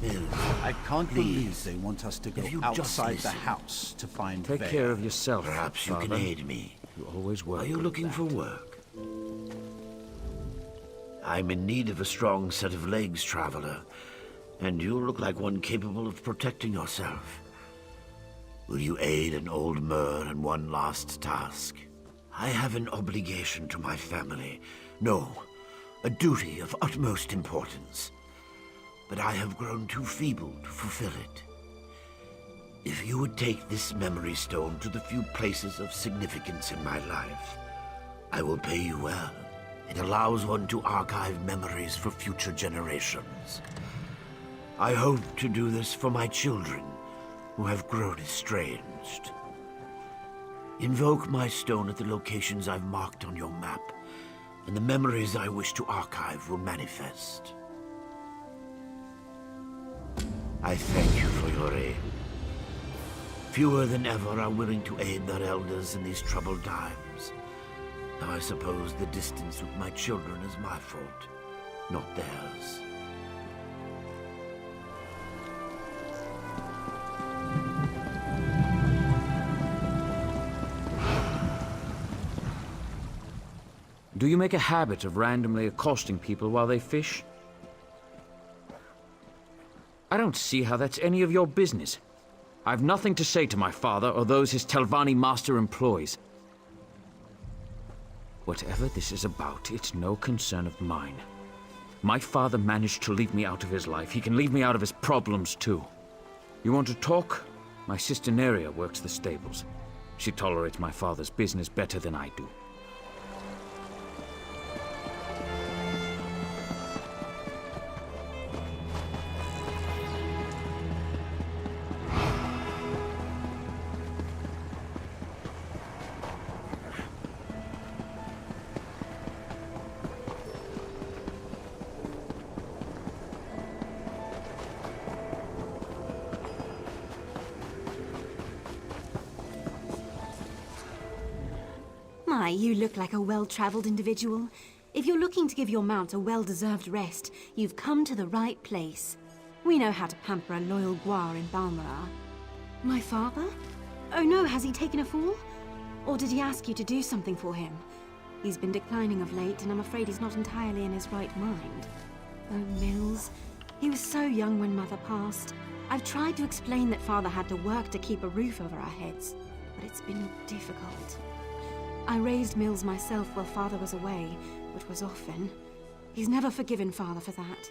Mills, I can't believe please. they want us to go If you just outside the listen. house to find Take Vale. care of yourself, Perhaps you Father. can aid me. You always were. Are you good at looking that. for work? I'm in need of a strong set of legs, traveler. And you look like one capable of protecting yourself. Will you aid an old Mer in one last task? I have an obligation to my family. No, a duty of utmost importance. But I have grown too feeble to fulfill it. If you would take this memory stone to the few places of significance in my life, I will pay you well. It allows one to archive memories for future generations. I hope to do this for my children, who have grown estranged. Invoke my stone at the locations I've marked on your map, and the memories I wish to archive will manifest. I thank you for your aid. Fewer than ever are willing to aid their elders in these troubled times. Now I suppose the distance with my children is my fault, not theirs. Do you make a habit of randomly accosting people while they fish? I don't see how that's any of your business. I've nothing to say to my father or those his Telvanni master employs. Whatever this is about, it's no concern of mine. My father managed to leave me out of his life. He can leave me out of his problems, too. You want to talk? My sister Neria works the stables. She tolerates my father's business better than I do. My, you look like a well-traveled individual. If you're looking to give your mount a well-deserved rest, you've come to the right place. We know how to pamper a loyal guar in Balmoral. My father? Oh no, has he taken a fall? Or did he ask you to do something for him? He's been declining of late, and I'm afraid he's not entirely in his right mind. Oh, Mills. He was so young when Mother passed. I've tried to explain that Father had to work to keep a roof over our heads, but it's been difficult. I raised Mills myself while Father was away, which was often. He's never forgiven Father for that.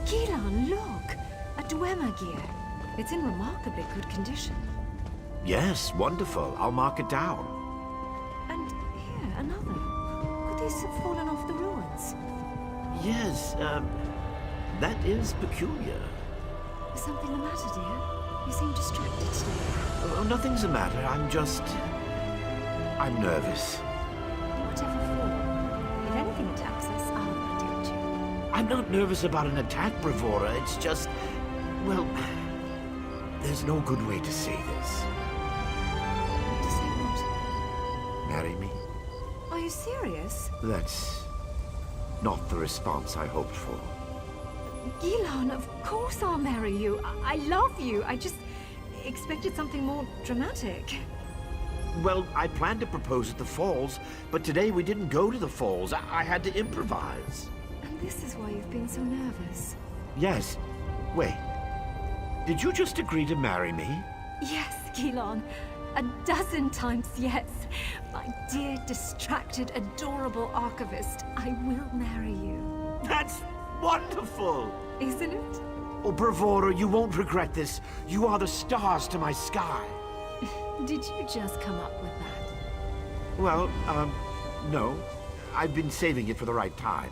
Gilan, look! A Dunmer gear. It's in remarkably good condition. Yes, wonderful. I'll mark it down. And here, another. Could these have fallen off the ruins? Yes, that is peculiar. Is something the matter, dear? You seem distracted today. Oh, nothing's the matter. I'm nervous. Whatever for. If anything attacks us, I'll protect you. I'm not nervous about an attack, Bravura. It's just, well, there's no good way to say this. To say what? Marry me? Are you serious? That's not the response I hoped for. Gilan, of course I'll marry you. I love you. I just expected something more dramatic. Well, I planned to propose at the falls, but today we didn't go to the falls. I had to improvise. And this is why you've been so nervous. Yes. Wait. Did you just agree to marry me? Yes, Gilan. A dozen times, yes. My dear, distracted, adorable archivist, I will marry you. That's wonderful! Isn't it? Oh, Bravura, you won't regret this. You are the stars to my sky. Did you just come up with that? Well, no. I've been saving it for the right time.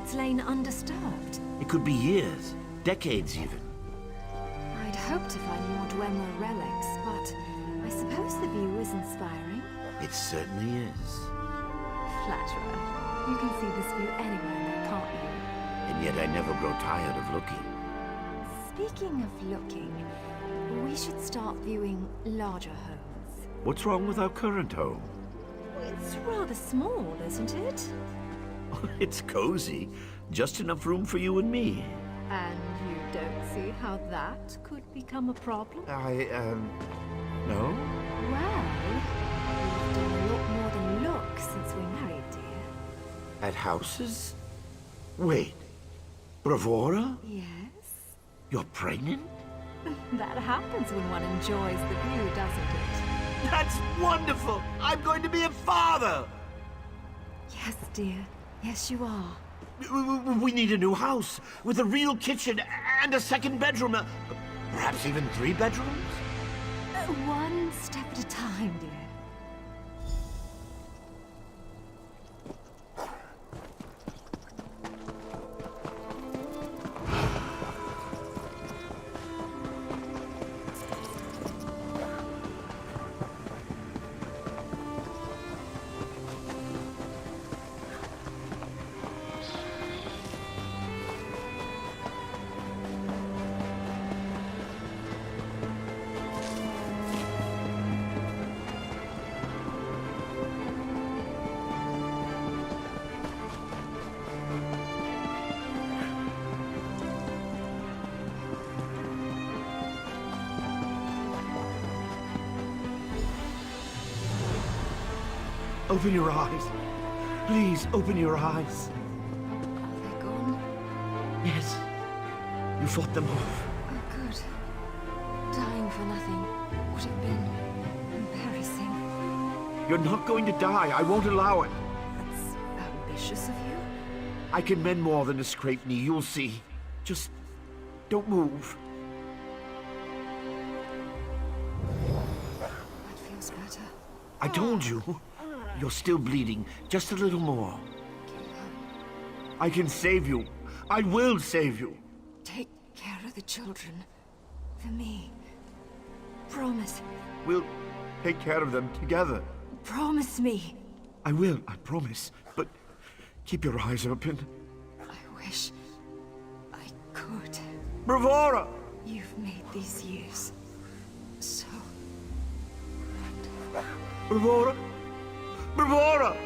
It's lain undisturbed. It could be years, decades even. I'd hoped to find more Dunmer relics, but I suppose the view is inspiring. It certainly is. Flatterer. You can see this view anywhere, can't you? And yet I never grow tired of looking. Speaking of looking, we should start viewing larger homes. What's wrong with our current home? It's rather small, isn't it? It's cozy. Just enough room for you and me. And you don't see how that could become a problem? No? Well, we've done a lot more than look since we married, dear. At houses? Wait. Bravura? Yes? You're pregnant? That happens when one enjoys the view, doesn't it? That's wonderful! I'm going to be a father! Yes, dear. Yes, you are. We need a new house with a real kitchen and a second bedroom. Perhaps even 3 bedrooms? One step at a time, dear. Open your eyes. Please, open your eyes. Are they gone? Yes. You fought them off. Oh, good. Dying for nothing would have been embarrassing. You're not going to die. I won't allow it. That's ambitious of you. I can mend more than a scraped knee. You'll see. Just don't move. That feels better. I told you. You're still bleeding. Just a little more. I can save you. I will save you. Take care of the children. For me. Promise. We'll take care of them together. Promise me. I will, I promise. But keep your eyes open. I wish I could. Bravura! You've made these years so Bravura! Bravura!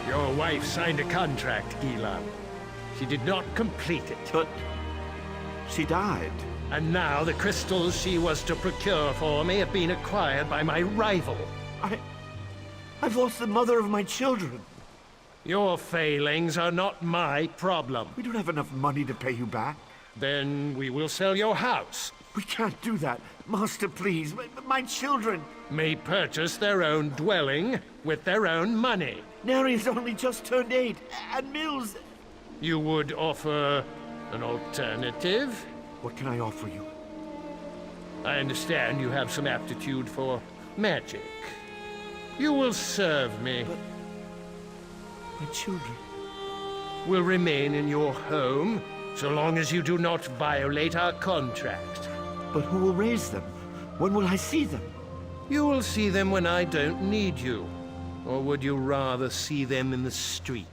Your wife signed a contract, Gilan. She did not complete it. But she died. And now the crystals she was to procure for me have been acquired by my rival. I've lost the mother of my children. Your failings are not my problem. We don't have enough money to pay you back. Then we will sell your house. We can't do that. Master, please. My children. May purchase their own dwelling with their own money. Neri's only just turned 8. And Mills... You would offer an alternative? What can I offer you? I understand you have some aptitude for magic. You will serve me. But my children... Will remain in your home so long as you do not violate our contract. But who will raise them? When will I see them? You will see them when I don't need you. Or would you rather see them in the street?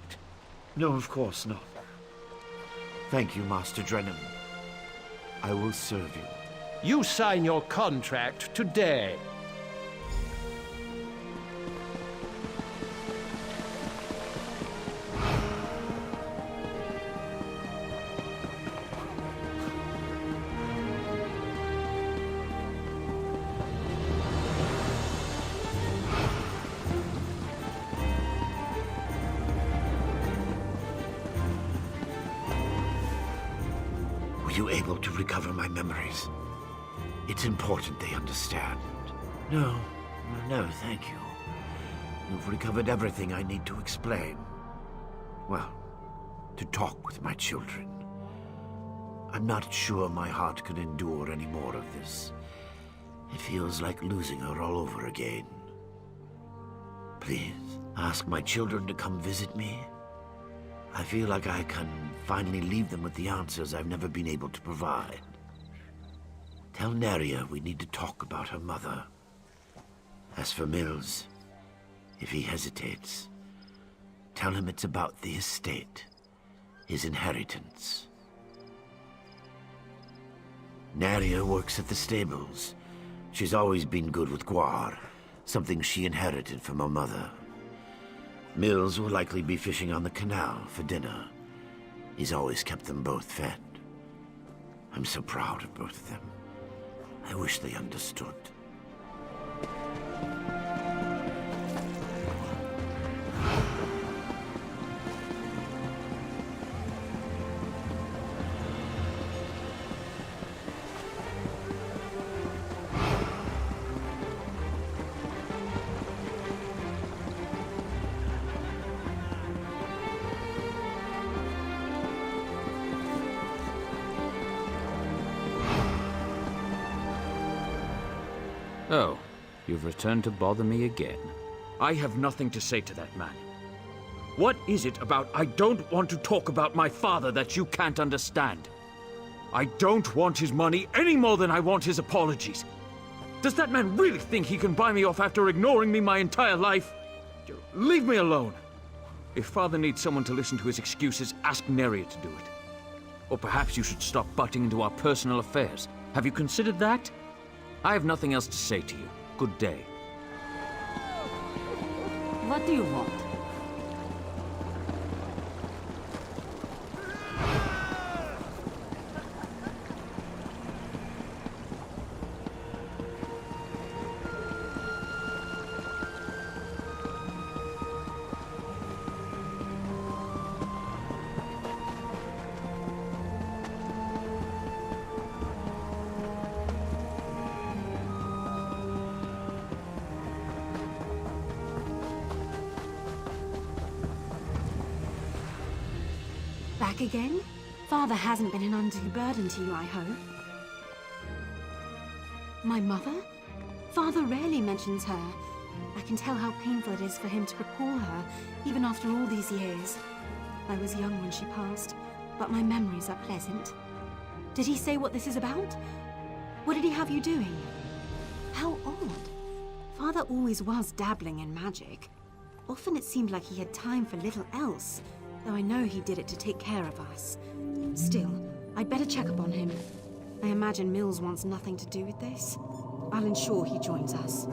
No, of course not. Thank you, Master Drenham. I will serve you. You sign your contract today. Were you able to recover my memories? It's important they understand. No, thank you. You've recovered everything I need to explain. Well, to talk with my children. I'm not sure my heart can endure any more of this. It feels like losing her all over again. Please, ask my children to come visit me. I feel like I can finally leave them with the answers I've never been able to provide. Tell Neria we need to talk about her mother. As for Mills, if he hesitates, tell him it's about the estate, his inheritance. Neria works at the stables. She's always been good with guar, something she inherited from her mother. Mills will likely be fishing on the canal for dinner. He's always kept them both fed. I'm so proud of both of them. I wish they understood. Oh, you've returned to bother me again. I have nothing to say to that man. What is it about I don't want to talk about my father that you can't understand? I don't want his money any more than I want his apologies. Does that man really think he can buy me off after ignoring me my entire life? Leave me alone. If Father needs someone to listen to his excuses, ask Neria to do it. Or perhaps you should stop butting into our personal affairs. Have you considered that? I have nothing else to say to you. Good day. What do you want? Back again? Father hasn't been an undue burden to you, I hope. My mother? Father rarely mentions her. I can tell how painful it is for him to recall her, even after all these years. I was young when she passed, but my memories are pleasant. Did he say what this is about? What did he have you doing? How odd. Father always was dabbling in magic. Often it seemed like he had time for little else, though I know he did it to take care of us. Still, I'd better check up on him. I imagine Mills wants nothing to do with this. I'll ensure he joins us.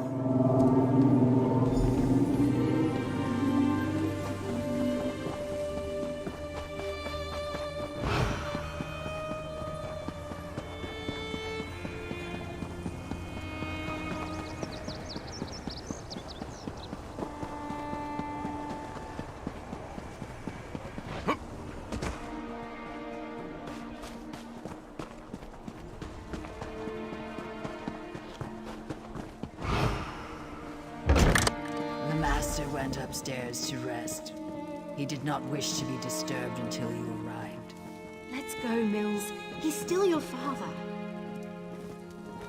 The master went upstairs to rest. He did not wish to be disturbed until you arrived. Let's go, Mills. He's still your father.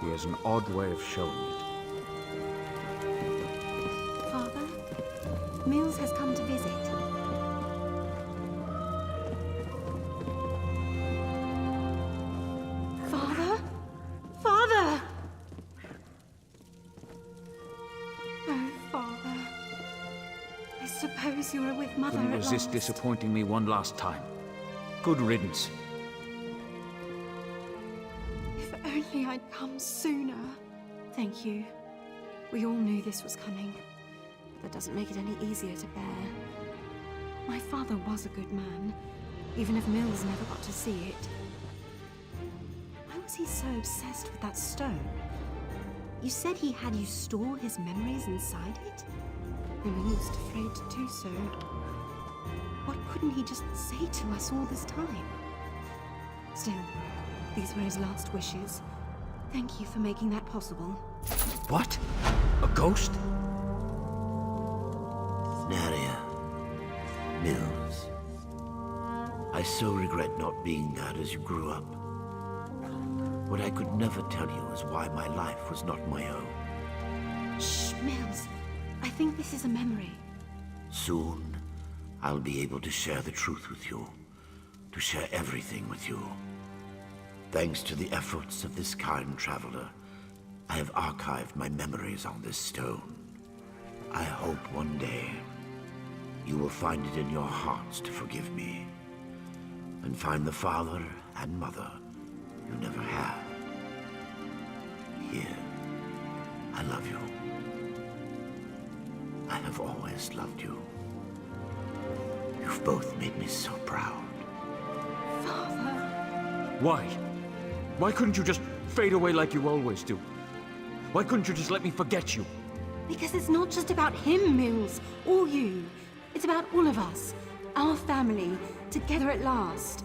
He has an odd way of showing it. Father? Mills has come to visit. Father? Father! Oh, Father. I suppose you were with Mother Couldn't at resist last. disappointing me one last time. Good riddance. If only I'd come sooner. Thank you. We all knew this was coming, but that doesn't make it any easier to bear. My father was a good man, even if Mills never got to see it. Why was he so obsessed with that stone? You said he had you store his memories inside it? I'm almost afraid to do so. What couldn't he just say to us all this time? Still, these were his last wishes. Thank you for making that possible. What? A ghost? Naria. Mills. I so regret not being there as you grew up. What I could never tell you is why my life was not my own. Shh, Mills. I think this is a memory. Soon, I'll be able to share the truth with you. To share everything with you. Thanks to the efforts of this kind traveler, I have archived my memories on this stone. I hope one day you will find it in your hearts to forgive me and find the father and mother you never had. Here, I love you. I have always loved you. You've both made me so proud. Father. Why? Why couldn't you just fade away like you always do? Why couldn't you just let me forget you? Because it's not just about him, Mills, or you. It's about all of us. Our family, together at last.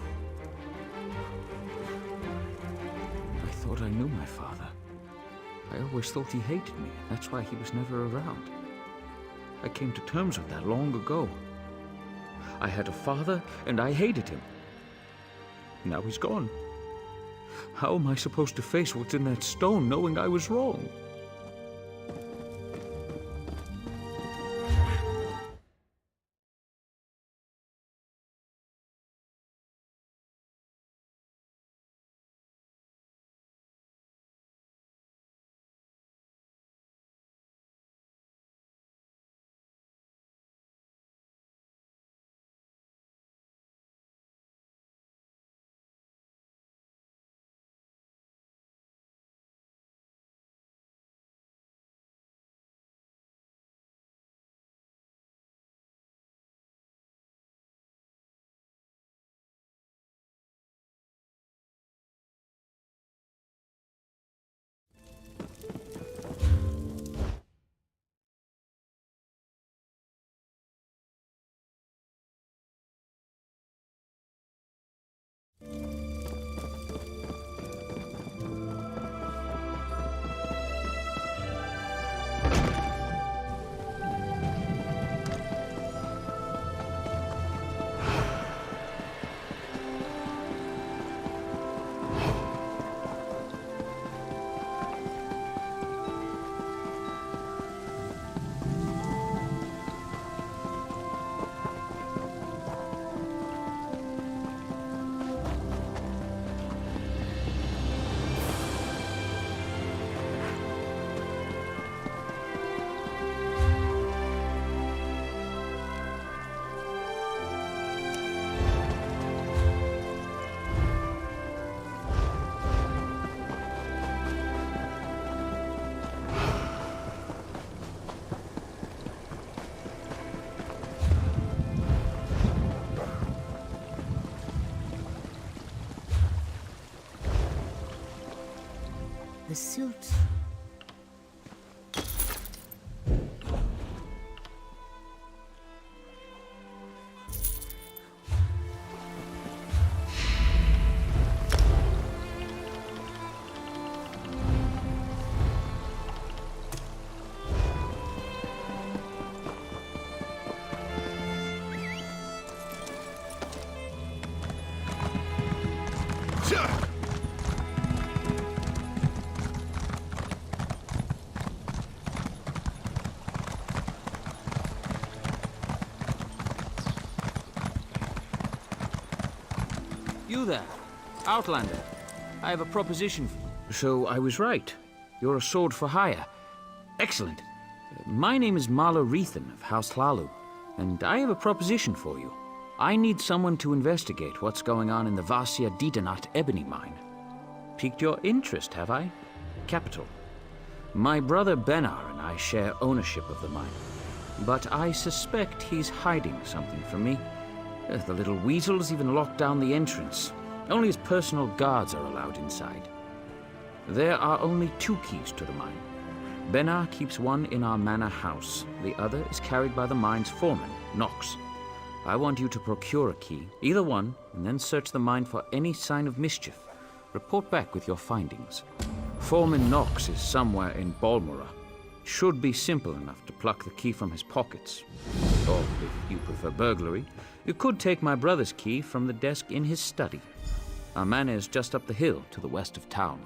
I thought I knew my father. I always thought he hated me. That's why he was never around. I came to terms with that long ago. I had a father, and I hated him. Now he's gone. How am I supposed to face what's in that stone, knowing I was wrong? the suit. You there, Outlander. I have a proposition for you. So I was right. You're a sword for hire. Excellent. My name is Marla Rethan of House Hlalu, and I have a proposition for you. I need someone to investigate what's going on in the Vasia Didanat ebony mine. Piqued your interest, have I? Capital. My brother Benar and I share ownership of the mine, but I suspect he's hiding something from me. The little weasel's even locked down the entrance. Only his personal guards are allowed inside. There are only 2 keys to the mine. Benar keeps one in our manor house. The other is carried by the mine's foreman, Nox. I want you to procure a key, either one, and then search the mine for any sign of mischief. Report back with your findings. Foreman Nox is somewhere in Balmora. Should be simple enough to pluck the key from his pockets. Or, if you prefer burglary, you could take my brother's key from the desk in his study. Our manor is just up the hill to the west of town.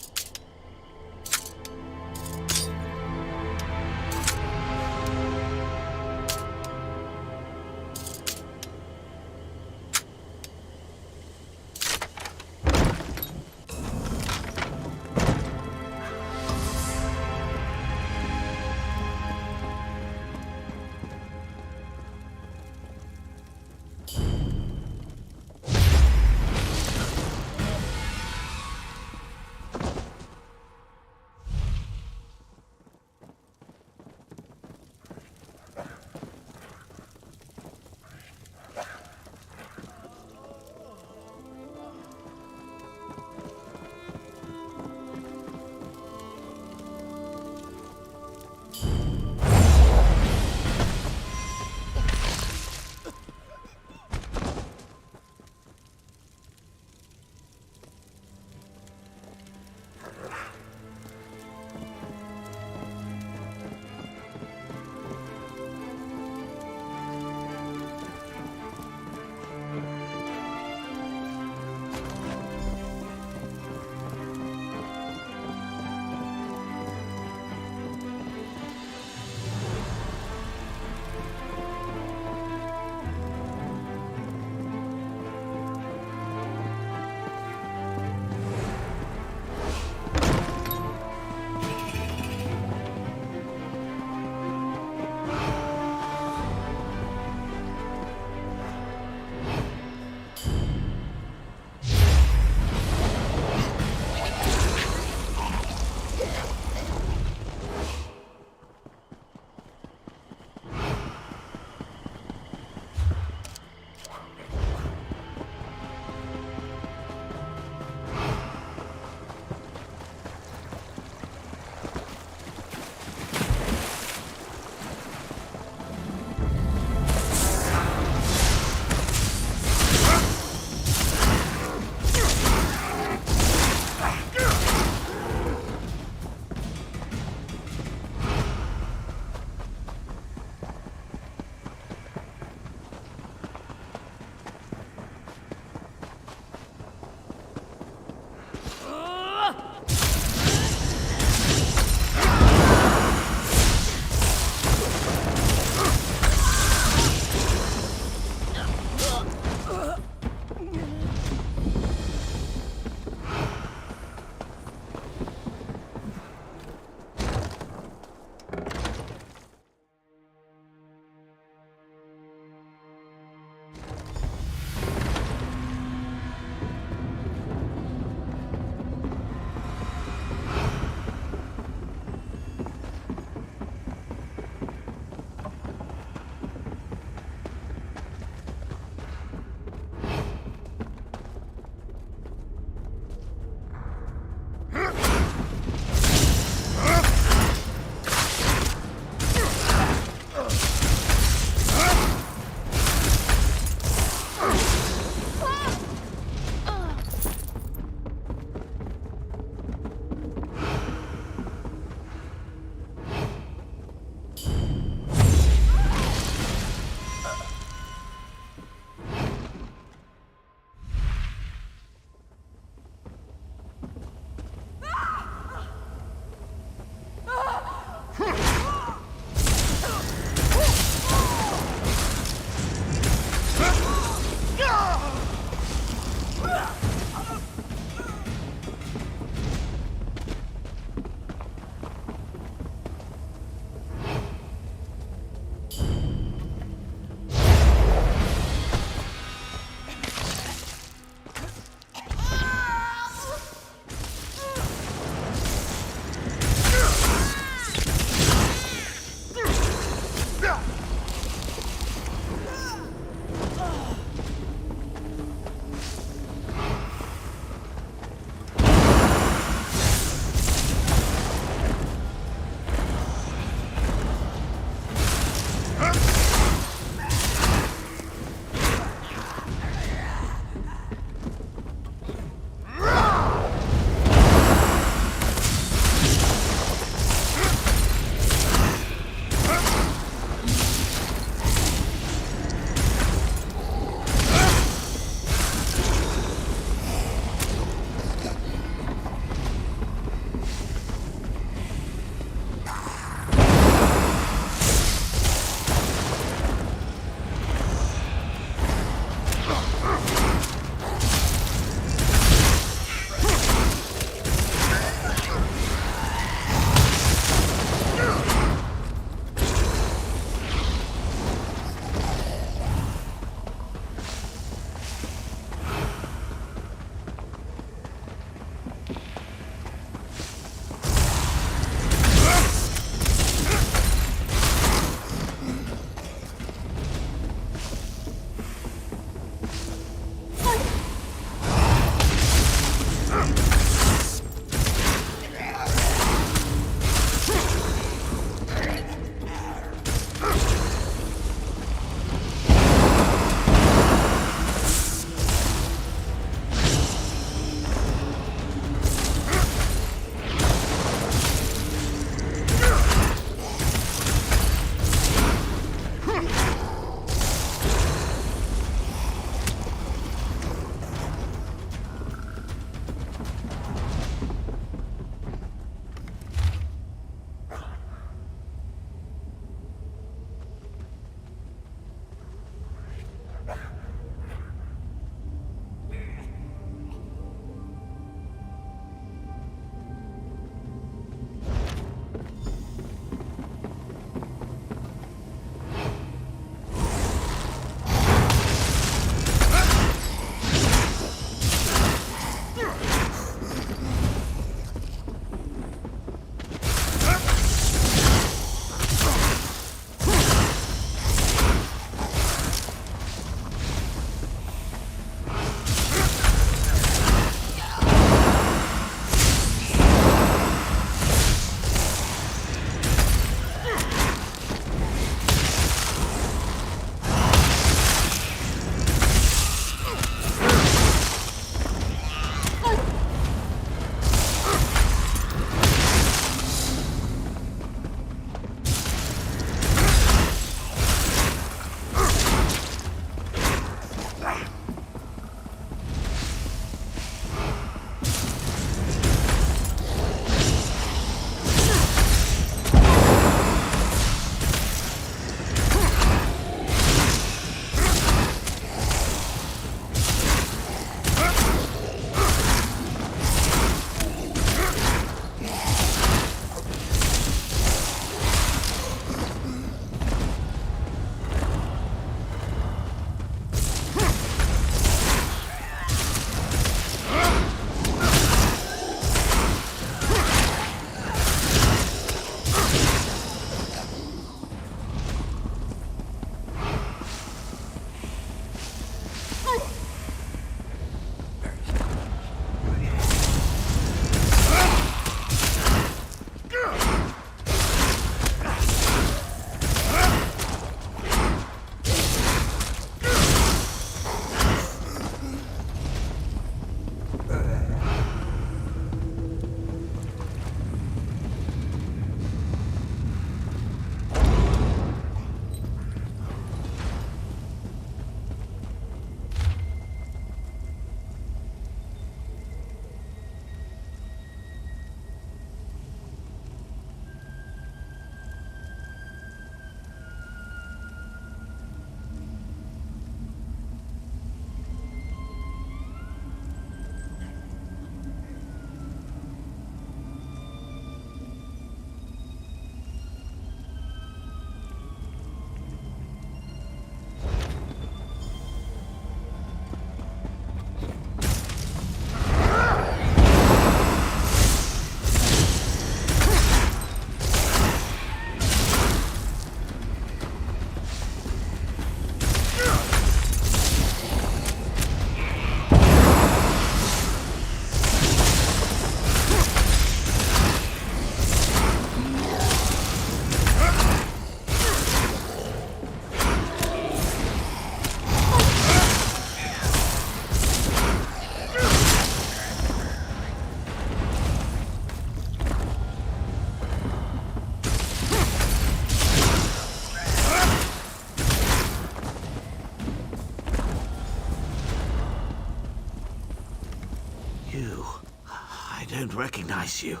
didn't recognize you.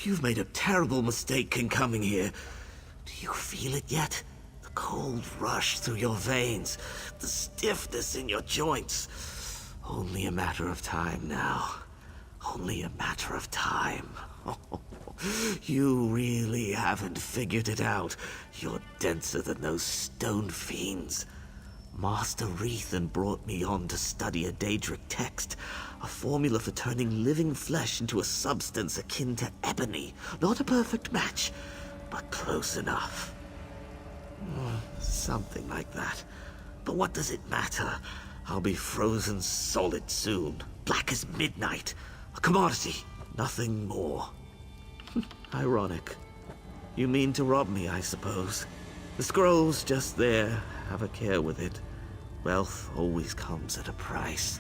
You've made a terrible mistake in coming here. Do you feel it yet? The cold rush through your veins, the stiffness in your joints. Only a matter of time now. Only a matter of time. You really haven't figured it out. You're denser than those stone fiends. Master Rethan brought me on to study a Daedric text, a formula for turning living flesh into a substance akin to ebony. Not a perfect match, but close enough. Something like that. But what does it matter? I'll be frozen solid soon, black as midnight. A commodity, nothing more. Ironic. You mean to rob me, I suppose. The scroll's just there. Have a care with it. Wealth always comes at a price.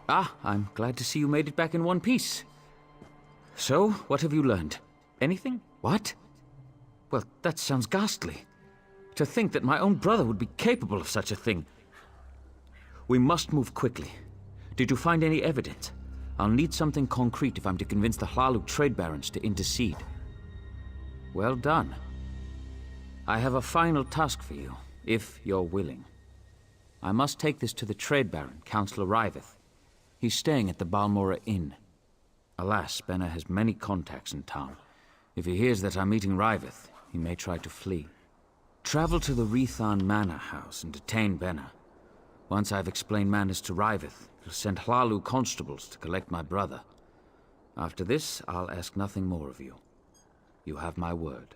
Ah, I'm glad to see you made it back in one piece. So, what have you learned? Anything? What? Well, that sounds ghastly. To think that my own brother would be capable of such a thing. We must move quickly. Did you find any evidence? I'll need something concrete if I'm to convince the Hlalu trade barons to intercede. Well done. I have a final task for you, if you're willing. I must take this to the trade baron, Councillor Riveth. He's staying at the Balmora Inn. Alas, Benna has many contacts in town. If he hears that I'm meeting Riveth, he may try to flee. Travel to the Rethan Manor House and detain Benna. Once I've explained matters to Riveth, he'll send Hlalu constables to collect my brother. After this, I'll ask nothing more of you. You have my word.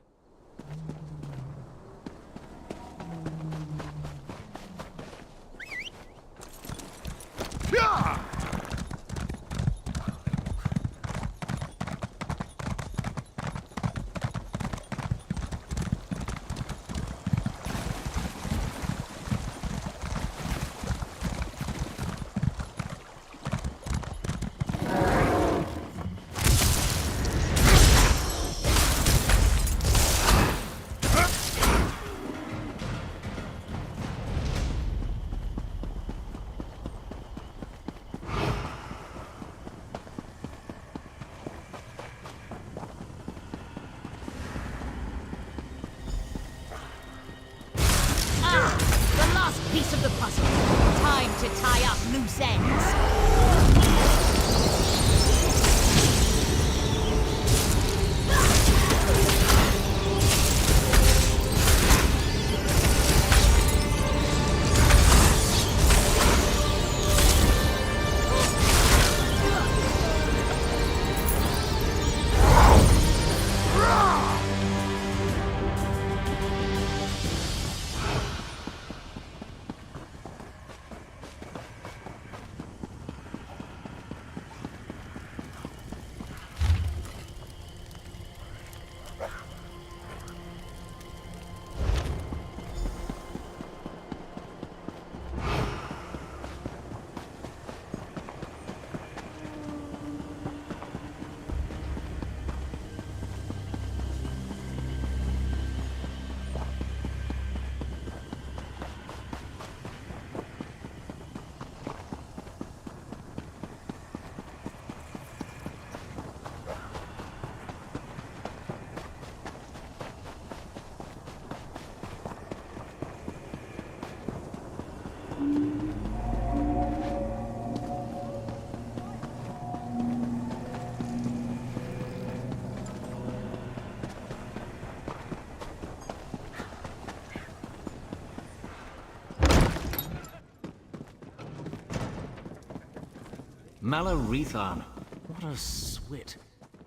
Malarethan. What a swit.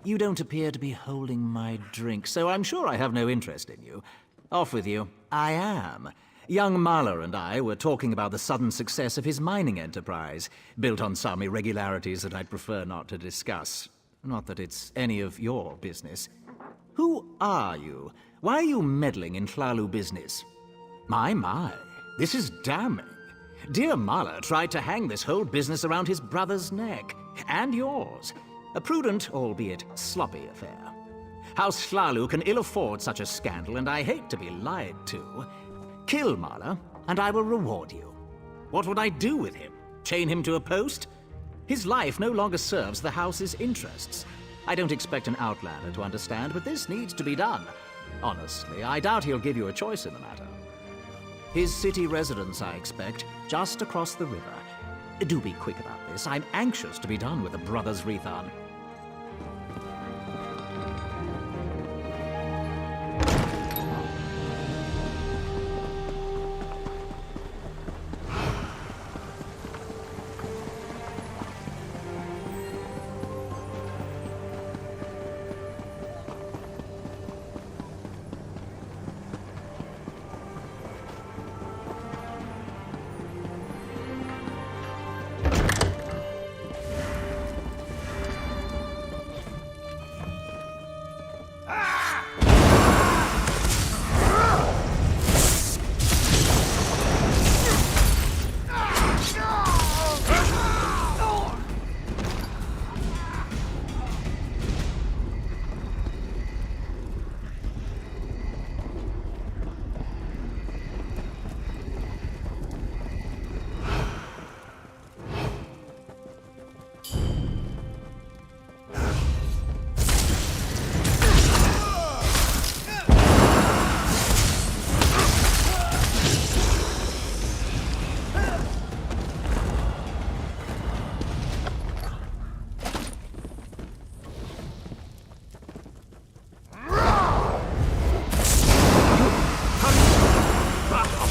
You don't appear to be holding my drink, so I'm sure I have no interest in you. Off with you. I am. Young Mahler and I were talking about the sudden success of his mining enterprise, built on some irregularities that I'd prefer not to discuss. Not that it's any of your business. Who are you? Why are you meddling in Hlalu business? My, this is damning. Dear Mahler tried to hang this whole business around his brother's neck, and yours. A prudent, albeit sloppy affair. House Hlalu can ill afford such a scandal, and I hate to be lied to. Kill Mahler, and I will reward you. What would I do with him? Chain him to a post? His life no longer serves the house's interests. I don't expect an outlander to understand, but this needs to be done. Honestly, I doubt he'll give you a choice in the matter. His city residence, I expect, just across the river. Do be quick about this. I'm anxious to be done with the Brothers Rethan.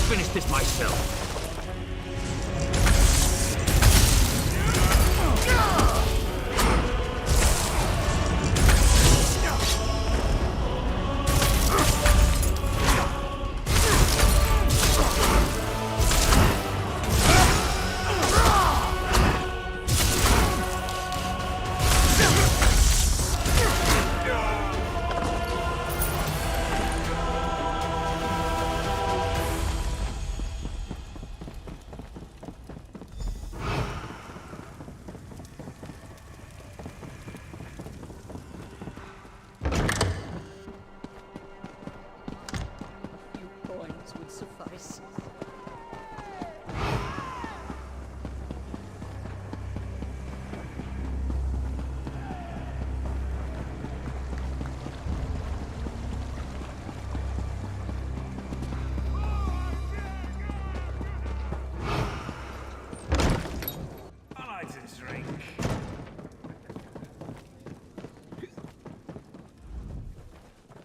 Finish this myself.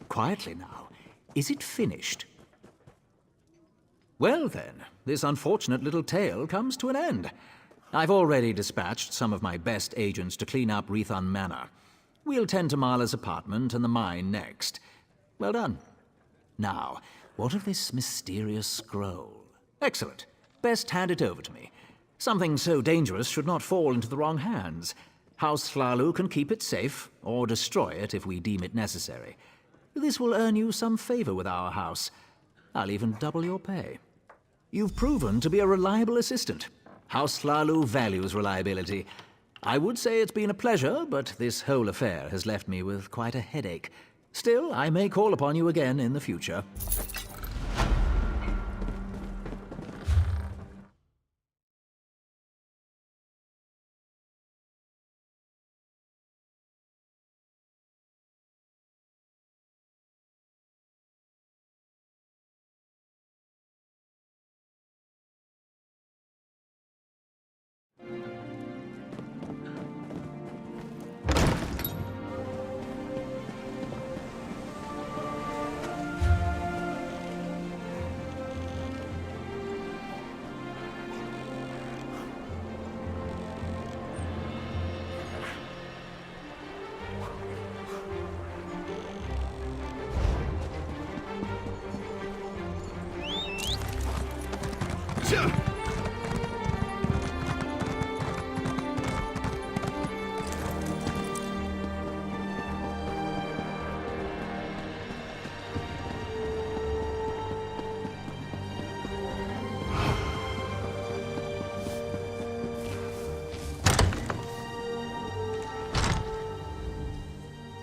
Quietly now. Is it finished? Well then, this unfortunate little tale comes to an end. I've already dispatched some of my best agents to clean up Rethan Manor. We'll tend to Mahler's apartment and the mine next. Well done. Now, what of this mysterious scroll? Excellent. Best hand it over to me. Something so dangerous should not fall into the wrong hands. House Hlalu can keep it safe, or destroy it if we deem it necessary. This will earn you some favor with our house. I'll even double your pay. You've proven to be a reliable assistant. House Hlalu values reliability. I would say it's been a pleasure, but this whole affair has left me with quite a headache. Still, I may call upon you again in the future.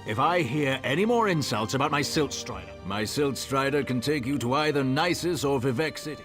If I hear any more insults about my Silt Strider, my Silt Strider can take you to either Nisus or Vivek City.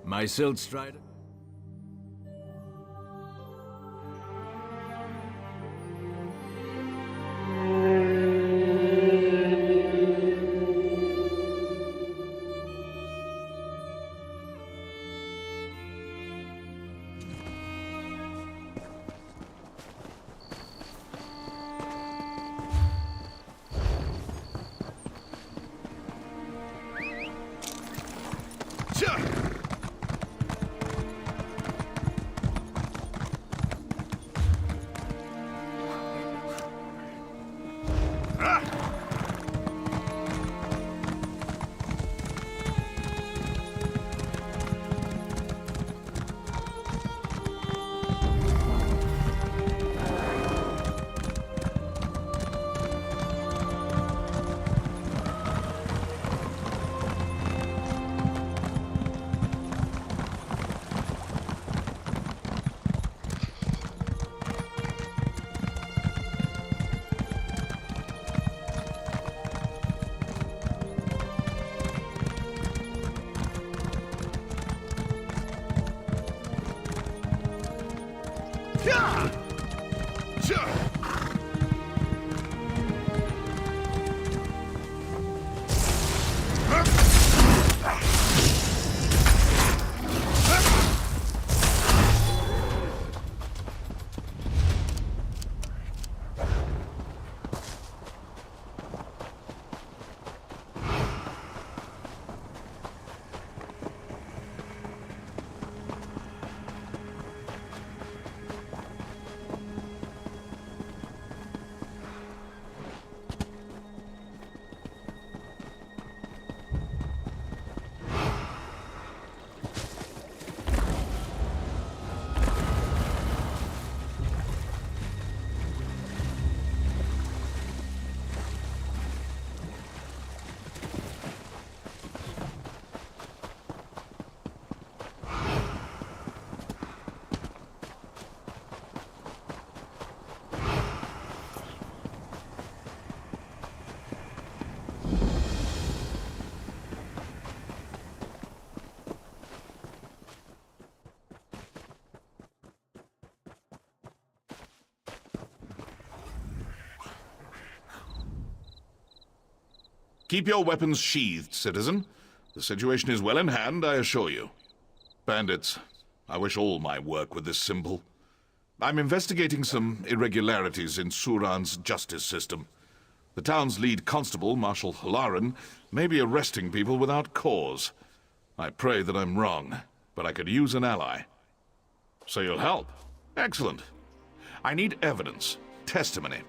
My Silt Strider? Keep your weapons sheathed, citizen. The situation is well in hand, I assure you. Bandits, I wish all my work were this simple. I'm investigating some irregularities in Suran's justice system. The town's lead constable, Marshal Halaran, may be arresting people without cause. I pray that I'm wrong, but I could use an ally. So you'll help? Excellent. I need evidence, testimony.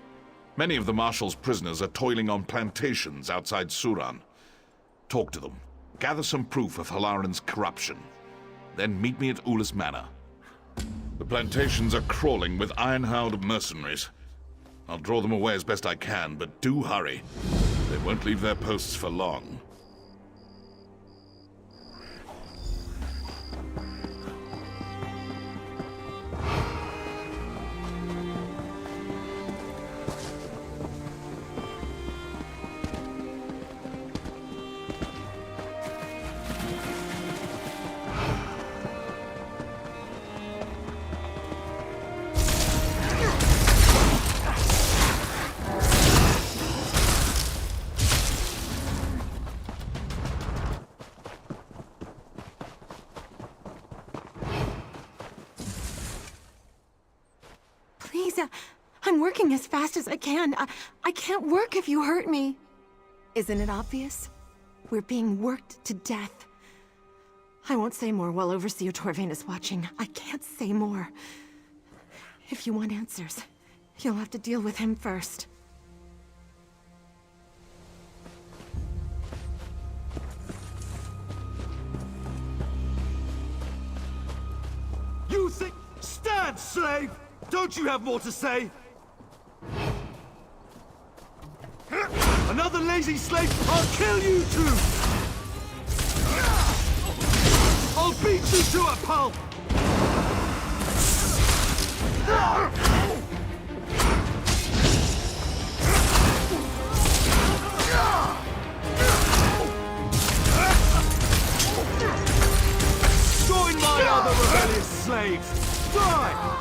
Many of the Marshal's prisoners are toiling on plantations outside Suran. Talk to them. Gather some proof of Halaran's corruption. Then meet me at Ulis Manor. The plantations are crawling with iron-howled mercenaries. I'll draw them away as best I can, but do hurry. They won't leave their posts for long. Please, I'm working as fast as I can. I can't work if you hurt me. Isn't it obvious? We're being worked to death. I won't say more while Overseer Torvain is watching. I can't say more. If you want answers, you'll have to deal with him first. You think... Stand, slave! Don't you have more to say? Another lazy slave, I'll kill you too! I'll beat you to a pulp! Join my other rebellious slaves! Die!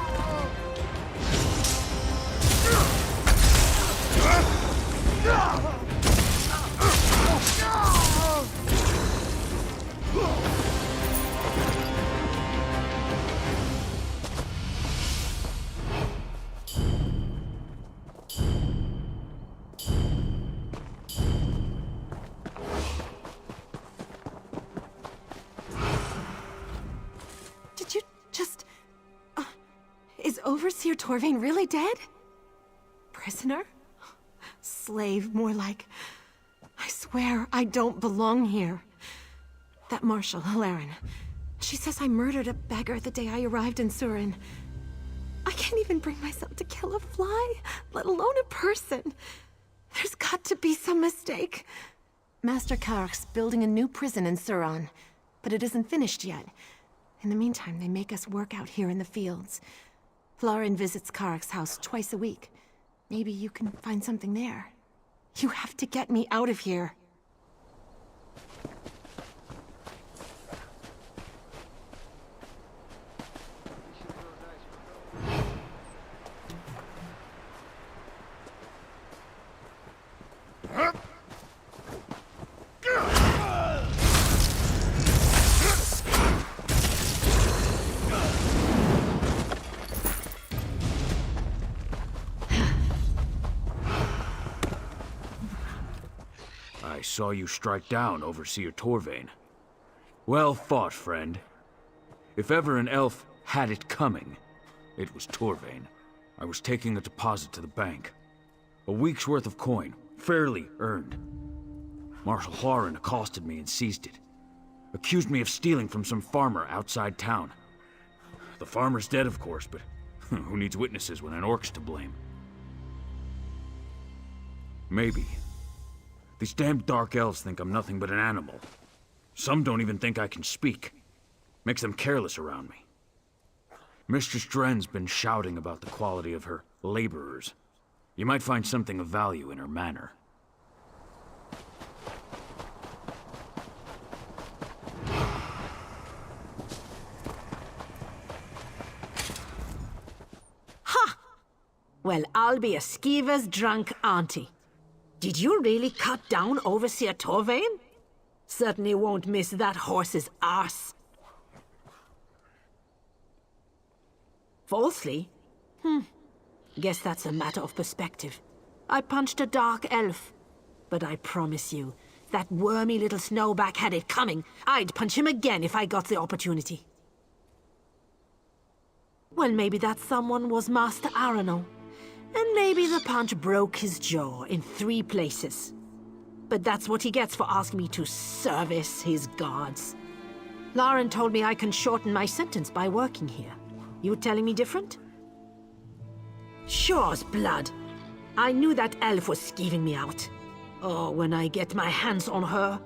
Did you just... is Overseer Torvain really dead? Prisoner? Slave, more like... I swear I don't belong here. That Marshal, Hilaren, she says I murdered a beggar the day I arrived in Surin. I can't even bring myself to kill a fly, let alone a person. There's got to be some mistake. Master Kark's building a new prison in Suran, but it isn't finished yet. In the meantime, they make us work out here in the fields. Hilaren visits Kark's house twice a week. Maybe you can find something there. You have to get me out of here. I saw you strike down Overseer Torvain. Well fought, friend. If ever an elf had it coming, it was Torvain. I was taking a deposit to the bank. A week's worth of coin, fairly earned. Marshal Hilaren accosted me and seized it. Accused me of stealing from some farmer outside town. The farmer's dead, of course, but who needs witnesses when an orc's to blame? Maybe. These damned dark elves think I'm nothing but an animal. Some don't even think I can speak. Makes them careless around me. Mistress Dren's been shouting about the quality of her laborers. You might find something of value in her manner. Well, I'll be a skeever's drunk auntie. Did you really cut down Overseer Torvain? Certainly won't miss that horse's arse. Falsely? Guess that's a matter of perspective. I punched a dark elf. But I promise you, if that wormy little snowback had it coming, I'd punch him again if I got the opportunity. Well, maybe that someone was Master Arano. And maybe the punch broke his jaw in 3 places. But that's what he gets for asking me to service his gods. Lauren told me I can shorten my sentence by working here. You telling me different? Sure's blood. I knew that elf was skeeving me out. Oh, when I get my hands on her.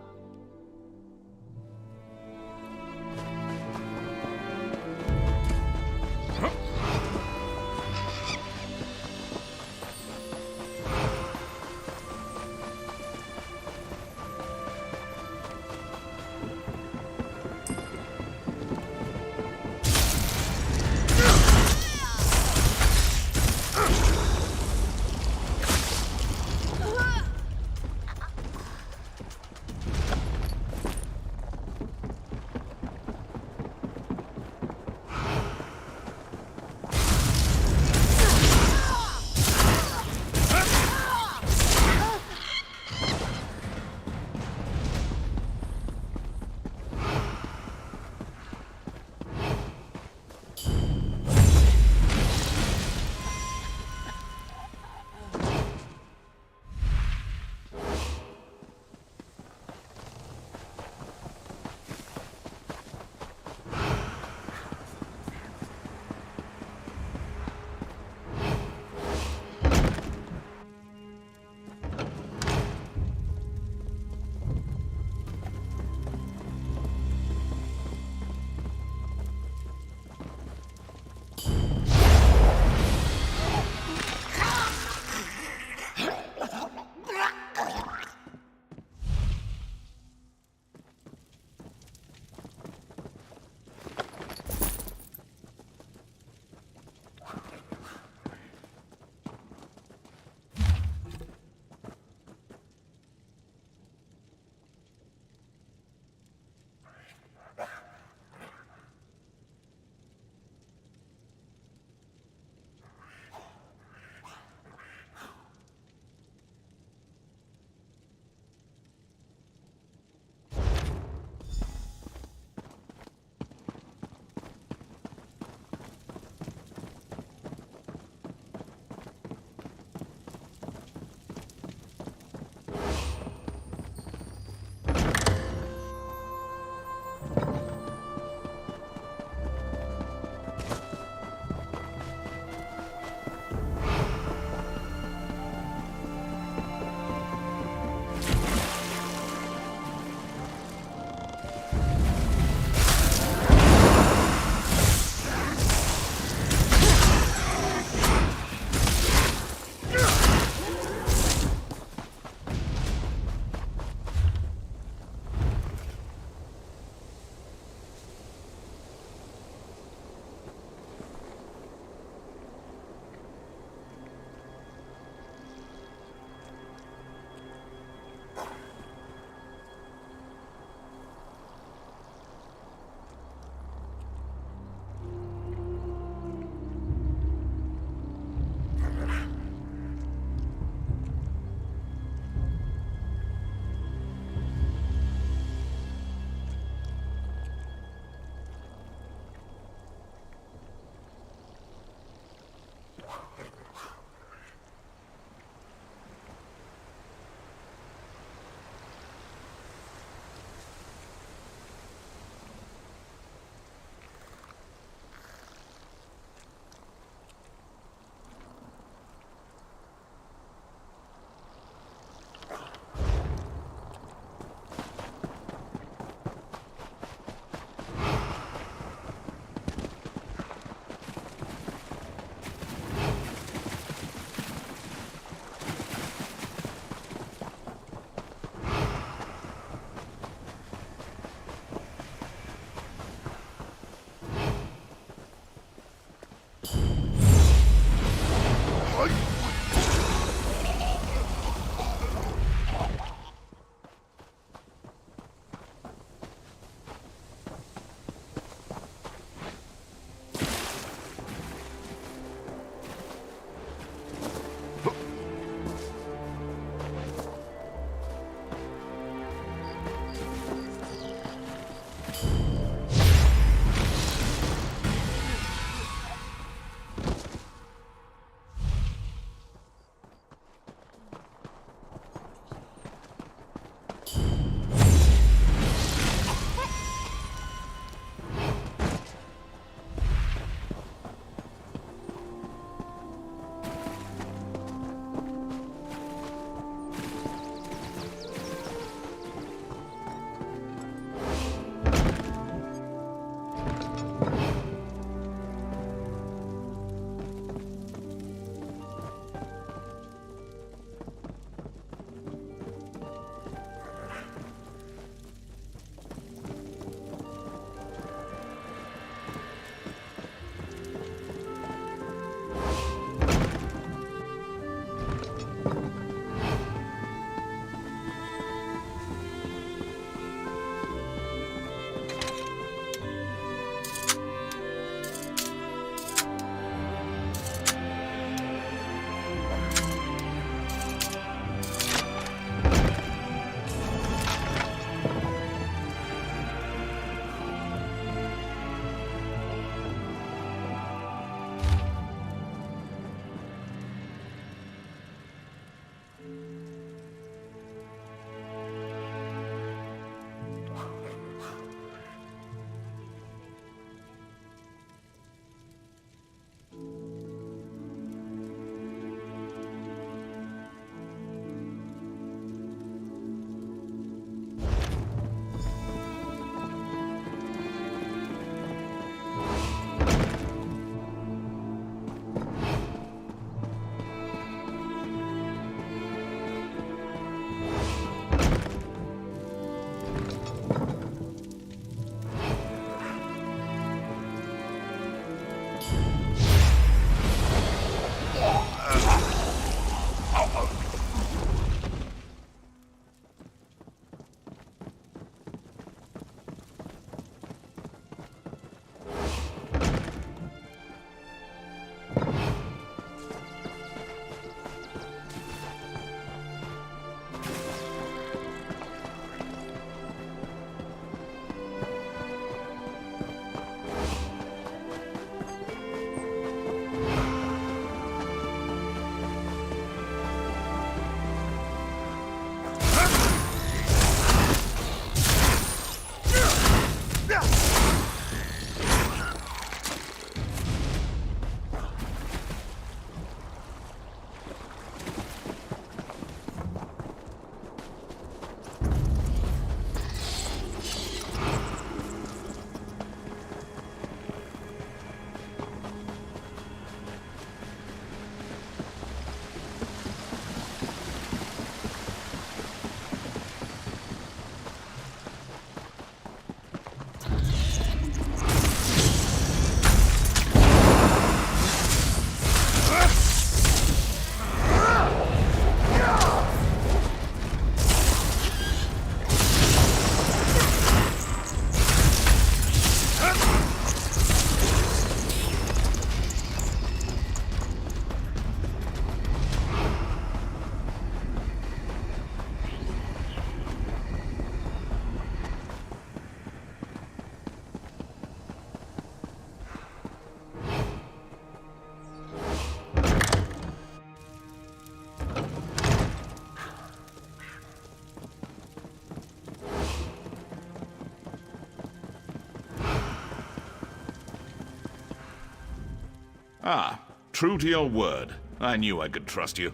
Ah, true to your word. I knew I could trust you.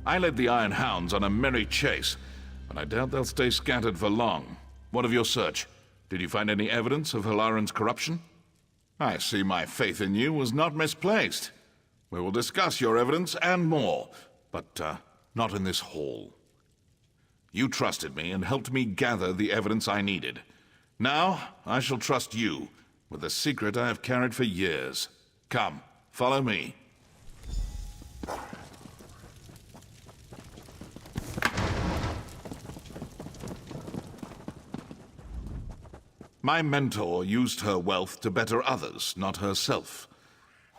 I led the Iron Hounds on a merry chase, but I doubt they'll stay scattered for long. What of your search? Did you find any evidence of Hilaran's corruption? I see my faith in you was not misplaced. We will discuss your evidence and more, but not in this hall. You trusted me and helped me gather the evidence I needed. Now, I shall trust you with a secret I have carried for years. Come, follow me. My mentor used her wealth to better others, not herself.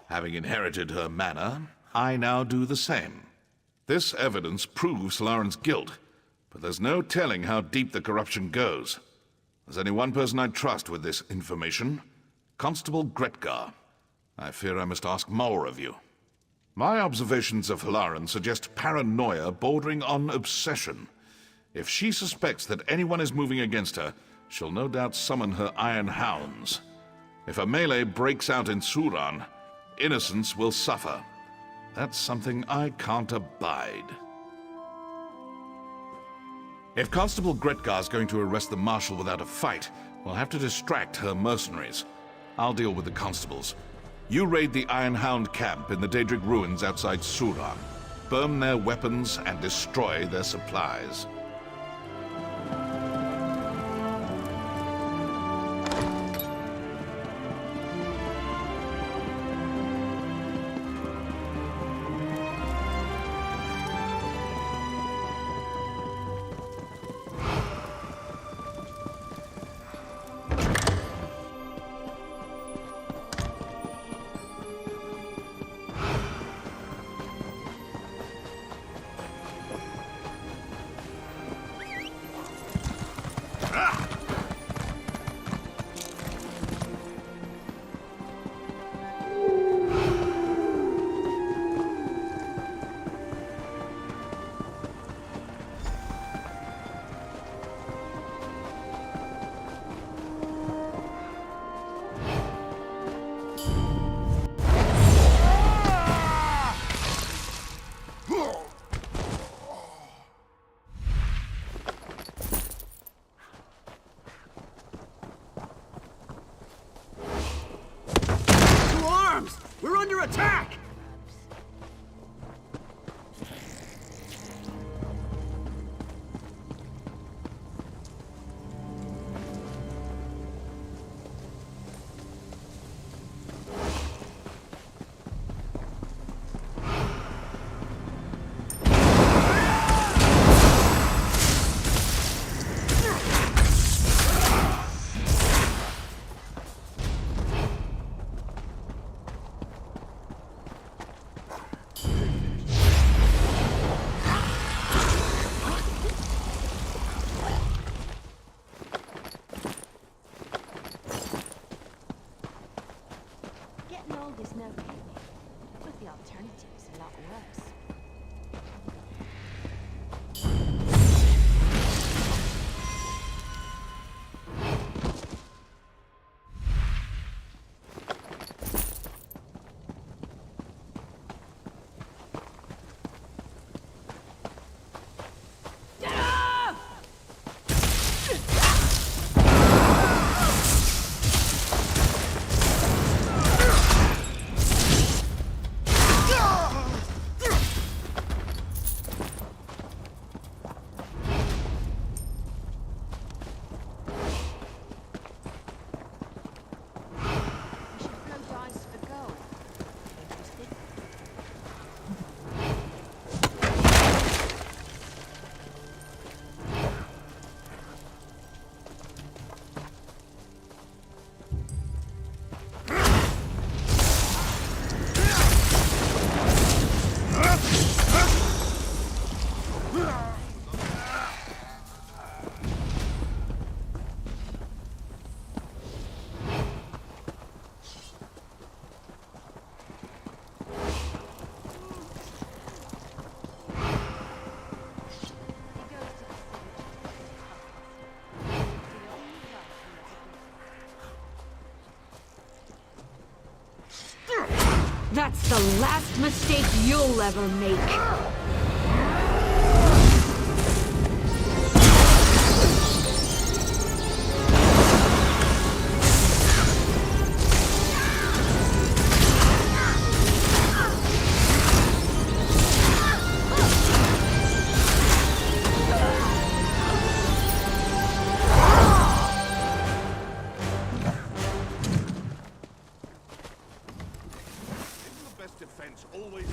Having inherited her manor, I now do the same. This evidence proves Hilaran's guilt, but there's no telling how deep the corruption goes. There's only one person I trust with this information, Constable Gretgar. I fear I must ask more of you. My observations of Hilaran suggest paranoia bordering on obsession. If she suspects that anyone is moving against her, she'll no doubt summon her Iron Hounds. If a melee breaks out in Suran, innocents will suffer. That's something I can't abide. If Constable Gretgar's going to arrest the Marshal without a fight, we'll have to distract her mercenaries. I'll deal with the constables. You raid the Iron Hound camp in the Daedric ruins outside Suran. Burn their weapons and destroy their supplies. We're under attack! Getting old is no picnic, but the alternative is a lot worse. That's the last mistake you'll ever make. Defense always.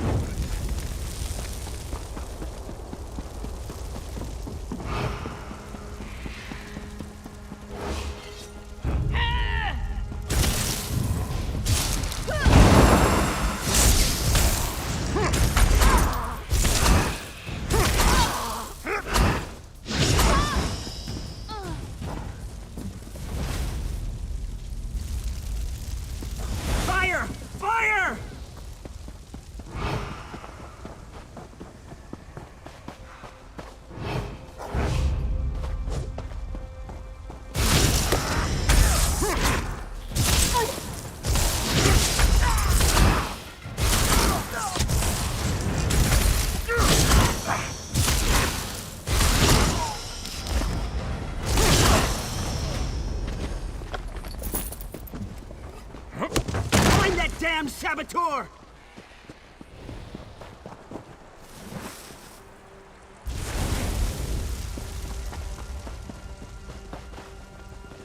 Fire! Fire! Find that damn saboteur!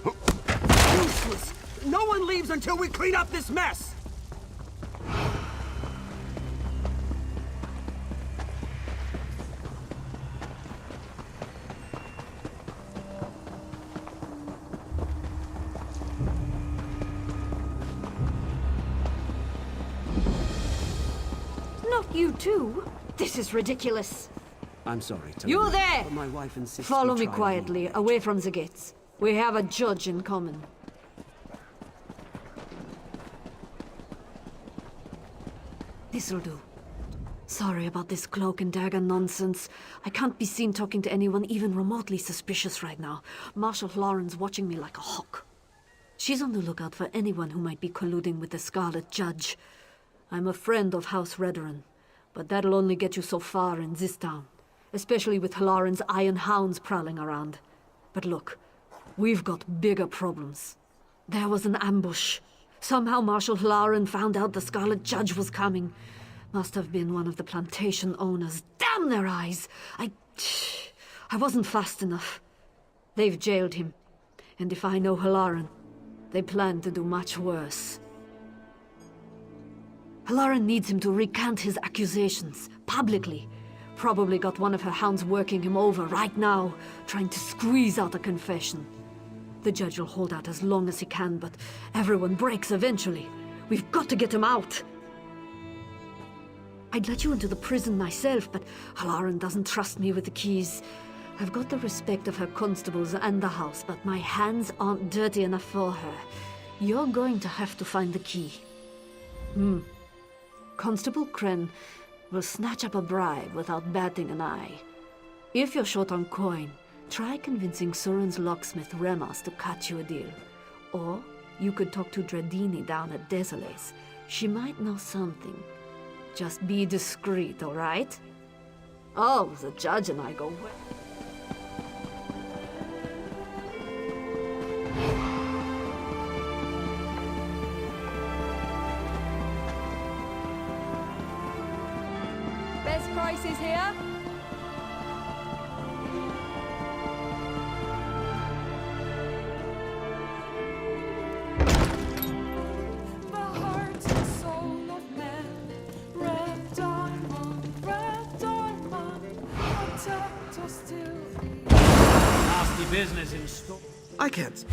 Useless! No one leaves until we clean up this mess! Not you too. This is ridiculous. I'm sorry, Tony. You there! But my wife insists Follow we me try quietly, and- away from the gates. We have a judge in common. This'll do. Sorry about this cloak and dagger nonsense. I can't be seen talking to anyone even remotely suspicious right now. Marshal Lauren's watching me like a hawk. She's on the lookout for anyone who might be colluding with the Scarlet Judge. I'm a friend of House Redoran, but that'll only get you so far in this town, especially with Lauren's iron hounds prowling around. But look, we've got bigger problems. There was an ambush. Somehow Marshal Lauren found out the Scarlet Judge was coming. Must have been one of the plantation owners. Damn their eyes! I wasn't fast enough. They've jailed him. And if I know Halaran, they plan to do much worse. Halaran needs him to recant his accusations, publicly. Probably got one of her hounds working him over right now, trying to squeeze out a confession. The judge will hold out as long as he can, but everyone breaks eventually. We've got to get him out. I'd let you into the prison myself, but Halaran doesn't trust me with the keys. I've got the respect of her constables and the house, but my hands aren't dirty enough for her. You're going to have to find the key. Constable Kren will snatch up a bribe without batting an eye. If you're short on coin, try convincing Surin's locksmith Remas to cut you a deal. Or you could talk to Dredini down at Desoles. She might know something. Just be discreet, all right? Oh, the judge and I go well. Best prices here. The heart and soul of man. Red diamond, protect us till the Nasty business in store. I can't speak.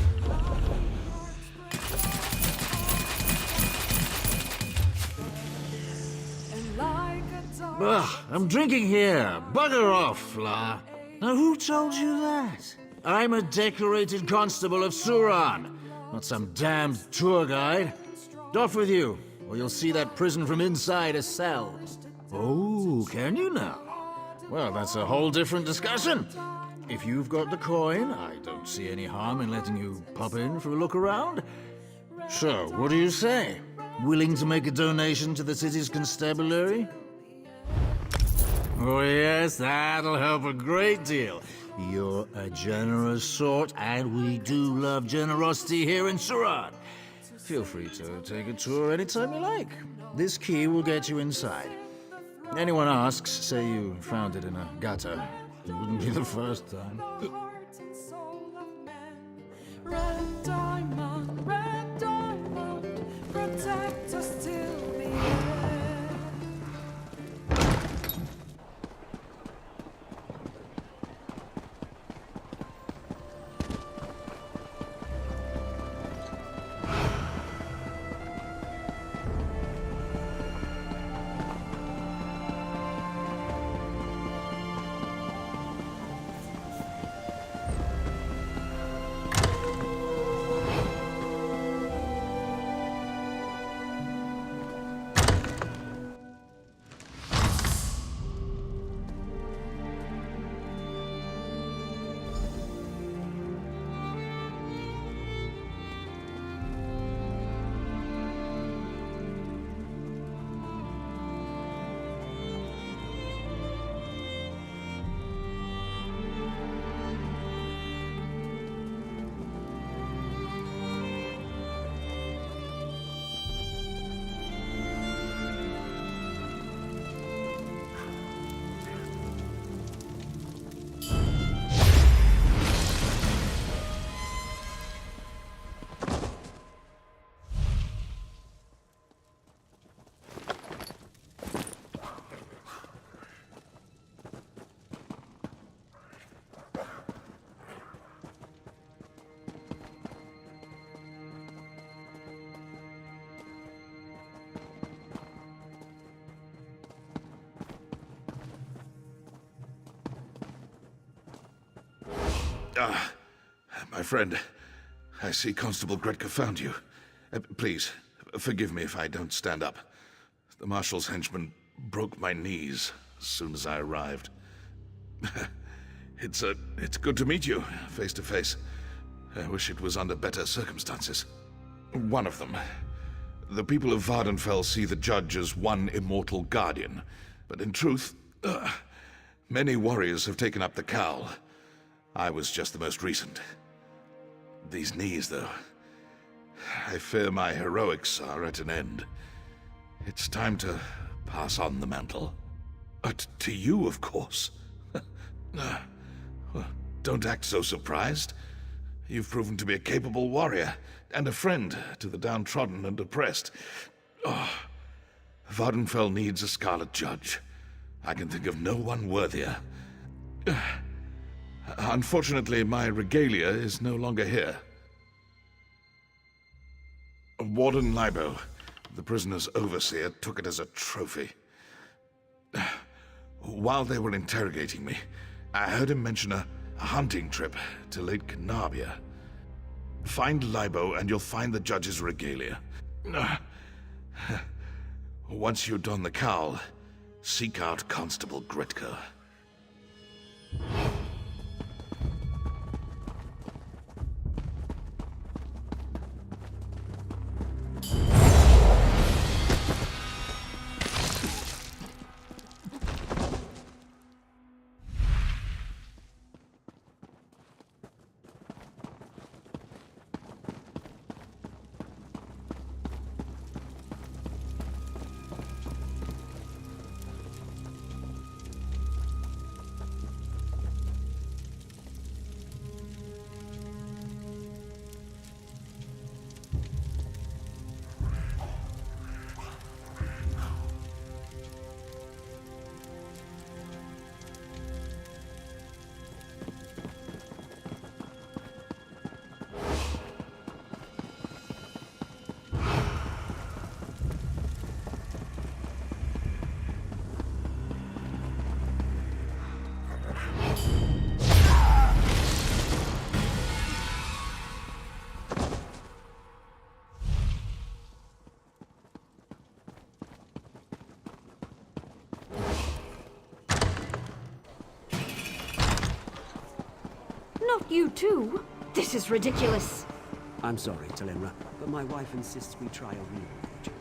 and like a dog. Ugh, I'm drinking here. Bugger off, Fla. Now, who told you that? I'm a decorated constable of Suran, not some damned tour guide. Off with you, or you'll see that prison from inside a cell. Oh, can you now? Well, that's a whole different discussion. If you've got the coin, I don't see any harm in letting you pop in for a look around. So, what do you say? Willing to make a donation to the city's constabulary? Oh yes, that'll help a great deal. You're a generous sort, and we do love generosity here in Surat. Feel free to take a tour anytime you like. This key will get you inside. Anyone asks, say you found it in a gutter. It wouldn't be the first time. Red diamond, protect us till the end. My friend, I see Constable Gretka found you. Please, forgive me if I don't stand up. The Marshal's henchman broke my knees as soon as I arrived. It's good to meet you, face to face. I wish it was under better circumstances. One of them. The people of Vardenfell see the judge as one immortal guardian, but in truth, many warriors have taken up the cowl. I was just the most recent. These knees, though. I fear my heroics are at an end. It's time to pass on the mantle. To you, of course. Don't act so surprised. You've proven to be a capable warrior, and a friend to the downtrodden and oppressed. Vardenfell needs a Scarlet Judge. I can think of no one worthier. Unfortunately, my regalia is no longer here. Warden Libo, the prisoner's overseer, took it as a trophy. While they were interrogating me, I heard him mention a hunting trip to Lake Canabia. Find Libo and you'll find the judge's regalia. Once you don the cowl, seek out Constable Gretka. Not you too. This is ridiculous. I'm sorry, Talenra, but my wife insists we try a real religion.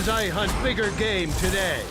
seems I hunt bigger game today.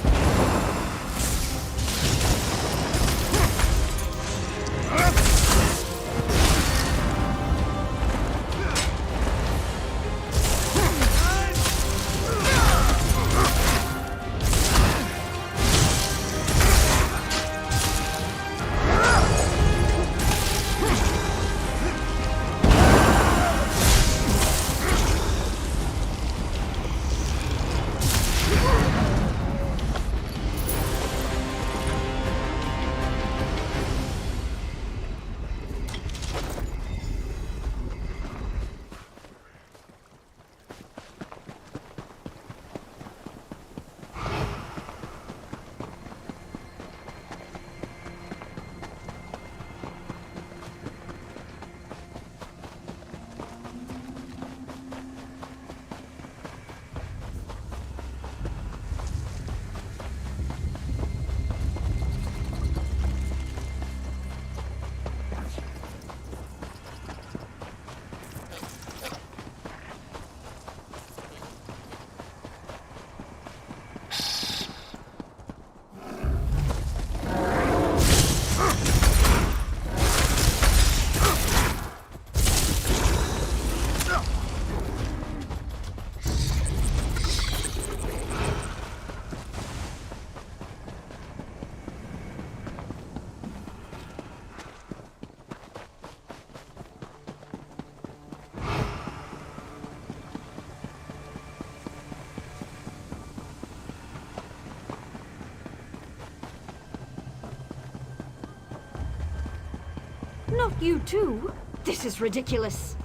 Not you too. This is ridiculous.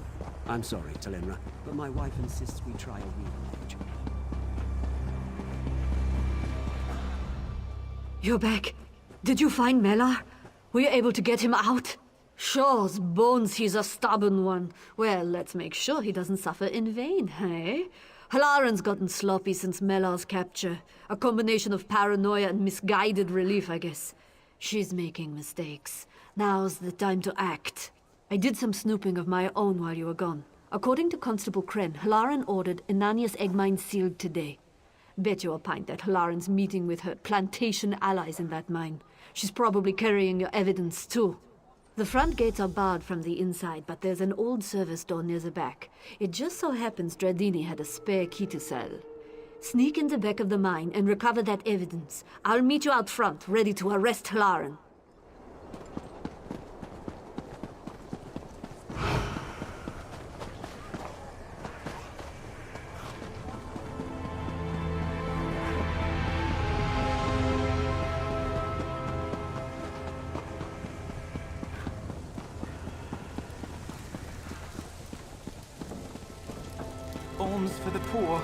I'm sorry, Talenra, but my wife insists we try a real mage. You're back. Did you find Melar? Were you able to get him out? Shaw's bones, he's a stubborn one. Well, let's make sure he doesn't suffer in vain, hey? Halaran's gotten sloppy since Melar's capture. A combination of paranoia and misguided relief, I guess. She's making mistakes. Now's the time to act. I did some snooping of my own while you were gone. According to Constable Kren, Halaran ordered Inanya's egg mine sealed today. Bet you a pint that Halaran's meeting with her plantation allies in that mine. She's probably carrying your evidence, too. The front gates are barred from the inside, but there's an old service door near the back. It just so happens Dradini had a spare key to sell. Sneak in the back of the mine and recover that evidence. I'll meet you out front, ready to arrest Halaran. Alms for the poor.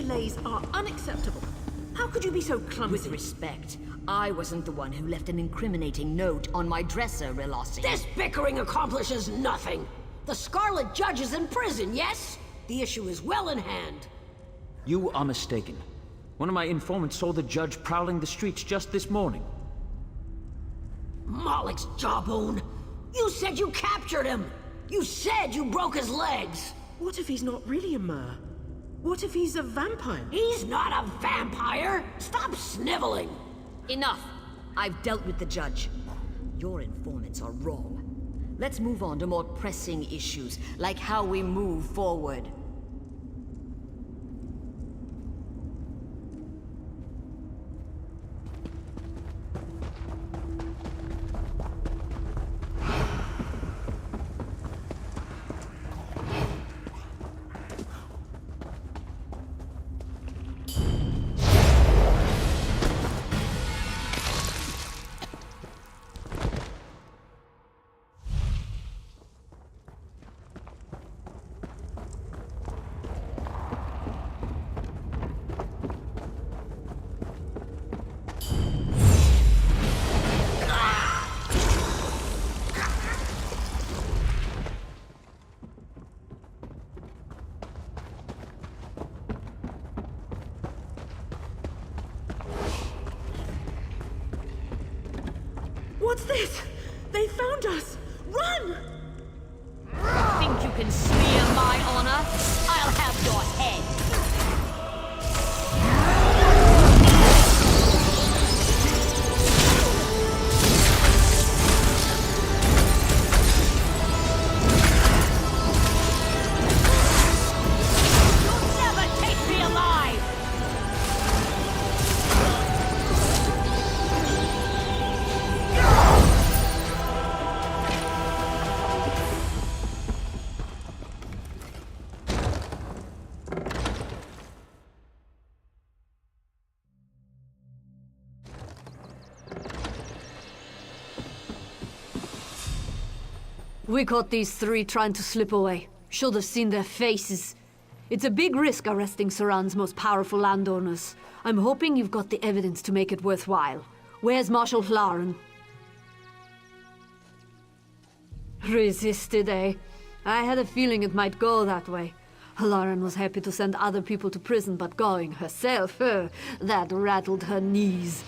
delays are unacceptable. How could you be so clumsy? With respect, I wasn't the one who left an incriminating note on my dresser, Relossi. This bickering accomplishes nothing. The Scarlet Judge is in prison, yes? The issue is well in hand. You are mistaken. One of my informants saw the judge prowling the streets just this morning. Malek's jawbone! You said you captured him! You said you broke his legs! What if he's not really a Mer? What if he's a vampire? He's not a vampire! Stop sniveling! Enough! I've dealt with the judge. Your informants are wrong. Let's move on to more pressing issues, like how we move forward. What's this? They found us! Run! Think you can smear my honor? I'll have your head! You'll never take me alive! We caught these three trying to slip away. Should have seen their faces. It's a big risk arresting Saran's most powerful landowners. I'm hoping you've got the evidence to make it worthwhile. Where's Marshal Hlaren? Resisted, eh? I had a feeling it might go that way. Hlaren was happy to send other people to prison, but going herself, that rattled her knees.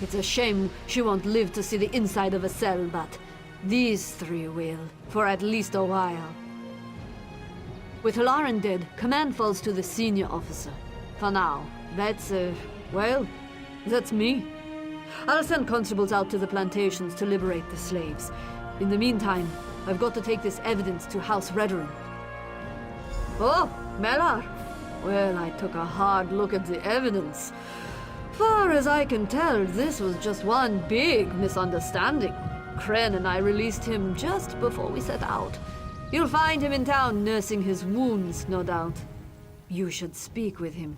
It's a shame she won't live to see the inside of a cell, but these three will, for at least a while. With Hlaren dead, command falls to the senior officer. For now, well, that's me. I'll send constables out to the plantations to liberate the slaves. In the meantime, I've got to take this evidence to House Redoran. Oh, Melar. Well, I took a hard look at the evidence. Far as I can tell, this was just one big misunderstanding. Kren and I released him just before we set out. You'll find him in town nursing his wounds, no doubt. You should speak with him.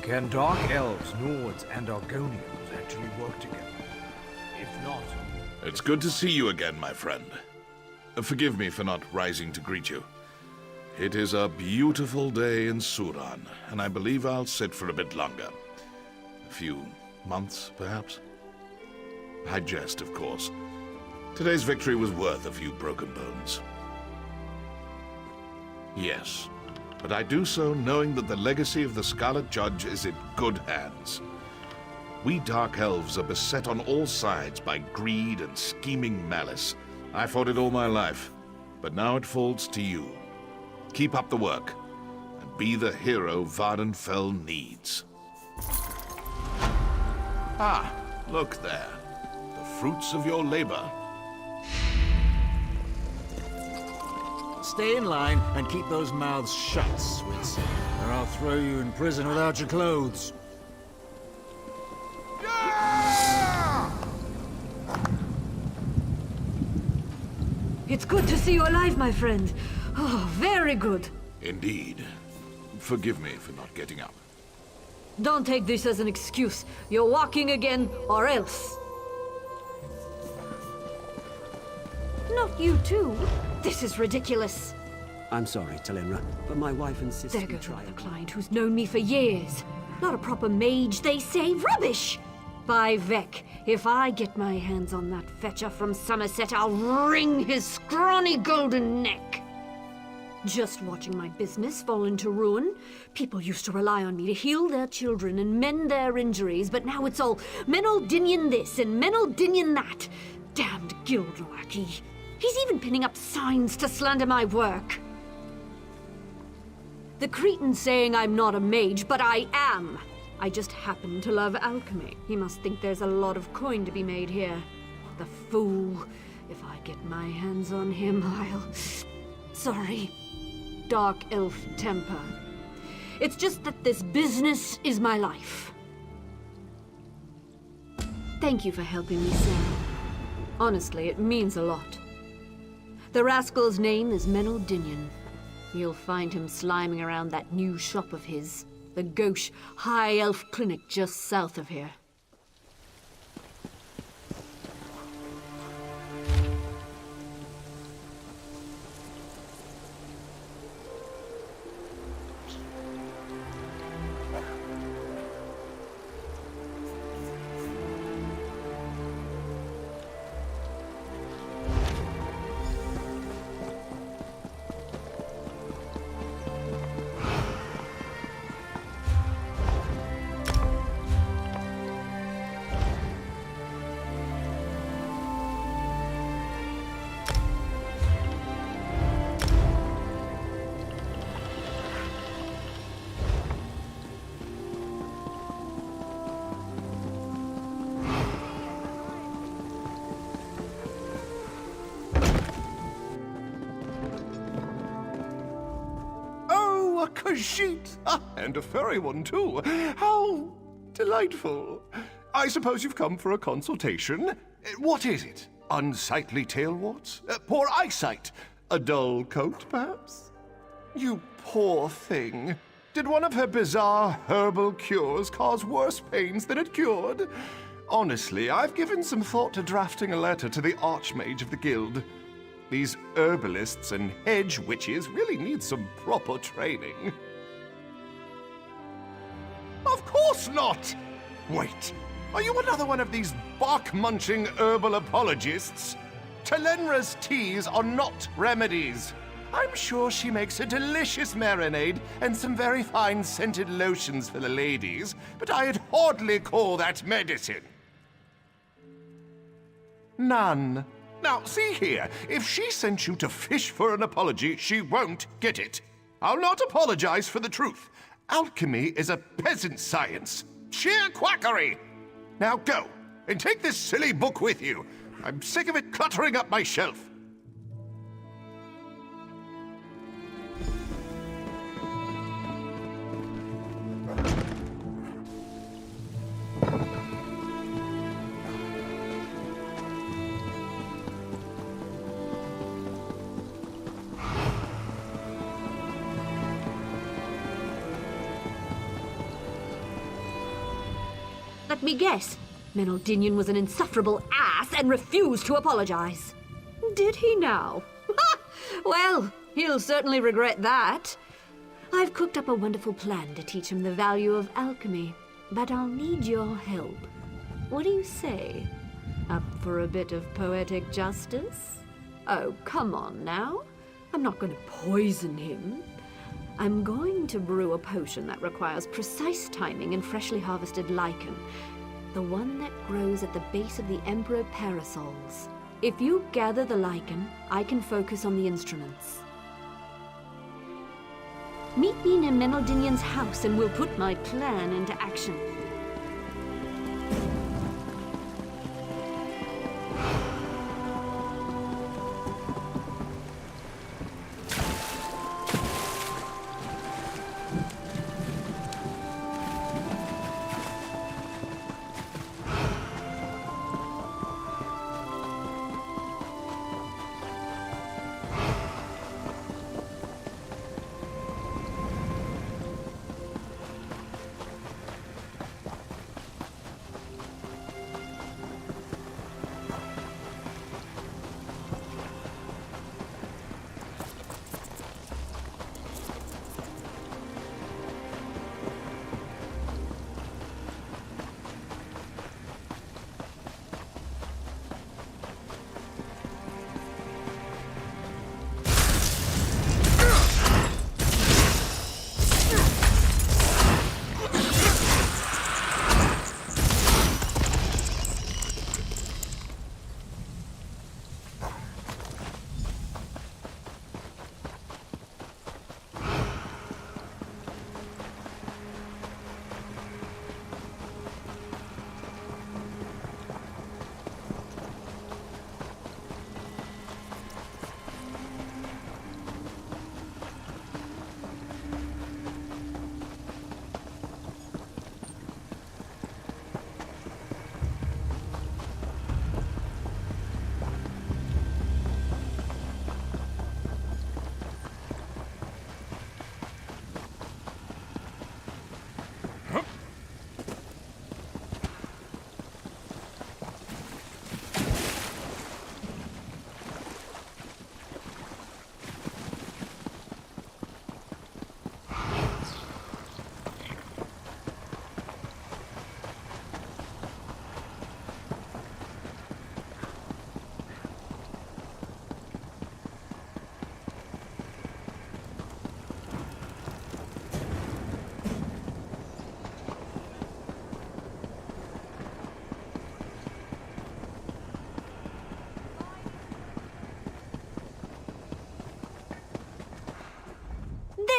Can Dark Elves, Nords, and Argonians actually work together? If not... It's good to see you again, my friend. Forgive me for not rising to greet you. It is a beautiful day in Suran, and I believe I'll sit for a bit longer. A few months, perhaps? I jest, of course. Today's victory was worth a few broken bones. Yes, but I do so knowing that the legacy of the Scarlet Judge is in good hands. We Dark Elves are beset on all sides by greed and scheming malice. I fought it all my life. But now it falls to you. Keep up the work, and be the hero Vardenfell needs. Ah, look there. The fruits of your labor. Stay in line and keep those mouths shut, Switz, or I'll throw you in prison without your clothes. It's good to see you alive, my friend. Oh, very good. Indeed. Forgive me for not getting up. Don't take this as an excuse. You're walking again, or else. Not you too. This is ridiculous. I'm sorry, Talenra, but my wife insists There we goes try another again. client who's known me for years. Not a proper mage, they say. Rubbish! By Vec, if I get my hands on that fetcher from Somerset, I'll wring his scrawny golden neck. Just watching my business fall into ruin. People used to rely on me to heal their children and mend their injuries, but now it's all Menaldinian this and Menaldinian that. Damned guild lackey. He's even pinning up signs to slander my work. The Cretan's saying I'm not a mage, but I am. I just happen to love alchemy. He must think there's a lot of coin to be made here. The fool. If I get my hands on him, I'll... Sorry. Dark elf temper. It's just that this business is my life. Thank you for helping me, Sarah. Honestly, it means a lot. The rascal's name is Menaldinian. You'll find him sliming around that new shop of his, the Gauche High Elf Clinic just south of here. A Khajiit! And a furry one, too. How delightful. I suppose you've come for a consultation. What is it? Unsightly tail warts? Poor eyesight? A dull coat, perhaps? You poor thing. Did one of her bizarre herbal cures cause worse pains than it cured? Honestly, I've given some thought to drafting a letter to the Archmage of the Guild. These herbalists and hedge witches really need some proper training. Of course not! Wait, are you another one of these bark-munching herbal apologists? Talenra's teas are not remedies. I'm sure she makes a delicious marinade and some very fine scented lotions for the ladies, but I'd hardly call that medicine. None. Now, see here, if she sent you to fish for an apology, she won't get it. I'll not apologize for the truth. Alchemy is a peasant science. Sheer quackery! Now go, and take this silly book with you. I'm sick of it cluttering up my shelf. Let me guess. Menaldinian was an insufferable ass and refused to apologize. Did he now? Well, he'll certainly regret that. I've cooked up a wonderful plan to teach him the value of alchemy, but I'll need your help. What do you say? Up for a bit of poetic justice? Oh, come on now. I'm not going to poison him. I'm going to brew a potion that requires precise timing and freshly harvested lichen. The one that grows at the base of the Emperor Parasols. If you gather the lichen, I can focus on the instruments. Meet me near Menaldinian's house and we'll put my plan into action.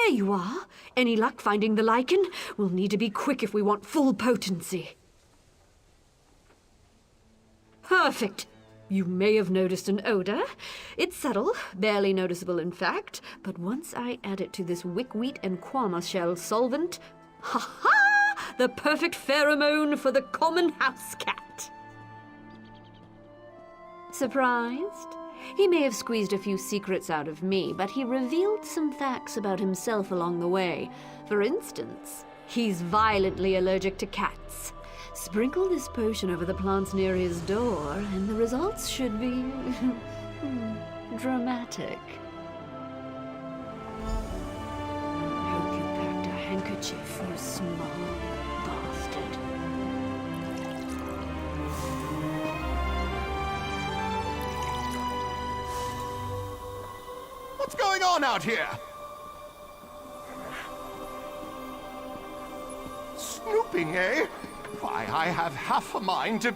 There you are. Any luck finding the lichen? We'll need to be quick if we want full potency. Perfect. You may have noticed an odor. It's subtle, barely noticeable in fact, but once I add it to this wickweed and quama shell solvent, ha-ha! The perfect pheromone for the common house cat. Surprised? He may have squeezed a few secrets out of me, but he revealed some facts about himself along the way. For instance, he's violently allergic to cats. Sprinkle this potion over the plants near his door, and the results should be dramatic. Hope you packed a handkerchief, you small bastard. What's going on out here? Snooping, eh? Why, I have half a mind to...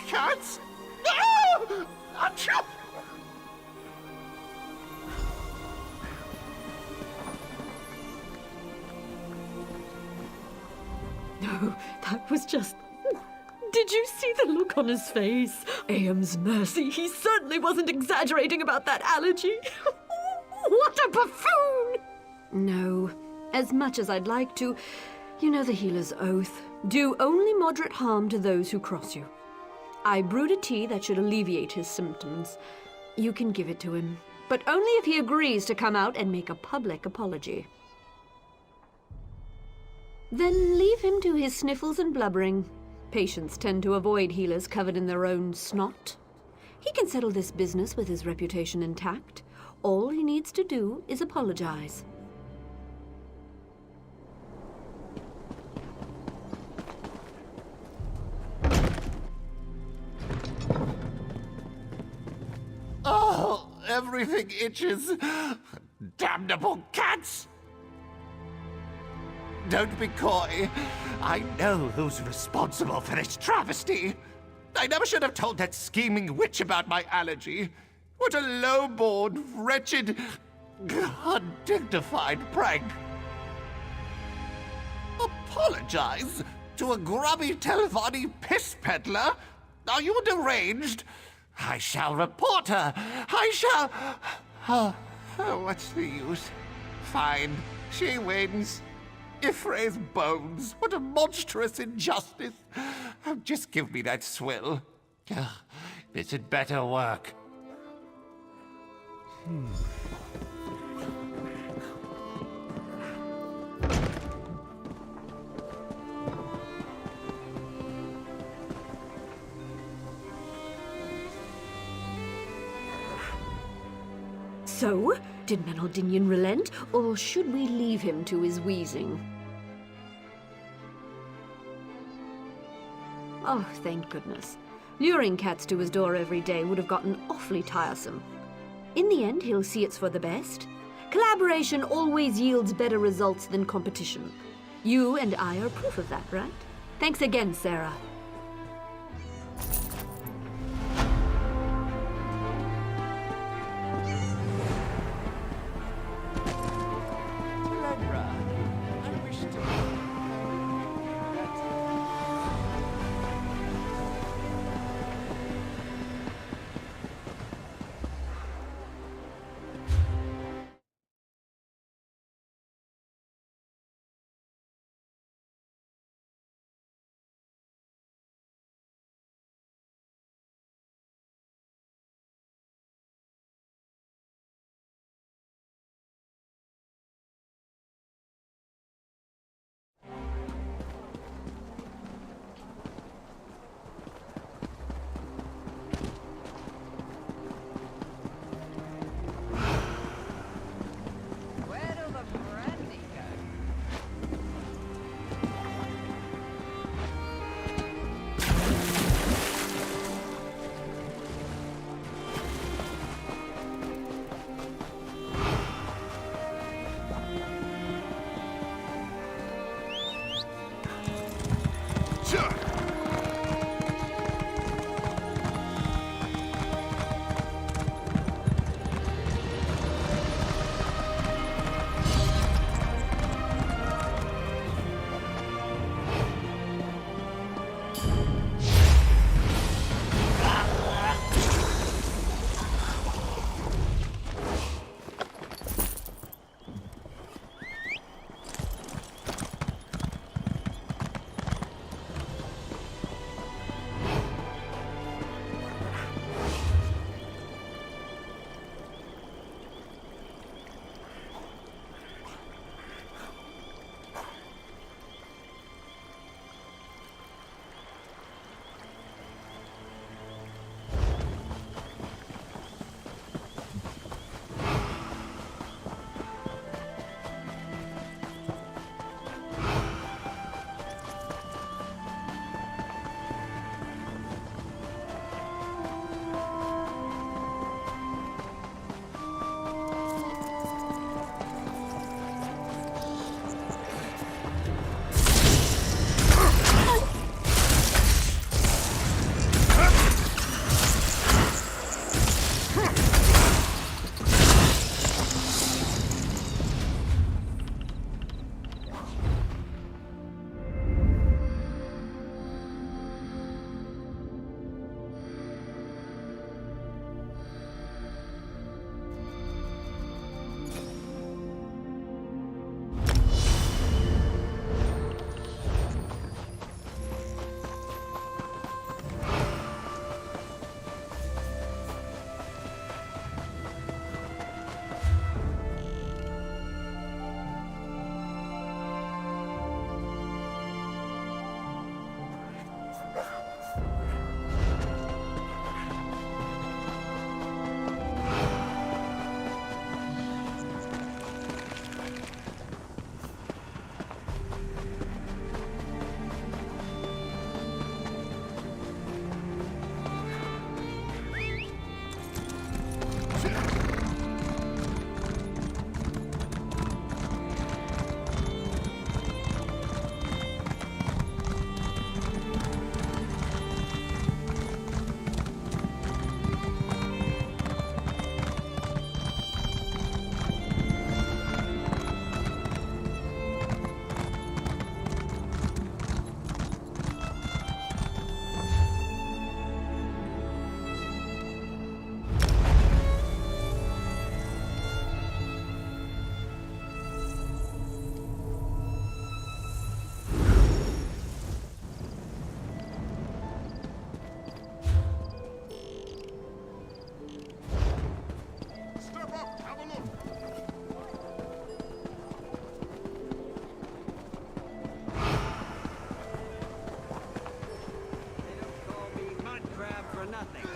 Cats? Ah! Achoo! No, that was just... Did you see the look on his face? Aem's mercy, he certainly wasn't exaggerating about that allergy. What a buffoon! No, as much as I'd like to, you know the healer's oath. Do only moderate harm to those who cross you. I brewed a tea that should alleviate his symptoms. You can give it to him, but only if he agrees to come out and make a public apology. Then leave him to his sniffles and blubbering. Patients tend to avoid healers covered in their own snot. He can settle this business with his reputation intact. All he needs to do is apologize. Oh, everything itches. Damnable cats! Don't be coy. I know who's responsible for this travesty. I never should have told that scheming witch about my allergy. What a low-born, wretched, undignified prank. Apologize to a grubby Telvanni piss peddler? Are you deranged? I shall report her. I shall... what's the use? Fine. She wins. Ifre's bones. What a monstrous injustice. Oh, just give me that swill. This had better work. So, did Menaldinian relent, or should we leave him to his wheezing? Oh, thank goodness. Luring cats to his door every day would have gotten awfully tiresome. In the end, he'll see it's for the best. Collaboration always yields better results than competition. You and I are proof of that, right? Thanks again, Sarah. nothing.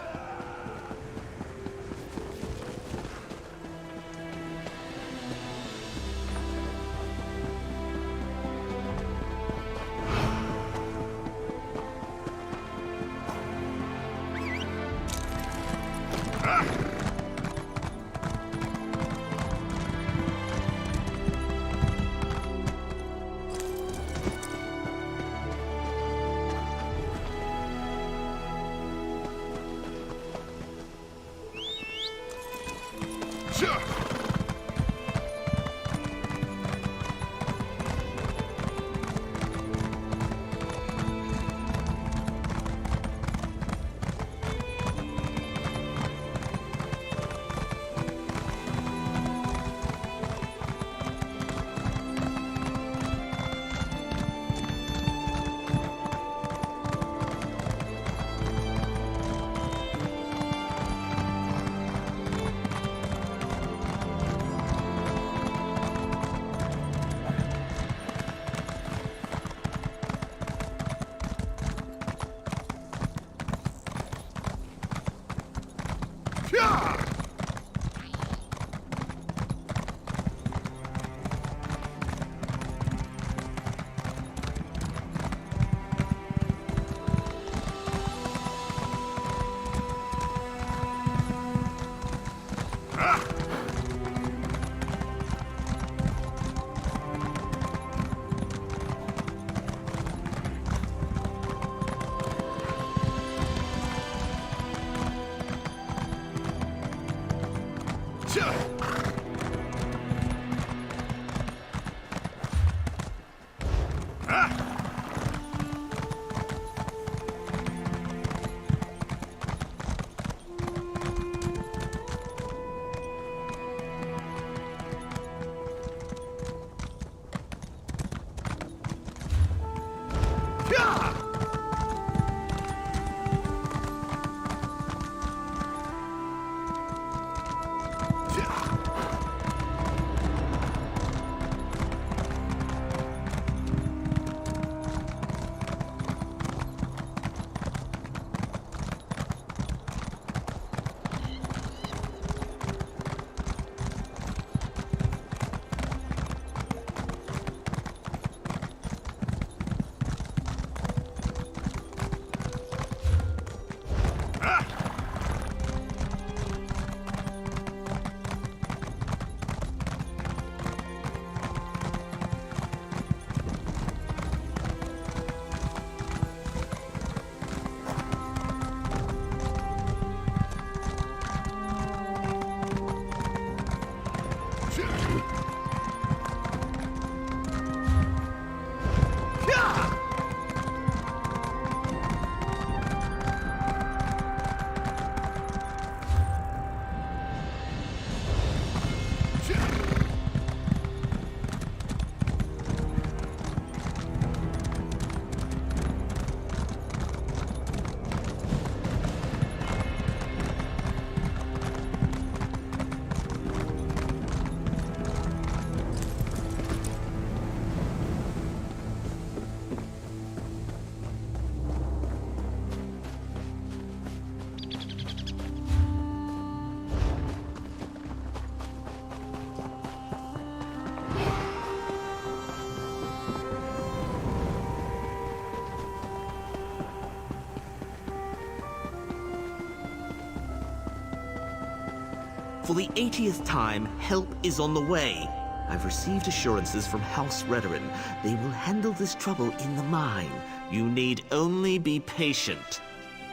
For the 80th time, help is on the way. I've received assurances from House Redoran. They will handle this trouble in the mine. You need only be patient.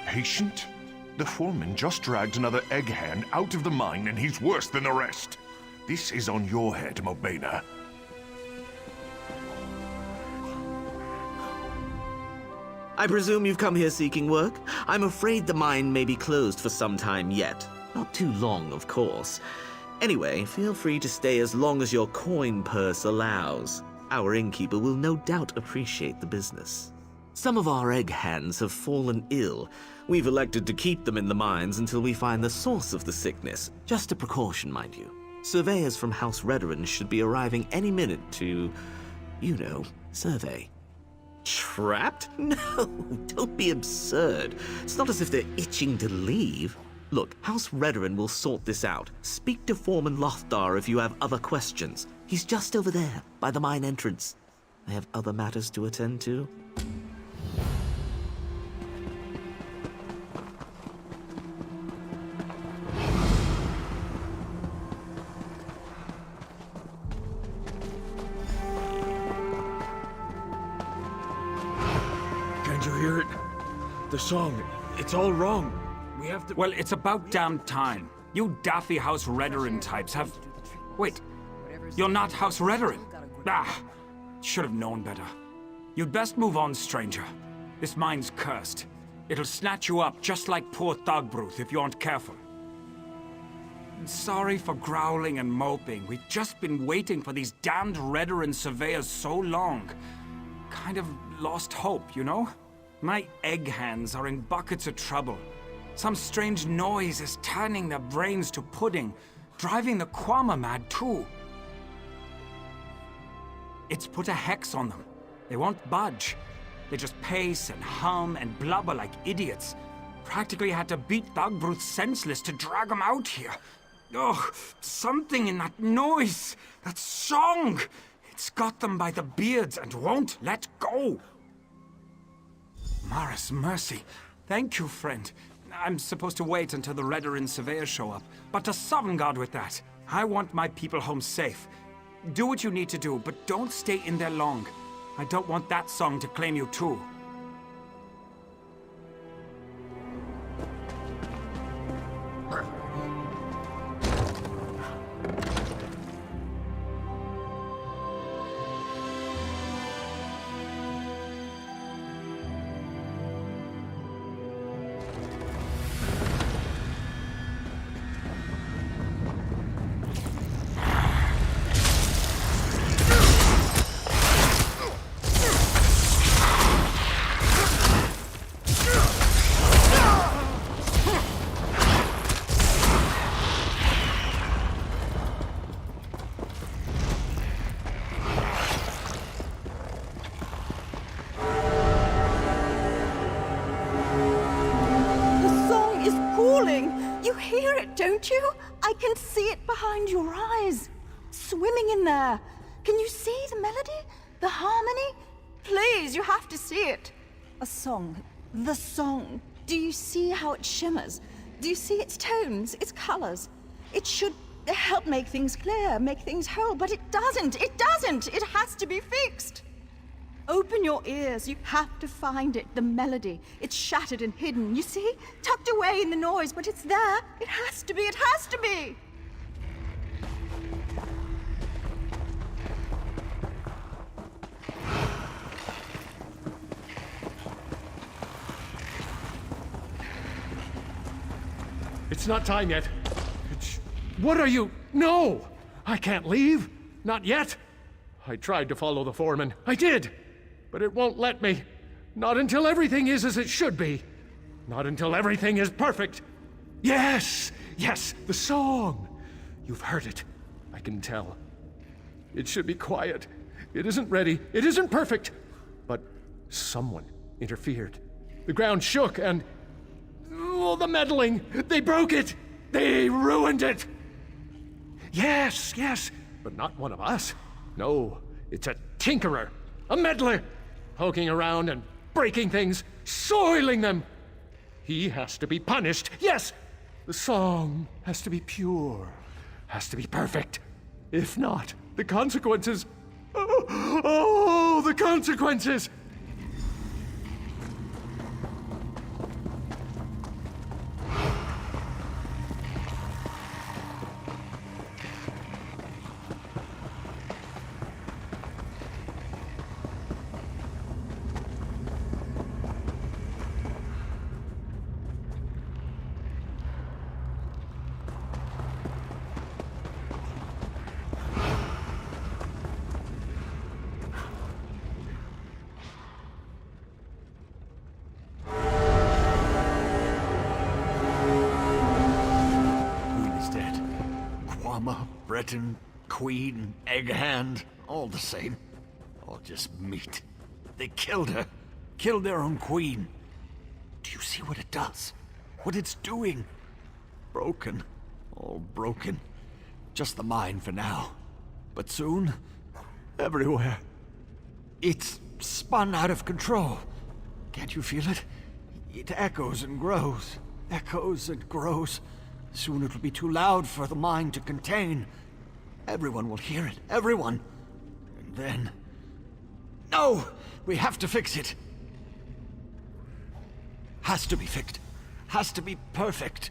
Patient? The foreman just dragged another egg hand out of the mine and he's worse than the rest. This is on your head, Mobena. I presume you've come here seeking work? I'm afraid the mine may be closed for some time yet. Not too long, of course. Anyway, feel free to stay as long as your coin purse allows. Our innkeeper will no doubt appreciate the business. Some of our egg hands have fallen ill. We've elected to keep them in the mines until we find the source of the sickness. Just a precaution, mind you. Surveyors from House Redoran should be arriving any minute to, you know, survey. Trapped? No, don't be absurd. It's not as if they're itching to leave. Look, House Redoran will sort this out. Speak to Foreman Lothdar if you have other questions. He's just over there, by the mine entrance. I have other matters to attend to. Can't you hear it? The song, it's all wrong. We have to... Well, it's about damn time. You daffy House Redoran types have... Wait, you're not House Redoran? Ah, should have known better. You'd best move on, stranger. This mine's cursed. It'll snatch you up just like poor Thogbruth if you aren't careful. Sorry for growling and moping. We've just been waiting for these damned Redoran surveyors so long. Kind of lost hope, you know? My egg hands are in buckets of trouble. Some strange noise is turning their brains to pudding, driving the Kwama mad too. It's put a hex on them. They won't budge. They just pace and hum and blubber like idiots. Practically had to beat Thogbruth senseless to drag them out here. Oh, something in that noise, that song. It's got them by the beards and won't let go. Mara's mercy. Thank you, friend. I'm supposed to wait until the Redoran surveyors show up, but to Sovngarde with that. I want my people home safe. Do what you need to do, but don't stay in there long. I don't want that song to claim you too. Don't you? I can see it behind your eyes. Swimming in there. Can you see the melody? The harmony? Please, you have to see it. A song. The song. Do you see how it shimmers? Do you see its tones, its colors? It should help make things clear, make things whole, but it doesn't. It doesn't. It has to be fixed. Open your ears. You have to find it, the melody. It's shattered and hidden, you see? Tucked away in the noise, but it's there. It has to be, it has to be! It's not time yet. What are you? No! I can't leave. Not yet. I tried to follow the foreman. I did! But it won't let me. Not until everything is as it should be. Not until everything is perfect. Yes! Yes, the song! You've heard it. I can tell. It should be quiet. It isn't ready. It isn't perfect. But someone interfered. The ground shook and... oh, the meddling! They broke it! They ruined it! Yes, yes, but not one of us. No, it's a tinkerer, a meddler. Poking around and breaking things, soiling them. He has to be punished. Yes, the song has to be pure, has to be perfect. If not, the consequences... oh, the consequences! Breton, Queen, Egghand, all the same. All just meat. They killed her. Killed their own queen. Do you see what it does? What it's doing? Broken. All broken. Just the mine for now. But soon, everywhere. It's spun out of control. Can't you feel it? It echoes and grows. Echoes and grows. Soon it'll be too loud for the mine to contain. Everyone will hear it. Everyone. And then... No! We have to fix it. Has to be fixed. Has to be perfect.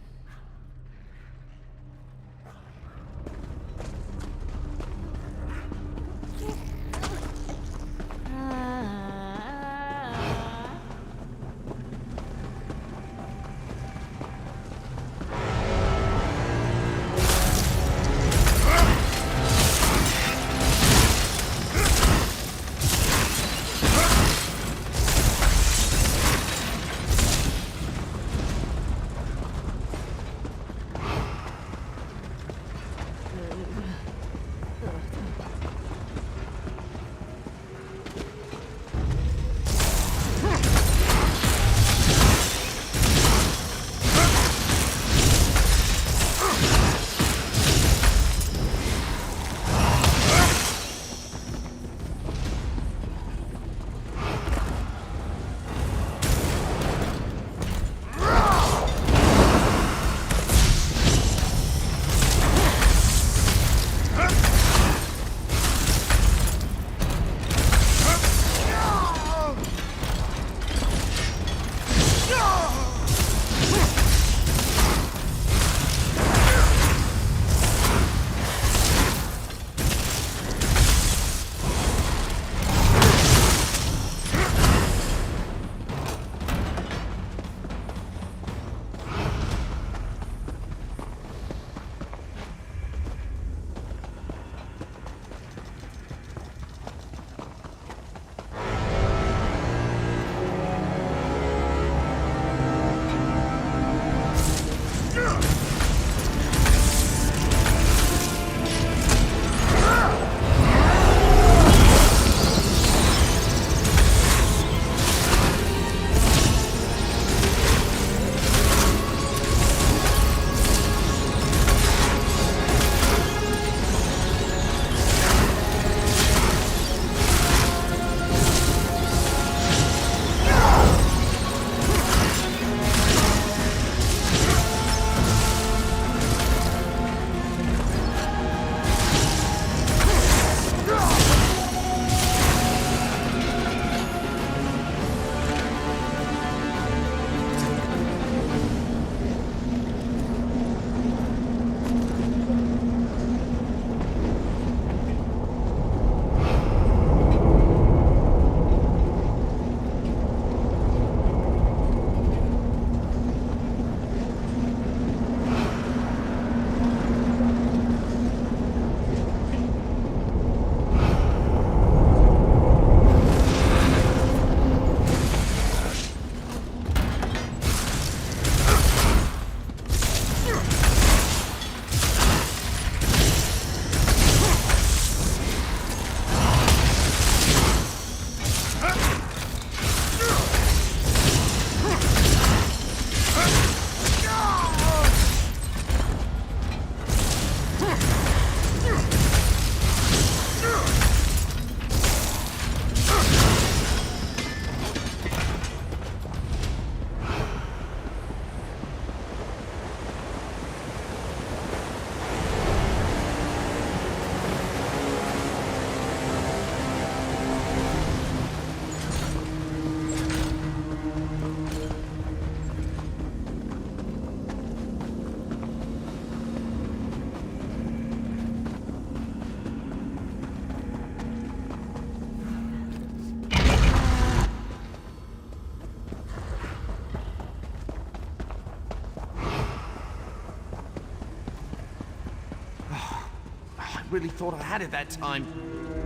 really thought I had it that time.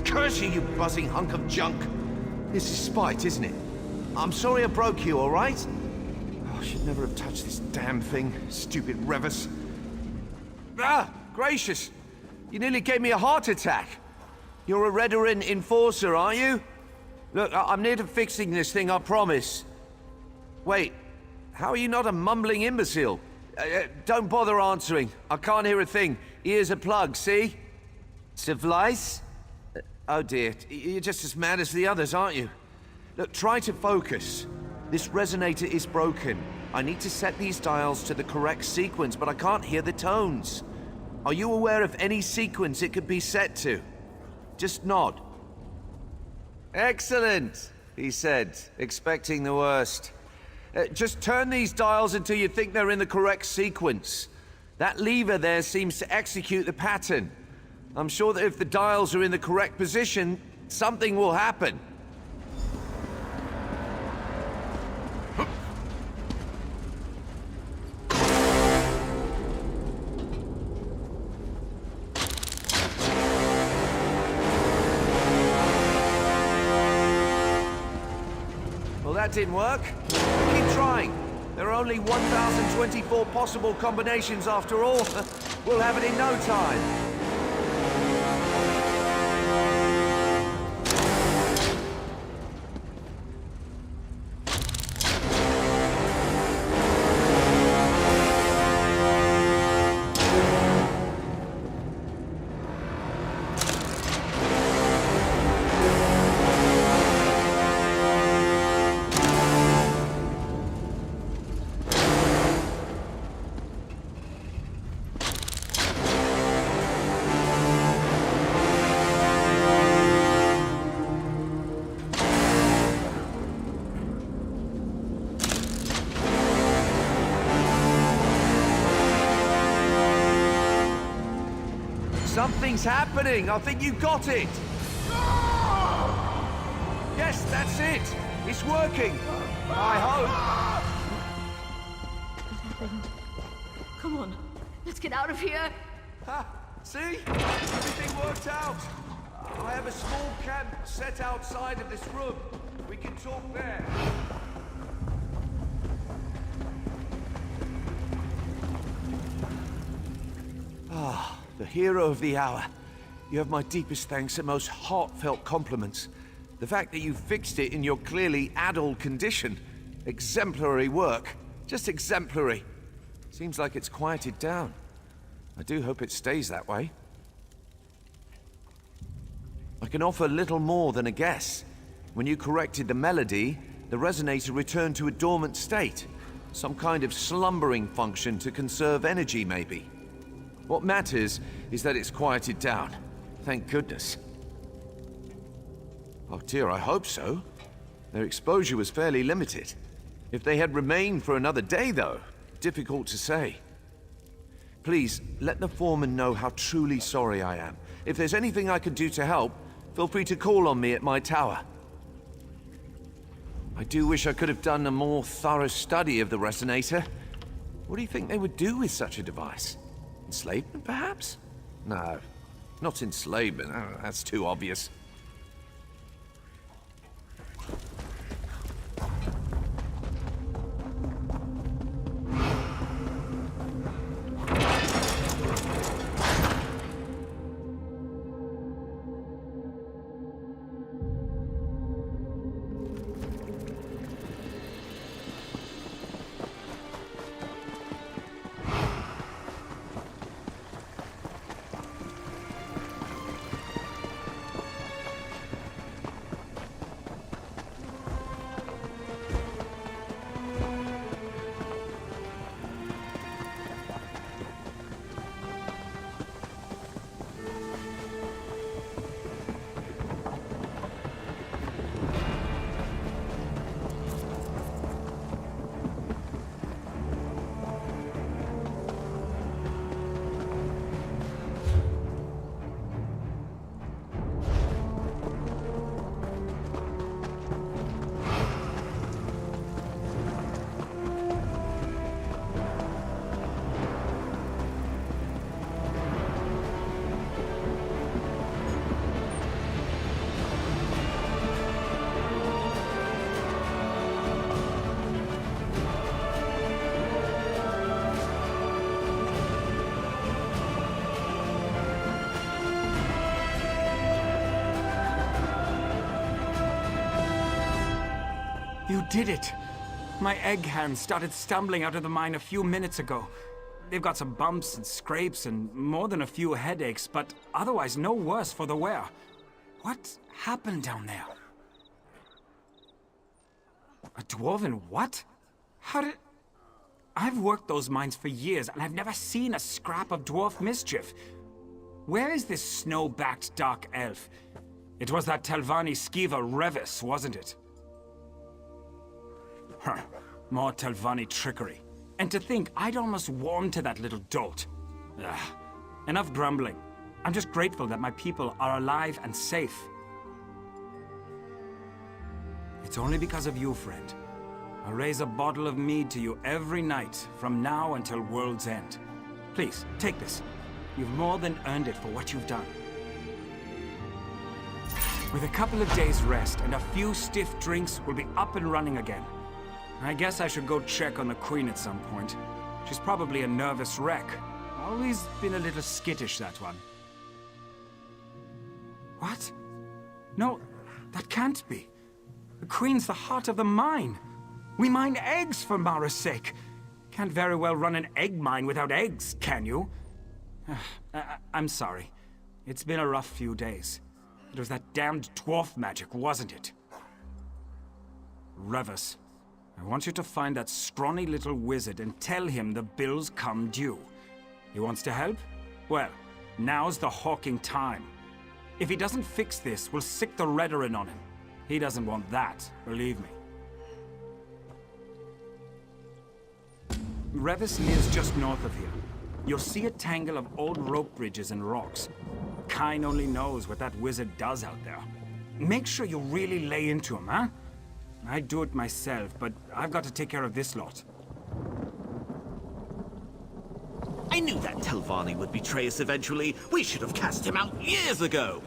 Curse you, you buzzing hunk of junk! This is spite, isn't it? I'm sorry I broke you, all right? Oh, I should never have touched this damn thing. Stupid Revis. Ah, gracious! You nearly gave me a heart attack. You're a Redoran enforcer, are you? Look, I'm near to fixing this thing, I promise. Wait, how are you not a mumbling imbecile? Don't bother answering. I can't hear a thing. Ears are plugged, see? Civilized? Oh dear, you're just as mad as the others, aren't you? Look, try to focus. This resonator is broken. I need to set these dials to the correct sequence, but I can't hear the tones. Are you aware of any sequence it could be set to? Just nod. Excellent, he said, expecting the worst. Just turn these dials until you think they're in the correct sequence. That lever there seems to execute the pattern. I'm sure that if the dials are in the correct position, something will happen. Well, that didn't work. Keep trying. There are only 1,024 possible combinations after all. We'll have it in no time. Something's happening. I think you got it. Yes, that's it. It's working. I hope. Come on, let's get out of here. Ha! See? Everything worked out. I have a small camp set outside of this room. We can talk there. Ah, the hero of the hour. You have my deepest thanks and most heartfelt compliments. The fact that you fixed it in your clearly addled condition. Exemplary work. Just exemplary. Seems like it's quieted down. I do hope it stays that way. I can offer little more than a guess. When you corrected the melody, the resonator returned to a dormant state. Some kind of slumbering function to conserve energy, maybe. What matters is that it's quieted down. Thank goodness. Oh dear, I hope so. Their exposure was fairly limited. If they had remained for another day, though, difficult to say. Please, let the foreman know how truly sorry I am. If there's anything I can do to help, feel free to call on me at my tower. I do wish I could have done a more thorough study of the resonator. What do you think they would do with such a device? Enslavement, perhaps? No, not enslavement. Oh, that's too obvious. You did it! My egg hands started stumbling out of the mine a few minutes ago. They've got some bumps and scrapes and more than a few headaches, but otherwise no worse for the wear. What happened down there? A dwarven what? How did... I've worked those mines for years, and I've never seen a scrap of dwarf mischief. Where is this snow-backed dark elf? It was that Telvanni skeever Revis, wasn't it? Huh. More Telvanni trickery. And to think I'd almost warmed to that little dolt. Ugh. Enough grumbling. I'm just grateful that my people are alive and safe. It's only because of you, friend. I'll raise a bottle of mead to you every night, from now until world's end. Please, take this. You've more than earned it for what you've done. With a couple of days' rest and a few stiff drinks, we'll be up and running again. I guess I should go check on the Queen at some point. She's probably a nervous wreck. Always been a little skittish, that one. What? No, that can't be. The Queen's the heart of the mine. We mine eggs, for Mara's sake. Can't very well run an egg mine without eggs, can you? I'm sorry. It's been a rough few days. It was that damned dwarf magic, wasn't it? Revis, I want you to find that scrawny little wizard and tell him the bills come due. He wants to help? Well, now's the hawking time. If he doesn't fix this, we'll sick the Redoran on him. He doesn't want that, believe me. Revis lives just north of here. You'll see a tangle of old rope bridges and rocks. Kine only knows what that wizard does out there. Make sure you really lay into him, huh? I'd do it myself, but I've got to take care of this lot. I knew that Telvanni would betray us eventually. We should have cast him out years ago.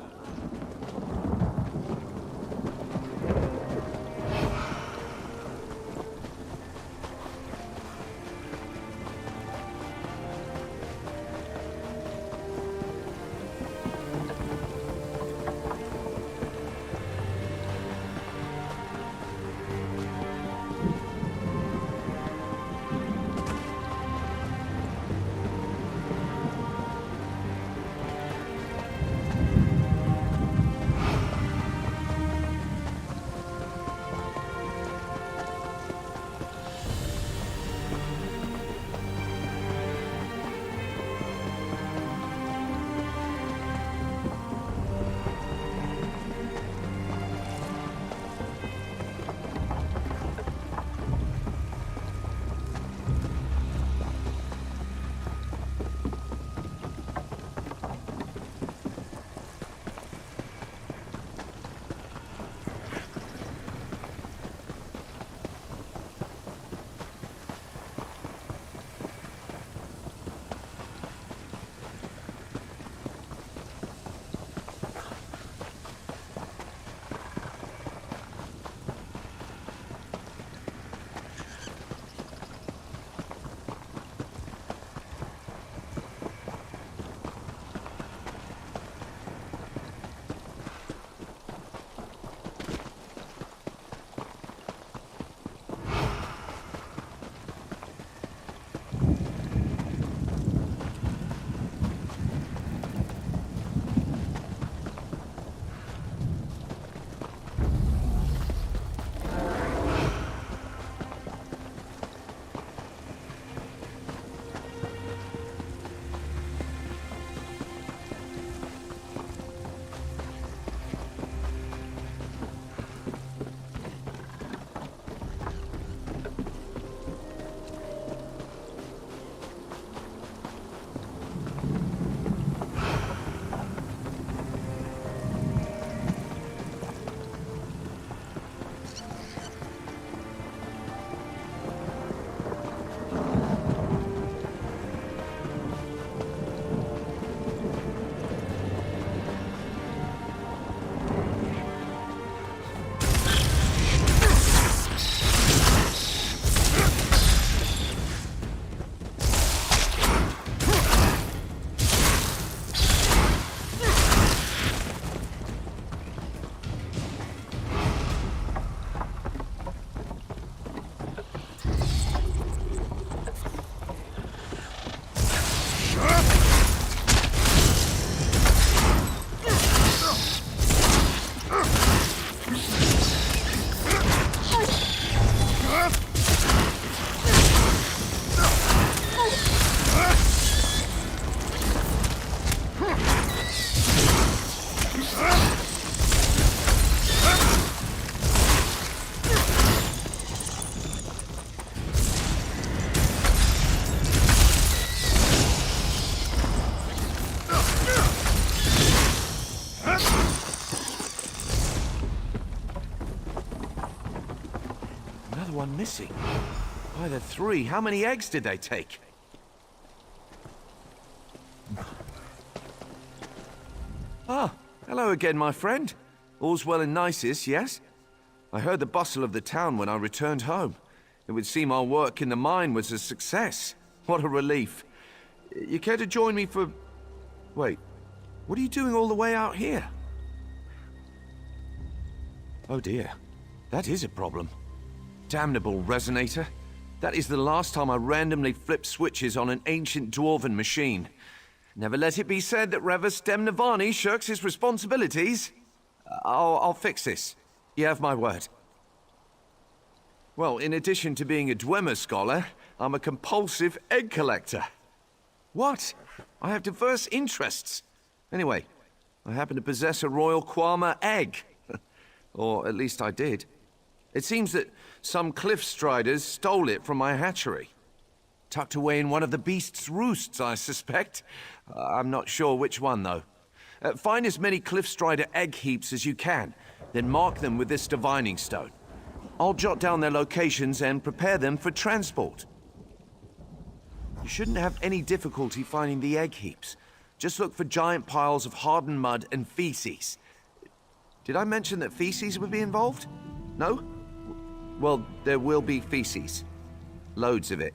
missing. Why, there are 3. How many eggs did they take? Ah, hello again, my friend. All's well and nicest, yes? I heard the bustle of the town when I returned home. It would seem our work in the mine was a success. What a relief. You care to join me for... Wait, what are you doing all the way out here? Oh dear, that is a problem. Damnable resonator. That is the last time I randomly flipped switches on an ancient dwarven machine. Never let it be said that Revis Demnavani shirks his responsibilities. I'll fix this. You have my word. Well, in addition to being a Dwemer scholar, I'm a compulsive egg collector. What? I have diverse interests. Anyway, I happen to possess a Royal Quama egg. Or at least I did. It seems that some cliff striders stole it from my hatchery. Tucked away in one of the beast's roosts, I suspect. I'm not sure which one, though. Find as many cliff strider egg heaps as you can, then mark them with this divining stone. I'll jot down their locations and prepare them for transport. You shouldn't have any difficulty finding the egg heaps. Just look for giant piles of hardened mud and feces. Did I mention that feces would be involved? No? Well, there will be feces. Loads of it.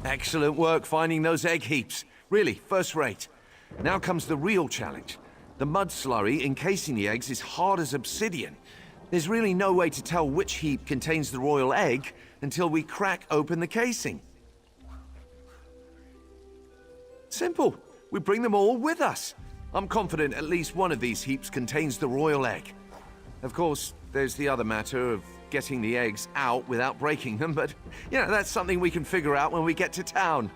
Excellent work finding those egg heaps. Really, first rate. Now comes the real challenge. The mud slurry encasing the eggs is hard as obsidian. There's really no way to tell which heap contains the royal egg until we crack open the casing. Simple. We bring them all with us. I'm confident at least one of these heaps contains the royal egg. Of course, there's the other matter of getting the eggs out without breaking them, but, you know, that's something we can figure out when we get to town.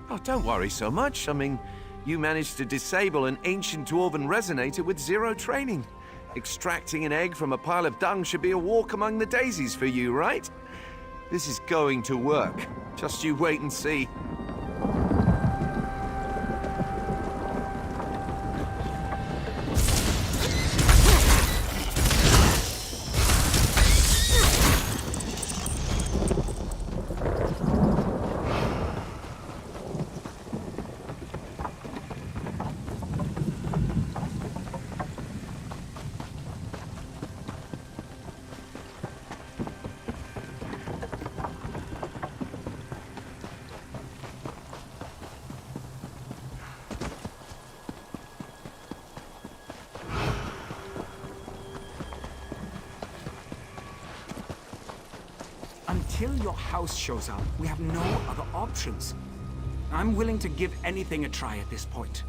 Oh, don't worry so much. I mean, you managed to disable an ancient dwarven resonator with 0 training. Extracting an egg from a pile of dung should be a walk among the daisies for you, right? This is going to work. Just you wait and see. Until your house shows up, we have no other options. I'm willing to give anything a try at this point.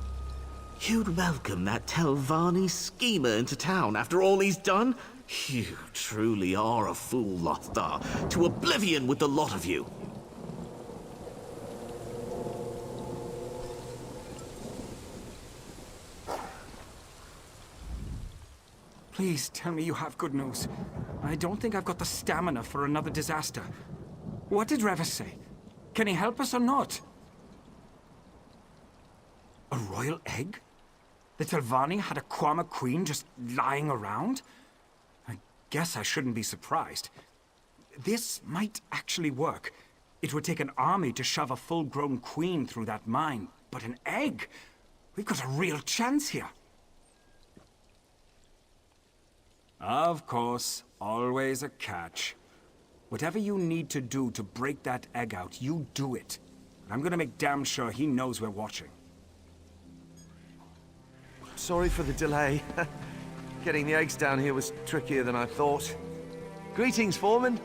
You'd welcome that Telvanni schemer into town after all he's done? You truly are a fool, Lothar. To oblivion with the lot of you. Please tell me you have good news. I don't think I've got the stamina for another disaster. What did Revis say? Can he help us or not? A royal egg? The Telvanni had a Kwama queen just lying around? I guess I shouldn't be surprised. This might actually work. It would take an army to shove a full-grown queen through that mine. But an egg? We've got a real chance here. Of course, always a catch. Whatever you need to do to break that egg out, you do it. And I'm gonna make damn sure he knows we're watching. Sorry for the delay. Getting the eggs down here was trickier than I thought. Greetings, Foreman.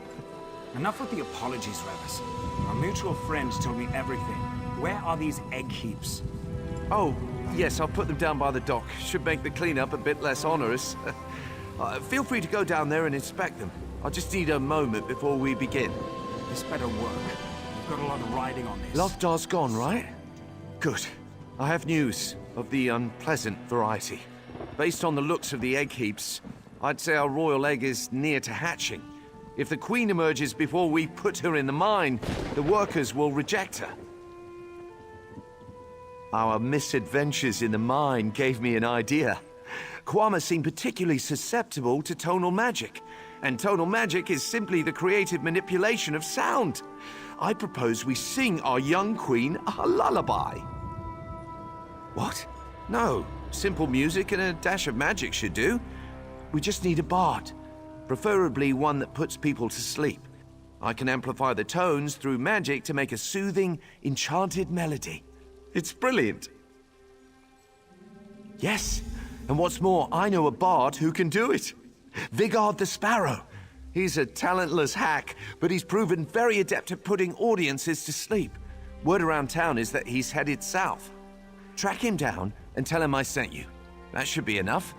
Enough with the apologies, Revis. Our mutual friend told me everything. Where are these egg heaps? Oh, yes, I'll put them down by the dock. Should make the cleanup a bit less onerous. Feel free to go down there and inspect them. I'll just need a moment before we begin. This better work. We've got a lot of riding on this. Lothar's gone, right? Good. I have news of the unpleasant variety. Based on the looks of the egg heaps, I'd say our royal egg is near to hatching. If the queen emerges before we put her in the mine, the workers will reject her. Our misadventures in the mine gave me an idea. Kwama seemed particularly susceptible to tonal magic, and tonal magic is simply the creative manipulation of sound. I propose we sing our young queen a lullaby. What? No. Simple music and a dash of magic should do. We just need a bard, preferably one that puts people to sleep. I can amplify the tones through magic to make a soothing, enchanted melody. It's brilliant. Yes. And what's more, I know a bard who can do it. Vigard the Sparrow. He's a talentless hack, but he's proven very adept at putting audiences to sleep. Word around town is that he's headed south. Track him down and tell him I sent you. That should be enough.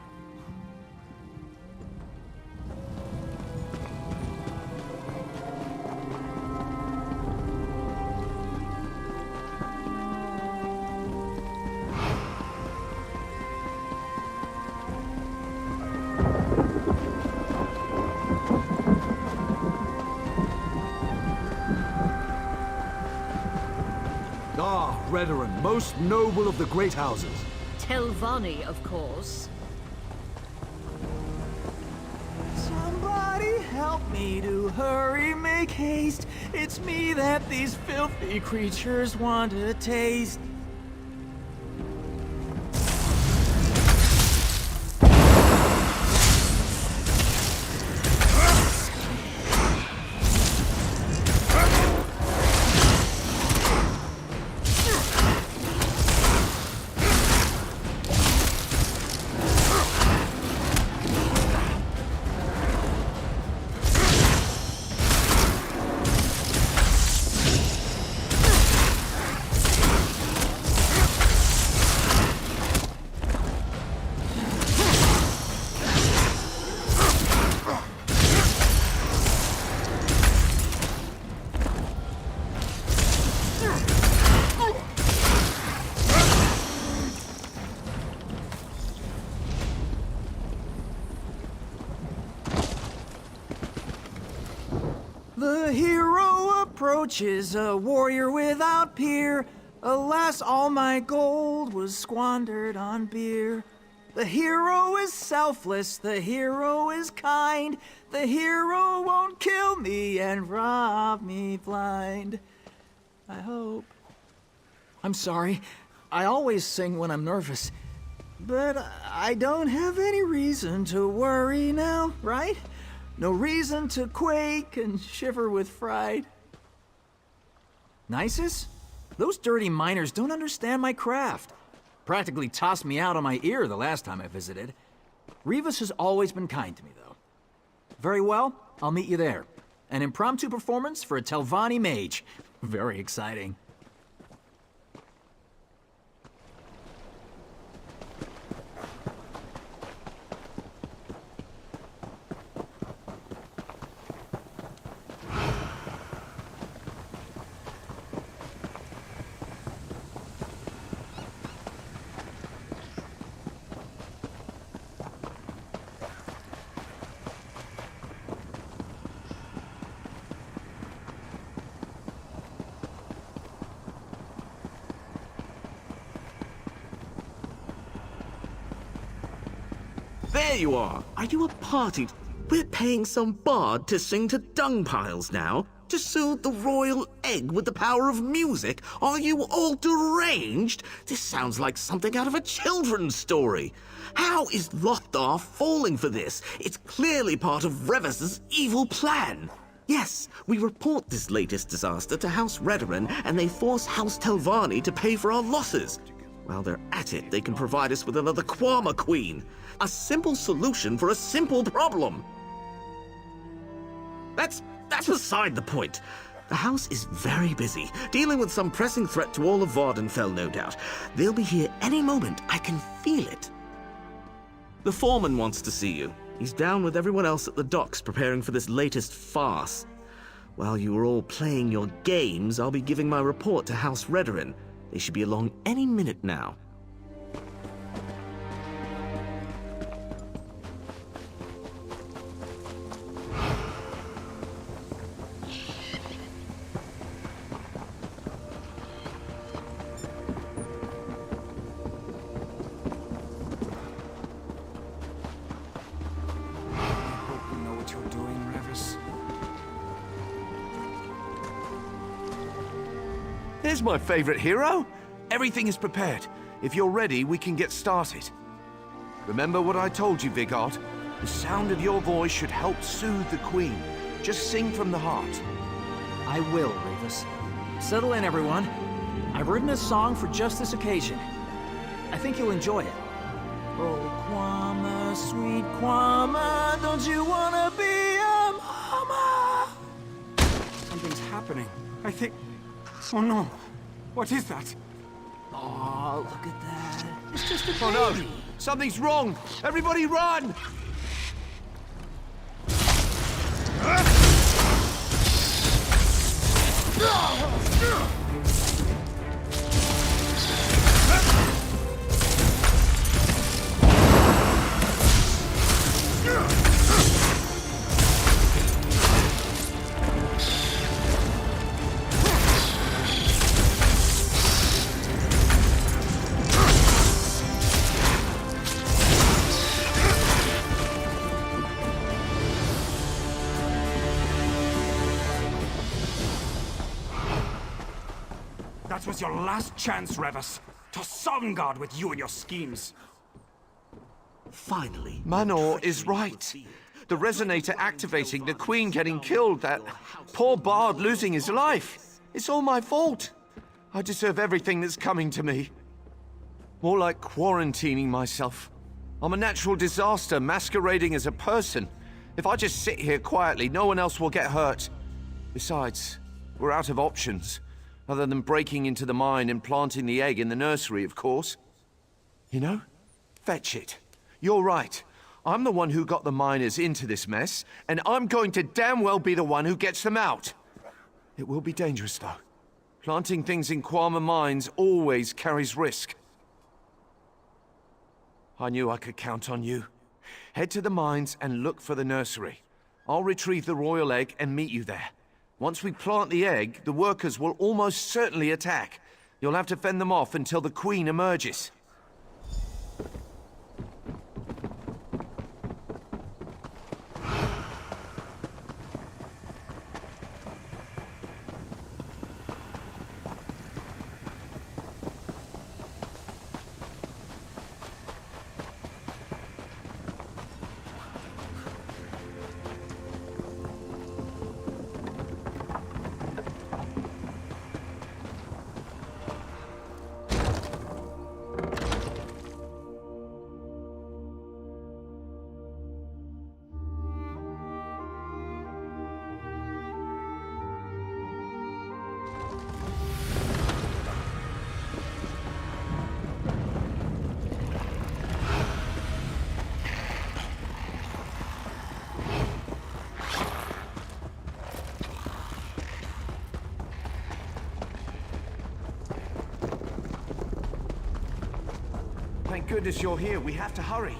Brethren, most noble of the great houses. Telvanni, of course. Somebody help me to hurry, make haste. It's me that these filthy creatures want to taste. The hero approaches, a warrior without peer. Alas, all my gold was squandered on beer. The hero is selfless, the hero is kind. The hero won't kill me and rob me blind. I hope. I'm sorry. I always sing when I'm nervous. But I don't have any reason to worry now, right? No reason to quake and shiver with fright. Nisus? Those dirty miners don't understand my craft. Practically tossed me out on my ear the last time I visited. Rivas has always been kind to me, though. Very well, I'll meet you there. An impromptu performance for a Telvanni mage. Very exciting. There you are! Are you a party? We're paying some bard to sing to dung piles now? To soothe the royal egg with the power of music? Are you all deranged? This sounds like something out of a children's story. How is Lothar falling for this? It's clearly part of Revis's evil plan. Yes, we report this latest disaster to House Redoran, and they force House Telvanni to pay for our losses. While they're at it, they can provide us with another Quama Queen. A simple solution for a simple problem. That's beside the point. The house is very busy, dealing with some pressing threat to all of Vardenfell, no doubt. They'll be here any moment. I can feel it. The foreman wants to see you. He's down with everyone else at the docks preparing for this latest farce. While you are all playing your games, I'll be giving my report to House Redoran. They should be along any minute now. There's my favorite hero. Everything is prepared. If you're ready, we can get started. Remember what I told you, Vigard? The sound of your voice should help soothe the Queen. Just sing from the heart. I will, Rivas. Settle in, everyone. I've written a song for just this occasion. I think you'll enjoy it. Oh, Quama, sweet Quama, don't you wanna be a mama? Something's happening. I think... Oh no. What is that? Oh, look at that. It's just a baby. Oh no! Something's wrong! Everybody run! That was your last chance, Revis. To Sovngarde with you and your schemes. Finally. Manor is right. The resonator activating, the Queen getting killed, that poor bard losing his life. It's all my fault. I deserve everything that's coming to me. More like quarantining myself. I'm a natural disaster masquerading as a person. If I just sit here quietly, no one else will get hurt. Besides, we're out of options. Other than breaking into the mine and planting the egg in the nursery, of course. You know? Fetch it. You're right. I'm the one who got the miners into this mess, and I'm going to damn well be the one who gets them out. It will be dangerous, though. Planting things in Quama mines always carries risk. I knew I could count on you. Head to the mines and look for the nursery. I'll retrieve the royal egg and meet you there. Once we plant the egg, the workers will almost certainly attack. You'll have to fend them off until the Queen emerges. Thank goodness you're here. We have to hurry.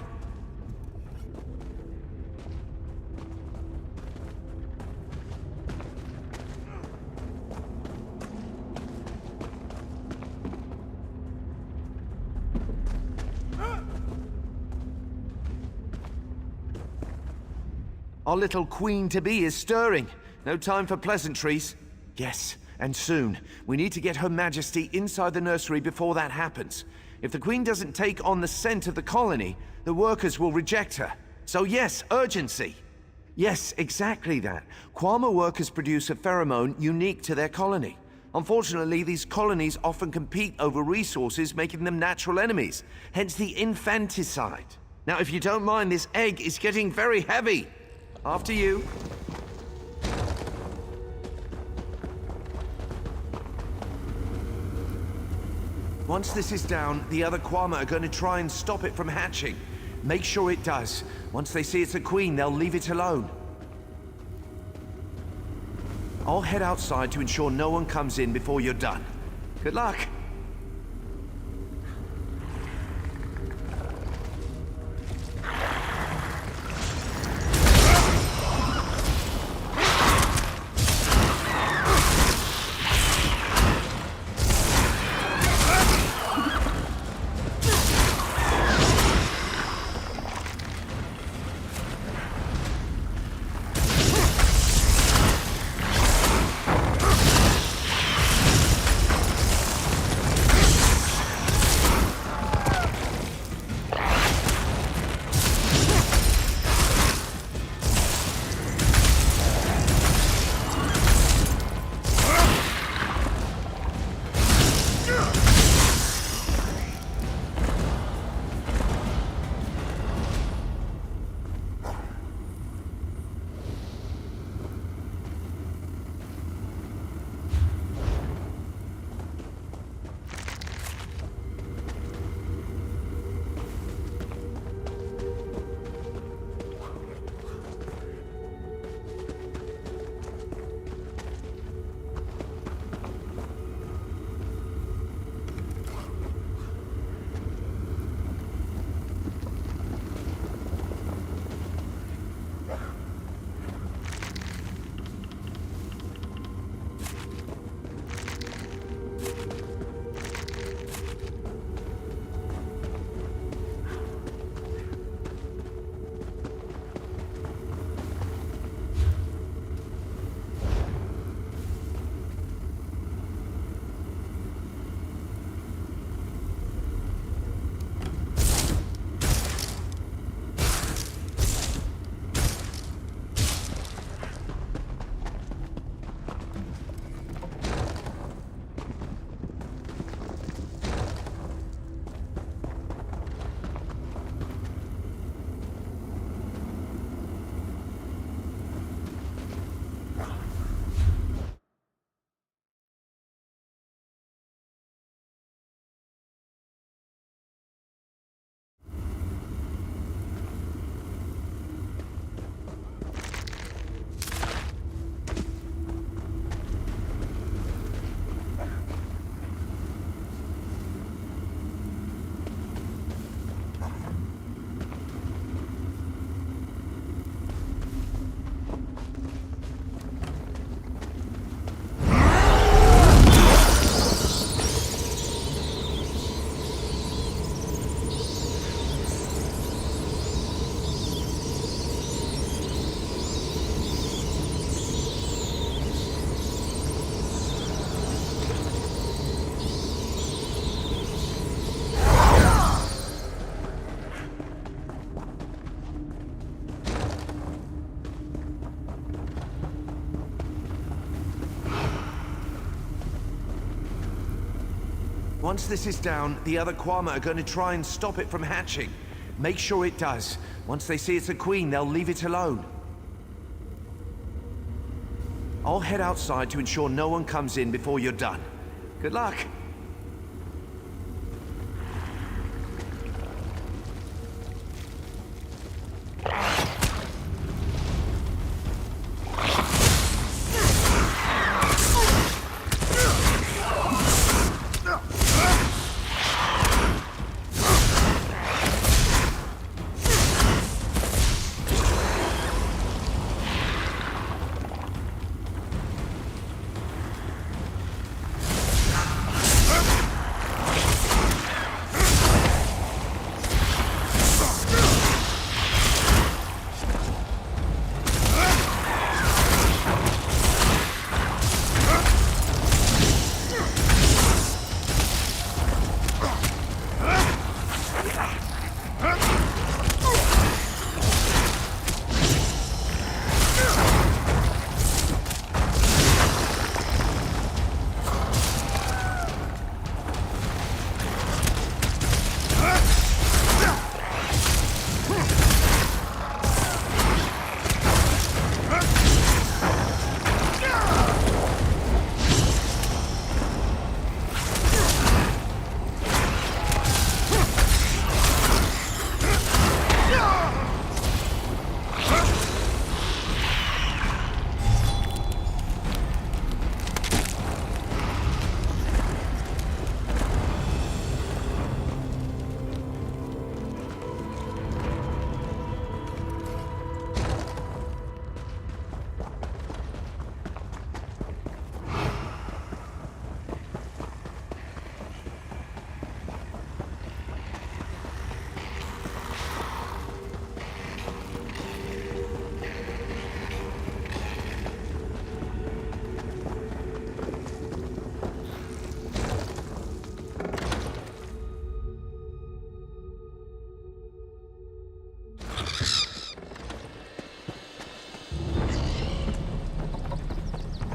Our little queen-to-be is stirring. No time for pleasantries. Yes, and soon. We need to get Her Majesty inside the nursery before that happens. If the Queen doesn't take on the scent of the colony, the workers will reject her. So yes, urgency. Yes, exactly that. Kwama workers produce a pheromone unique to their colony. Unfortunately, these colonies often compete over resources, making them natural enemies. Hence the infanticide. Now, if you don't mind, this egg is getting very heavy. After you. Once this is down, the other Kwama are going to try and stop it from hatching. Make sure it does. Once they see it's a queen, they'll leave it alone. I'll head outside to ensure no one comes in before you're done. Good luck. Once this is down, the other Kwama are going to try and stop it from hatching. Make sure it does. Once they see it's a queen, they'll leave it alone. I'll head outside to ensure no one comes in before you're done. Good luck.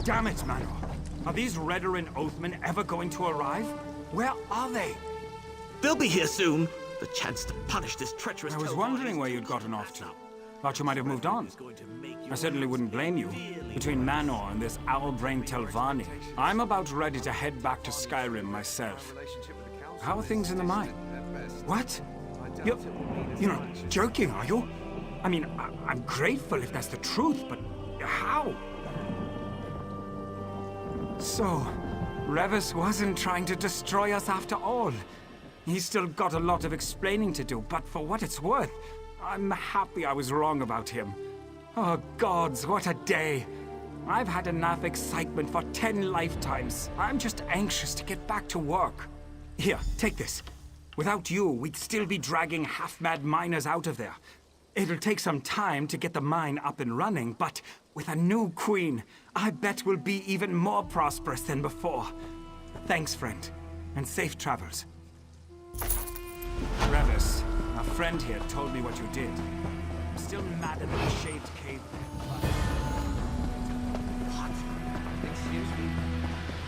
Damn it, Manor. Are these Redoran Oathmen ever going to arrive? Where are they? They'll be here soon. The chance to punish this treacherous... I was wondering where you'd gotten off to. Thought you might have moved on. I certainly wouldn't blame you. Between Manor and this owl-brained Telvanni, I'm about ready to head back to Skyrim myself. How are things in the mine? What? You're not joking, are you? I mean, I'm grateful if that's the truth, but how? So, Revis wasn't trying to destroy us after all. He's still got a lot of explaining to do, but for what it's worth, I'm happy I was wrong about him. Oh gods, what a day. I've had enough excitement for 10 lifetimes. I'm just anxious to get back to work. Here, take this. Without you, we'd still be dragging half-mad miners out of there. It'll take some time to get the mine up and running, but with a new queen, I bet we'll be even more prosperous than before. Thanks, friend, and safe travels. Revis, a friend here told me what you did. I'm still madder than a shaved cave. What? Excuse me?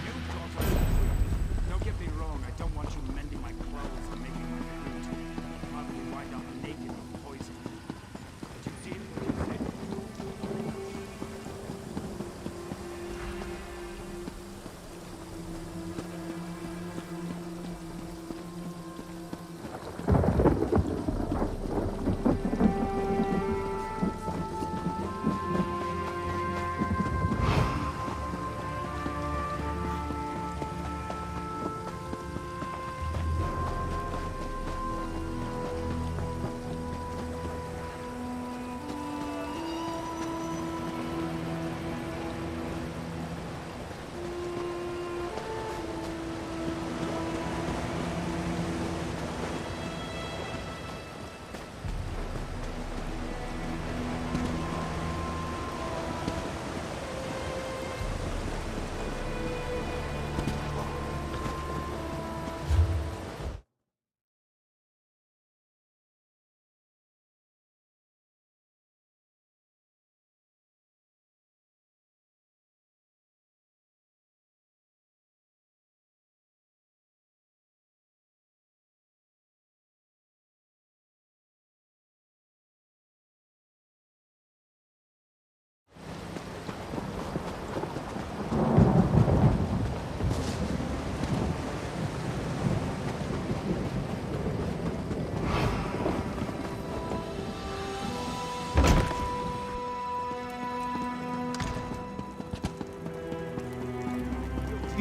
You daughter. Don't get me wrong, I don't want you mending my clothes or making my food. I'll probably wind up naked or poisoned. But you did what you did.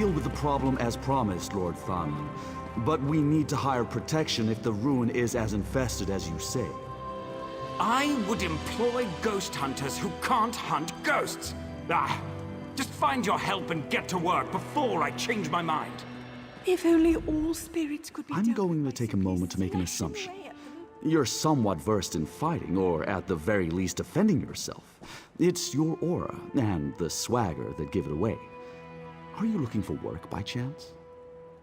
deal with the problem as promised, Lord Thun. But we need to hire protection if the ruin is as infested as you say. I would employ ghost hunters who can't hunt ghosts. Just find your help and get to work before I change my mind. If only all spirits could be I'm going to take a moment to make an assumption. You're somewhat versed in fighting, or at the very least defending yourself. It's your aura and the swagger that give it away. Are you looking for work by chance?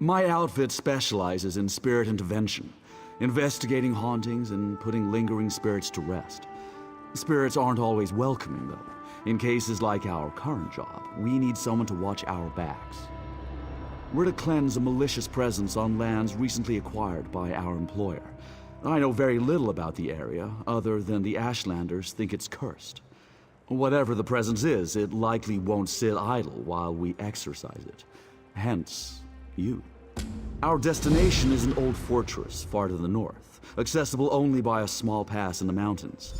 My outfit specializes in spirit intervention, investigating hauntings and putting lingering spirits to rest. Spirits aren't always welcoming, though. In cases like our current job, we need someone to watch our backs. We're to cleanse a malicious presence on lands recently acquired by our employer. I know very little about the area, other than the Ashlanders think it's cursed. Whatever the presence is, it likely won't sit idle while we exorcise it. Hence, you. Our destination is an old fortress far to the north, accessible only by a small pass in the mountains.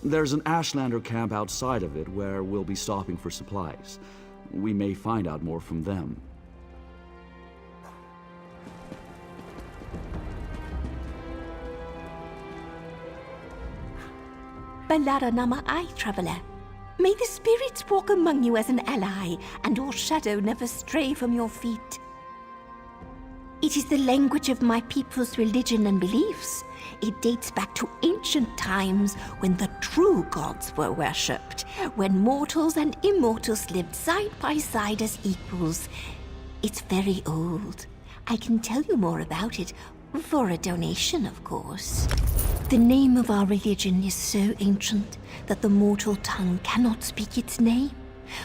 There's an Ashlander camp outside of it where we'll be stopping for supplies. We may find out more from them. Balara Nama I, traveler. May the spirits walk among you as an ally, and your shadow never stray from your feet. It is the language of my people's religion and beliefs. It dates back to ancient times when the true gods were worshipped, when mortals and immortals lived side by side as equals. It's very old. I can tell you more about it, for a donation, of course. The name of our religion is so ancient that the mortal tongue cannot speak its name,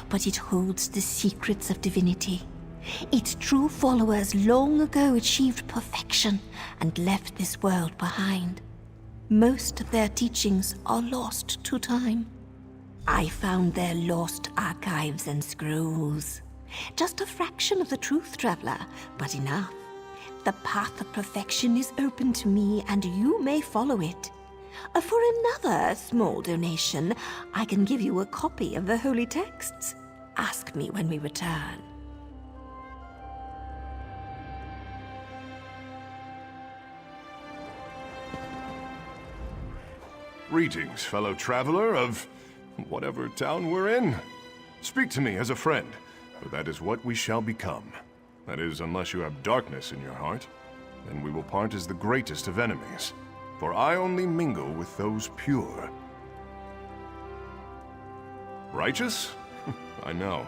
but it holds the secrets of divinity. Its true followers long ago achieved perfection and left this world behind. Most of their teachings are lost to time. I found their lost archives and scrolls. Just a fraction of the truth, traveler, but enough. The path of perfection is open to me, and you may follow it. For another small donation, I can give you a copy of the holy texts. Ask me when we return. Greetings, fellow traveler of whatever town we're in. Speak to me as a friend, for that is what we shall become. That is, unless you have darkness in your heart, then we will part as the greatest of enemies. For I only mingle with those pure. Righteous? I know.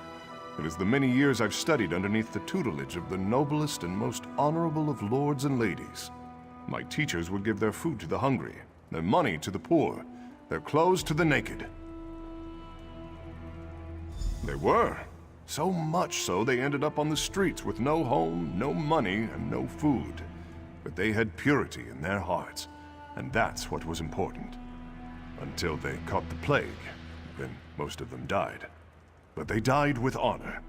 It is the many years I've studied underneath the tutelage of the noblest and most honorable of lords and ladies. My teachers would give their food to the hungry, their money to the poor, their clothes to the naked. They were. So much so they ended up on the streets with no home, no money, and no food. But they had purity in their hearts, and that's what was important. Until they caught the plague, then most of them died. But they died with honor.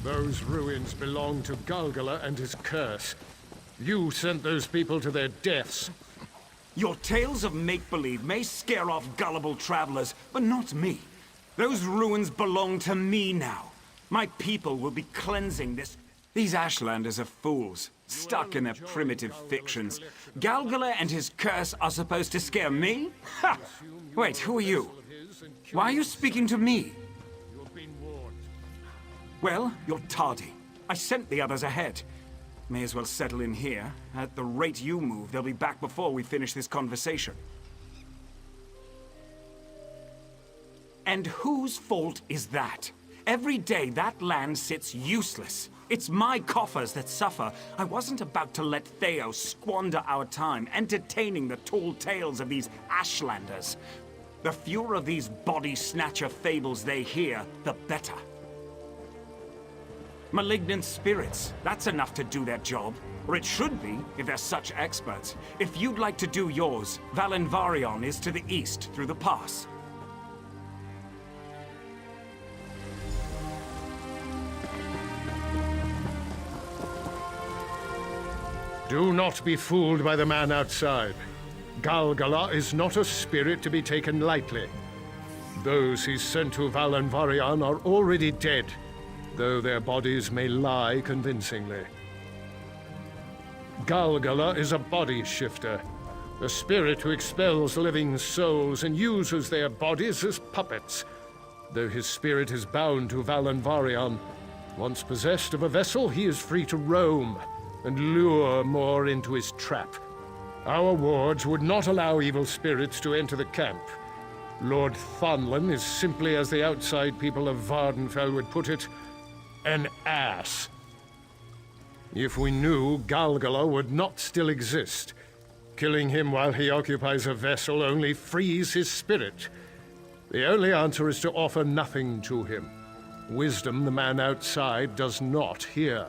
Those ruins belong to Galgala and his curse. You sent those people to their deaths. Your tales of make-believe may scare off gullible travelers, but not me. Those ruins belong to me now. My people will be cleansing this. These Ashlanders are fools, stuck in their primitive fictions. Galgala and his curse are supposed to scare me? Ha! Wait, who are you? Why are you speaking to me? Well, you're tardy. I sent the others ahead. May as well settle in here. At the rate you move, they'll be back before we finish this conversation. And whose fault is that? Every day that land sits useless. It's my coffers that suffer. I wasn't about to let Theo squander our time entertaining the tall tales of these Ashlanders. The fewer of these body-snatcher fables they hear, the better. Malignant spirits, that's enough to do their job. Or it should be, if they're such experts. If you'd like to do yours, Valenvarion is to the east, through the pass. Do not be fooled by the man outside. Galgala is not a spirit to be taken lightly. Those he sent to Valenvarion are already dead, though their bodies may lie convincingly. Galgala is a body shifter, a spirit who expels living souls and uses their bodies as puppets. Though his spirit is bound to Valenvarion, once possessed of a vessel, he is free to roam and lure more into his trap. Our wards would not allow evil spirits to enter the camp. Lord Thonlin is simply, as the outside people of Vardenfell would put it, an ass. If we knew, Galgala would not still exist. Killing him while he occupies a vessel only frees his spirit. The only answer is to offer nothing to him. Wisdom the man outside does not hear.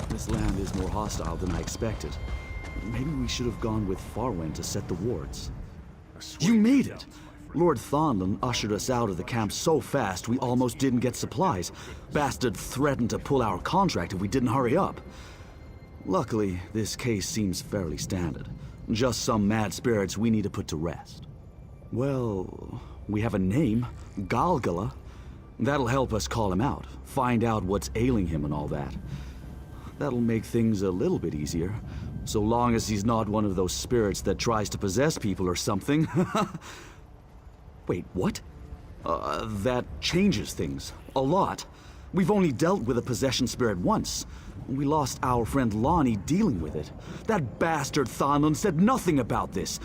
This land is more hostile than I expected. Maybe we should have gone with Farwen to set the wards. You made it! Lord Thonlin ushered us out of the camp so fast we almost didn't get supplies. Bastard threatened to pull our contract if we didn't hurry up. Luckily, this case seems fairly standard. Just some mad spirits we need to put to rest. Well, we have a name, Galgala. That'll help us call him out, find out what's ailing him and all that. That'll make things a little bit easier, so long as he's not one of those spirits that tries to possess people or something. Wait, what? That changes things. A lot. We've only dealt with a possession spirit once. We lost our friend Lonnie dealing with it. That bastard Thonlin said nothing about this.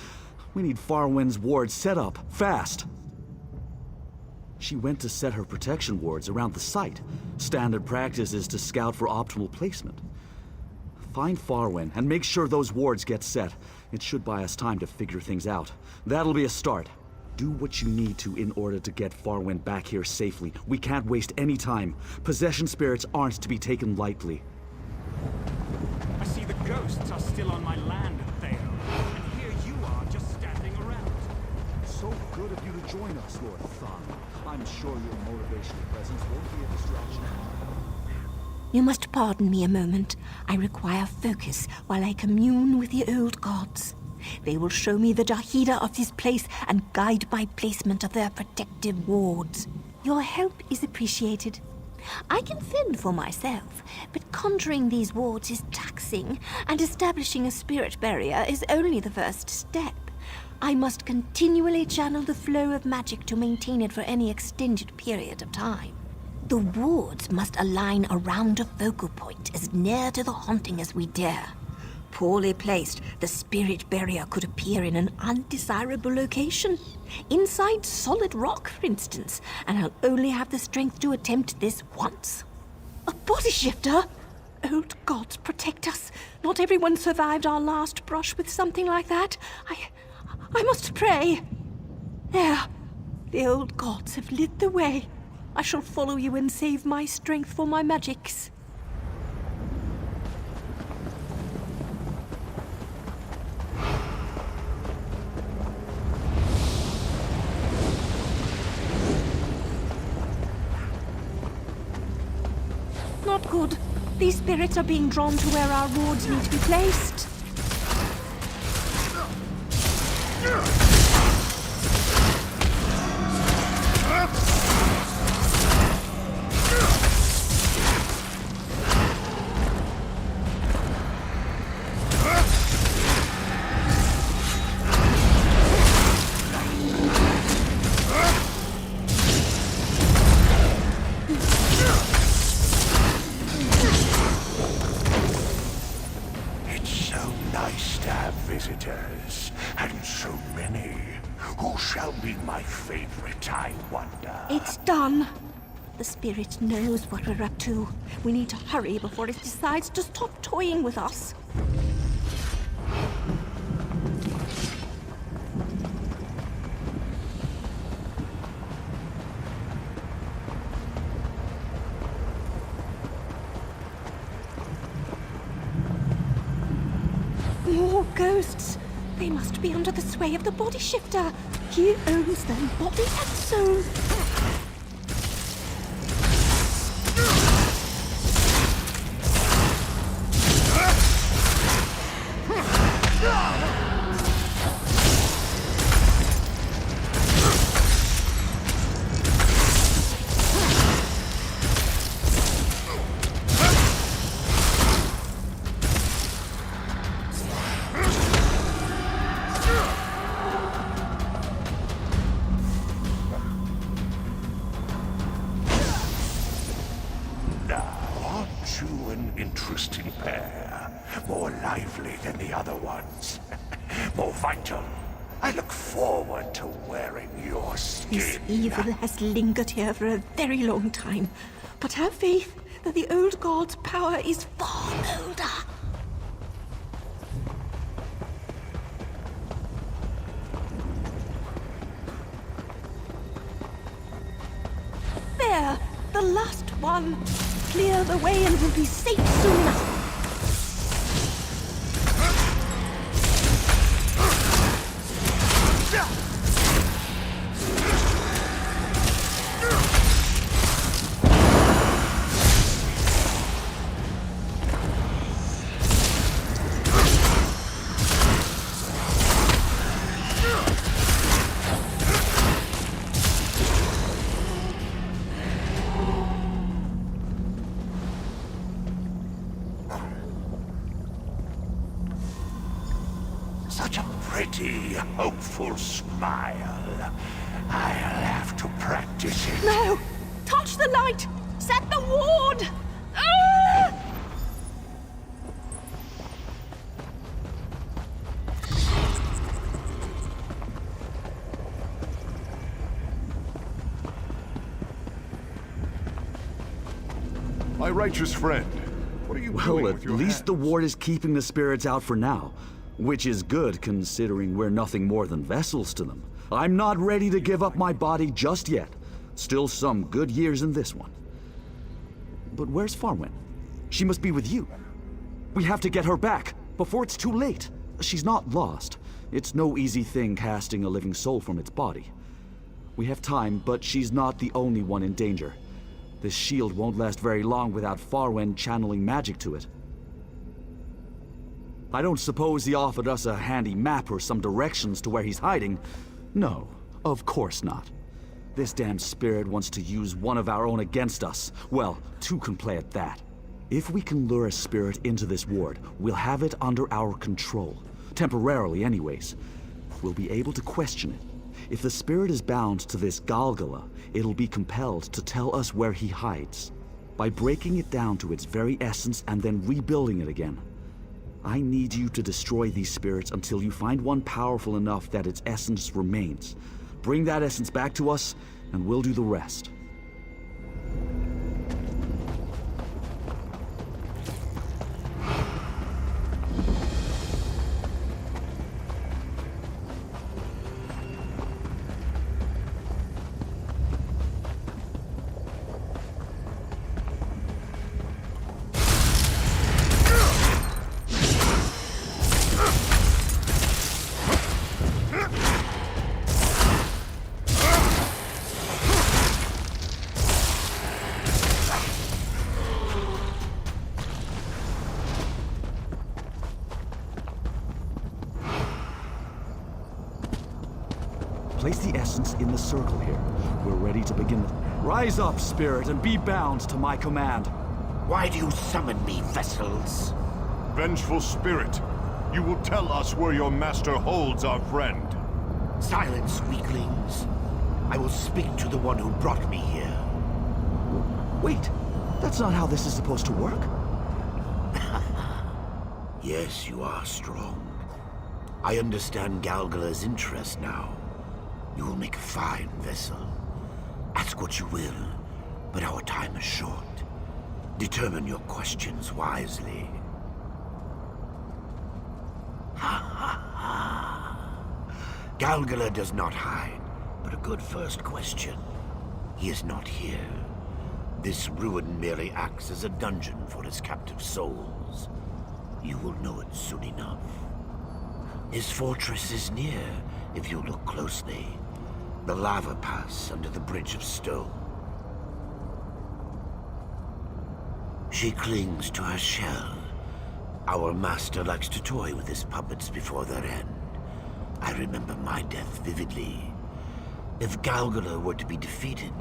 We need Farwen's ward set up, fast. She went to set her protection wards around the site. Standard practice is to scout for optimal placement. Find Farwen and make sure those wards get set. It should buy us time to figure things out. That'll be a start. Do what you need to in order to get Farwen back here safely. We can't waste any time. Possession spirits aren't to be taken lightly. I see the ghosts are still on my land, Theo. And here you are, just standing around. So good of you to join us, Lord Thon. I'm sure your motivational presence won't be a distraction. You must pardon me a moment. I require focus while I commune with the old gods. They will show me the Jahida of this place and guide my placement of their protective wards. Your help is appreciated. I can fend for myself, but conjuring these wards is taxing, and establishing a spirit barrier is only the first step. I must continually channel the flow of magic to maintain it for any extended period of time. The wards must align around a focal point as near to the haunting as we dare. Poorly placed, the spirit barrier could appear in an undesirable location. Inside solid rock, for instance, and I'll only have the strength to attempt this once. A body shifter? Old gods protect us. Not everyone survived our last brush with something like that. I must pray. There. The old gods have lit the way. I shall follow you and save my strength for my magics. Not good. These spirits are being drawn to where our wards need to be placed. Visitors, and so many. Who shall be my favorite, I wonder? It's done. The spirit knows what we're up to. We need to hurry before it decides to stop toying with us. More ghosts. They must be under the sway of the body shifter. He owns them, body and soul. brought you an interesting pair. More lively than the other ones. More vital. I look forward to wearing your skin. This evil has lingered here for a very long time. But have faith that the old god's power is far older. There! The last one! Clear the way and we'll be safe soon enough. Such a pretty, hopeful smile. I'll have to practice it. No! Touch the light! Set the ward! Ah! My righteous friend, what are you doing Well, with at your least the ward is keeping the spirits out for now. Which is good, considering we're nothing more than vessels to them. I'm not ready to give up my body just yet. Still some good years in this one. But where's Farwen? She must be with you. We have to get her back, before it's too late. She's not lost. It's no easy thing casting a living soul from its body. We have time, but she's not the only one in danger. This shield won't last very long without Farwen channeling magic to it. I don't suppose he offered us a handy map or some directions to where he's hiding. No, of course not. This damned spirit wants to use one of our own against us. Well, two can play at that. If we can lure a spirit into this ward, we'll have it under our control. Temporarily, anyways. We'll be able to question it. If the spirit is bound to this Galgala, it'll be compelled to tell us where he hides. By breaking it down to its very essence and then rebuilding it again. I need you to destroy these spirits until you find one powerful enough that its essence remains. Bring that essence back to us, and we'll do the rest. Place the essence in the circle here. We're ready to begin. Rise up, spirit, and be bound to my command. Why do you summon me, vessels? Vengeful spirit, you will tell us where your master holds our friend. Silence, weaklings. I will speak to the one who brought me here. Wait, that's not how this is supposed to work. Yes, you are strong. I understand Galgala's interest now. You will make a fine vessel. Ask what you will, but our time is short. Determine your questions wisely. Ha ha ha! Galgala does not hide, but a good first question. He is not here. This ruin merely acts as a dungeon for his captive souls. You will know it soon enough. His fortress is near, if you look closely. The lava pass under the bridge of stone. She clings to her shell. Our master likes to toy with his puppets before their end. I remember my death vividly. If Galgala were to be defeated,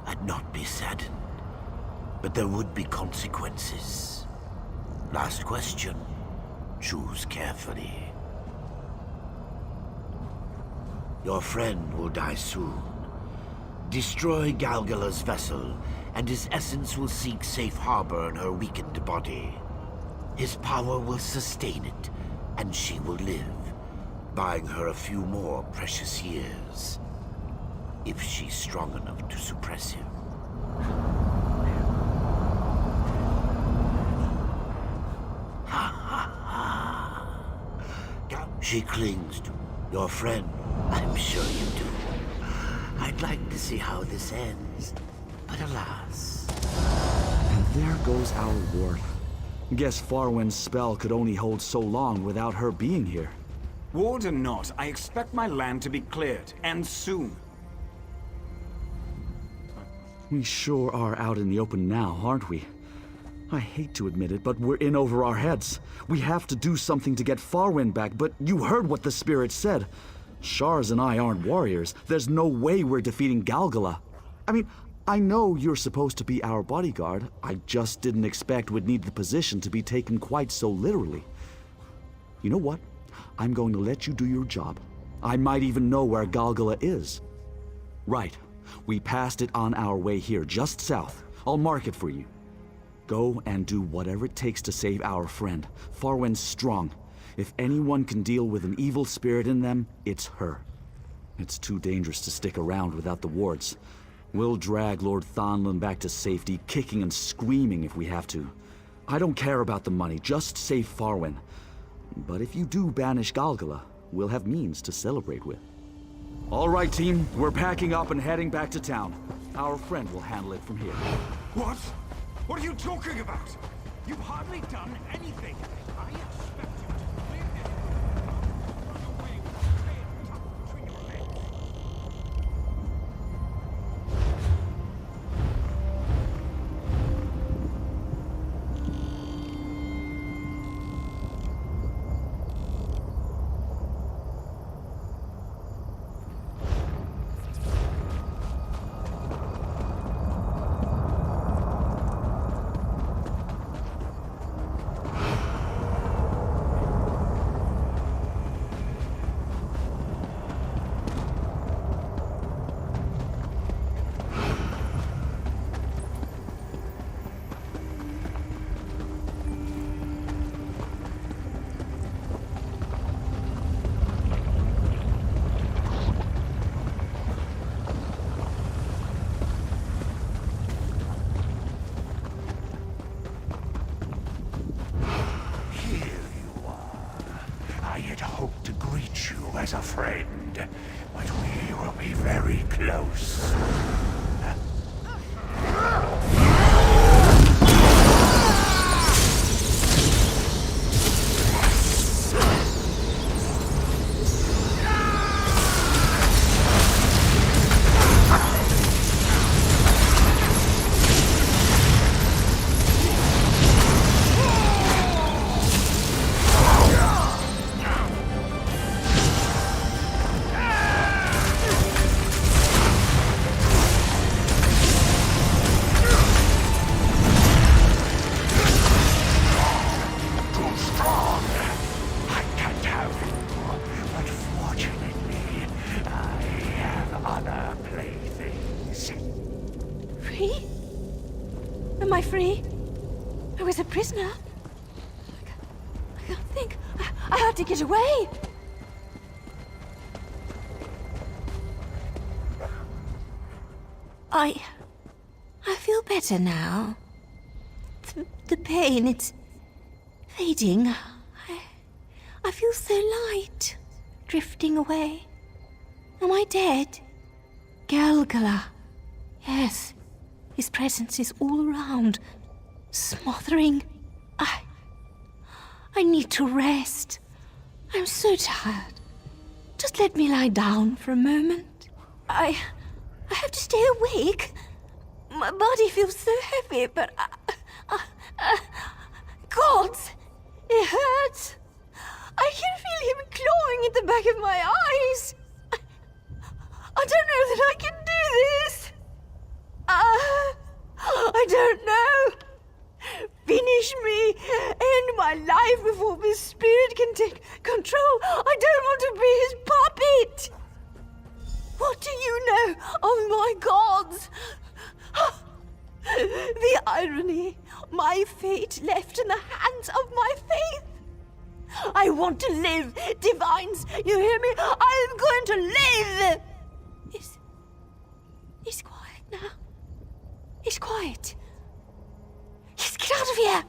I'd not be saddened. But there would be consequences. Last question. Choose carefully. Your friend will die soon. Destroy Galgala's vessel, and his essence will seek safe harbor in her weakened body. His power will sustain it, and she will live, buying her a few more precious years. If she's strong enough to suppress him. Ha ha ha! She clings to your friend. I'm sure you do. I'd like to see how this ends, but alas. And there goes our ward. Guess Farwen's spell could only hold so long without her being here. Ward or not, I expect my land to be cleared, and soon. We sure are out in the open now, aren't we? I hate to admit it, but we're in over our heads. We have to do something to get Farwen back, but you heard what the spirit said. Shars and I aren't warriors. There's no way we're defeating Galgala. I mean, I know you're supposed to be our bodyguard. I just didn't expect we'd need the position to be taken quite so literally. You know what? I'm going to let you do your job. I might even know where Galgala is. Right. We passed it on our way here, just south. I'll mark it for you. Go and do whatever it takes to save our friend. Farwen's strong. If anyone can deal with an evil spirit in them, it's her. It's too dangerous to stick around without the wards. We'll drag Lord Thonlin back to safety, kicking and screaming if we have to. I don't care about the money, just save Farwen. But if you do banish Galgala, we'll have means to celebrate with. All right, team. We're packing up and heading back to town. Our friend will handle it from here. What? What are you talking about? You've hardly done anything. I expect you to clear this. Run away with your tail tucked between your legs. As a friend, but we will be very close. Am I free? I was a prisoner. I can't think. I had to get away. I feel better now. The pain, it's fading. I feel so light, drifting away. Am I dead? Galgala. Yes. His presence is all around, smothering. I need to rest. I'm so tired. Just let me lie down for a moment. I have to stay awake. My body feels so heavy, but gods, it hurts. I can feel him clawing at the back of my eyes. I don't know that I can do this. I don't know. Finish me. End my life before this spirit can take control. I don't want to be his puppet. What do you know of my gods? The irony. My fate left in the hands of my faith. I want to live, divines. You hear me? I am going to live. It's quiet now. It's quiet. Let's get out of here.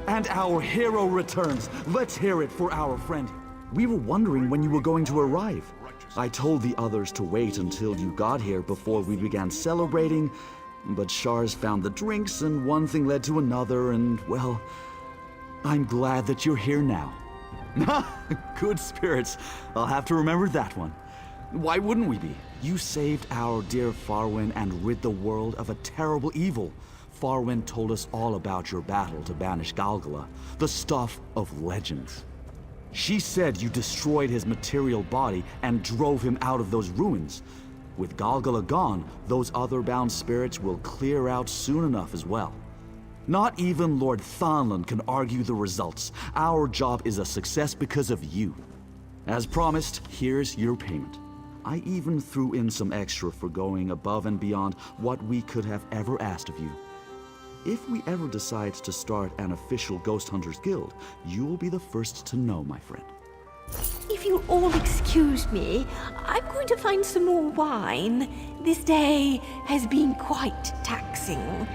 And our hero returns. Let's hear it for our friend. We were wondering when you were going to arrive. I told the others to wait until you got here before we began celebrating, but Shars found the drinks and one thing led to another and, well, I'm glad that you're here now. Good spirits. I'll have to remember that one. Why wouldn't we be? You saved our dear Farwen and rid the world of a terrible evil. Farwen told us all about your battle to banish Galgala, the stuff of legends. She said you destroyed his material body and drove him out of those ruins. With Galgala gone, those other bound spirits will clear out soon enough as well. Not even Lord Thonland can argue the results. Our job is a success because of you. As promised, here's your payment. I even threw in some extra for going above and beyond what we could have ever asked of you. If we ever decide to start an official Ghost Hunters Guild, you will be the first to know, my friend. If you'll all excuse me, I'm going to find some more wine. This day has been quite taxing.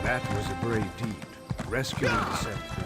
That was a brave deed, rescuing the Seth.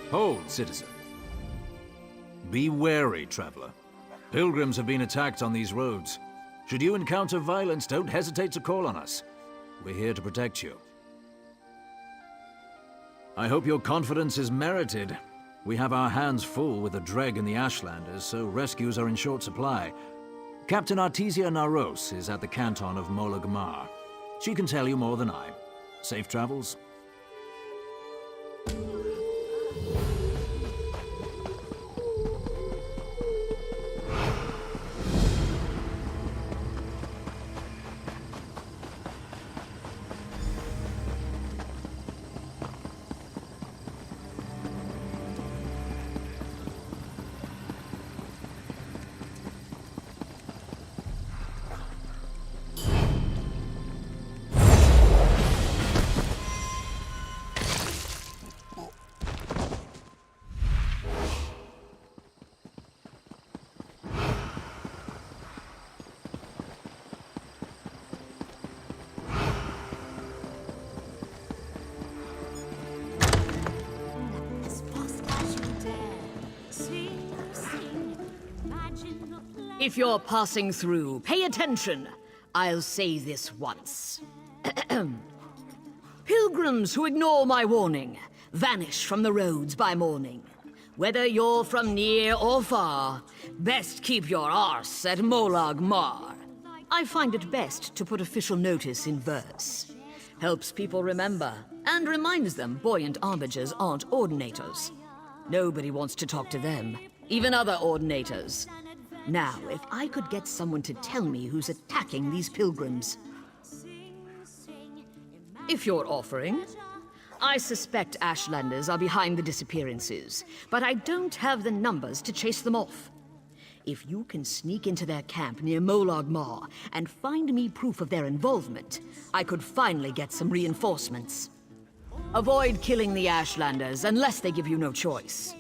Hold, citizen. Be wary, traveler. Pilgrims have been attacked on these roads. Should you encounter violence, don't hesitate to call on us. We're here to protect you. I hope your confidence is merited. We have our hands full with the Dreg and the Ashlanders, so rescues are in short supply. Captain Artesia Naros is at the canton of Molagmar. She can tell you more than I. Safe travels. If you're passing through, pay attention. I'll say this once. Pilgrims who ignore my warning vanish from the roads by morning. Whether you're from near or far, best keep your arse at Molag Mar. I find it best to put official notice in verse. Helps people remember, and reminds them buoyant armigers aren't ordinators. Nobody wants to talk to them, even other ordinators. Now, if I could get someone to tell me who's attacking these pilgrims. If you're offering. I suspect Ashlanders are behind the disappearances, but I don't have the numbers to chase them off. If you can sneak into their camp near Molag Mar and find me proof of their involvement, I could finally get some reinforcements. Avoid killing the Ashlanders unless they give you no choice.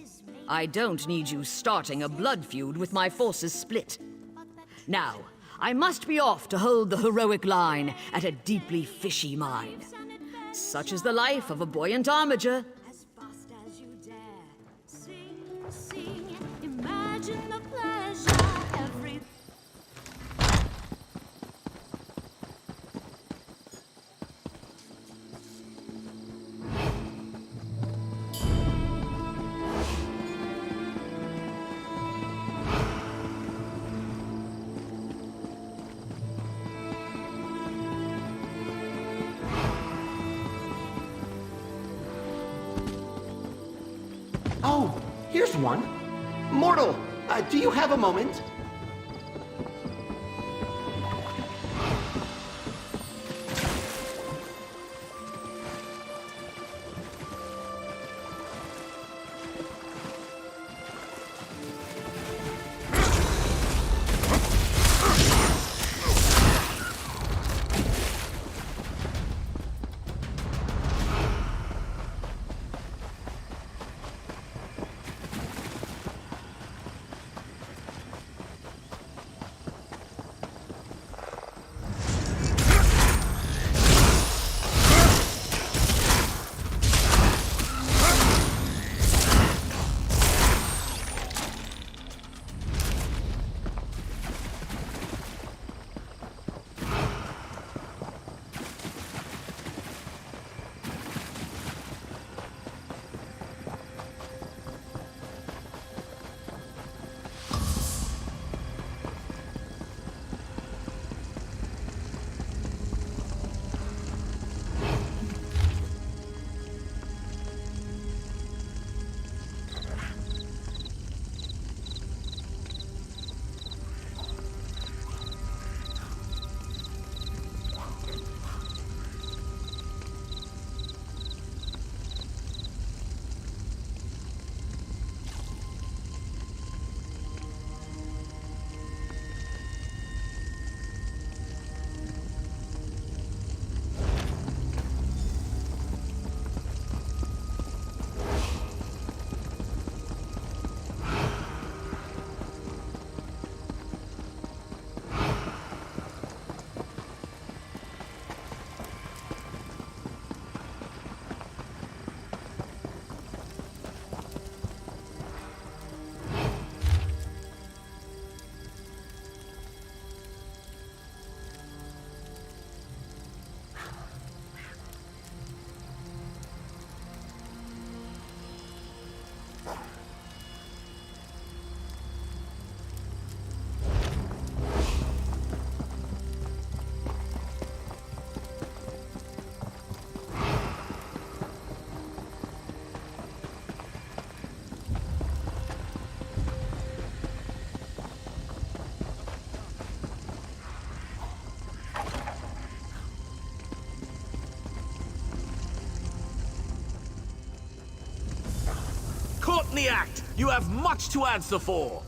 I don't need you starting a blood feud with my forces split. Now, I must be off to hold the heroic line at a deeply fishy mine. Such is the life of a buoyant armiger. As fast as you dare. Sing, sing, imagine the pleasure every... Here's one. Mortal, do you have a moment? Caught in the act! You have much to answer for!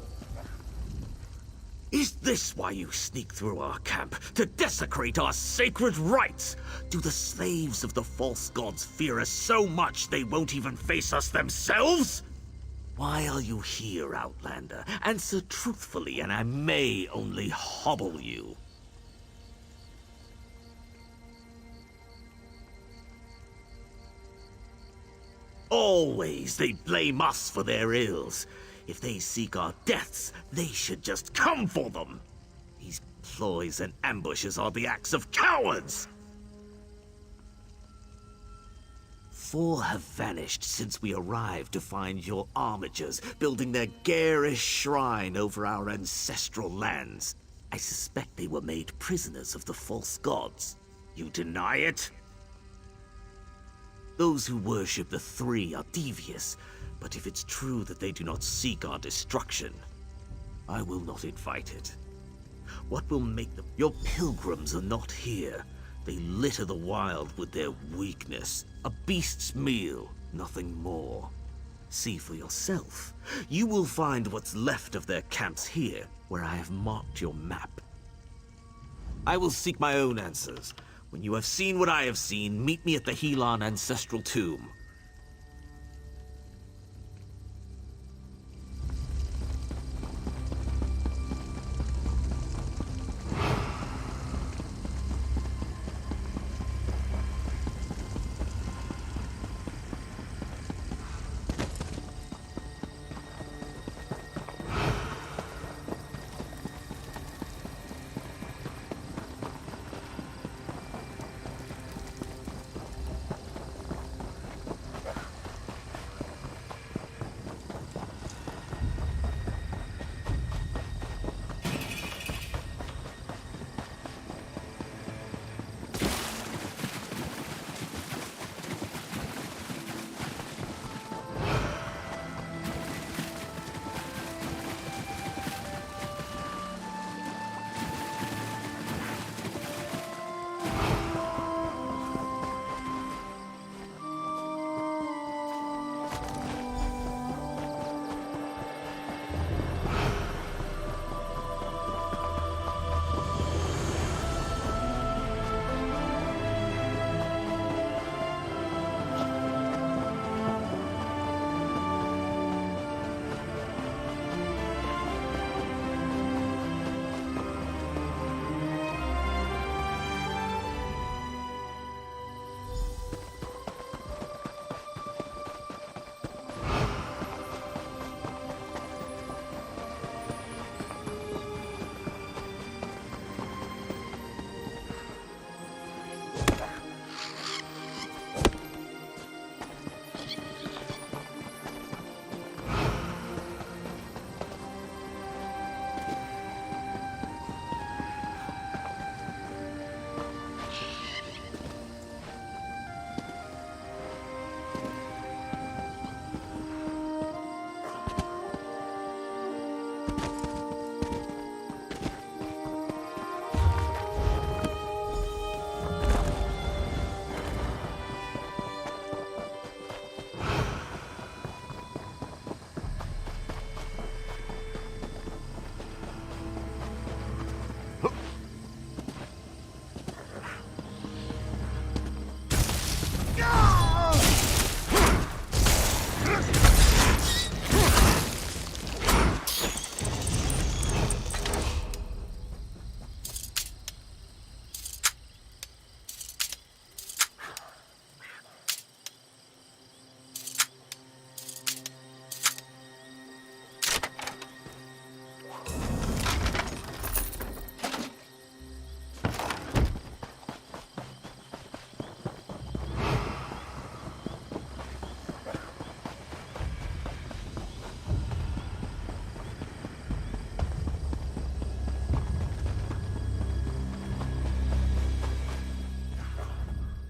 Is this why you sneak through our camp? To desecrate our sacred rites? Do the slaves of the false gods fear us so much they won't even face us themselves? Why are you here, Outlander? Answer truthfully, and I may only hobble you. Always they blame us for their ills. If they seek our deaths, they should just come for them. These ploys and ambushes are the acts of cowards! 4 have vanished since we arrived to find your armigers building their garish shrine over our ancestral lands. I suspect they were made prisoners of the false gods. You deny it? Those who worship the Three are devious, but if it's true that they do not seek our destruction, I will not invite it. What will make them? Your pilgrims are not here. They litter the wild with their weakness. A beast's meal, nothing more. See for yourself. You will find what's left of their camps here, where I have marked your map. I will seek my own answers. When you have seen what I have seen, meet me at the Helan Ancestral Tomb.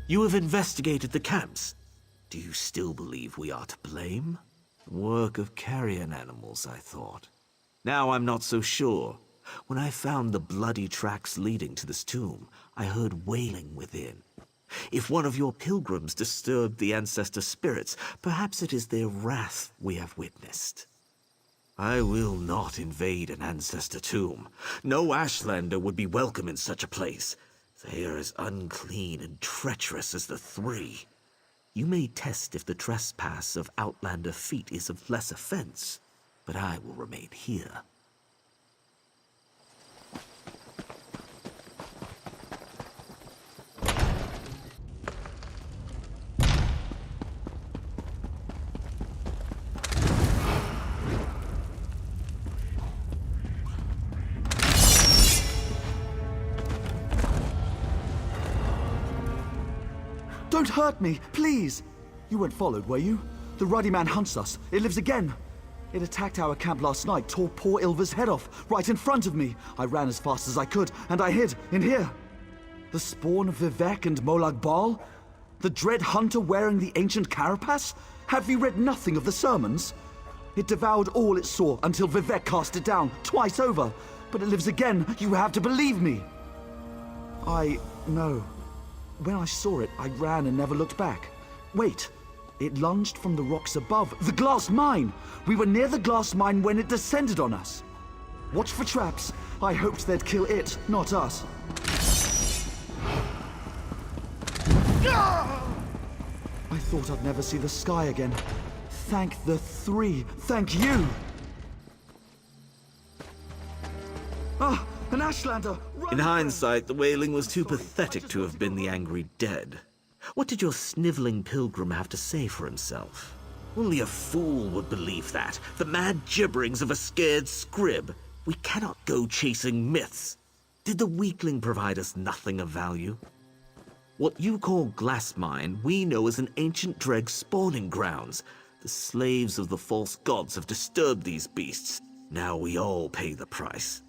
You have investigated the camps. Do you still believe we are to blame? Work of carrion animals, I thought. Now I'm not so sure. When I found the bloody tracks leading to this tomb, I heard wailing within. If one of your pilgrims disturbed the ancestor spirits, perhaps it is their wrath we have witnessed. I will not invade an ancestor tomb. No Ashlander would be welcome in such a place. They are as unclean and treacherous as the three. You may test if the trespass of Outlander feet is of less offense, but I will remain here. Don't hurt me, please! You weren't followed, were you? The ruddy man hunts us. It lives again. It attacked our camp last night, tore poor Ilva's head off, right in front of me. I ran as fast as I could, and I hid in here. The spawn of Vivek and Molag Bal? The dread hunter wearing the ancient carapace? Have you read nothing of the sermons? It devoured all it saw until Vivek cast it down, twice over. But it lives again. You have to believe me. I know. When I saw it, I ran and never looked back. Wait, it lunged from the rocks above. The glass mine! We were near the glass mine when it descended on us. Watch for traps. I hoped they'd kill it, not us. I thought I'd never see the sky again. Thank the three. Thank you! Ah, an Ashlander! In hindsight, the wailing was too pathetic to have been the angry dead. What did your sniveling pilgrim have to say for himself? Only a fool would believe that. The mad gibberings of a scared scrib. We cannot go chasing myths. Did the weakling provide us nothing of value? What you call glass mine, we know as an ancient dreg spawning grounds. The slaves of the false gods have disturbed these beasts. Now we all pay the price.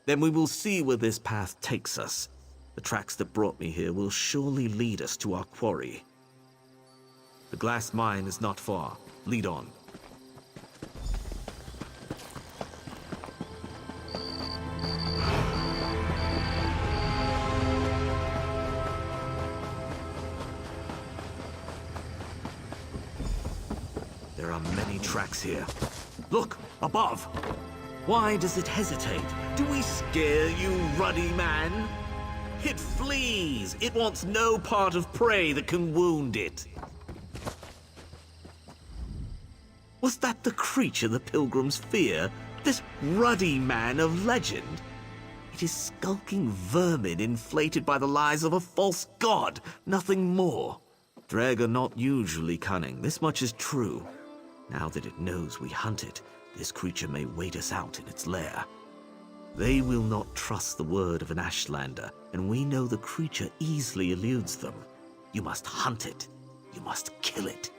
Then we will see where this path takes us. The tracks that brought me here will surely lead us to our quarry. The glass mine is not far. Lead on. There are many tracks here. Look, above! Why does it hesitate? Do we scare you, ruddy man? It flees! It wants no part of prey that can wound it. Was that the creature the pilgrims fear? This ruddy man of legend? It is skulking vermin inflated by the lies of a false god, nothing more. Dreg are not usually cunning, this much is true. Now that it knows we hunt it, this creature may wait us out in its lair. They will not trust the word of an Ashlander, and we know the creature easily eludes them. You must hunt it. You must kill it.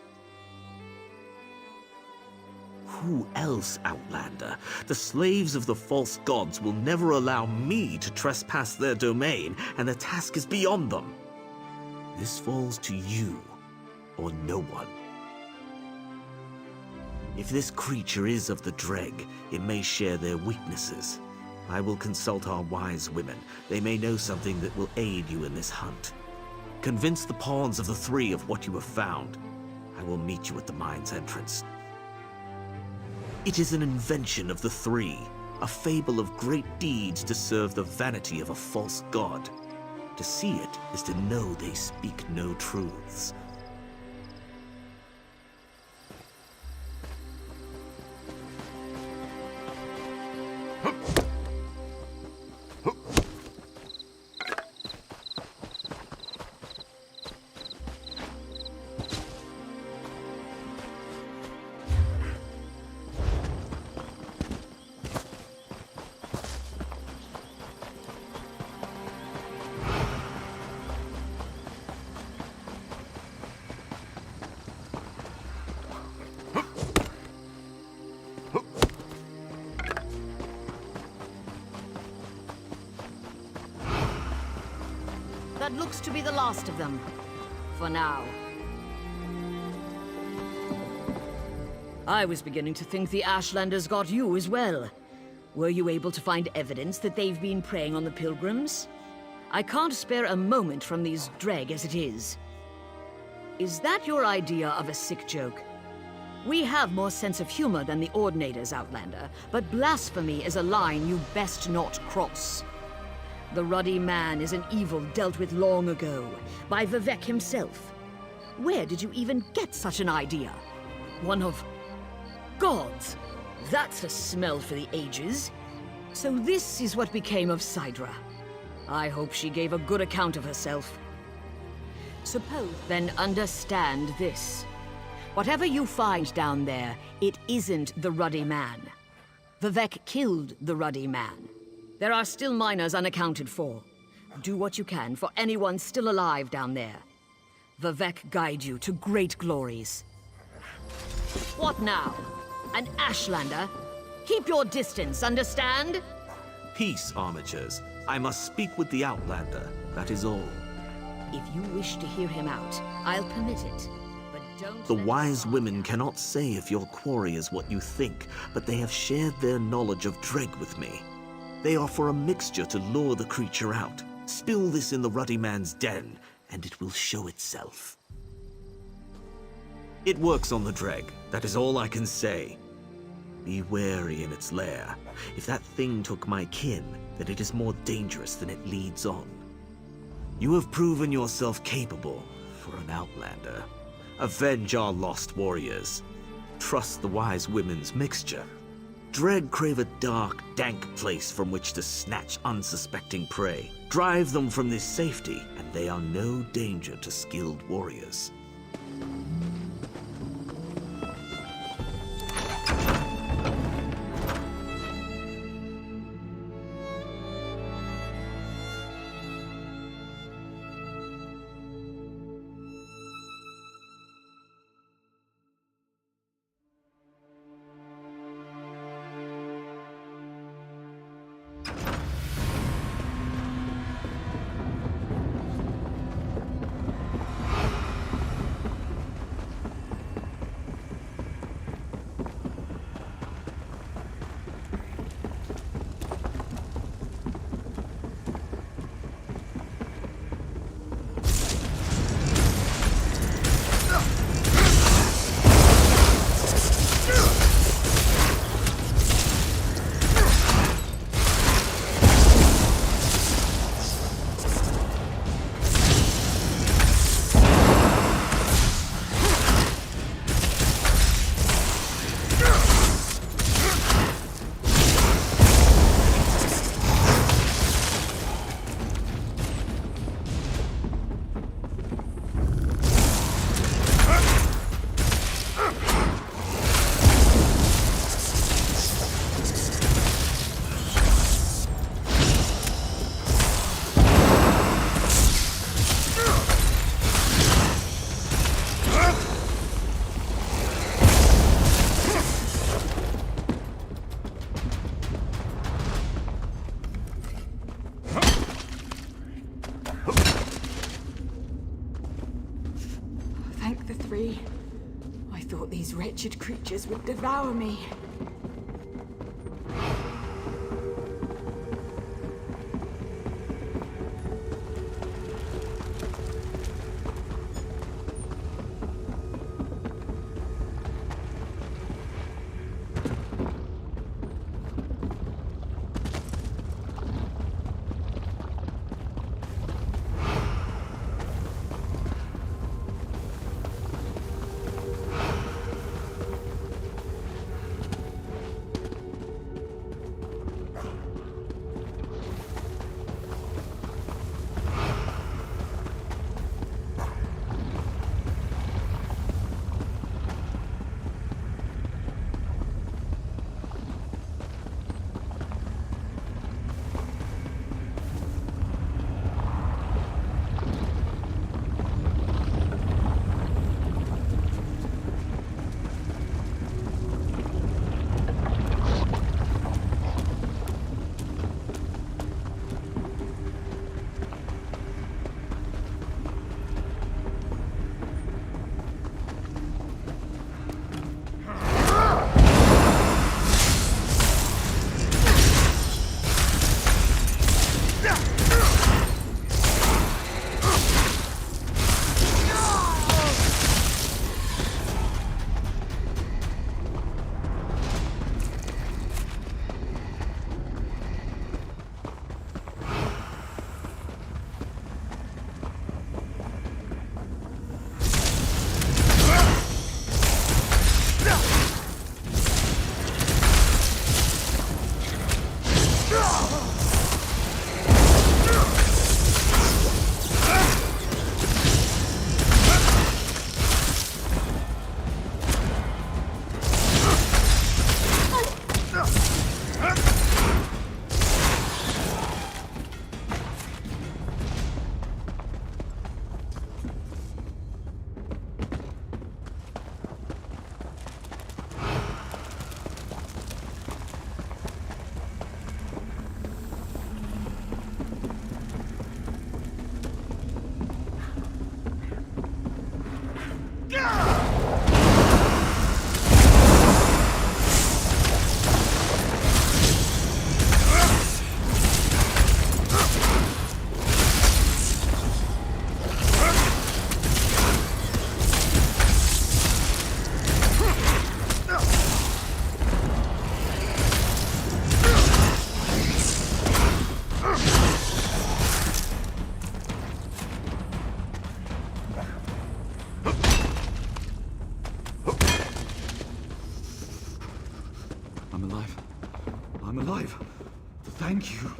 Who else, Outlander? The slaves of the false gods will never allow me to trespass their domain, and the task is beyond them. This falls to you, or no one. If this creature is of the Dreg, it may share their weaknesses. I will consult our wise women. They may know something that will aid you in this hunt. Convince the pawns of the three of what you have found. I will meet you at the mine's entrance. It is an invention of the three, a fable of great deeds to serve the vanity of a false god. To see it is to know they speak no truths. looks to be the last of them. For now. I was beginning to think the Ashlanders got you as well. Were you able to find evidence that they've been preying on the pilgrims? I can't spare a moment from these Dreg as it is. Is that your idea of a sick joke? We have more sense of humor than the Ordinators, Outlander, but blasphemy is a line you best not cross. The Ruddy Man is an evil dealt with long ago, by Vivek himself. Where did you even get such an idea? One of gods. That's a smell for the ages. So this is what became of Sidra. I hope she gave a good account of herself. Suppose then understand this. Whatever you find down there, it isn't the Ruddy Man. Vivek killed the Ruddy Man. There are still miners unaccounted for. Do what you can for anyone still alive down there. Vivek guide you to great glories. What now? An Ashlander? Keep your distance, understand? Peace, armatures. I must speak with the Outlander, that is all. If you wish to hear him out, I'll permit it. But don't... The wise women cannot say if your quarry is what you think, but they have shared their knowledge of Dreg with me. They offer a mixture to lure the creature out. Spill this in the Ruddy Man's den, and it will show itself. It works on the Dreg, that is all I can say. Be wary in its lair. If that thing took my kin, then it is more dangerous than it leads on. You have proven yourself capable for an Outlander. Avenge our lost warriors. Trust the wise women's mixture. Dreg crave a dark, dank place from which to snatch unsuspecting prey. Drive them from this safety, and they are no danger to skilled warriors. I thought these wretched creatures would devour me. alive. Thank you.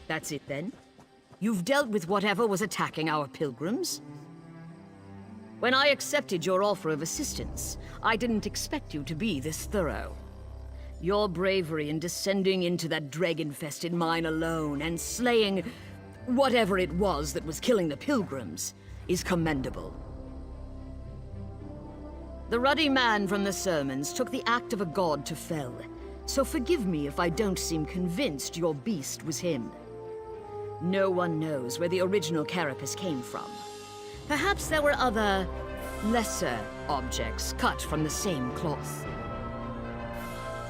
That's it then? You've dealt with whatever was attacking our pilgrims? When I accepted your offer of assistance, I didn't expect you to be this thorough. Your bravery in descending into that dreg-infested mine alone and slaying whatever it was that was killing the pilgrims is commendable. The ruddy man from the sermons took the act of a god to fell, so forgive me if I don't seem convinced your beast was him. No one knows where the original carapace came from. Perhaps there were other, lesser objects cut from the same cloth.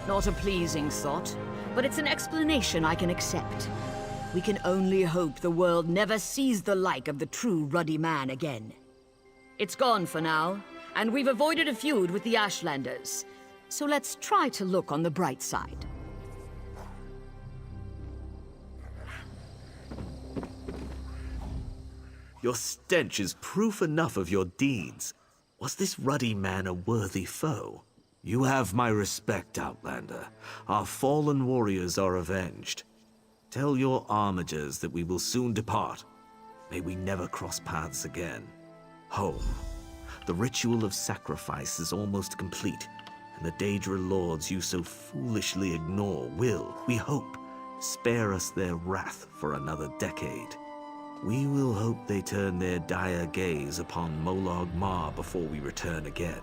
Not a pleasing thought, but it's an explanation I can accept. We can only hope the world never sees the like of the true ruddy man again. It's gone for now, and we've avoided a feud with the Ashlanders. So let's try to look on the bright side. Your stench is proof enough of your deeds. Was this ruddy man a worthy foe? You have my respect, Outlander. Our fallen warriors are avenged. Tell your armigers that we will soon depart. May we never cross paths again. Home. The ritual of sacrifice is almost complete, and the Daedra lords you so foolishly ignore will, we hope, spare us their wrath for another decade. We will hope they turn their dire gaze upon Molag Mar before we return again.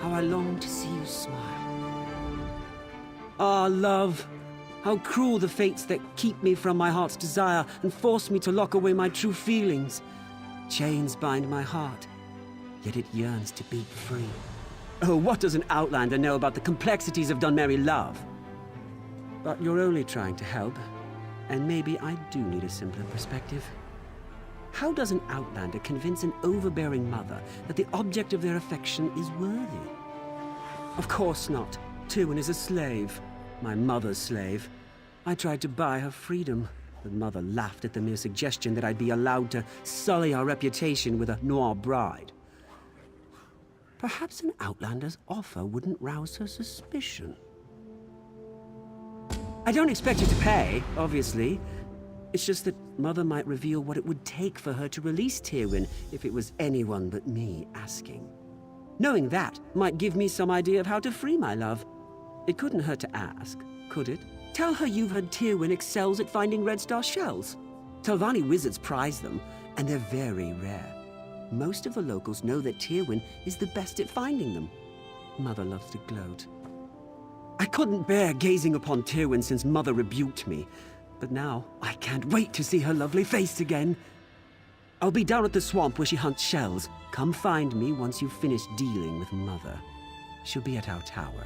How I long to see you smile. Ah, love, how cruel the fates that keep me from my heart's desire and force me to lock away my true feelings. Chains bind my heart, yet it yearns to beat free. Oh, what does an outlander know about the complexities of Dunmer love? But you're only trying to help, and maybe I do need a simpler perspective. How does an outlander convince an overbearing mother that the object of their affection is worthy? Of course not. Tywin is a slave. My mother's slave. I tried to buy her freedom, but Mother laughed at the mere suggestion that I'd be allowed to sully our reputation with a noir bride. Perhaps an outlander's offer wouldn't rouse her suspicion. I don't expect you to pay, obviously. It's just that Mother might reveal what it would take for her to release Tywin if it was anyone but me asking. Knowing that might give me some idea of how to free my love. It couldn't hurt to ask, could it? Tell her you've heard Tywin excels at finding Red Star shells. Telvanni wizards prize them, and they're very rare. Most of the locals know that Tywin is the best at finding them. Mother loves to gloat. I couldn't bear gazing upon Tywin since Mother rebuked me. But now, I can't wait to see her lovely face again. I'll be down at the swamp where she hunts shells. Come find me once you've finished dealing with Mother. She'll be at our tower.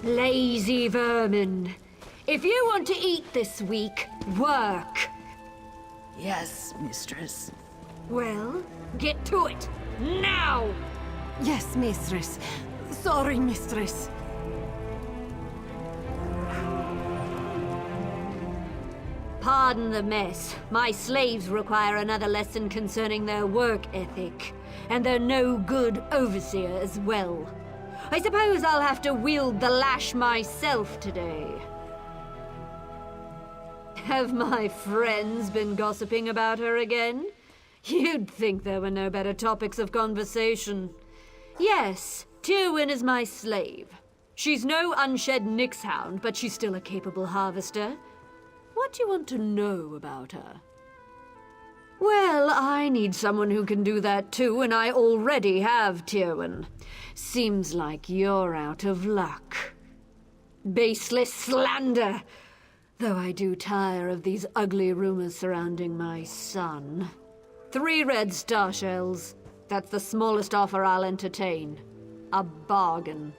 Lazy vermin. If you want to eat this week, work. Yes, mistress. Well, get to it. Now! Yes, mistress. Sorry, mistress. Pardon the mess. My slaves require another lesson concerning their work ethic. And they're no good overseer as well. I suppose I'll have to wield the lash myself today. Have my friends been gossiping about her again? You'd think there were no better topics of conversation. Yes, Tywin is my slave. She's no unshed Nixhound, but she's still a capable harvester. What do you want to know about her? Well, I need someone who can do that too, and I already have Tywin. Seems like you're out of luck. Baseless slander! Though I do tire of these ugly rumors surrounding my son. 3 red star shells. That's the smallest offer I'll entertain. A bargain.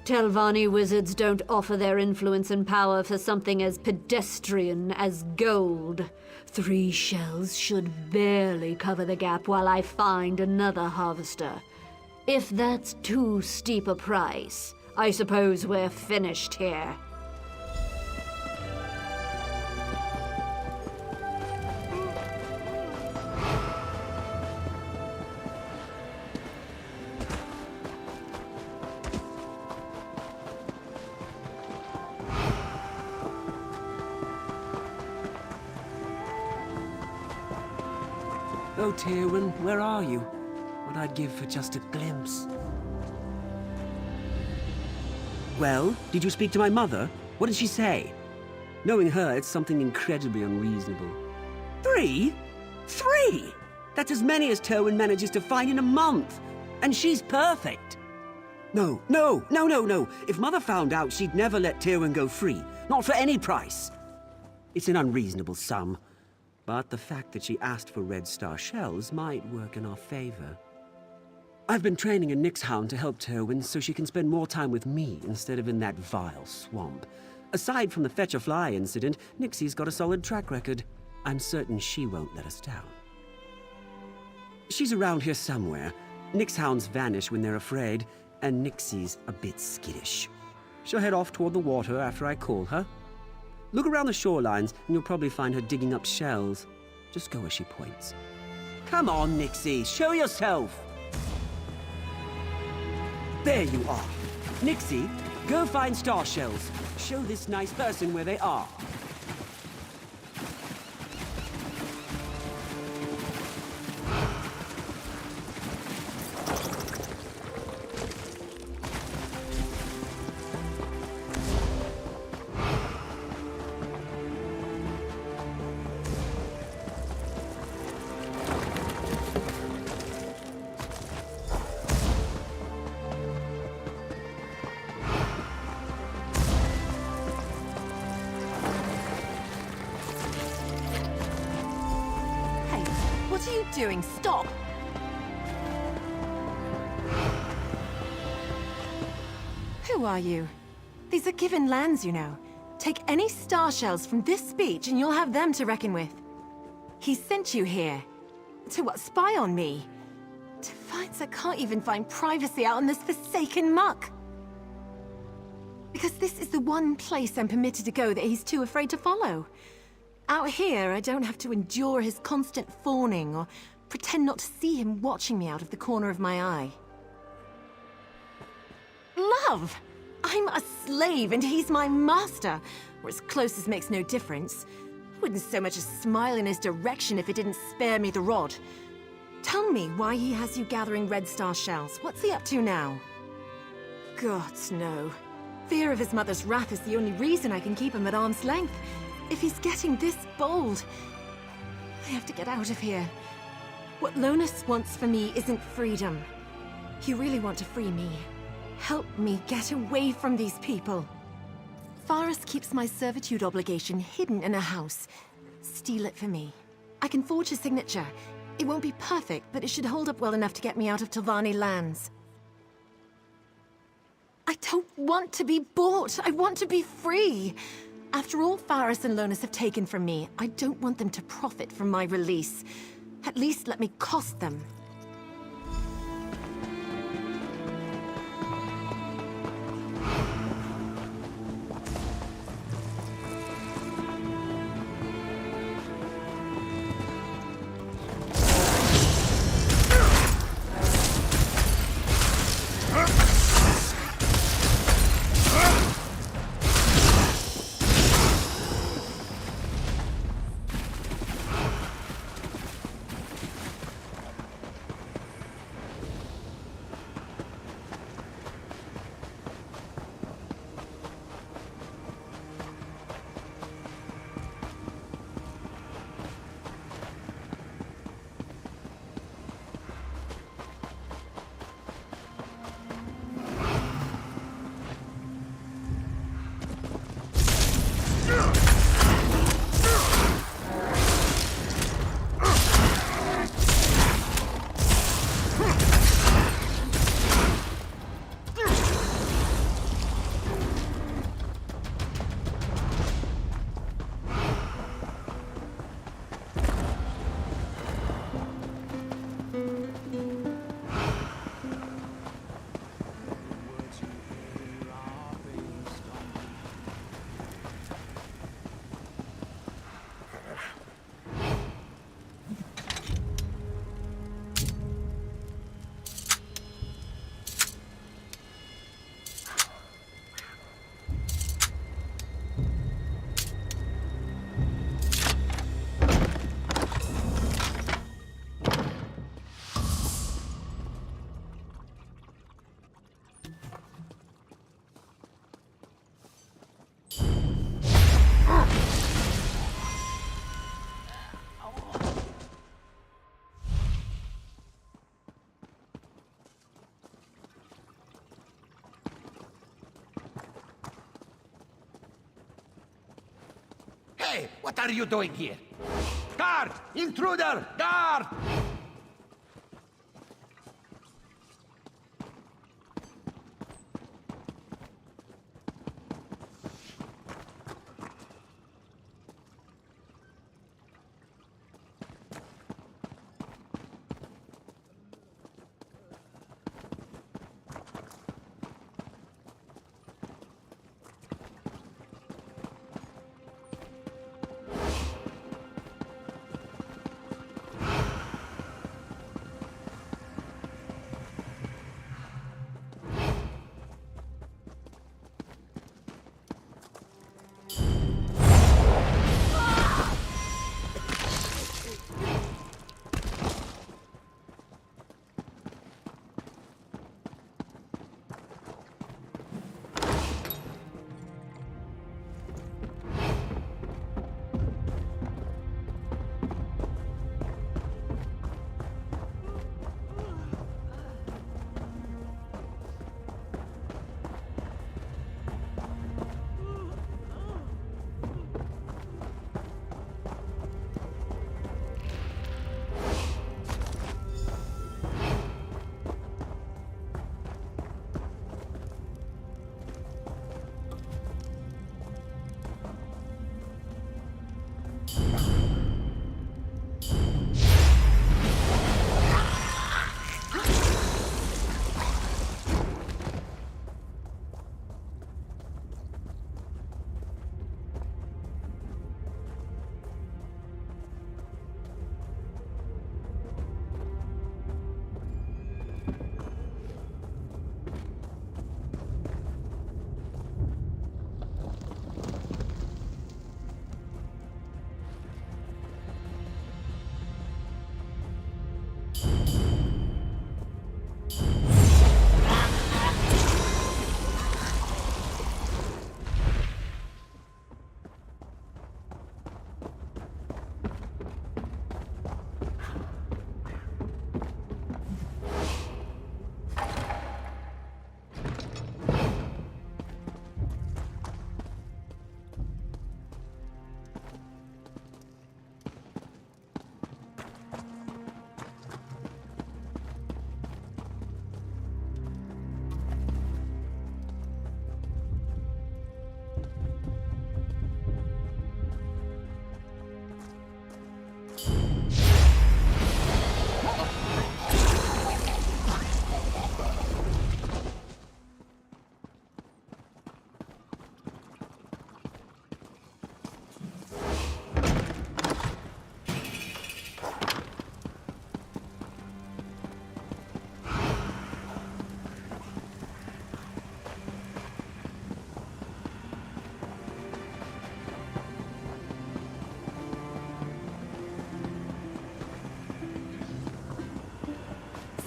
Telvanni wizards don't offer their influence and power for something as pedestrian as gold. 3 shells should barely cover the gap while I find another harvester. If that's too steep a price, I suppose we're finished here. Oh, Tywin, where are you? What I'd give for just a glimpse. Well, did you speak to my mother? What did she say? Knowing her, it's something incredibly unreasonable. 3? 3? That's as many as Tywin manages to find in a month. And she's perfect. No. If Mother found out, she'd never let Tywin go free. Not for any price. It's an unreasonable sum. But the fact that she asked for Red Star shells might work in our favor. I've been training a Nixhound to help Tywin so she can spend more time with me instead of in that vile swamp. Aside from the Fetch-a-Fly incident, Nixie's got a solid track record. I'm certain she won't let us down. She's around here somewhere. Nixhounds vanish when they're afraid, and Nixie's a bit skittish. She'll head off toward the water after I call her. Look around the shorelines, and you'll probably find her digging up shells. Just go as she points. Come on, Nixie, show yourself! There you are. Nixie, go find star shells. Show this nice person where they are. What are you doing? Stop! Who are you? These are given lands, you know. Take any star shells from this beach and you'll have them to reckon with. He sent you here. To what, spy on me? To find I can't even find privacy out in this forsaken muck. Because this is the one place I'm permitted to go that he's too afraid to follow. Out here, I don't have to endure his constant fawning or pretend not to see him watching me out of the corner of my eye. Love! I'm a slave and he's my master, or as close as makes no difference. I wouldn't so much as smile in his direction if it didn't spare me the rod. Tell me why he has you gathering red star shells. What's he up to now? Gods, no. Fear of his mother's wrath is the only reason I can keep him at arm's length. If he's getting this bold, I have to get out of here. What Lonus wants for me isn't freedom. You really want to free me. Help me get away from these people. Faris keeps my servitude obligation hidden in a house. Steal it for me. I can forge his signature. It won't be perfect, but it should hold up well enough to get me out of Tilvani lands. I don't want to be bought. I want to be free. After all Faris and Lonus have taken from me, I don't want them to profit from my release. At least let me cost them. Hey, what are you doing here? Guard! Intruder! Guard!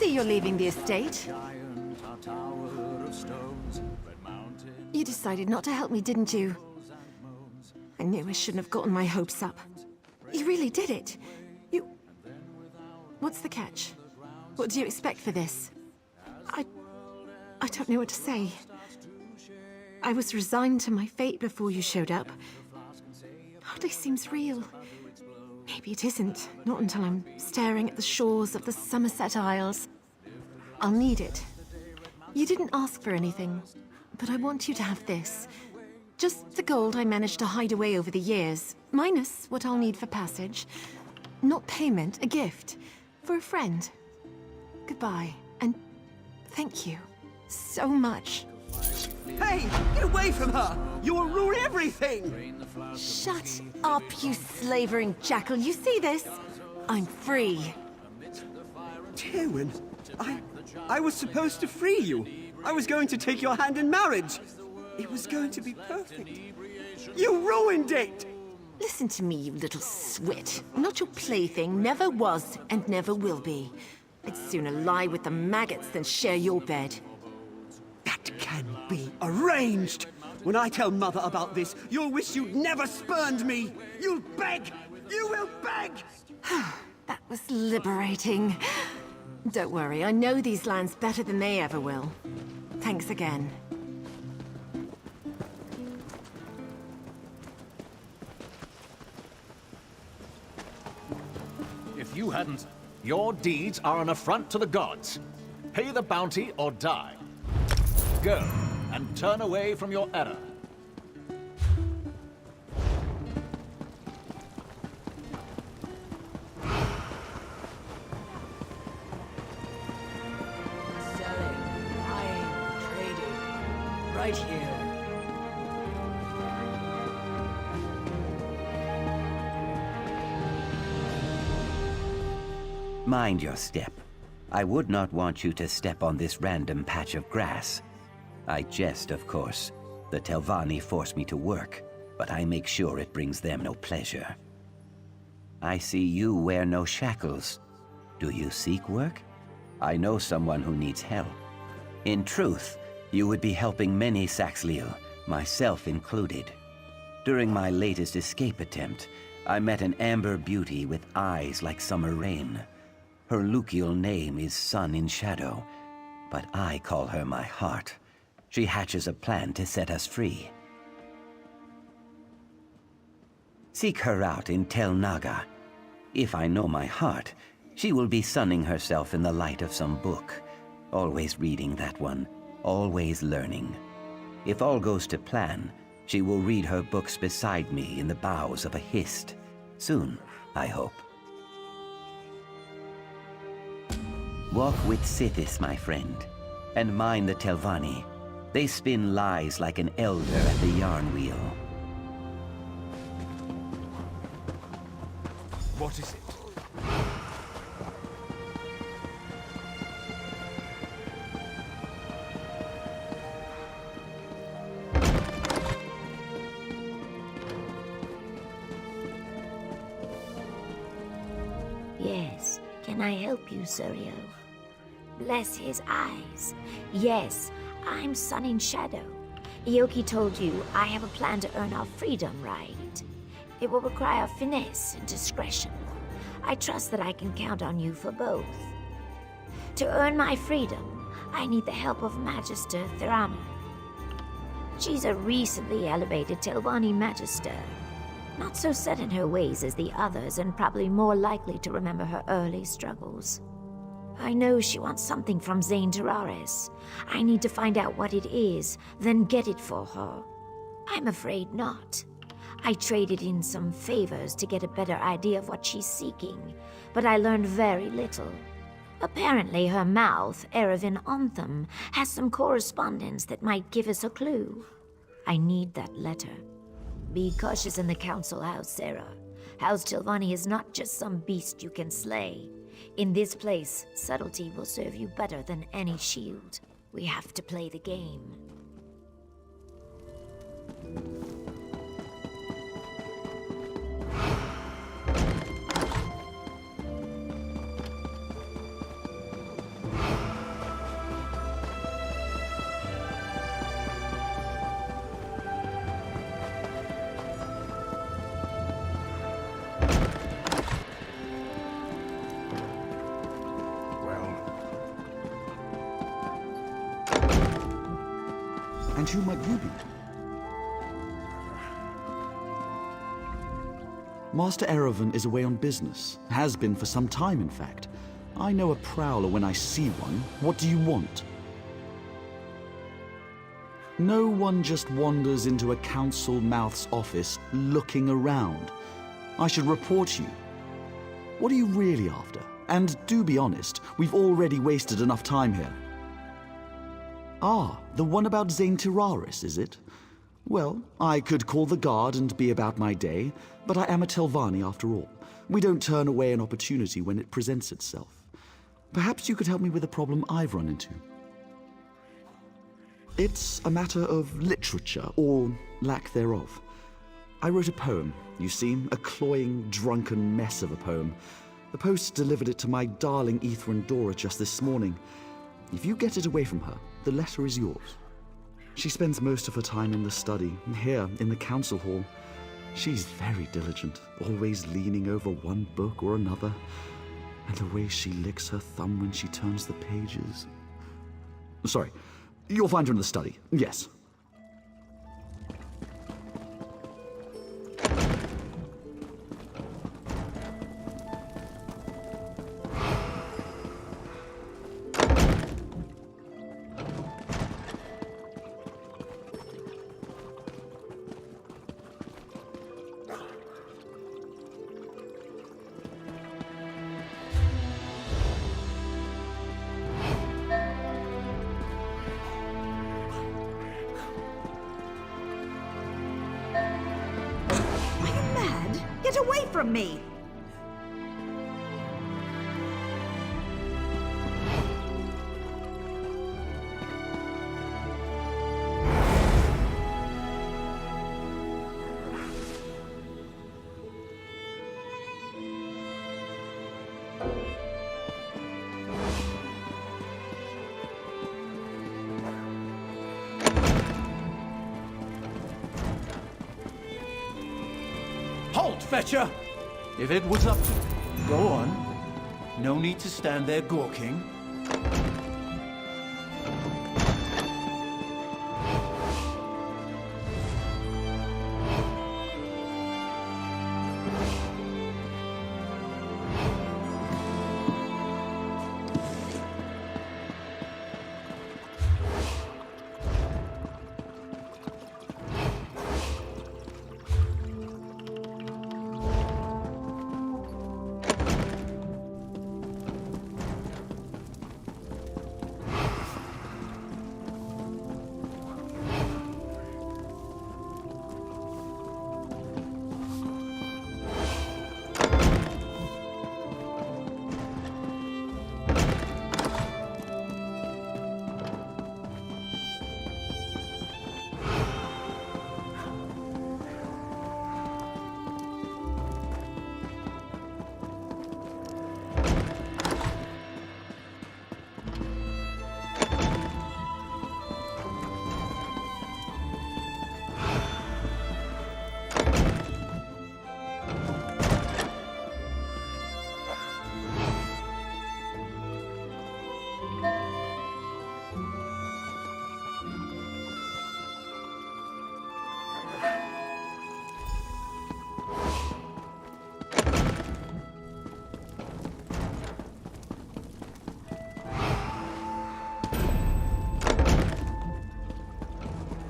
see you're leaving the estate. You decided not to help me, didn't you? I knew I shouldn't have gotten my hopes up. You really did it. You... What's the catch? What do you expect for this? I don't know what to say. I was resigned to my fate before you showed up. Hardly seems real. Maybe it isn't. Not until I'm staring at the shores of the Somerset Isles. I'll need it. You didn't ask for anything, but I want you to have this. Just the gold I managed to hide away over the years, minus what I'll need for passage. Not payment, a gift. For a friend. Goodbye, and thank you so much. Hey, get away from her! You will ruin everything! Shut up, you slavering jackal. You see this? I'm free. Tywin, I was supposed to free you. I was going to take your hand in marriage. It was going to be perfect. You ruined it! Listen to me, you little swit. I'm not your plaything, never was and never will be. I'd sooner lie with the maggots than share your bed. That can be arranged. When I tell Mother about this, you'll wish you'd never spurned me. You'll beg! You will beg! That was liberating. Don't worry, I know these lands better than they ever will. Thanks again. If you hadn't... Your deeds are an affront to the gods. Pay the bounty or die. Go, and turn away from your error. Selling, buying, trading. Right here. Mind your step. I would not want you to step on this random patch of grass. I jest, of course. The Telvanni force me to work, but I make sure it brings them no pleasure. I see you wear no shackles. Do you seek work? I know someone who needs help. In truth, you would be helping many Saxhleel, myself included. During my latest escape attempt, I met an amber beauty with eyes like summer rain. Her Lucial name is Sun in Shadow, but I call her my heart. She hatches a plan to set us free. Seek her out in Tel Naga. If I know my heart, she will be sunning herself in the light of some book. Always reading that one, always learning. If all goes to plan, she will read her books beside me in the boughs of a hist. Soon, I hope. Walk with Sithis, my friend, and mind the Telvanni. They spin lies like an elder at the yarn wheel. What is it? Yes, can I help you, Suryo? Bless his eyes. Yes, I'm Sun in Shadow. Ioki told you I have a plan to earn our freedom, right? It will require finesse and discretion. I trust that I can count on you for both. To earn my freedom, I need the help of Magister Theramer. She's a recently elevated Telvanni Magister. Not so set in her ways as the others, and probably more likely to remember her early struggles. I know she wants something from Zane Tararis. I need to find out what it is, then get it for her. I'm afraid not. I traded in some favors to get a better idea of what she's seeking, but I learned very little. Apparently her mouth, Eravin Ontham, has some correspondence that might give us a clue. I need that letter. Be cautious in the council house, Sarah. House Telvanni is not just some beast you can slay. In this place, subtlety will serve you better than any shield. We have to play the game. who might you be? Master Erevan is away on business. Has been for some time, in fact. I know a prowler when I see one. What do you want? No one just wanders into a council mouth's office looking around. I should report you. What are you really after? And do be honest, we've already wasted enough time here. Ah, the one about Zane Tiraris, is it? Well, I could call the guard and be about my day, but I am a Telvanni after all. We don't turn away an opportunity when it presents itself. Perhaps you could help me with a problem I've run into. It's a matter of literature, or lack thereof. I wrote a poem, you see, a cloying, drunken mess of a poem. The post delivered it to my darling Ithran Dora just this morning. If you get it away from her, the letter is yours. She spends most of her time in the study, here in the council hall. She's very diligent, always leaning over one book or another. And the way she licks her thumb when she turns the pages. Sorry, you'll find her in the study, yes. Get away from me! Halt, Fetcher! If it was up to you, go on. No need to stand there gawking.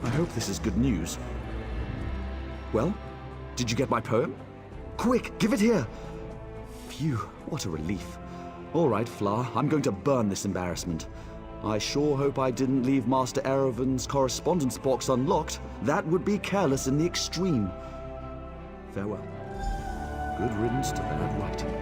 I hope this is good news. Well, did you get my poem? Quick, give it here! Phew, what a relief. All right, Fla, I'm going to burn this embarrassment. I sure hope I didn't leave Master Erevan's correspondence box unlocked. That would be careless in the extreme. Farewell. Good riddance to bad writing.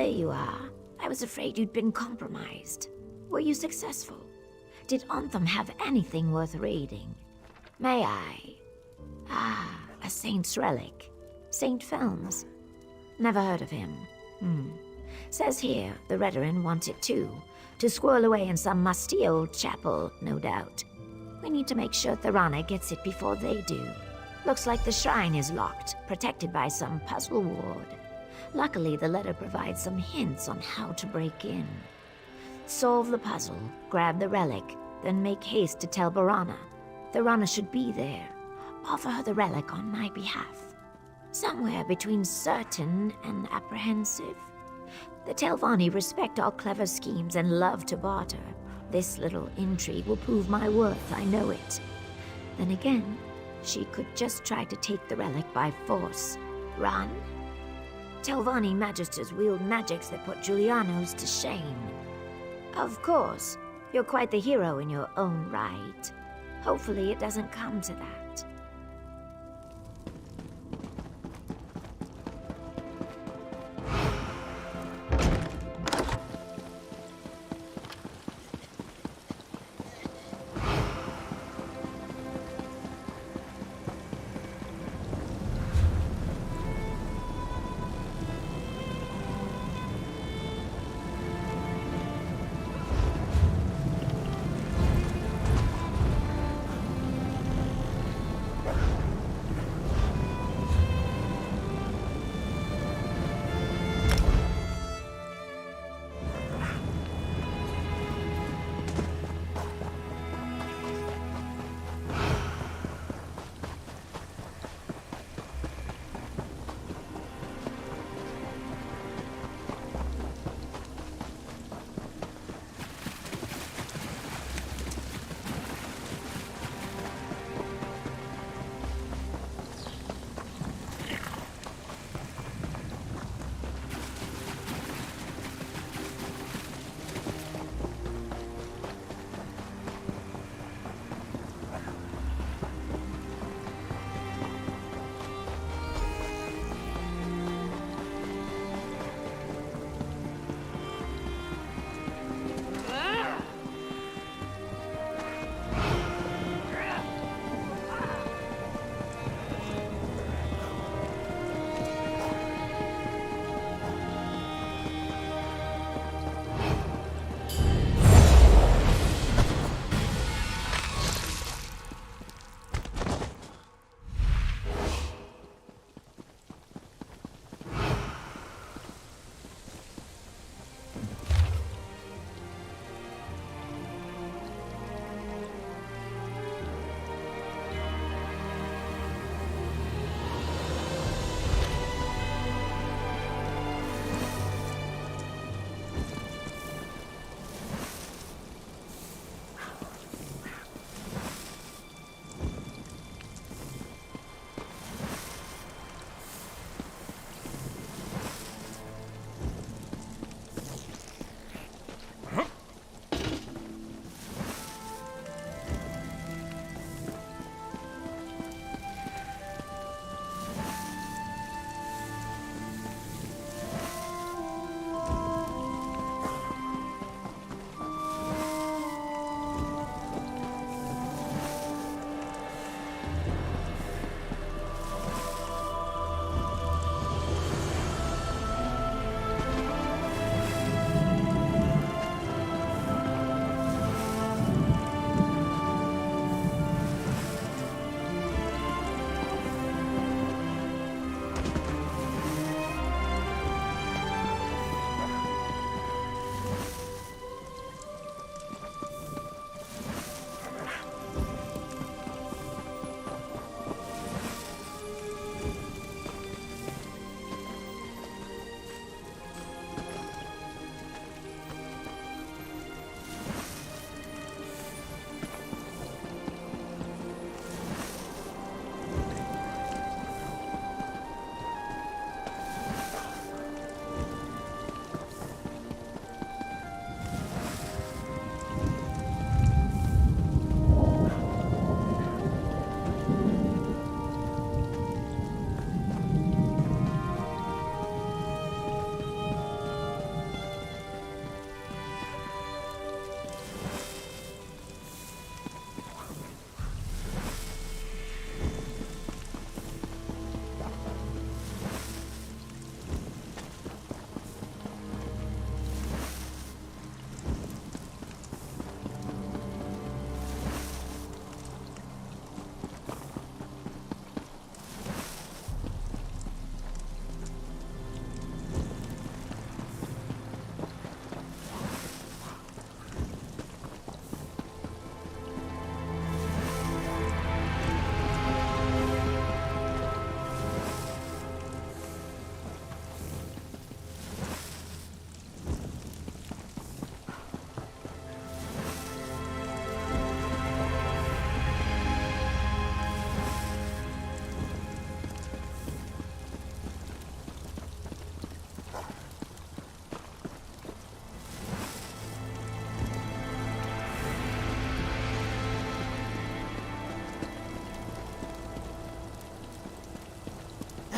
there you are. I was afraid you'd been compromised. Were you successful? Did Anthem have anything worth raiding? May I? Ah, a saint's relic. Saint Felms. Never heard of him. Says here the Redarin want it too. To squirrel away in some musty old chapel, no doubt. We need to make sure Thorana gets it before they do. Looks like the shrine is locked, protected by some puzzle ward. Luckily, the letter provides some hints on how to break in. Solve the puzzle, grab the relic, then make haste to tell Borana. Thorana should be there. Offer her the relic on my behalf. Somewhere between certain and apprehensive. The Telvanni respect all clever schemes and love to barter. This little intrigue will prove my worth, I know it. Then again, she could just try to take the relic by force. Run? Telvanni magisters wield magics that put Giuliano's to shame. Of course, you're quite the hero in your own right. Hopefully it doesn't come to that.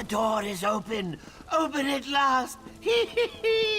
door is open! Open at last! Hee hee hee!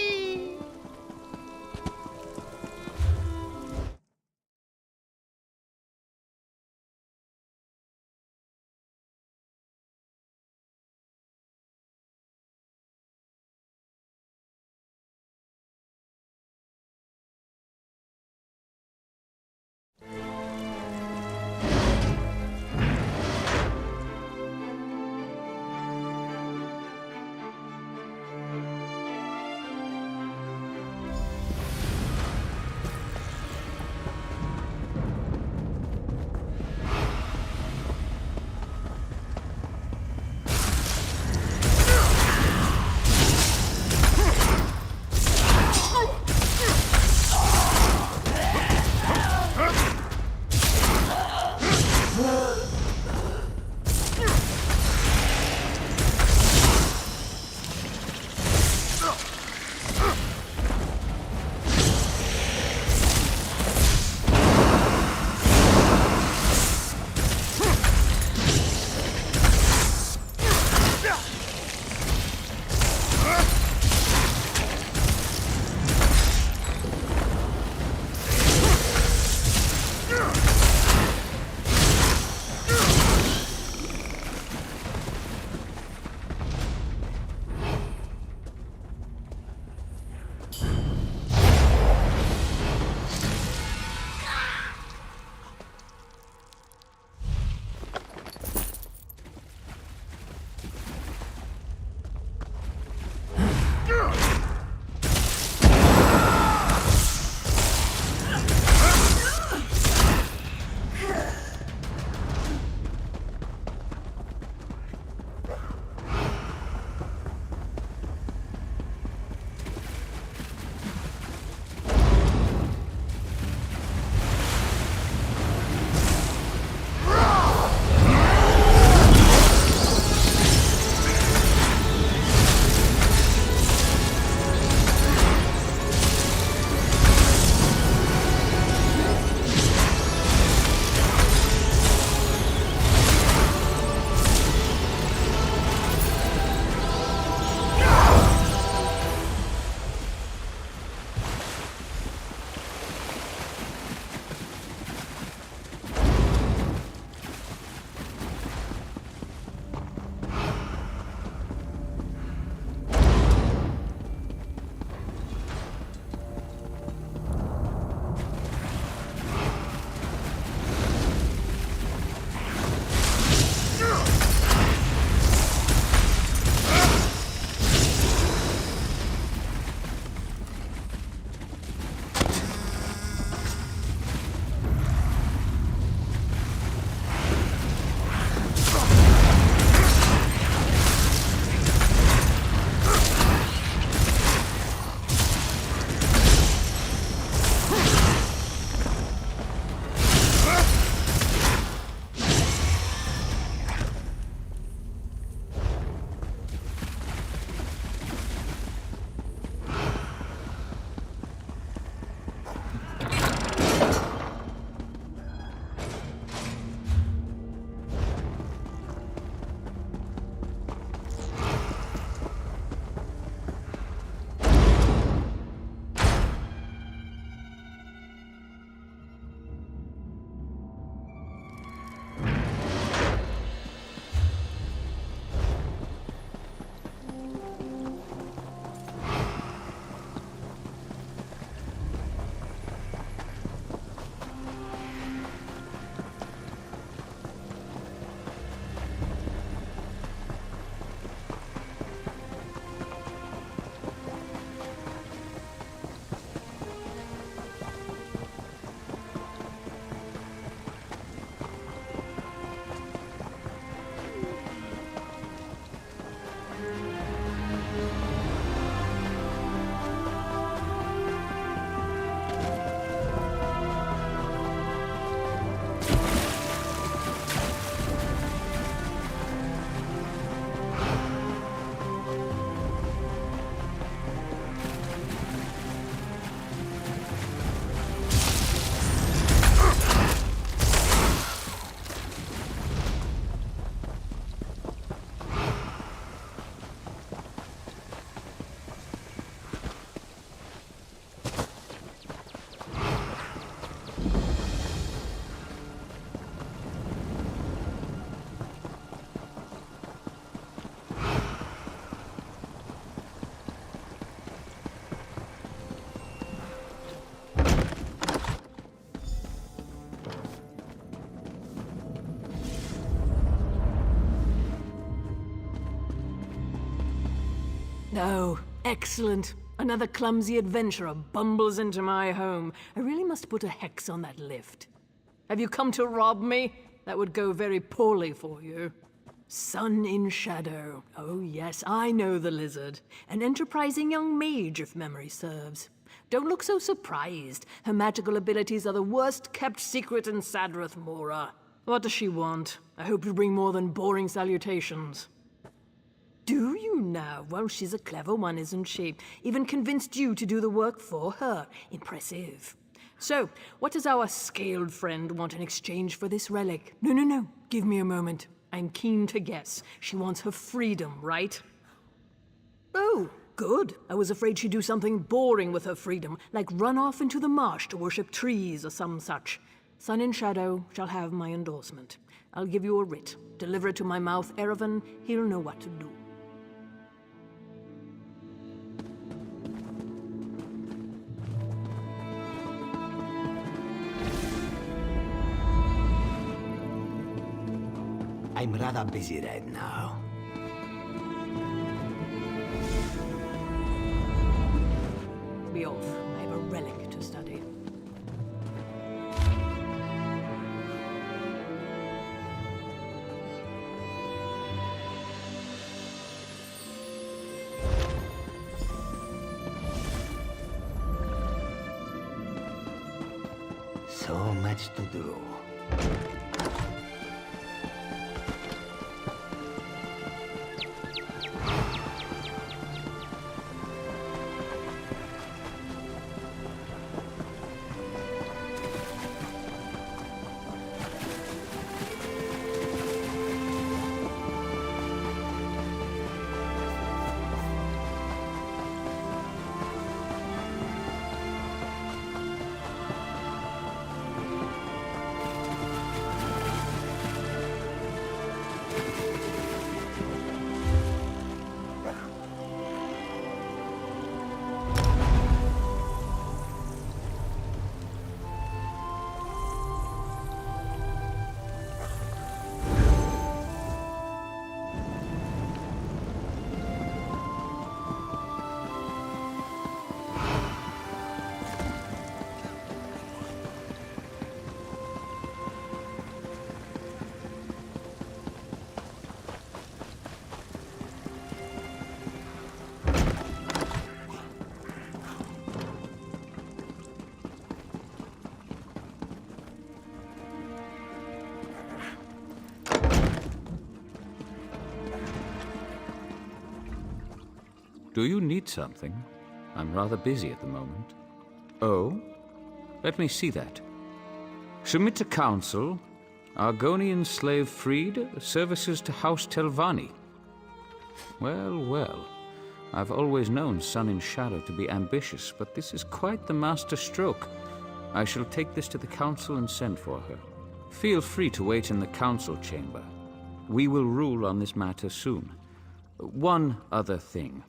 Oh, excellent. Another clumsy adventurer bumbles into my home. I really must put a hex on that lift. Have you come to rob me? That would go very poorly for you. Sun in Shadow. Oh yes, I know the lizard. An enterprising young mage, if memory serves. Don't look so surprised. Her magical abilities are the worst-kept secret in Sadrith Mora. What does she want? I hope you bring more than boring salutations. Do you now? Well, she's a clever one, isn't she? Even convinced you to do the work for her. Impressive. So, what does our scaled friend want in exchange for this relic? No. Give me a moment. I'm keen to guess. She wants her freedom, right? Oh, good. I was afraid she'd do something boring with her freedom, like run off into the marsh to worship trees or some such. Sun and Shadow shall have my endorsement. I'll give you a writ. Deliver it to my mouth, Erevan. He'll know what to do. I'm rather busy right now. Be off. I have a relic to study. So much to do. Do you need something? I'm rather busy at the moment. Oh? Let me see that. Submit to council. Argonian slave freed. Services to House Telvanni. Well. I've always known Sun in Shadow to be ambitious, but this is quite the master stroke. I shall take this to the council and send for her. Feel free to wait in the council chamber. We will rule on this matter soon. One other thing.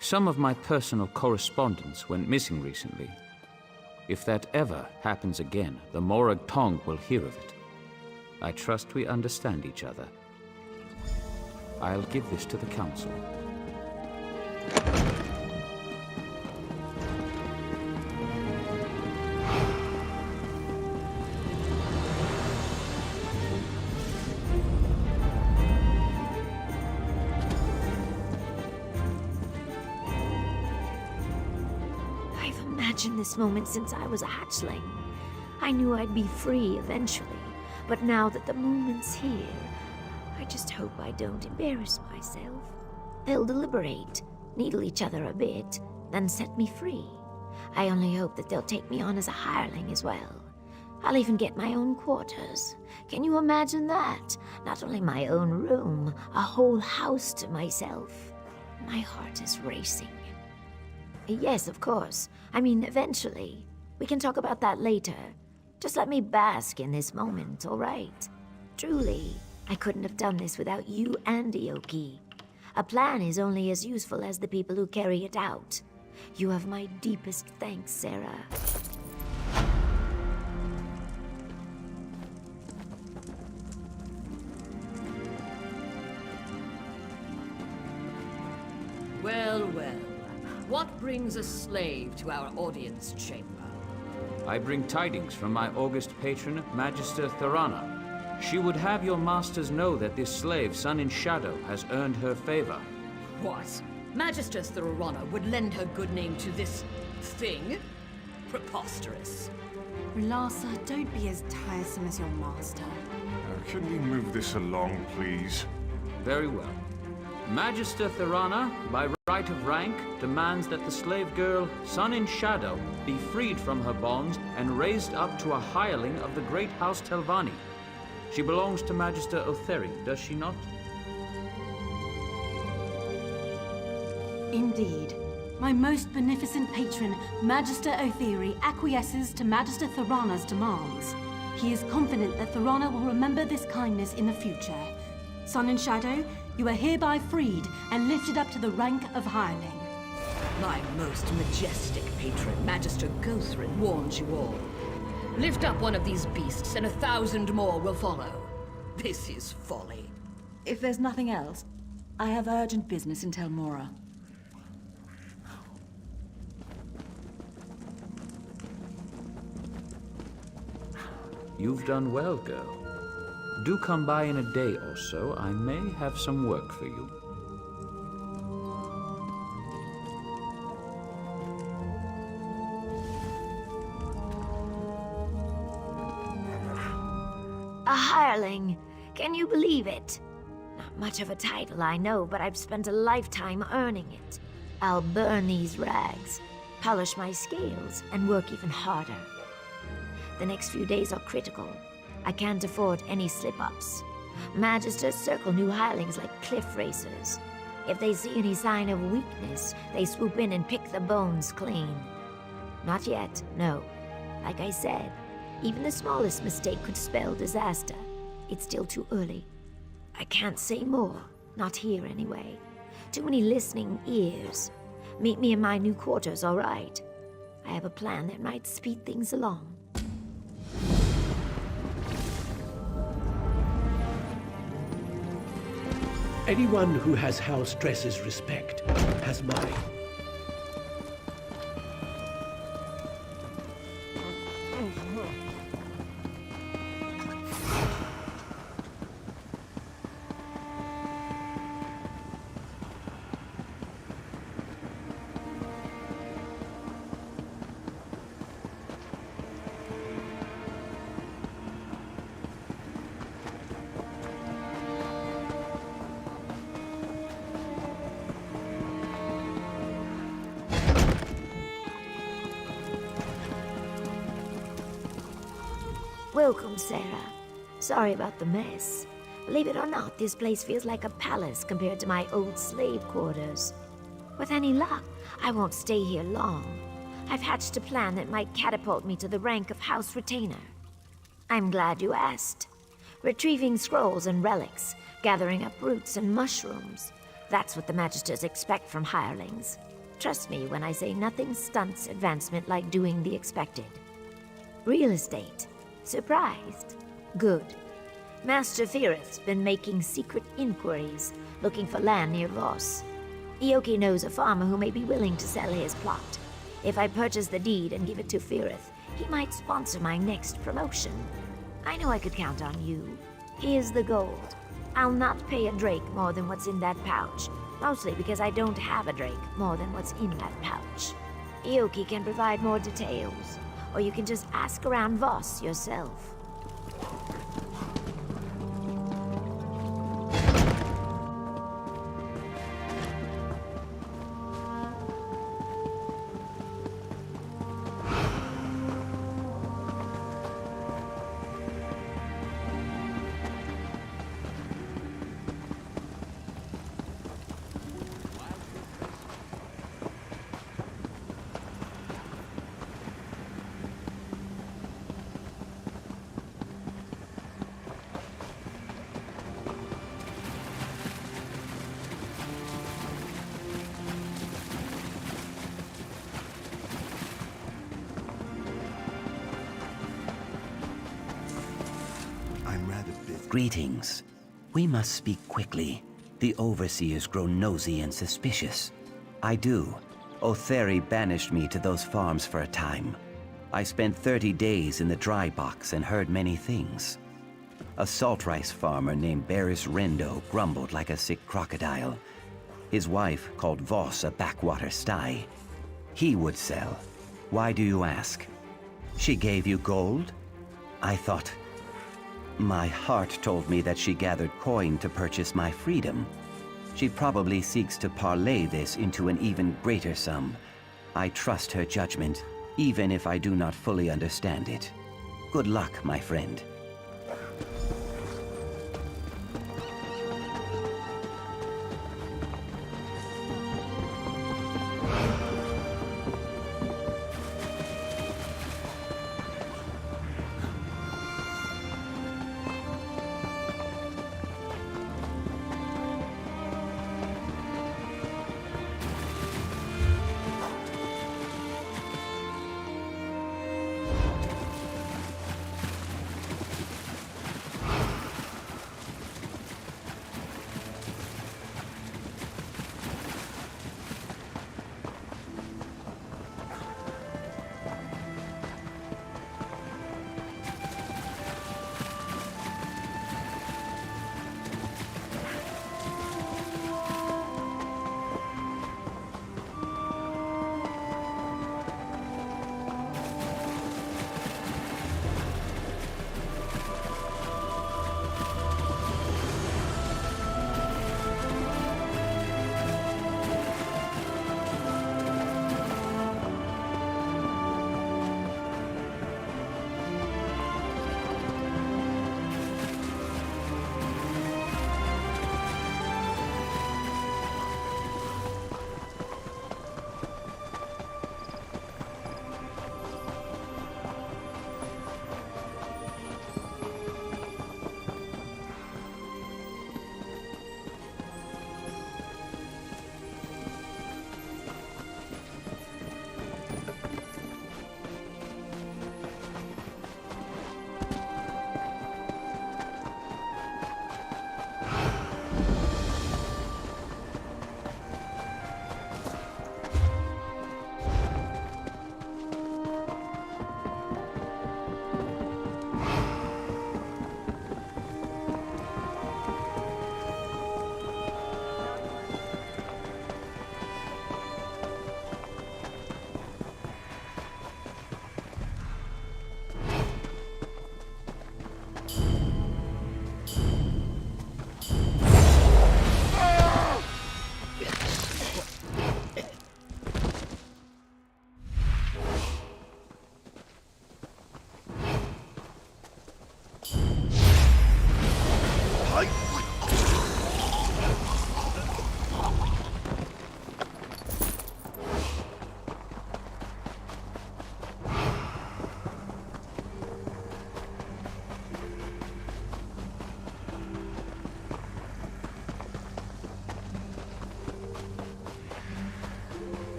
Some of my personal correspondence went missing recently. If that ever happens again, the Morag Tong will hear of it. I trust we understand each other. I'll give this to the council. Imagined this moment since I was a hatchling. I knew I'd be free eventually, but now that the moment's here, I just hope I don't embarrass myself. They'll deliberate, needle each other a bit, then set me free. I only hope that they'll take me on as a hireling as well. I'll even get my own quarters. Can you imagine that? Not only my own room, a whole house to myself. My heart is racing. Yes, of course. I mean, eventually. We can talk about that later. Just let me bask in this moment, all right? Truly, I couldn't have done this without you and Ioki. A plan is only as useful as the people who carry it out. You have my deepest thanks, Sarah. Well, brings a slave to our audience chamber? I bring tidings from my august patron, Magister Thorana. She would have your masters know that this slave, Sun in Shadow, has earned her favor. What? Magister Thorana would lend her good name to this thing? Preposterous. R'Larsa, don't be as tiresome as your master. Can we move this along, please? Very well. Magister Thorana, by right of rank, demands that the slave girl, Sun in Shadow, be freed from her bonds and raised up to a hireling of the great House Telvanni. She belongs to Magister Otheri, does she not? Indeed. My most beneficent patron, Magister Otheri, acquiesces to Magister Thorana's demands. He is confident that Thorana will remember this kindness in the future. Sun and Shadow, you are hereby freed and lifted up to the rank of hireling. My most majestic patron, Magister Gothrin, warns you all. Lift up one of these beasts and 1,000 more will follow. This is folly. If there's nothing else, I have urgent business in Tel Mora. You've done well, girl. Do come by in a day or so. I may have some work for you. A hireling. Can you believe it? Not much of a title, I know, but I've spent a lifetime earning it. I'll burn these rags, polish my scales, and work even harder. The next few days are critical. I can't afford any slip-ups. Magisters circle new hirelings like cliff racers. If they see any sign of weakness, they swoop in and pick the bones clean. Not yet, no. Like I said, even the smallest mistake could spell disaster. It's still too early. I can't say more, not here anyway. Too many listening ears. Meet me in my new quarters, all right? I have a plan that might speed things along. Anyone who has house dresses respect has mine. Welcome, Sarah. Sorry about the mess. Believe it or not, this place feels like a palace compared to my old slave quarters. With any luck, I won't stay here long. I've hatched a plan that might catapult me to the rank of House Retainer. I'm glad you asked. Retrieving scrolls and relics, gathering up roots and mushrooms. That's what the Magisters expect from hirelings. Trust me when I say nothing stunts advancement like doing the expected. Real estate. Surprised? Good. Master Firith's been making secret inquiries, looking for land near Voss. Ioki knows a farmer who may be willing to sell his plot. If I purchase the deed and give it to Firith, he might sponsor my next promotion. I know I could count on you. Here's the gold. I'll not pay a drake more than what's in that pouch, mostly because I don't have a drake more than what's in that pouch. Ioki can provide more details. Or you can just ask around Voss yourself. Greetings. We must speak quickly. The overseers grow nosy and suspicious. I do. Otheri banished me to those farms for a time. I spent 30 days in the dry box and heard many things. A salt rice farmer named Barris Rendo grumbled like a sick crocodile. His wife called Voss a backwater sty. He would sell. Why do you ask? She gave you gold? I thought... My heart told me that she gathered coin to purchase my freedom. She probably seeks to parlay this into an even greater sum. I trust her judgment, even if I do not fully understand it. Good luck, my friend.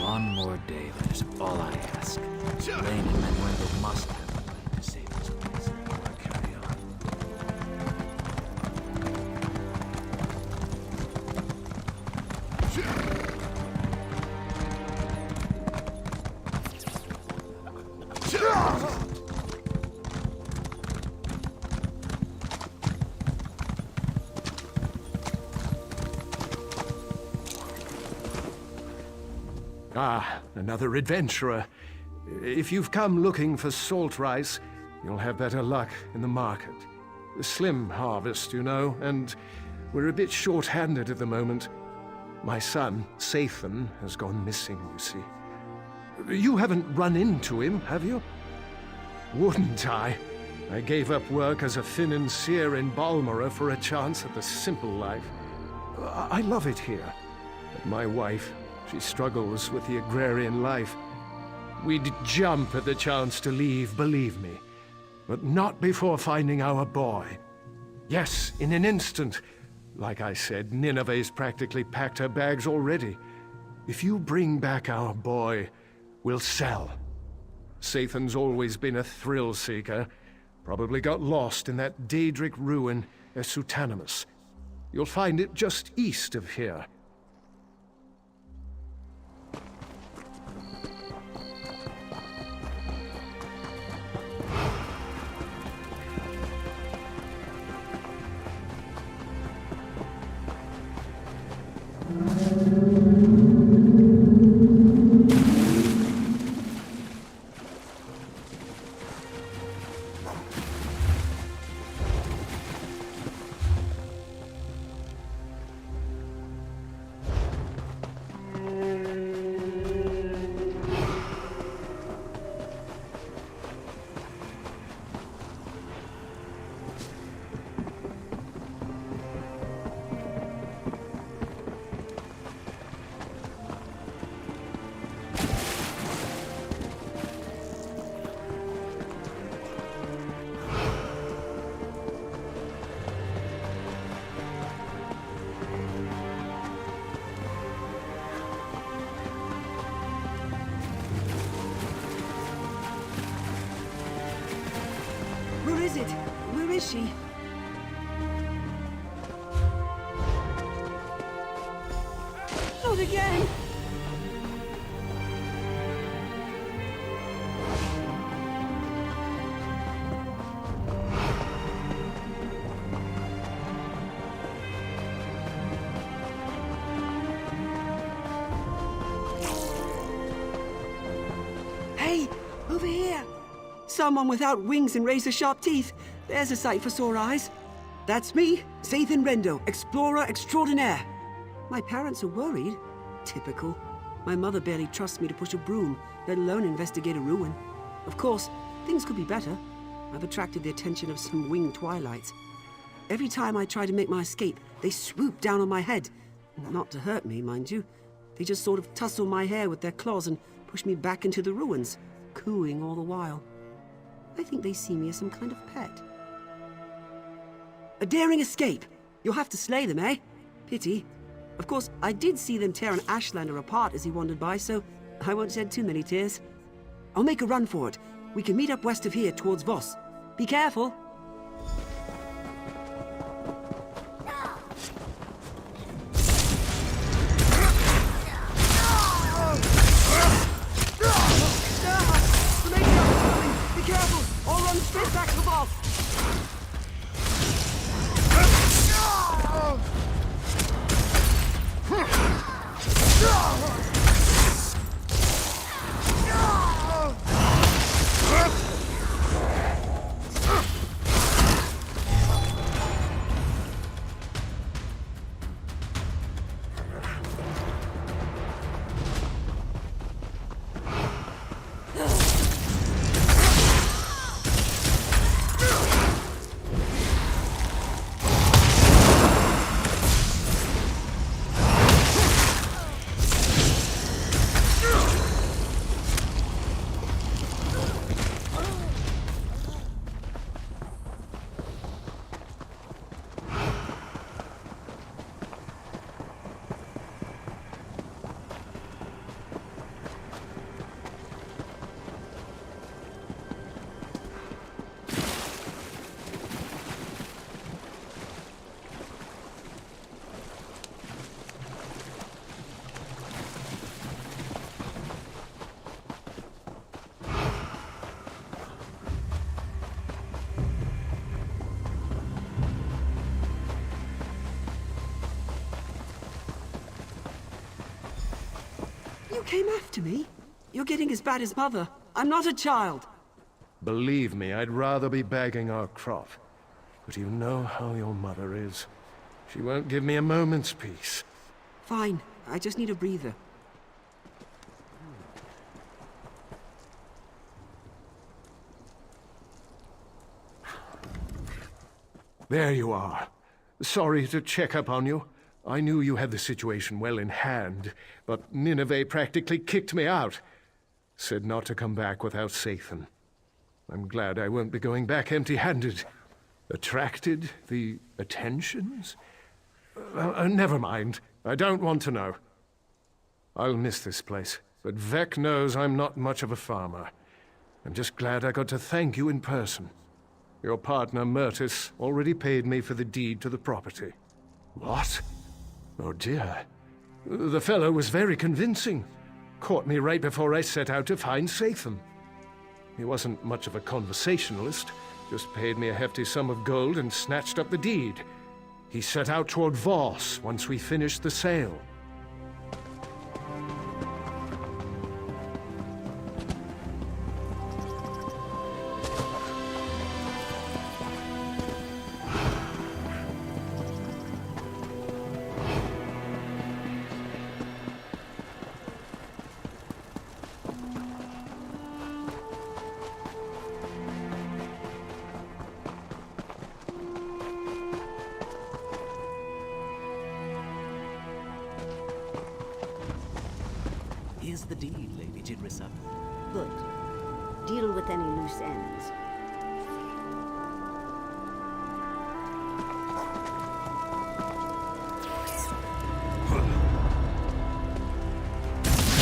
One more day, that is all I ask. Lane and Manuel must have a plan to save this place. I'll carry on. Ah, another adventurer. If you've come looking for salt rice, you'll have better luck in the market. A slim harvest, you know, and we're a bit short-handed at the moment. My son, Sathan, has gone missing, you see. You haven't run into him, have you? Wouldn't I? I gave up work as a financier in Balmora for a chance at the simple life. I love it here, but my wife She struggles with the agrarian life. We'd jump at the chance to leave, believe me. But not before finding our boy. Yes, in an instant. Like I said, Nineveh's practically packed her bags already. If you bring back our boy, we'll sell. Sathan's always been a thrill-seeker. Probably got lost in that Daedric ruin, Esutanimus. You'll find it just east of here. Where is it? Where is she? Not again! Hey, over here! Someone without wings and razor-sharp teeth. There's a sight for sore eyes. That's me, Sathan Rendo, explorer extraordinaire. My parents are worried. Typical. My mother barely trusts me to push a broom, let alone investigate a ruin. Of course, things could be better. I've attracted the attention of some winged twilights. Every time I try to make my escape, they swoop down on my head. Not to hurt me, mind you. They just sort of tussle my hair with their claws and push me back into the ruins, cooing all the while. I think they see me as some kind of pet. A daring escape! You'll have to slay them, eh? Pity. Of course, I did see them tear an Ashlander apart as he wandered by, so I won't shed too many tears. I'll make a run for it. We can meet up west of here towards Voss. Be careful! Be careful! I'll run straight back to Voss! You came after me? You're getting as bad as Mother. I'm not a child. Believe me, I'd rather be bagging our crop. But you know how your mother is. She won't give me a moment's peace. Fine. I just need a breather. There you are. Sorry to check up on you. I knew you had the situation well in hand, but Nineveh practically kicked me out. Said not to come back without Sathan. I'm glad I won't be going back empty-handed. Attracted? The attentions? Never mind. I don't want to know. I'll miss this place, but Vec knows I'm not much of a farmer. I'm just glad I got to thank you in person. Your partner, Myrtis, already paid me for the deed to the property. What? Oh dear. The fellow was very convincing. Caught me right before I set out to find Sathan. He wasn't much of a conversationalist, just paid me a hefty sum of gold and snatched up the deed. He set out toward Voss once we finished the sale. Here's the deed, Lady Jinrissa. Good. Deal with any loose ends.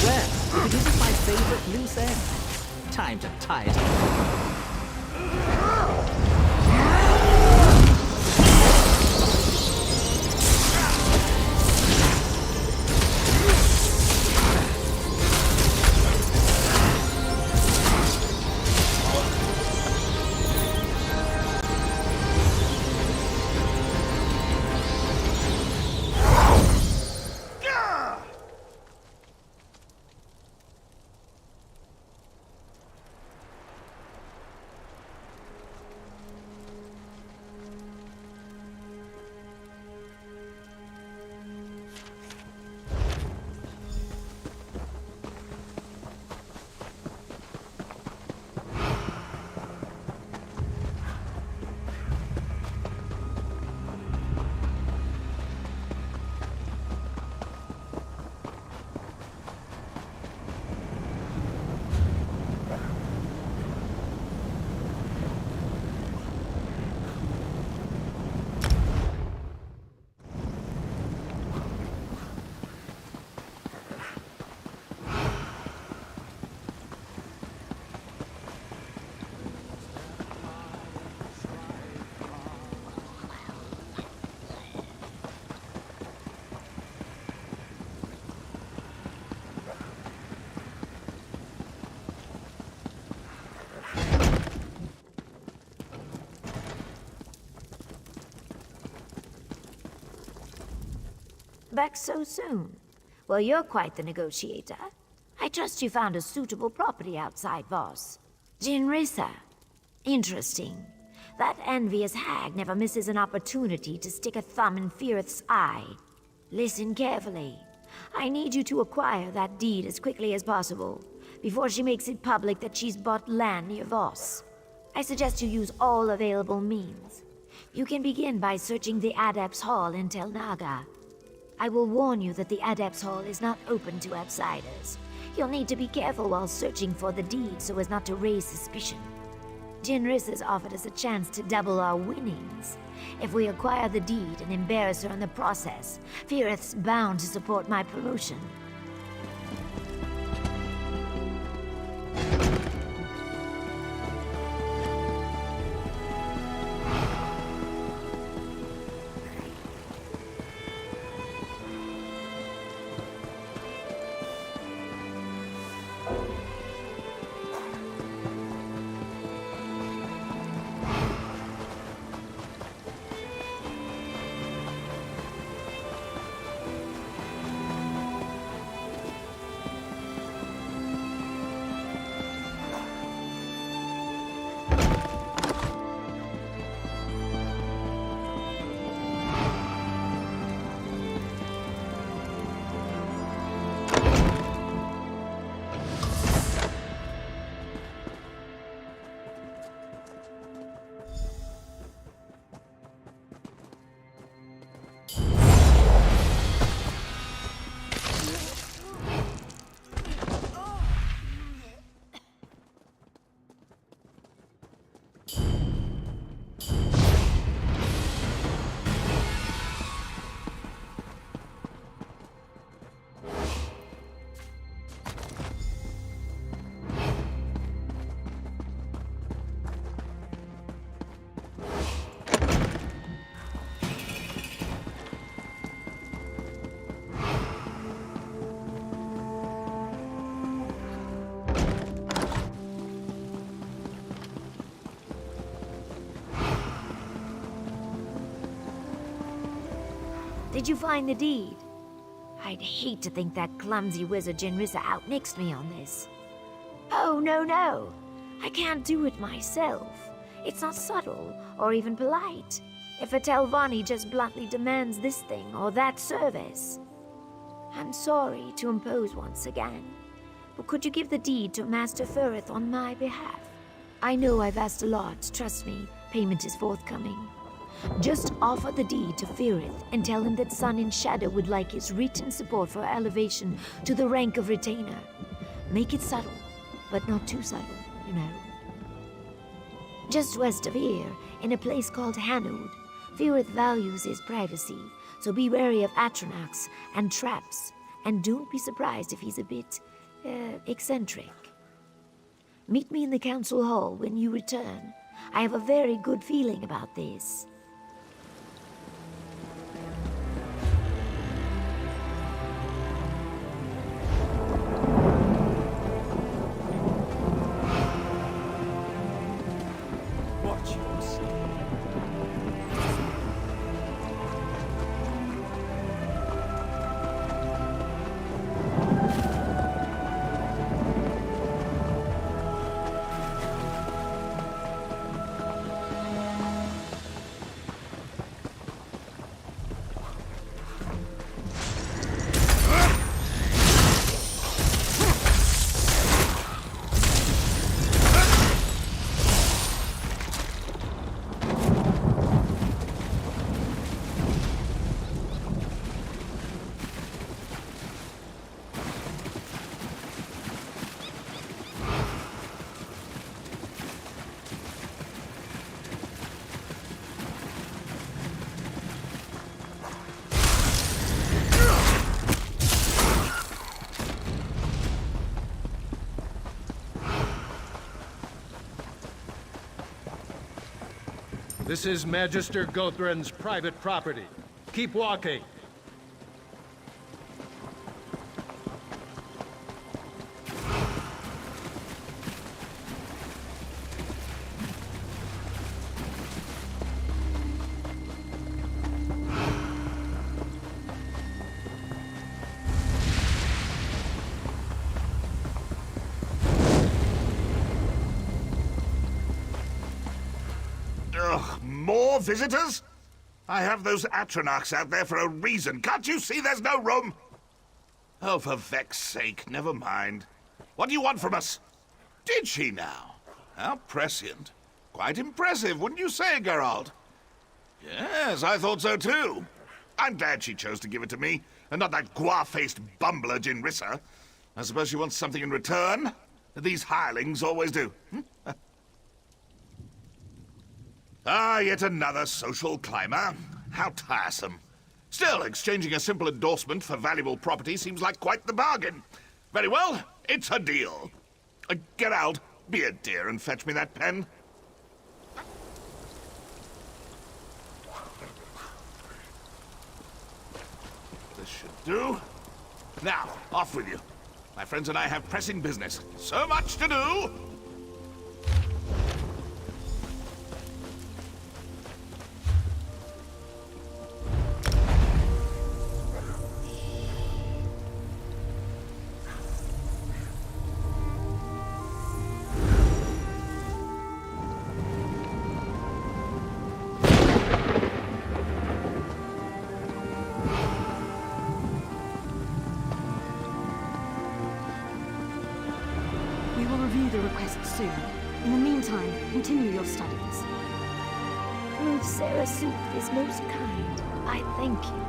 Well, if it isn't my favorite loose end. Time to tie it up. Back so soon? Well, you're quite the negotiator. I trust you found a suitable property outside Voss. Jinrissa. Interesting. That envious hag never misses an opportunity to stick a thumb in Firith's eye. Listen carefully. I need you to acquire that deed as quickly as possible, before she makes it public that she's bought land near Voss. I suggest you use all available means. You can begin by searching the Adepts' Hall in Tel Naga. I will warn you that the Adepts' Hall is not open to outsiders. You'll need to be careful while searching for the deed so as not to raise suspicion. Jinrissa's offered us a chance to double our winnings. If we acquire the deed and embarrass her in the process, Firith's bound to support my promotion. Did you find the deed? I'd hate to think that clumsy wizard Jinrissa outmixed me on this. Oh, no. I can't do it myself. It's not subtle or even polite. If a Telvanni just bluntly demands this thing or that service. I'm sorry to impose once again, but could you give the deed to Master Firith on my behalf? I know I've asked a lot, trust me, payment is forthcoming. Just offer the deed to Firith and tell him that Sun in Shadow would like his written support for elevation to the rank of retainer. Make it subtle, but not too subtle, you know. Just west of here, in a place called Hanood, Firith values his privacy, so be wary of Atronachs and traps, and don't be surprised if he's a bit, eccentric. Meet me in the council hall when you return. I have a very good feeling about this. Watch your step. This is Magister Gothran's private property. Keep walking. Ugh, more visitors? I have those Atronachs out there for a reason. Can't you see there's no room? Oh, for Vex's sake, never mind. What do you want from us? Did she now? How prescient. Quite impressive, wouldn't you say, Geralt? Yes, I thought so too. I'm glad she chose to give it to me, and not that guar-faced bumbler Jinrissa. I suppose she wants something in return? These hirelings always do. Ah, yet another social climber. How tiresome. Still, exchanging a simple endorsement for valuable property seems like quite the bargain. Very well, it's a deal. Get out, be a dear, and fetch me that pen. This should do. Now, off with you. My friends and I have pressing business. So much to do! We will review the request soon. In the meantime, continue your studies. Lord Sarah Sooth is most kind. I thank you.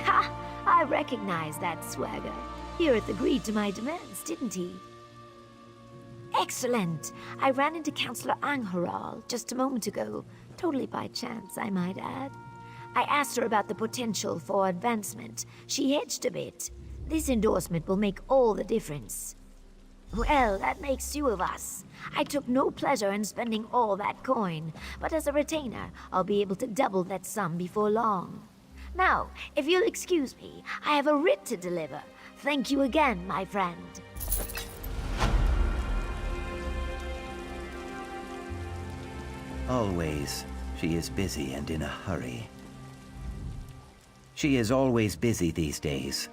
Ha! I recognize that swagger. Firith agreed to my demands, didn't he? Excellent! I ran into Councillor Angharal just a moment ago. Totally by chance, I might add. I asked her about the potential for advancement. She hedged a bit. This endorsement will make all the difference. Well, that makes two of us. I took no pleasure in spending all that coin, but as a retainer, I'll be able to double that sum before long. Now, if you'll excuse me, I have a writ to deliver. Thank you again, my friend. Always She is busy and in a hurry. She is always busy these days.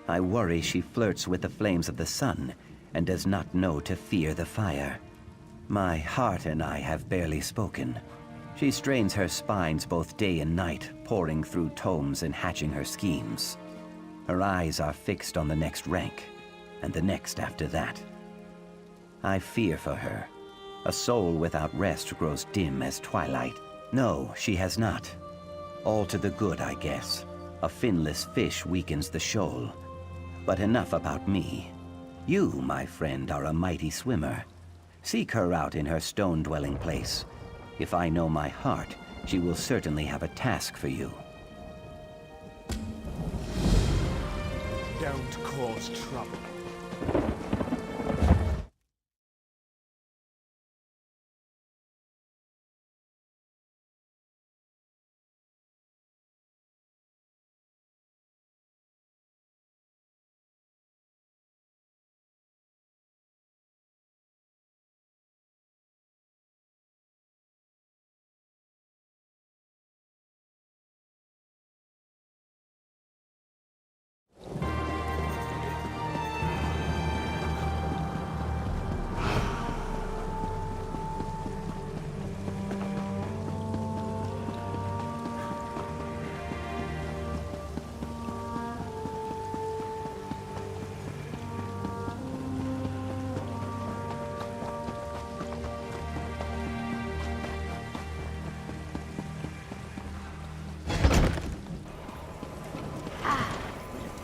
I worry she flirts with the flames of the sun and does not know to fear the fire. My heart and I have barely spoken. She strains her spines both day and night, poring through tomes and hatching her schemes. Her eyes are fixed on the next rank, and the next after that. I fear for her. A soul without rest grows dim as twilight. No, she has not. All to the good, I guess. A finless fish weakens the shoal. But enough about me. You, my friend, are a mighty swimmer. Seek her out in her stone-dwelling place. If I know my heart, she will certainly have a task for you. Don't cause trouble.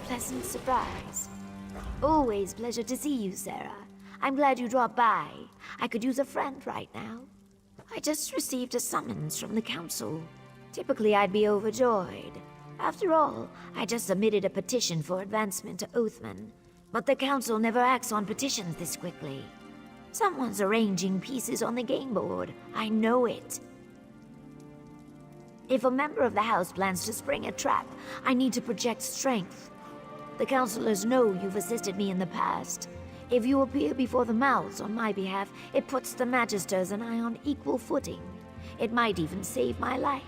Pleasant surprise. Always pleasure to see you, Sarah. I'm glad you dropped by. I could use a friend right now. I just received a summons from the council. Typically, I'd be overjoyed. After all, I just submitted a petition for advancement to Oathman. But the council never acts on petitions this quickly. Someone's arranging pieces on the game board. I know it. If a member of the house plans to spring a trap, I need to project strength. The councilors know you've assisted me in the past. If you appear before the mouths on my behalf, it puts the Magisters and I on equal footing. It might even save my life.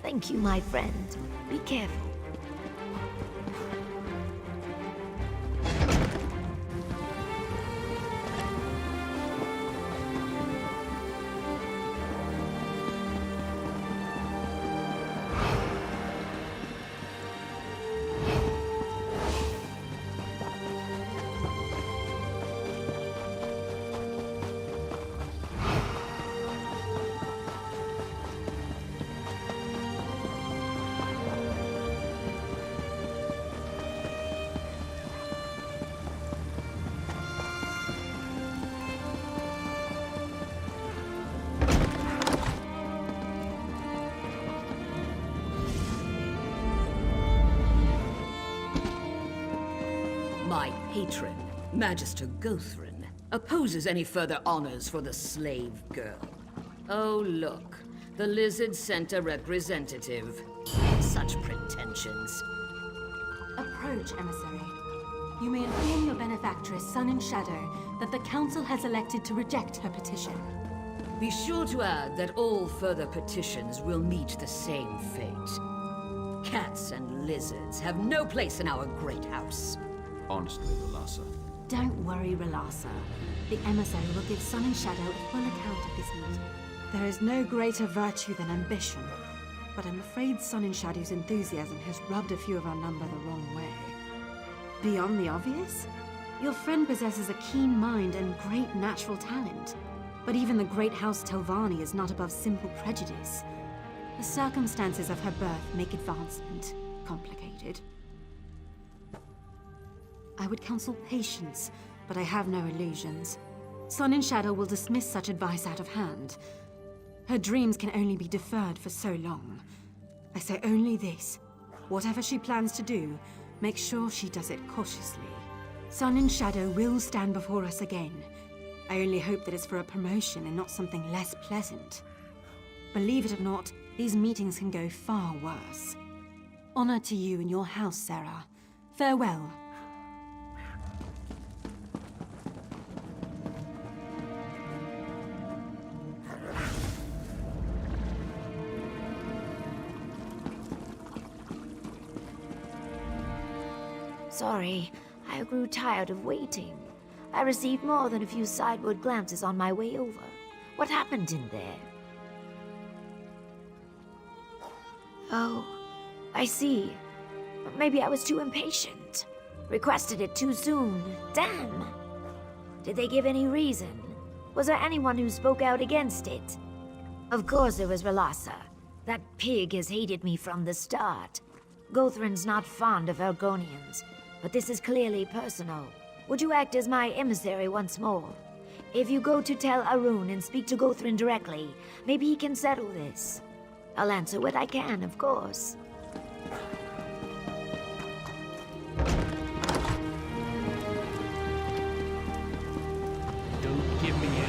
Thank you, my friend. Be careful. My patron, Magister Gothrin, opposes any further honors for the slave girl. Oh, look. The Lizard sent a representative. Such pretensions. Approach, emissary. You may inform your benefactress, Sun and Shadow, that the council has elected to reject her petition. Be sure to add that all further petitions will meet the same fate. Cats and lizards have no place in our great house. Honestly, Relasa. Don't worry, Relasa. The emissary will give Sun and Shadow a full account of this meeting. There is no greater virtue than ambition, but I'm afraid Sun and Shadow's enthusiasm has rubbed a few of our number the wrong way. Beyond the obvious, your friend possesses a keen mind and great natural talent. But even the great House Telvanni is not above simple prejudice. The circumstances of her birth make advancement complicated. I would counsel patience, but I have no illusions. Sun and Shadow will dismiss such advice out of hand. Her dreams can only be deferred for so long. I say only this. Whatever she plans to do, make sure she does it cautiously. Sun and Shadow will stand before us again. I only hope that it's for a promotion and not something less pleasant. Believe it or not, these meetings can go far worse. Honor to you and your house, Sarah. Farewell. Sorry, I grew tired of waiting. I received more than a few sideward glances on my way over. What happened in there? Oh, I see. Maybe I was too impatient. Requested it too soon. Damn! Did they give any reason? Was there anyone who spoke out against it? Of course it was Relassa. That pig has hated me from the start. Gothrin's not fond of Argonians, but this is clearly personal. Would you act as my emissary once more? If you go to Tel Arun and speak to Gothrin directly, maybe he can settle this. I'll answer what I can, of course. Don't give me any.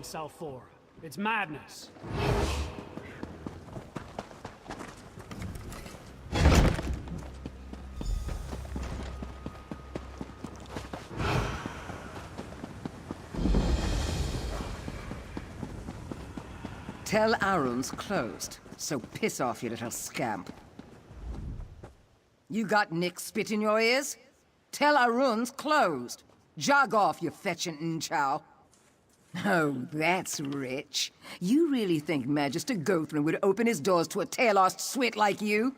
South 4. It's madness. Tel Arun's closed, so piss off, you little scamp. You got Nick spit in your ears? Tel Arun's closed. Jog off, you fetching nchow. Oh, that's rich. You really think Magister Gothrin would open his doors to a tail-lost swit like you?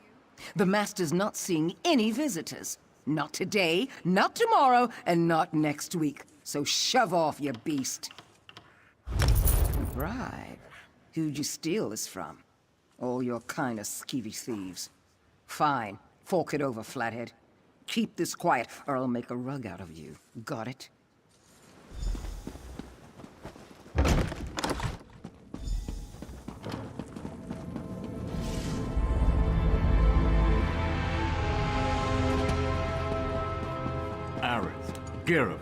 The Master's not seeing any visitors. Not today, not tomorrow, and not next week. So shove off, you beast. Right. Who'd you steal this from? All your kind of skeevy thieves. Fine. Fork it over, flathead. Keep this quiet, or I'll make a rug out of you. Got it? Giravel,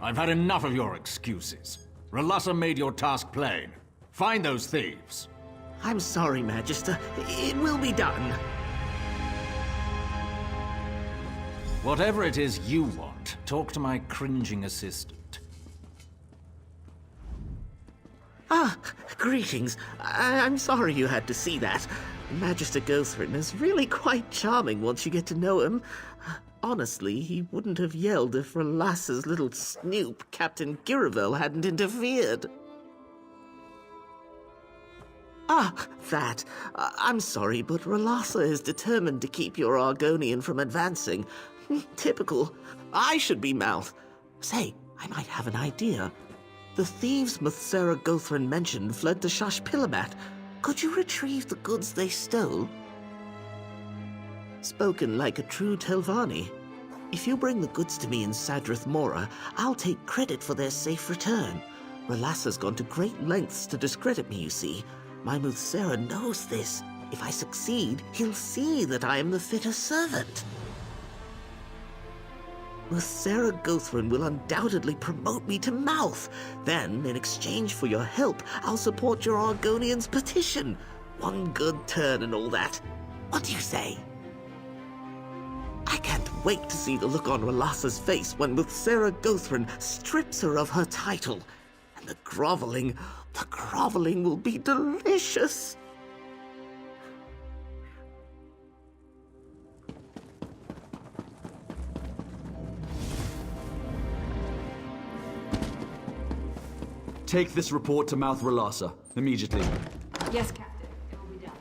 I've had enough of your excuses. Relassa made your task plain. Find those thieves. I'm sorry, Magister. It will be done. Whatever it is you want, talk to my cringing assistant. Ah, greetings. I'm sorry you had to see that. Magister Gothrin is really quite charming once you get to know him. Honestly, he wouldn't have yelled if Relassa's little snoop, Captain Giravel, hadn't interfered. Ah, that. I'm sorry, but Relassa is determined to keep your Argonian from advancing. Typical. I should be mouth. Say, I might have an idea. The thieves Muthsera Gothrin mentioned fled to Shashpilamat. Could you retrieve the goods they stole? Spoken like a true Telvanni. If you bring the goods to me in Sadrith Mora, I'll take credit for their safe return. Relassa's gone to great lengths to discredit me, you see. My Muthsera knows this. If I succeed, he'll see that I am the fitter servant. Muthsera Gothrin will undoubtedly promote me to mouth. Then, in exchange for your help, I'll support your Argonian's petition. One good turn and all that. What do you say? I can't wait to see the look on Relassa's face when Muthsera Gothrin strips her of her title. And the groveling will be delicious. Take this report to Mouth Relassa, immediately. Yes, Captain. It will be done.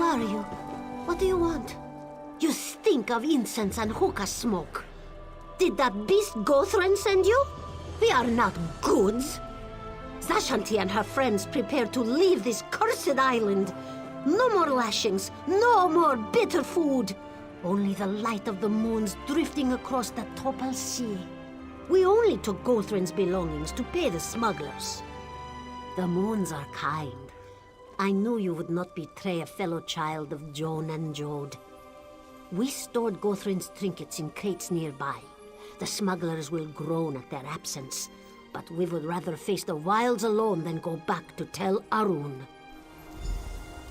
are you? What do you want? You stink of incense and hookah smoke. Did that beast Gothran send you? We are not goods. Zashanti and her friends prepare to leave this cursed island. No more lashings, no more bitter food. Only the light of the moons drifting across the Topal Sea. We only took Gothran's belongings to pay the smugglers. The moons are kind. I knew you would not betray a fellow child of Joan and Jode. We stored Gothran's trinkets in crates nearby. The smugglers will groan at their absence, but we would rather face the wilds alone than go back to Tel Arun.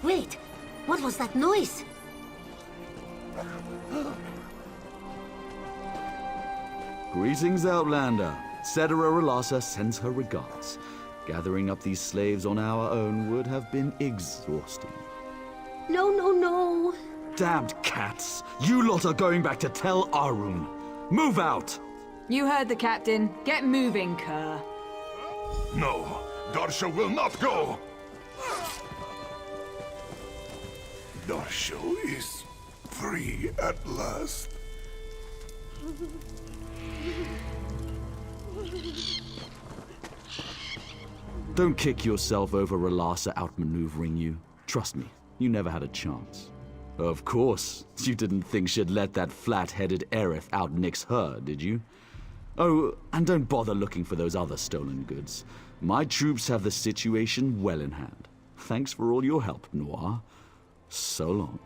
Wait, what was that noise? Greetings, Outlander. Cetera Relassa sends her regards. Gathering up these slaves on our own would have been exhausting. No, no, no. Damned cats! You lot are going back to Tel Arun. Move out! You heard the captain. Get moving, Kerr. No, Darsha will not go! Darsha is free at last. Don't kick yourself over Relassa outmaneuvering you. Trust me, you never had a chance. Of course, you didn't think she'd let that flat-headed Aerith outnix her, did you? Oh, and don't bother looking for those other stolen goods. My troops have the situation well in hand. Thanks for all your help, Noir. So long.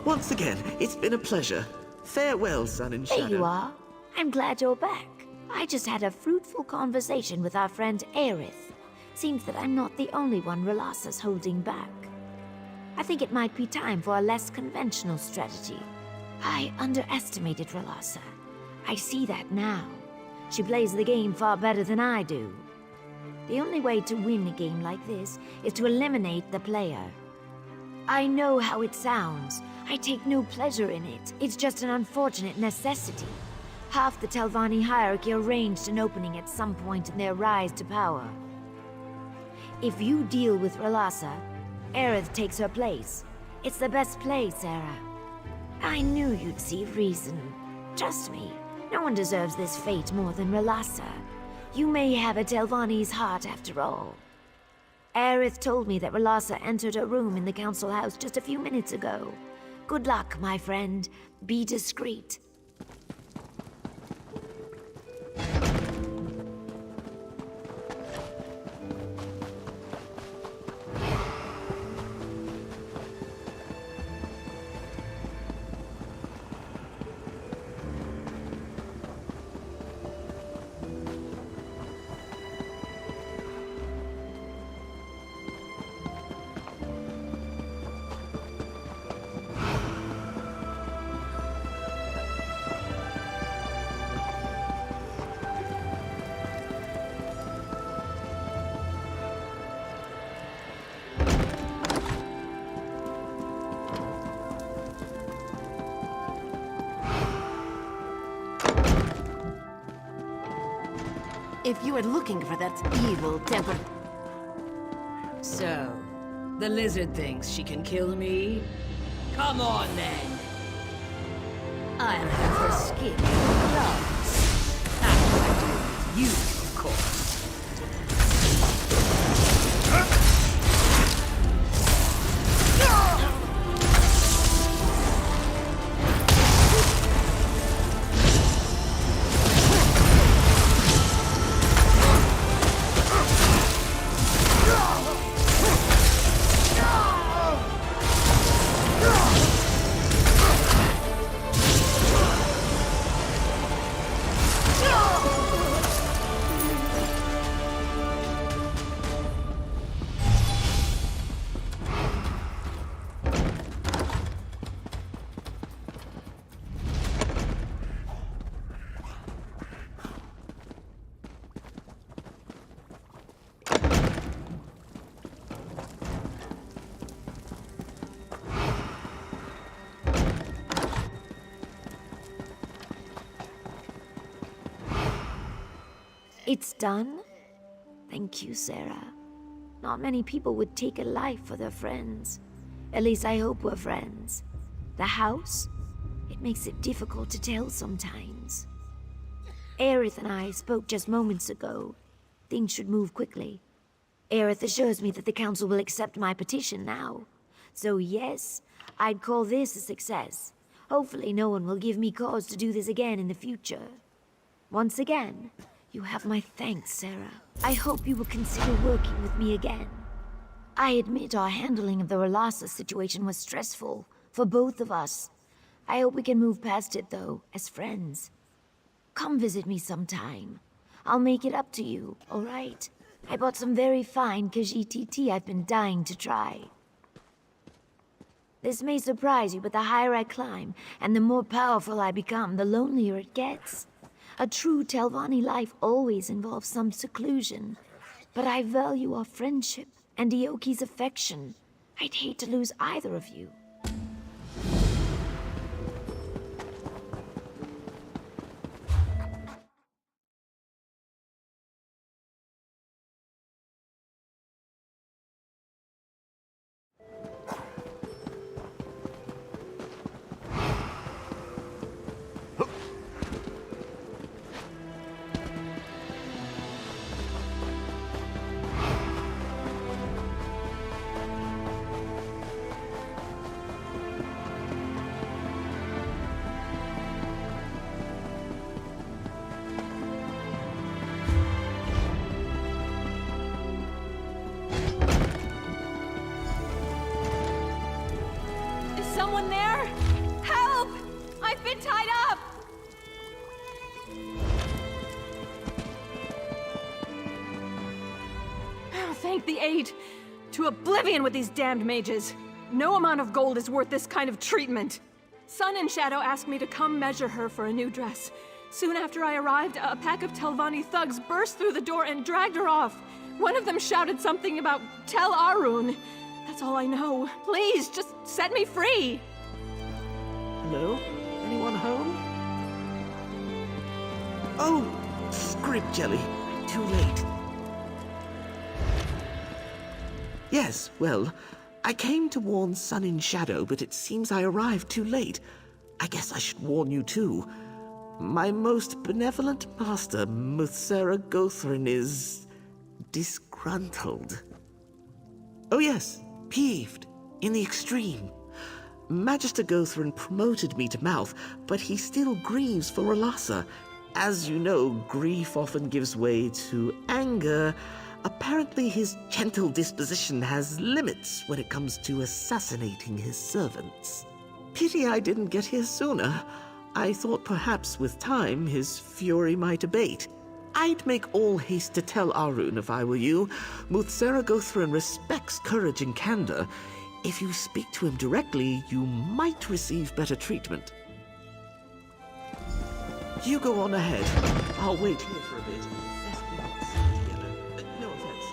Once again, it's been a pleasure. Farewell, Sun and Shadow. There you are. I'm glad you're back. I just had a fruitful conversation with our friend Aerith. Seems that I'm not the only one Relassa's holding back. I think it might be time for a less conventional strategy. I underestimated Relassa. I see that now. She plays the game far better than I do. The only way to win a game like this is to eliminate the player. I know how it sounds. I take no pleasure in it. It's just an unfortunate necessity. Half the Telvanni hierarchy arranged an opening at some point in their rise to power. If you deal with Relassa, Aerith takes her place. It's the best play, Sarah. I knew you'd see reason. Trust me, no one deserves this fate more than Relassa. You may have a Telvanni's heart after all. Aerith told me that Relassa entered her room in the council house just a few minutes ago. Good luck, my friend. Be discreet. If you are looking for that evil temper... So, the lizard thinks she can kill me? Come on, then. I'll have her skin in gloves. After I do it with you, of course. Ah! It's done? Thank you, Sarah. Not many people would take a life for their friends. At least I hope we're friends. The house? It makes it difficult to tell sometimes. Aerith and I spoke just moments ago. Things should move quickly. Aerith assures me that the council will accept my petition now. So yes, I'd call this a success. Hopefully no one will give me cause to do this again in the future. Once again, you have my thanks, Sarah. I hope you will consider working with me again. I admit our handling of the Relasa situation was stressful for both of us. I hope we can move past it, though, as friends. Come visit me sometime. I'll make it up to you, all right? I bought some very fine Khajiit tea I've been dying to try. This may surprise you, but the higher I climb, and the more powerful I become, the lonelier it gets. A true Telvanni life always involves some seclusion. But I value our friendship and Ioki's affection. I'd hate to lose either of you. Someone there? Help! I've been tied up! Oh, thank the aid. To oblivion with these damned mages. No amount of gold is worth this kind of treatment. Sun and Shadow asked me to come measure her for a new dress. Soon after I arrived, a pack of Telvanni thugs burst through the door and dragged her off. One of them shouted something about Tel Arun. That's all I know. Please, just set me free! Hello? Anyone home? Oh, script jelly. Too late. Yes, well, I came to warn Sun in Shadow, but it seems I arrived too late. I guess I should warn you too. My most benevolent master, Muthsera Gothrin, is disgruntled. Oh yes, peeved, in the extreme. Magister Gothrin promoted me to mouth, but he still grieves for Relasa. As you know, grief often gives way to anger. Apparently his gentle disposition has limits when it comes to assassinating his servants. Pity I didn't get here sooner. I thought perhaps with time his fury might abate. I'd make all haste to tell Arun if I were you. Muthsera Gothrin respects courage and candor. If you speak to him directly, you might receive better treatment. You go on ahead. I'll wait here for a bit. Best we not sit together. No offense.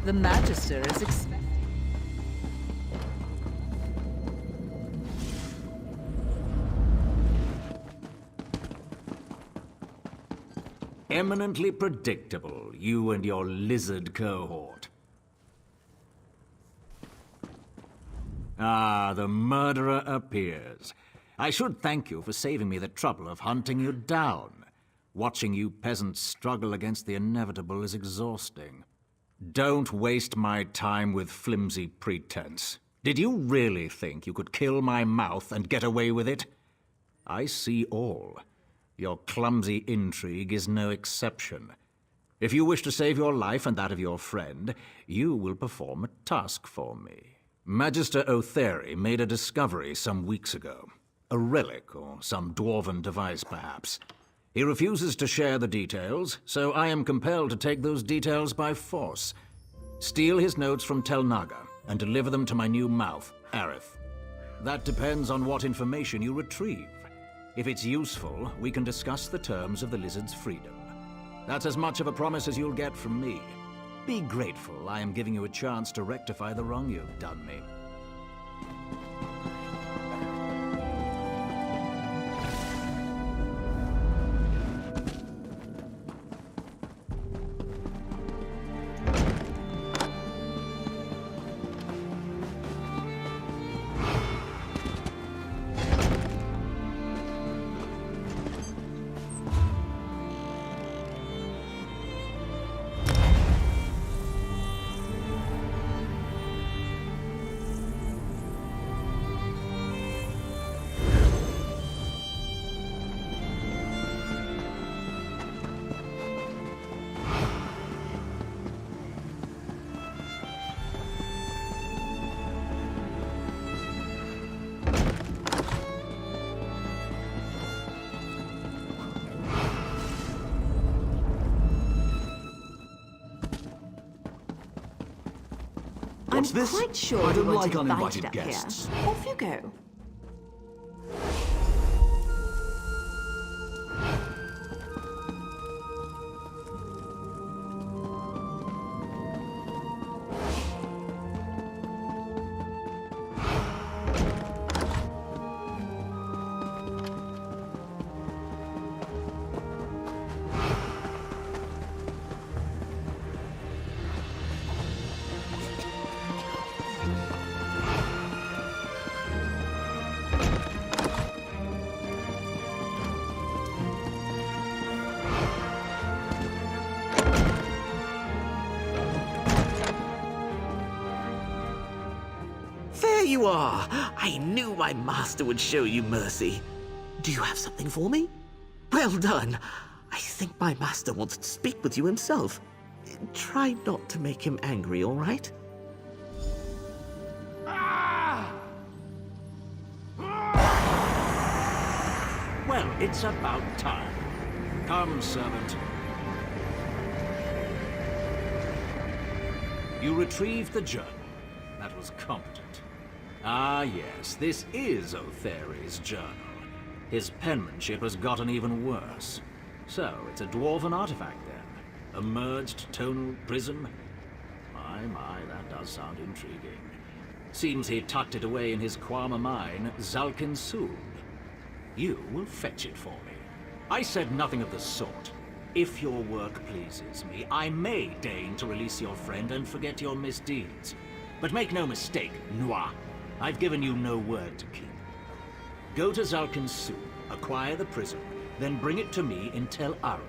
The Magister is expecting. Eminently predictable, you and your lizard cohort. Ah, the murderer appears. I should thank you for saving me the trouble of hunting you down. Watching you peasants struggle against the inevitable is exhausting. Don't waste my time with flimsy pretense. Did you really think you could kill my mouth and get away with it? I see all. Your clumsy intrigue is no exception. If you wish to save your life and that of your friend, you will perform a task for me. Magister Otheri made a discovery some weeks ago. A relic, or some dwarven device, perhaps. He refuses to share the details, so I am compelled to take those details by force. Steal his notes from Tel Naga, and deliver them to my new mouth, Aerith. That depends on what information you retrieve. If it's useful, we can discuss the terms of the lizard's freedom. That's as much of a promise as you'll get from me. Be grateful I am giving you a chance to rectify the wrong you've done me. What's this? I'm quite sure I you don't weren't like invited uninvited up guests. here. Off you go. There you are! I knew my master would show you mercy. Do you have something for me? Well done. I think my master wants to speak with you himself. Try not to make him angry, all right? Well, it's about time. Come, servant. You retrieved the journal. That was competent. Ah, yes, this is Otheri's journal. His penmanship has gotten even worse. So, it's a dwarven artifact, then? A merged tonal prism? My, that does sound intriguing. Seems he tucked it away in his Kwama mine, Zalkin Soon. You will fetch it for me. I said nothing of the sort. If your work pleases me, I may deign to release your friend and forget your misdeeds. But make no mistake, Noir. I've given you no word to keep. Go to Zalkin Soon, acquire the prism, then bring it to me in Tel Aru.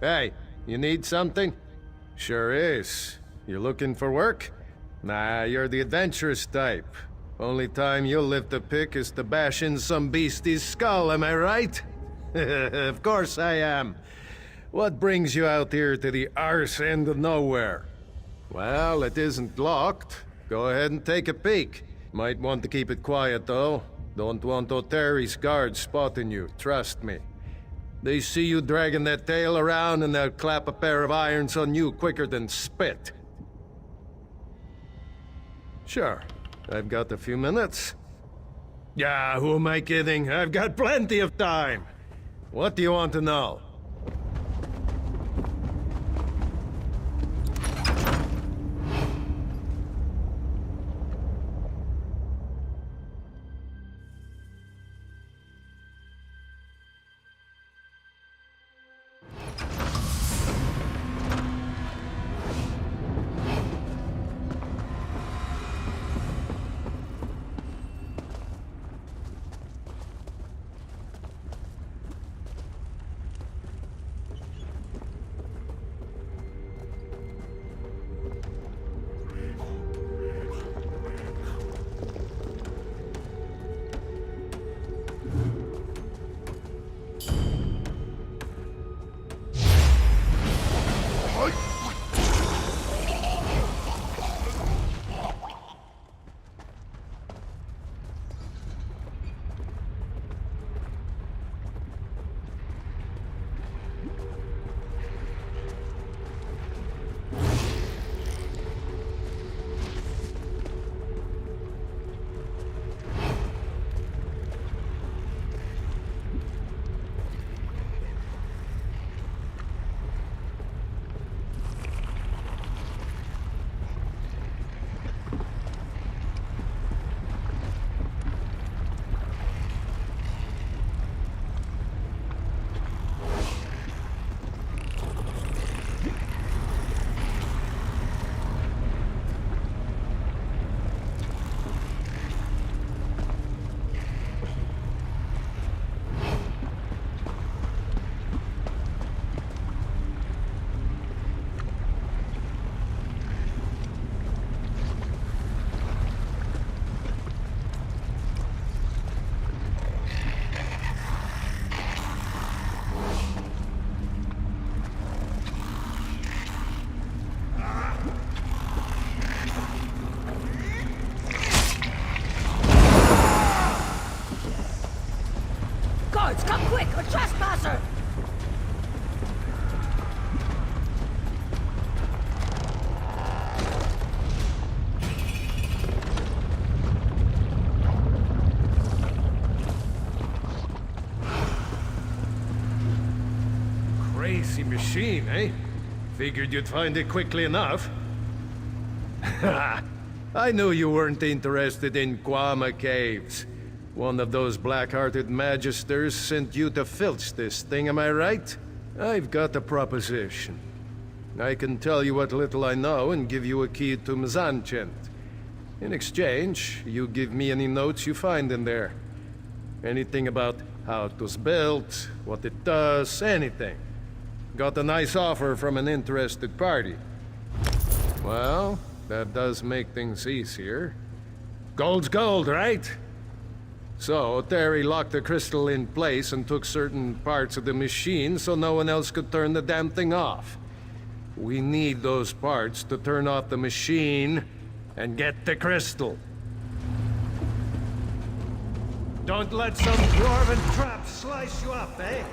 Hey, you need something? Sure is. You looking for work? Nah, you're the adventurous type. Only time you'll lift a pick is to bash in some beastie's skull, am I right? Of course I am. What brings you out here to the arse end of nowhere? Well, it isn't locked. Go ahead and take a peek. Might want to keep it quiet, though. Don't want O'Terry's guards spotting you, trust me. They see you dragging that tail around and they'll clap a pair of irons on you quicker than spit. Sure, I've got a few minutes. Yeah, who am I kidding? I've got plenty of time. What do you want to know? Crazy machine, eh? Figured you'd find it quickly enough. I knew you weren't interested in Kwama Caves. One of those black-hearted magisters sent you to filch this thing, am I right? I've got a proposition. I can tell you what little I know and give you a key to Mzanchent. In exchange, you give me any notes you find in there. Anything about how it was built, what it does, anything. Got a nice offer from an interested party. Well, that does make things easier. Gold's gold, right? So, Terry locked the crystal in place and took certain parts of the machine so no one else could turn the damn thing off. We need those parts to turn off the machine and get the crystal. Don't let some dwarven trap slice you up, eh?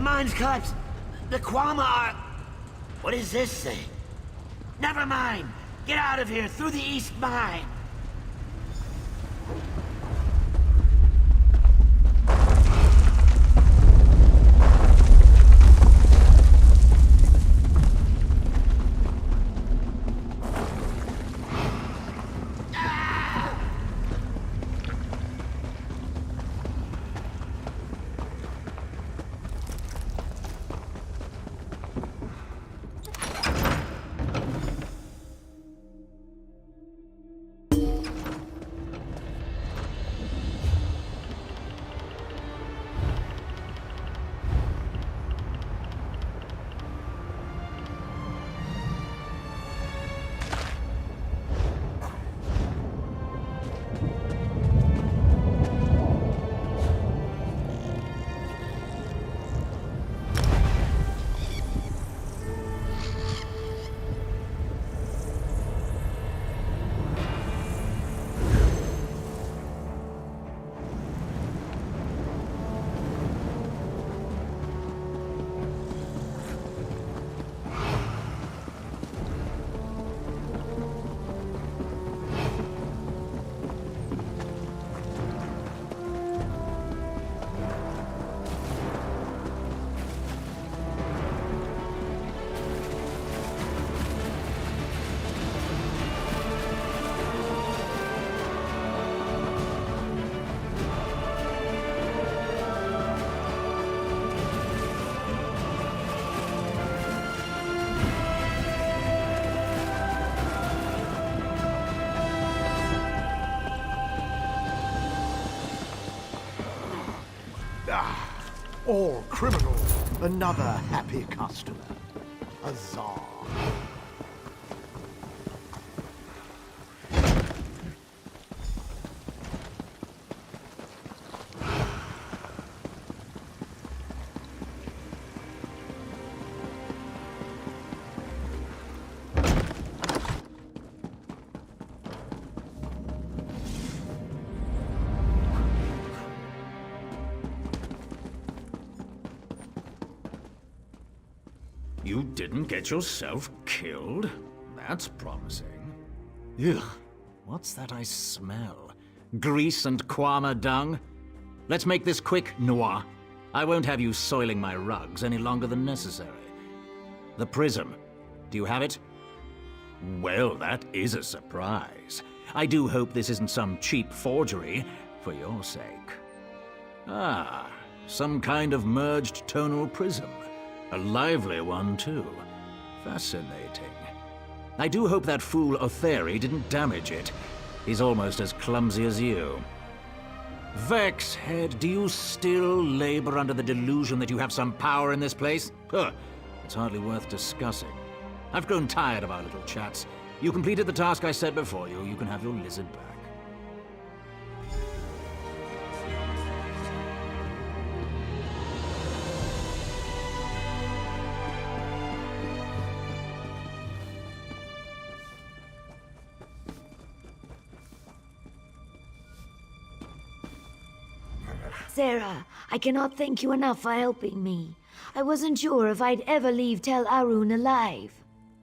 The mine's collapsed. The Kwama are... What is this thing? Never mind. Get out of here, through the east mine. All criminals, another happy customer. Huzzah. You didn't get yourself killed? That's promising. Ugh, what's that I smell? Grease and Kwama dung? Let's make this quick, Noir. I won't have you soiling my rugs any longer than necessary. The prism. Do you have it? Well, that is a surprise. I do hope this isn't some cheap forgery, for your sake. Ah, some kind of merged tonal prism. A lively one, too. Fascinating. I do hope that fool Otheri didn't damage it. He's almost as clumsy as you. Vexhead, do you still labor under the delusion that you have some power in this place? Huh, it's hardly worth discussing. I've grown tired of our little chats. You completed the task I set before you. You can have your lizard back. Sarah, I cannot thank you enough for helping me. I wasn't sure if I'd ever leave Tel Arun alive.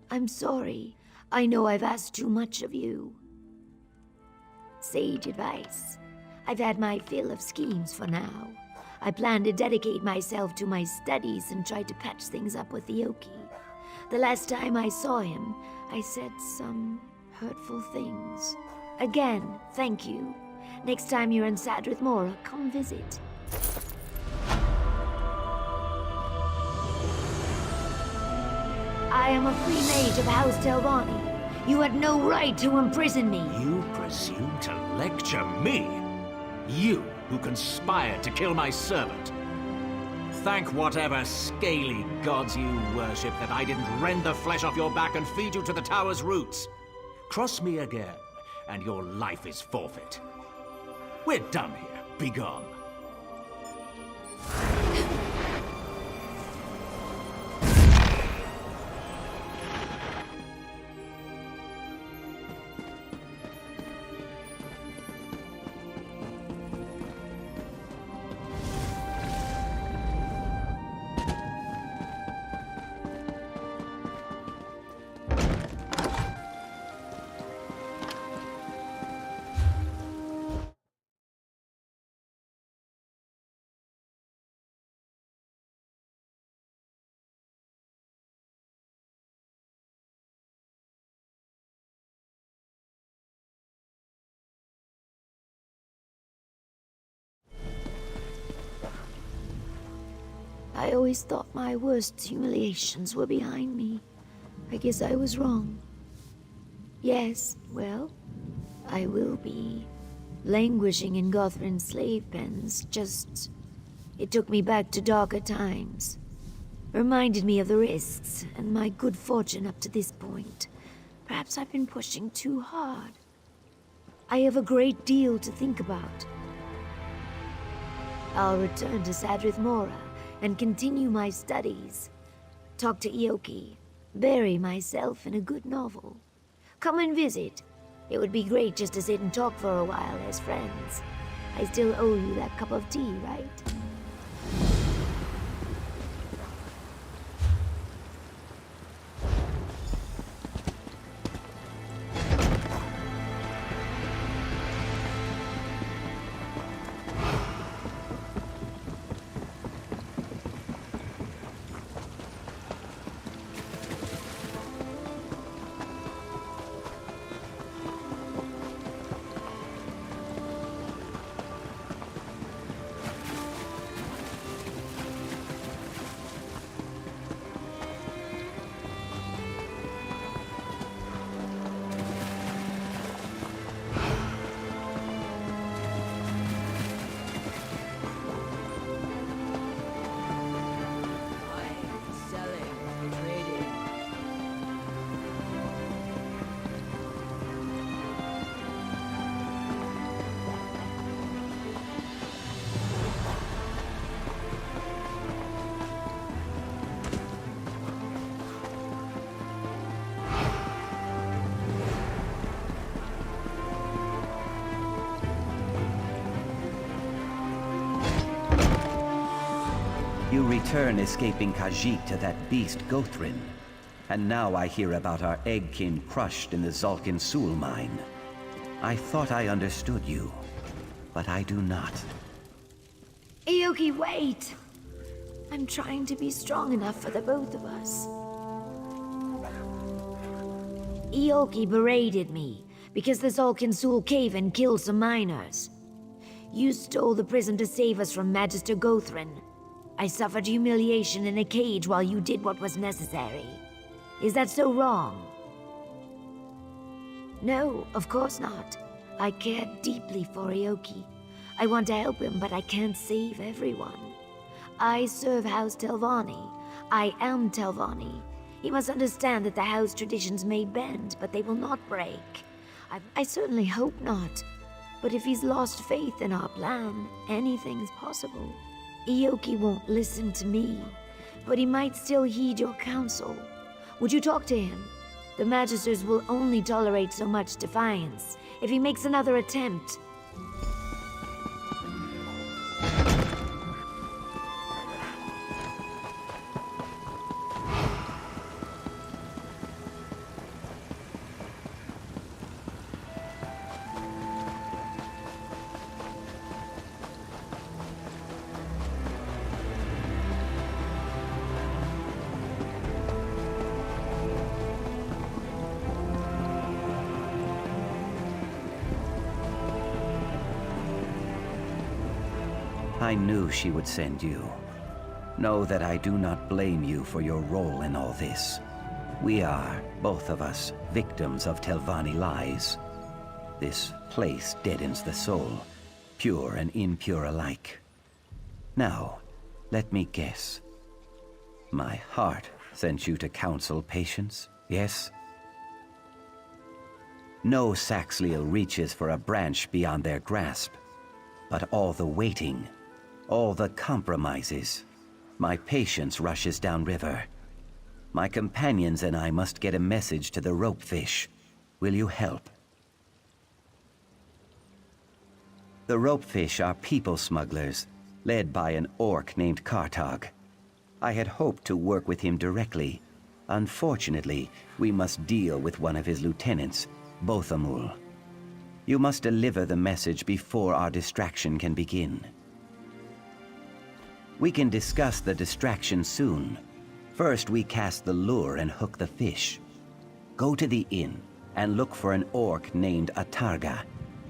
I'm sorry. I know I've asked too much of you. Sage advice. I've had my fill of schemes for now. I plan to dedicate myself to my studies and try to patch things up with Yoki. The last time I saw him, I said some hurtful things. Again, thank you. Next time you're in Sadrith Mora, come visit. I am a free mage of House Telvanni. You had no right to imprison me. You presume to lecture me? You, who conspired to kill my servant. Thank whatever scaly gods you worship that I didn't rend the flesh off your back and feed you to the tower's roots. Cross me again, and your life is forfeit. We're done here. Be gone. I always thought my worst humiliations were behind me. I guess I was wrong. Yes, well, I will be. Languishing in Gothrin's slave pens, it took me back to darker times. Reminded me of the risks and my good fortune up to this point. Perhaps I've been pushing too hard. I have a great deal to think about. I'll return to Sadrith Mora and continue my studies. Talk to Ioki. Bury myself in a good novel. Come and visit. It would be great just to sit and talk for a while as friends. I still owe you that cup of tea, right? You return escaping Khajiit to that beast Gothrin. And now I hear about our eggkin crushed in the Zalkin Sul mine. I thought I understood you, but I do not. Ioki, wait! I'm trying to be strong enough for the both of us. Ioki berated me because the Zalkin Sul cave-in killed some miners. You stole the prism to save us from Magister Gothrin. I suffered humiliation in a cage while you did what was necessary. Is that so wrong? No, of course not. I care deeply for Ioki. I want to help him, but I can't save everyone. I serve House Telvanni. I am Telvanni. He must understand that the house traditions may bend, but they will not break. I certainly hope not. But if he's lost faith in our plan, anything's possible. Ioki won't listen to me, but he might still heed your counsel. Would you talk to him? The Magisters will only tolerate so much defiance. If he makes another attempt... I knew she would send you. Know that I do not blame you for your role in all this. We are, both of us, victims of Telvanni lies. This place deadens the soul, pure and impure alike. Now, let me guess. My heart sent you to counsel patience, yes? No Saxliel reaches for a branch beyond their grasp, but all the waiting, all the compromises. My patience rushes downriver. My companions and I must get a message to the ropefish. Will you help? The ropefish are people smugglers, led by an orc named Kartag. I had hoped to work with him directly. Unfortunately, we must deal with one of his lieutenants, Bothamul. You must deliver the message before our distraction can begin. We can discuss the distraction soon. First, we cast the lure and hook the fish. Go to the inn and look for an orc named Atarga.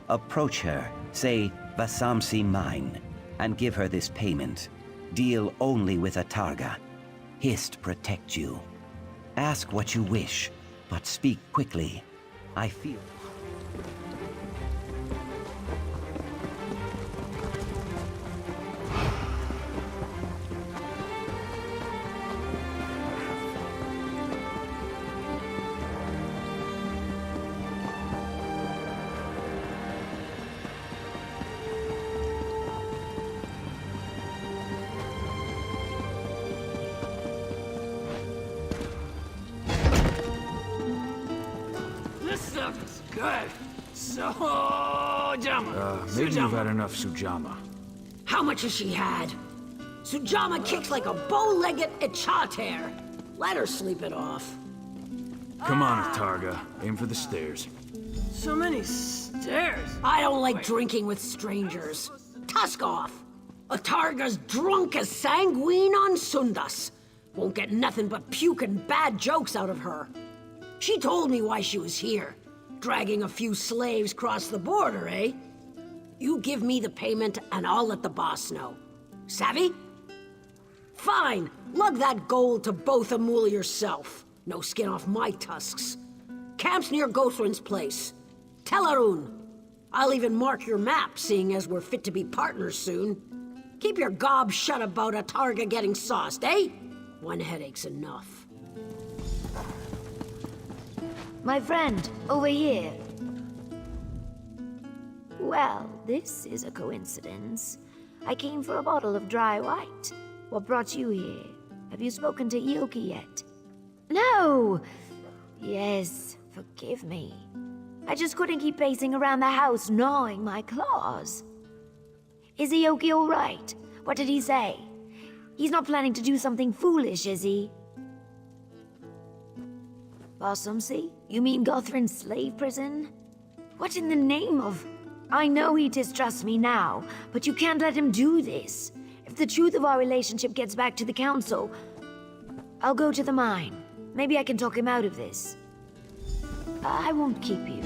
Approach her, say Vasamsi mine, and give her this payment. Deal only with Atarga. Hist protect you. Ask what you wish, but speak quickly. I feel... This stuff is good. So Jama. Maybe you've had enough, Sujama. How much has she had? Sujama kicks like a bow-legged Echater. Let her sleep it off. Come on, Atarga. Aim for the stairs. So many stairs. I don't like drinking with strangers. Tusk off. Atarga's drunk as sanguine on Sundas. Won't get nothing but puke and bad jokes out of her. She told me why she was here. Dragging a few slaves across the border, eh? You give me the payment and I'll let the boss know. Savvy? Fine. Lug that gold to both Amul yourself. No skin off my tusks. Camp's near Gothrin's place. Tell Arun. I'll even mark your map, seeing as we're fit to be partners soon. Keep your gob shut about Atarga getting sauced, eh? One headache's enough. My friend, over here. Well, this is a coincidence. I came for a bottle of dry white. What brought you here? Have you spoken to Ioki yet? No! Yes, forgive me. I just couldn't keep pacing around the house gnawing my claws. Is Ioki all right? What did he say? He's not planning to do something foolish, is he? Bossumsey? You mean Gothrin's slave prison? What in the name of... I know he distrusts me now, but you can't let him do this. If the truth of our relationship gets back to the council, I'll go to the mine. Maybe I can talk him out of this. I won't keep you.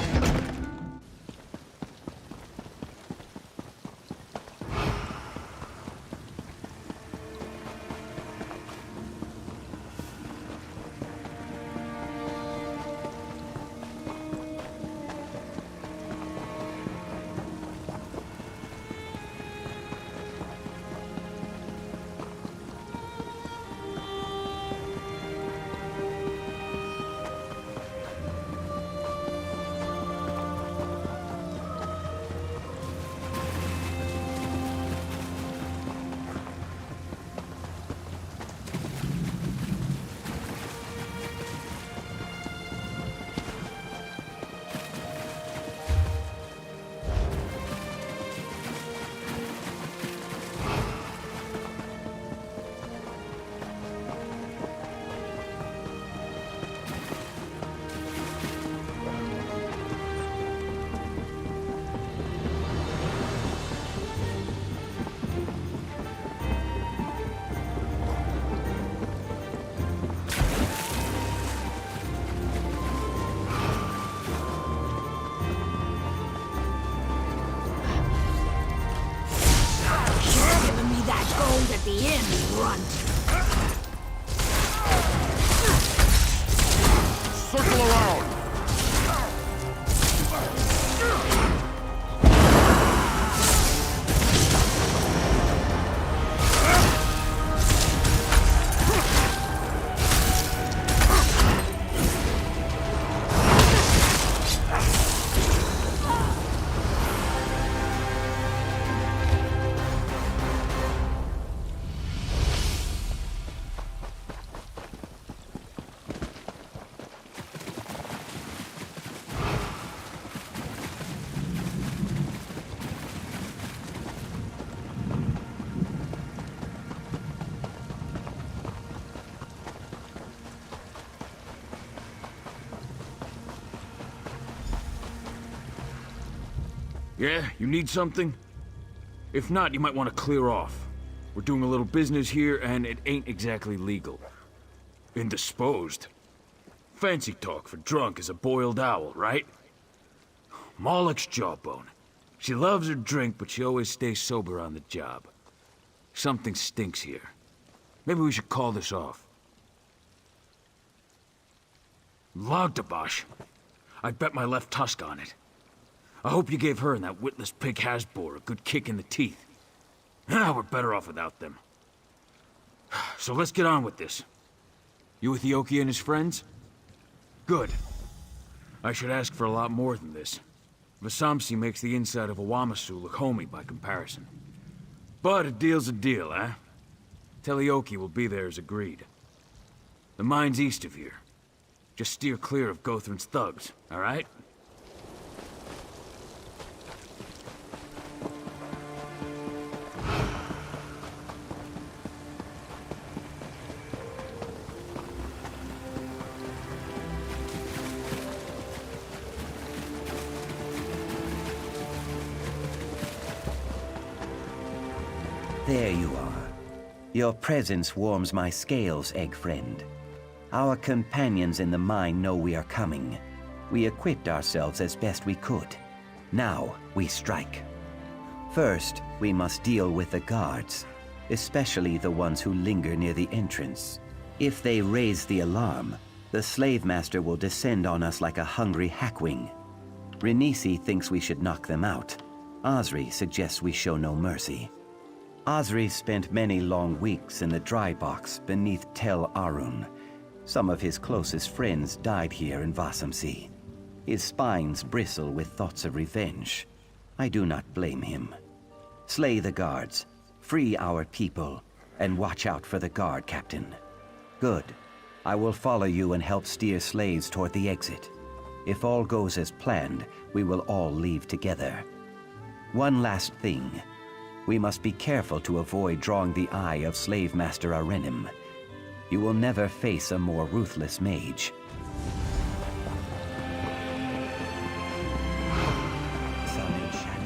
At the end, runt. Circle around! Yeah? You need something? If not, you might want to clear off. We're doing a little business here, and it ain't exactly legal. Indisposed. Fancy talk for drunk as a boiled owl, right? Moloch's jawbone. She loves her drink, but she always stays sober on the job. Something stinks here. Maybe we should call this off. Logdabash. I'd bet my left tusk on it. I hope you gave her and that witless pig Hasbor a good kick in the teeth. We're better off without them. So let's get on with this. You with Yoki and his friends? Good. I should ask for a lot more than this. Vasamsi makes the inside of a Wamasu look homey by comparison. But a deal's a deal, eh? Tell Yoki we'll be there as agreed. The mine's east of here. Just steer clear of Gothrin's thugs, all right? There you are. Your presence warms my scales, egg friend. Our companions in the mine know we are coming. We equipped ourselves as best we could. Now, we strike. First, we must deal with the guards, especially the ones who linger near the entrance. If they raise the alarm, the slave master will descend on us like a hungry hackwing. Renisi thinks we should knock them out. Osri suggests we show no mercy. Osri spent many long weeks in the dry box beneath Tel Arun. Some of his closest friends died here in Vasamsi. His spines bristle with thoughts of revenge. I do not blame him. Slay the guards, free our people, and watch out for the guard captain. Good. I will follow you and help steer slaves toward the exit. If all goes as planned, we will all leave together. One last thing. We must be careful to avoid drawing the eye of Slave Master Arenim. You will never face a more ruthless mage. Sun and shadow.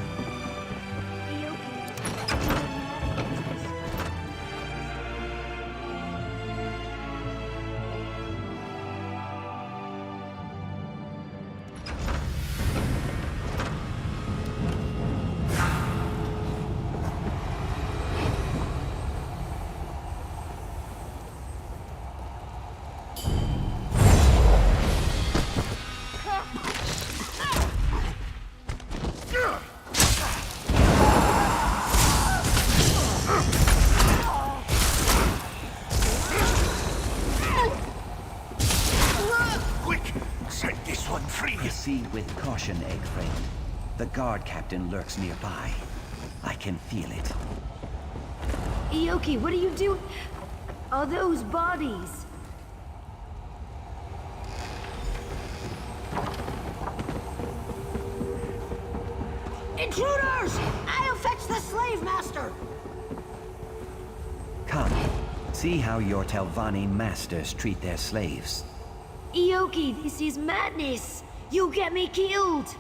Proceed with caution, egg friend. The guard captain lurks nearby. I can feel it. Ioki, what are you doing? Are those bodies? Intruders! I'll fetch the slave master! Come, see how your Telvanni masters treat their slaves. Ioki, this is madness! You'll get me killed!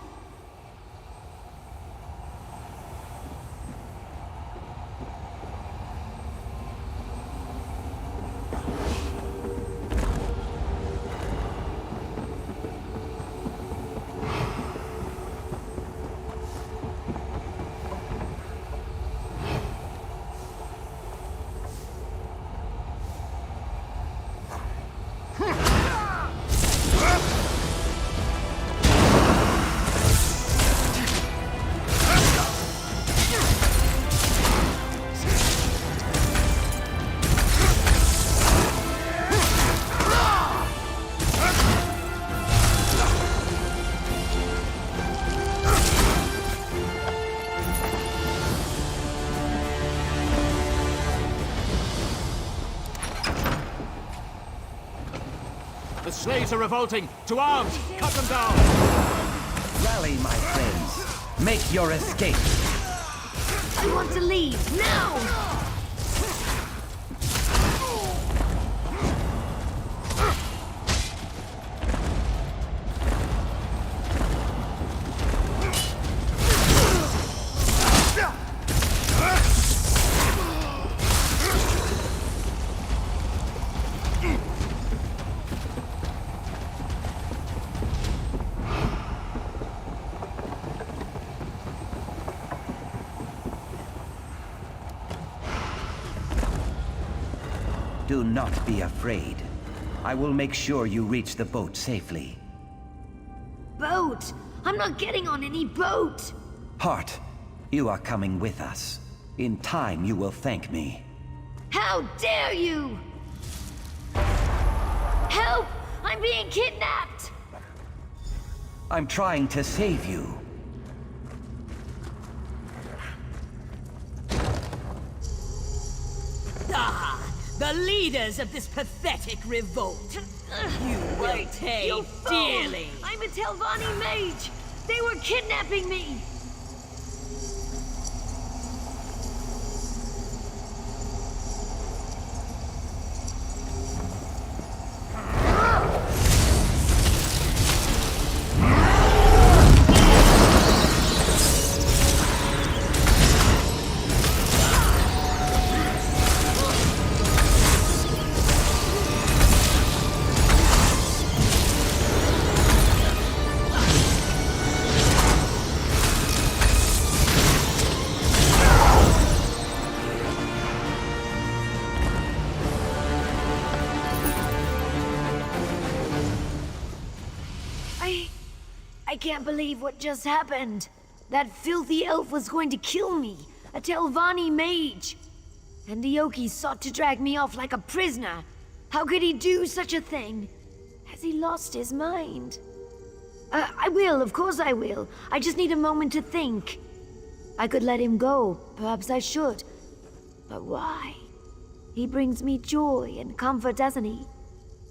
The slaves are revolting! To arms! Cut them down! Rally, my friends. Make your escape. I want to leave, now! Do not be afraid. I will make sure you reach the boat safely. Boat? I'm not getting on any boat! Hart, you are coming with us. In time, you will thank me. How dare you! Help! I'm being kidnapped! I'm trying to save you. Ah, the leaders of this pathetic revolt. You will pay You fool! dearly. I'm a Telvanni mage! They were kidnapping me! I can't believe what just happened. That filthy elf was going to kill me, a Telvanni mage. And Ioki sought to drag me off like a prisoner. How could he do such a thing? Has he lost his mind? I will, of course I will. I just need a moment to think. I could let him go, perhaps I should. But why? He brings me joy and comfort, doesn't he?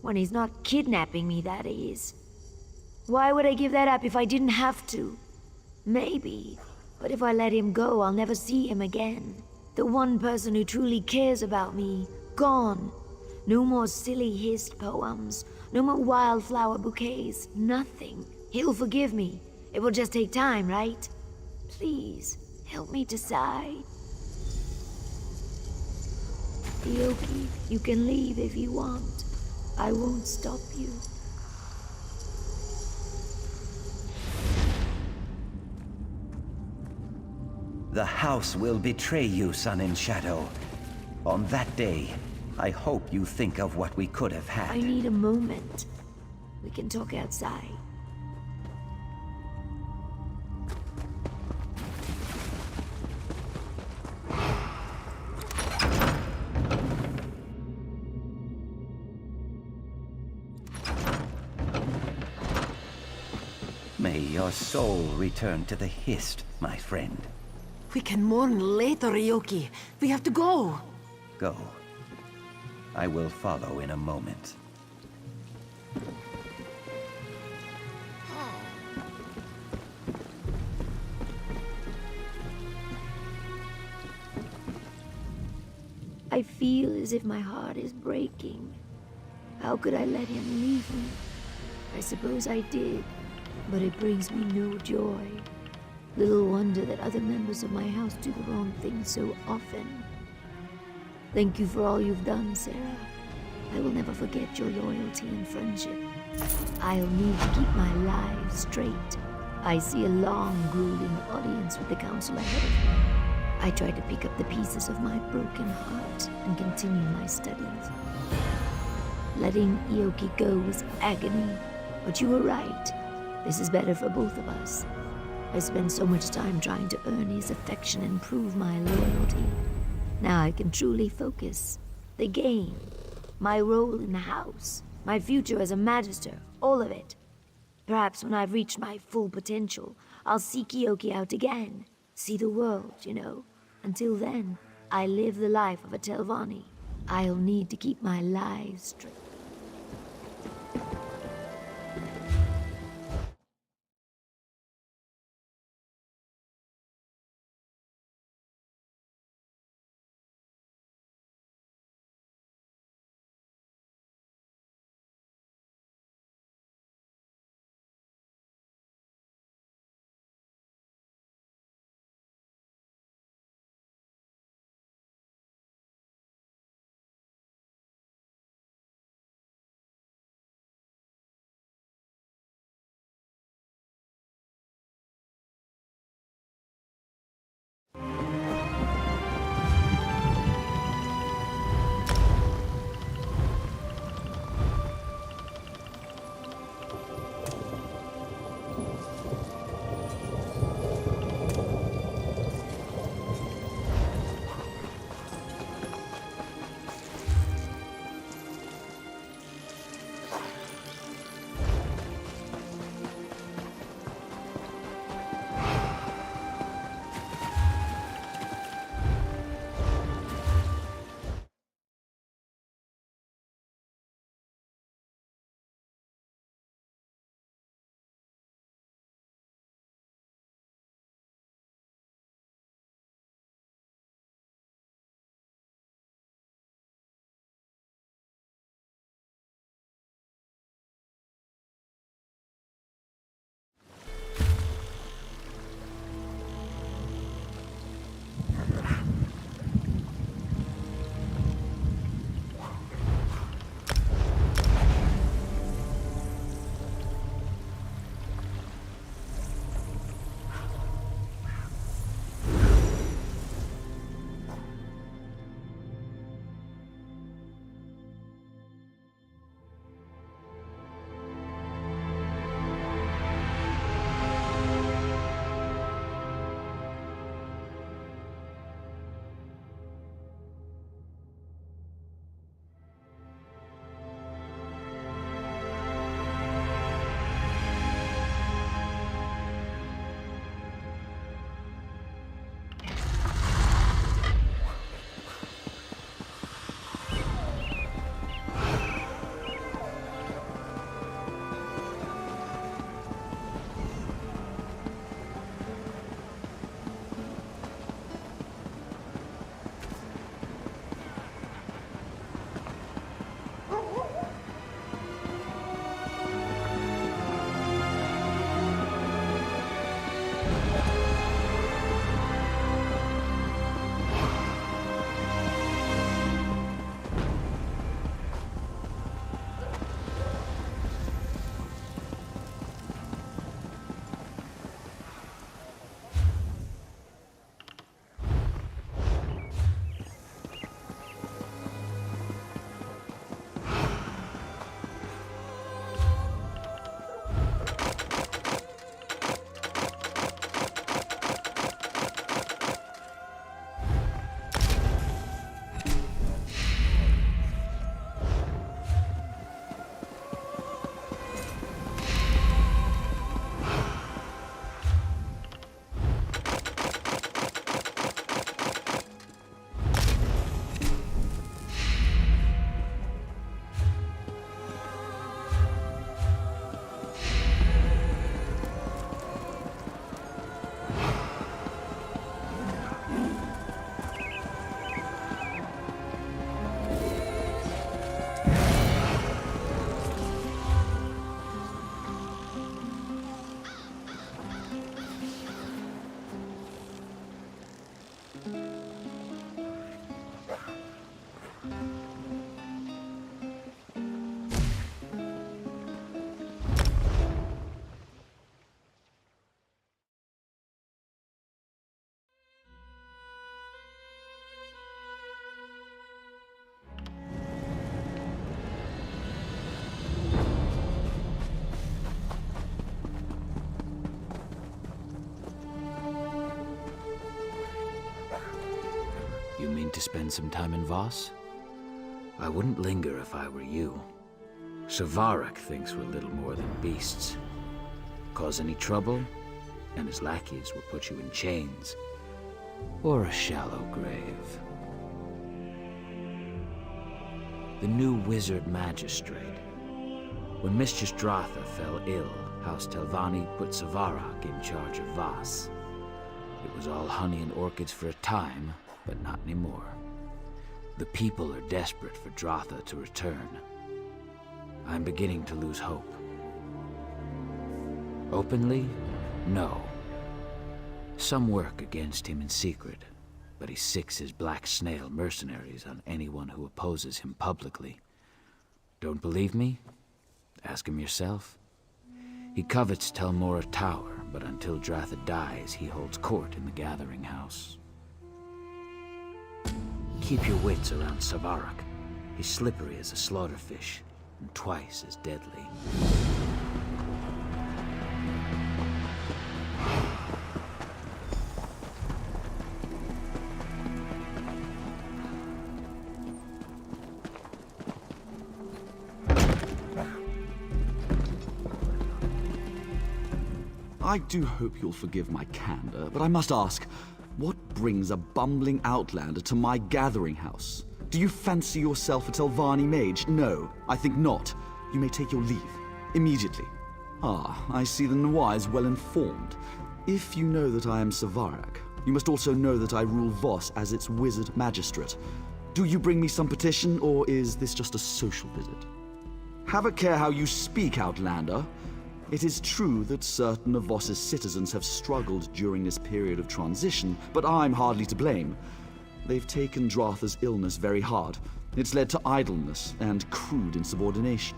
When he's not kidnapping me, that is. Why would I give that up if I didn't have to? Maybe. But if I let him go, I'll never see him again. The one person who truly cares about me, gone. No more silly hissed poems. No more wildflower bouquets. Nothing. He'll forgive me. It will just take time, right? Please, help me decide. Ioki, you can leave if you want. I won't stop you. The house will betray you, Sun and Shadow. On that day, I hope you think of what we could have had. I need a moment. We can talk outside. May your soul return to the Hist, my friend. We can mourn later, Ioki. We have to go. Go. I will follow in a moment. I feel as if my heart is breaking. How could I let him leave me? I suppose I did, but it brings me no joy. Little wonder that other members of my house do the wrong thing so often. Thank you for all you've done, Sarah. I will never forget your loyalty and friendship. I'll need to keep my life straight. I see a long, grueling audience with the council ahead of me. I try to pick up the pieces of my broken heart and continue my studies. Letting Ioki go was agony, but you were right. This is better for both of us. I spent so much time trying to earn his affection and prove my loyalty. Now I can truly focus. The game, my role in the house, my future as a magister, all of it. Perhaps when I've reached my full potential, I'll seek Ioki out again. See the world, you know. Until then, I live the life of a Telvanni. I'll need to keep my life straight. You mean to spend some time in Voss? I wouldn't linger if I were you. Savarak thinks we're little more than beasts. Cause any trouble, and his lackeys will put you in chains. Or a shallow grave. The new wizard magistrate. When Mistress Dratha fell ill, House Telvanni put Savarak in charge of Voss. It was all honey and orchids for a time, but not anymore. The people are desperate for Dratha to return. I'm beginning to lose hope. Openly? No. Some work against him in secret, but he sicks his black snail mercenaries on anyone who opposes him publicly. Don't believe me? Ask him yourself. He covets Telmora Tower, but until Dratha dies, he holds court in the Gathering House. Keep your wits around Savarak. He's slippery as a slaughterfish, and twice as deadly. I do hope you'll forgive my candor, but I must ask, what brings a bumbling outlander to my gathering house? Do you fancy yourself a Telvanni mage? No, I think not. You may take your leave. Immediately. Ah, I see the Noir is well informed. If you know that I am Savarak, you must also know that I rule Voss as its wizard magistrate. Do you bring me some petition, or is this just a social visit? Have a care how you speak, outlander. It is true that certain of Voss's citizens have struggled during this period of transition, but I'm hardly to blame. They've taken Dratha's illness very hard. It's led to idleness and crude insubordination.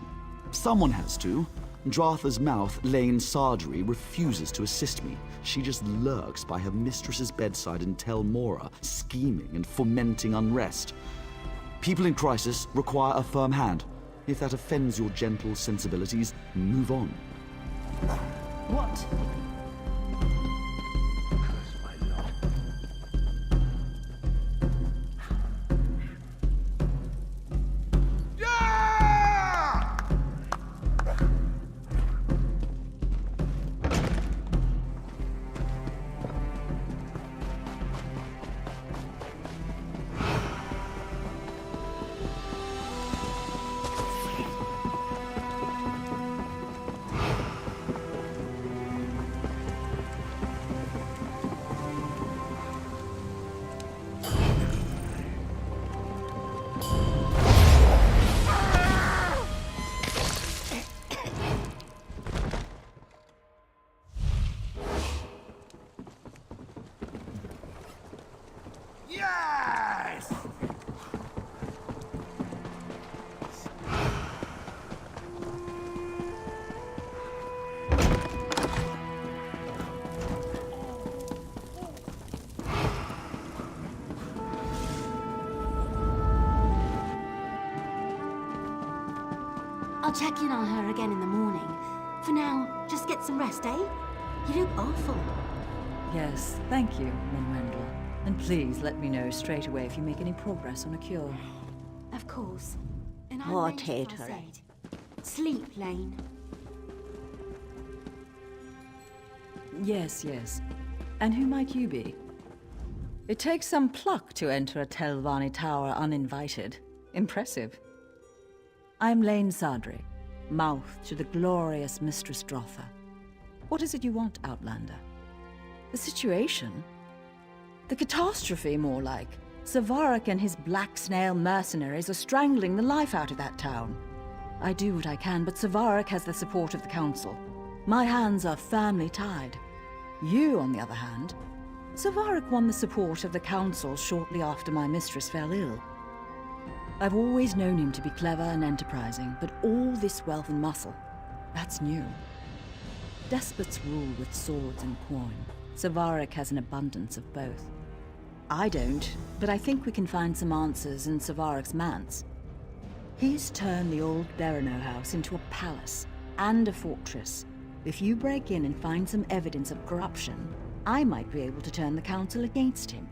Someone has to. Dratha's mouth, Lane Sardry, refuses to assist me. She just lurks by her mistress's bedside in Tel Mora, scheming and fomenting unrest. People in crisis require a firm hand. If that offends your gentle sensibilities, move on. What? Yes! I'll check in on her again in the morning. For now, just get some rest, eh? You look awful. Yes, thank you, Manuendel. And please let me know straight away if you make any progress on a cure. Of course. And I'm What ready, ailed as I her? said. Sleep, Lane. Yes, yes. And who might you be? It takes some pluck to enter a Telvanni tower uninvited. Impressive. I'm Lane Sardry, mouth to the glorious Mistress Dratha. What is it you want, Outlander? The situation? The catastrophe, more like. Savarak and his black snail mercenaries are strangling the life out of that town. I do what I can, but Savarak has the support of the Council. My hands are firmly tied. You, on the other hand, Savarak won the support of the Council shortly after my mistress fell ill. I've always known him to be clever and enterprising, but all this wealth and muscle, that's new. Despots rule with swords and coin. Savarak has an abundance of both. I don't, but I think we can find some answers in Savarak's manse. He's turned the old Berino house into a palace and a fortress. If you break in and find some evidence of corruption, I might be able to turn the council against him.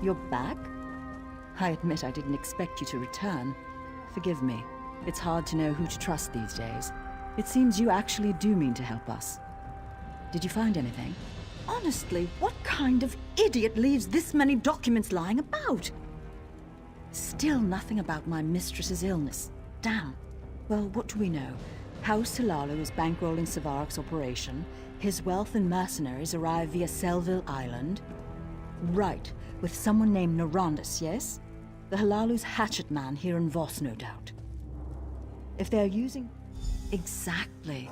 You're back? I admit I didn't expect you to return. Forgive me. It's hard to know who to trust these days. It seems you actually do mean to help us. Did you find anything? Honestly, what kind of idiot leaves this many documents lying about? Still nothing about my mistress's illness. Damn. Well, what do we know? House Talalu is bankrolling Savarak's operation. His wealth and mercenaries arrive via Selville Island. Right, with someone named Narondus, yes? The Halalu's hatchet man here in Voss, no doubt. If they're using... Exactly.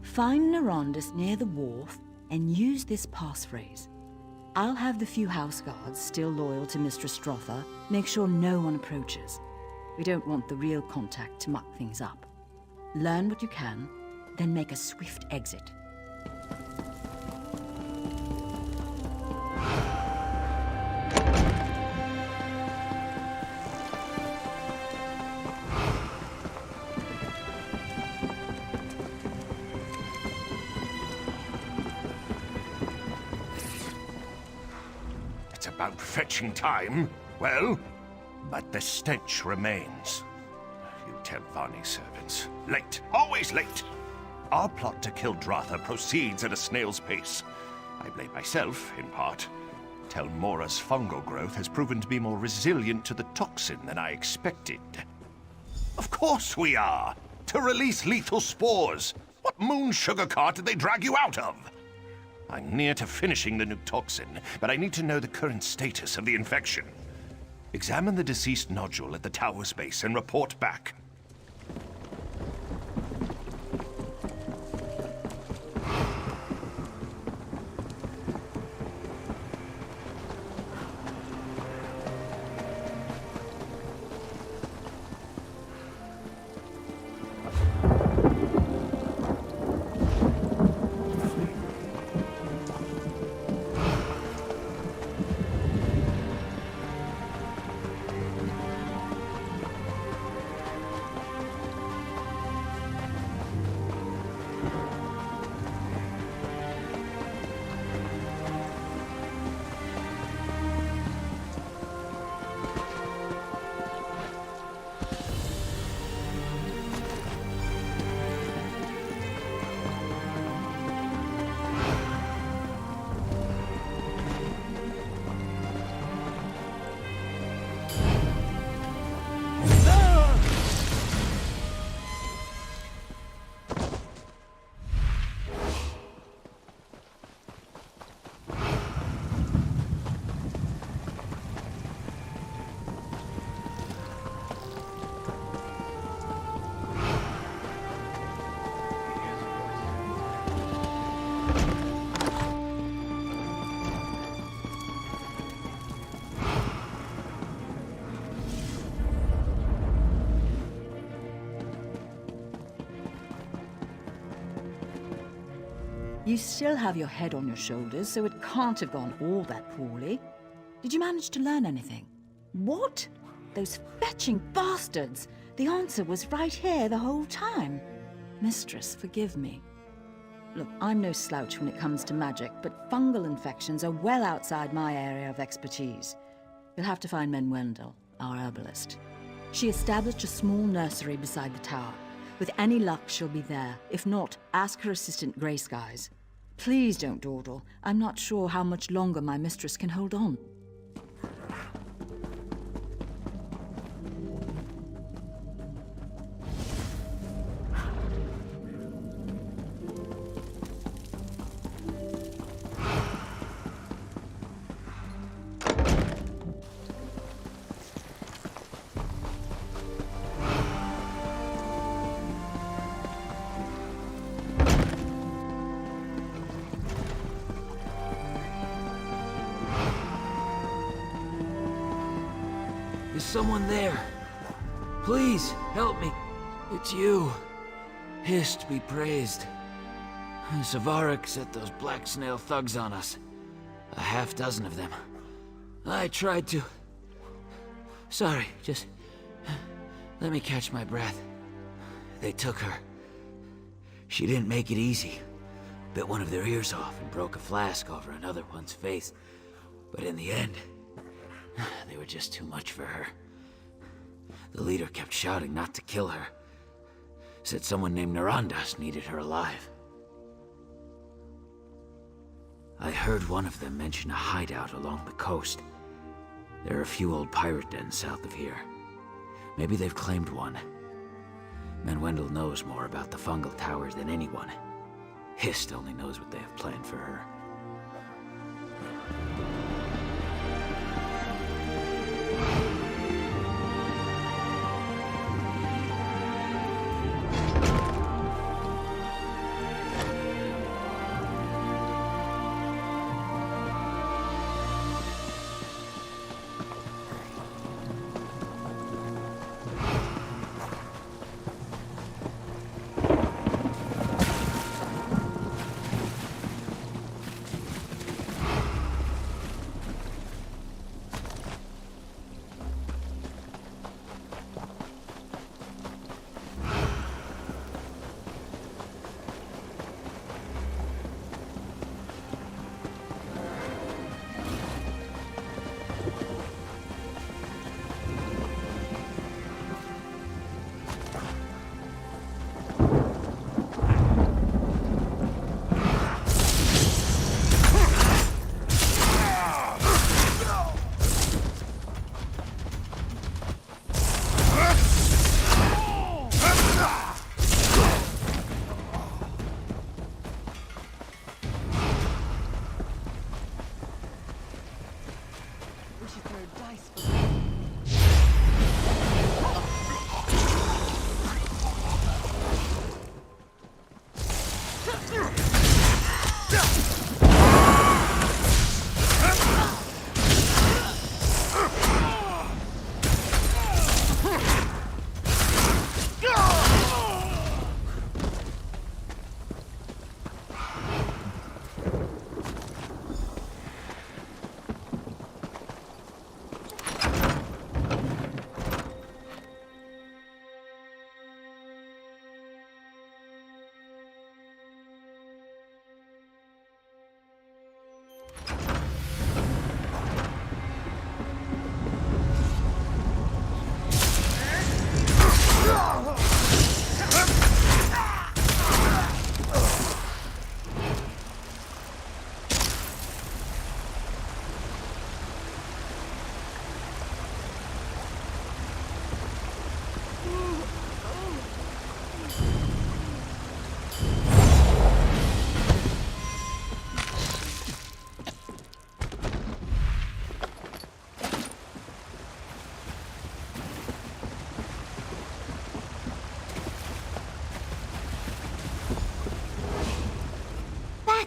Find Narondus near the wharf and use this passphrase. I'll have the few house guards still loyal to Mistress Strotha make sure no one approaches. We don't want the real contact to muck things up. Learn what you can, then make a swift exit. It's about fetching time. Well, but the stench remains. You Telvanni servants. Late. Always late. Our plot to kill Dratha proceeds at a snail's pace. I blame myself, in part. Telmora's fungal growth has proven to be more resilient to the toxin than I expected. Of course we are! to release lethal spores. What moon sugar cart did they drag you out of? I'm near to finishing the nuke toxin, but I need to know the current status of the infection. Examine the deceased nodule at the tower's base and report back. You still have your head on your shoulders, so it can't have gone all that poorly. Did you manage to learn anything? What? Those fetching bastards! The answer was right here the whole time. Mistress, forgive me. Look, I'm no slouch when it comes to magic, but fungal infections are well outside my area of expertise. You'll have to find Menwendel, our herbalist. She established a small nursery beside the tower. With any luck, she'll be there. If not, ask her assistant, Grey Skies. Please don't dawdle. I'm not sure how much longer my mistress can hold on. Is someone there? Please, help me. It's you. Hist be praised. Savaric set those black snail thugs on us. A half-dozen of them. I tried to... Sorry, just... let me catch my breath. They took her. She didn't make it easy. Bit one of their ears off and broke a flask over another one's face. But in the end... they were just too much for her. The leader kept shouting not to kill her. Said someone named Narandas needed her alive. I heard one of them mention a hideout along the coast. There are a few old pirate dens south of here. Maybe they've claimed one. Menwendel knows more about the fungal towers than anyone. Hist only knows what they have planned for her.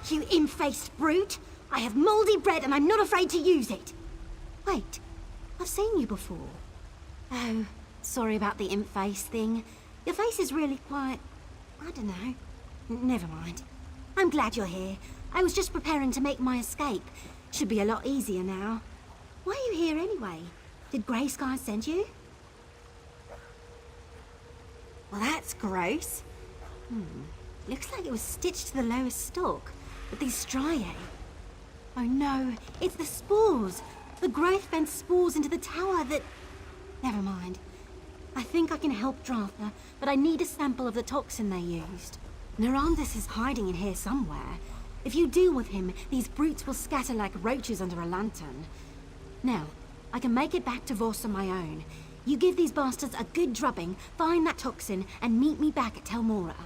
You imp-faced brute! I have mouldy bread and I'm not afraid to use it! Wait, I've seen you before. Oh, sorry about the imp face thing. Your face is really quite... I don't know. Never mind. I'm glad you're here. I was just preparing to make my escape. Should be a lot easier now. Why are you here anyway? Did Grey Sky send you? Well, that's gross. Looks like it was stitched to the lowest stalk, with these striae. Oh no, it's the spores! The growth-bent spores into the tower that... Never mind. I think I can help Dratha, but I need a sample of the toxin they used. Narandus is hiding in here somewhere. If you deal with him, these brutes will scatter like roaches under a lantern. Now, I can make it back to Voss on my own. You give these bastards a good drubbing, find that toxin, and meet me back at Tel Mora.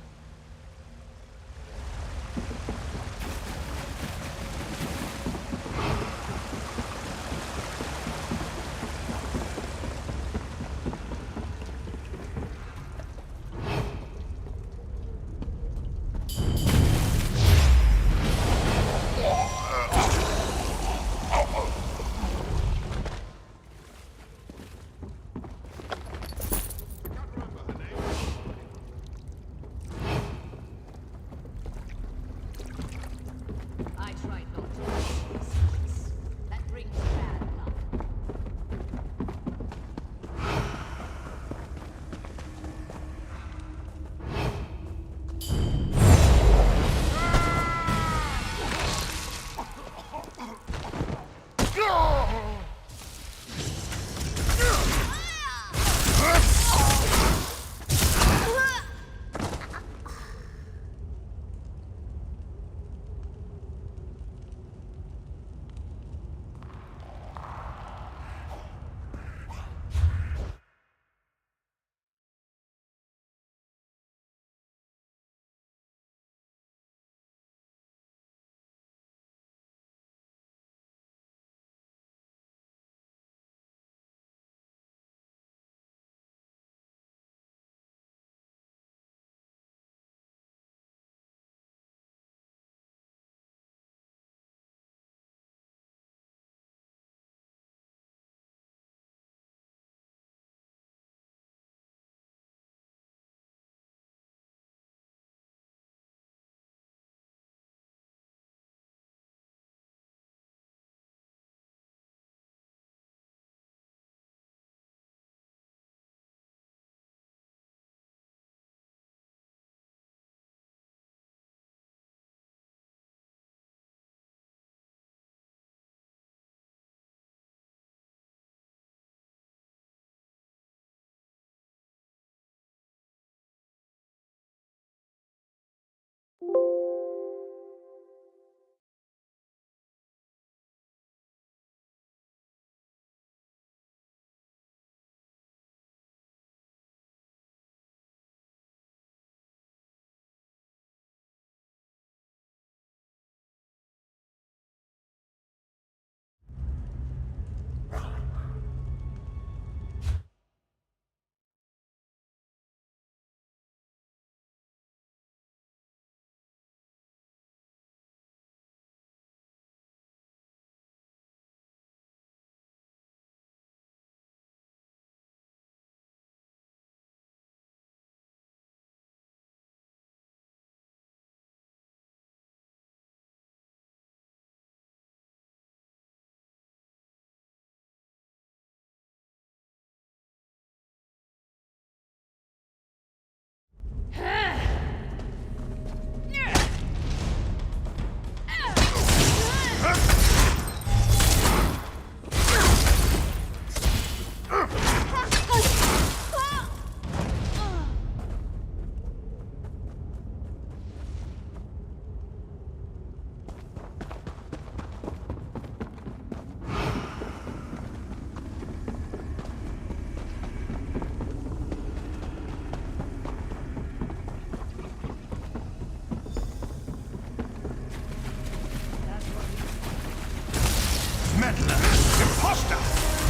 Meddler! Imposter!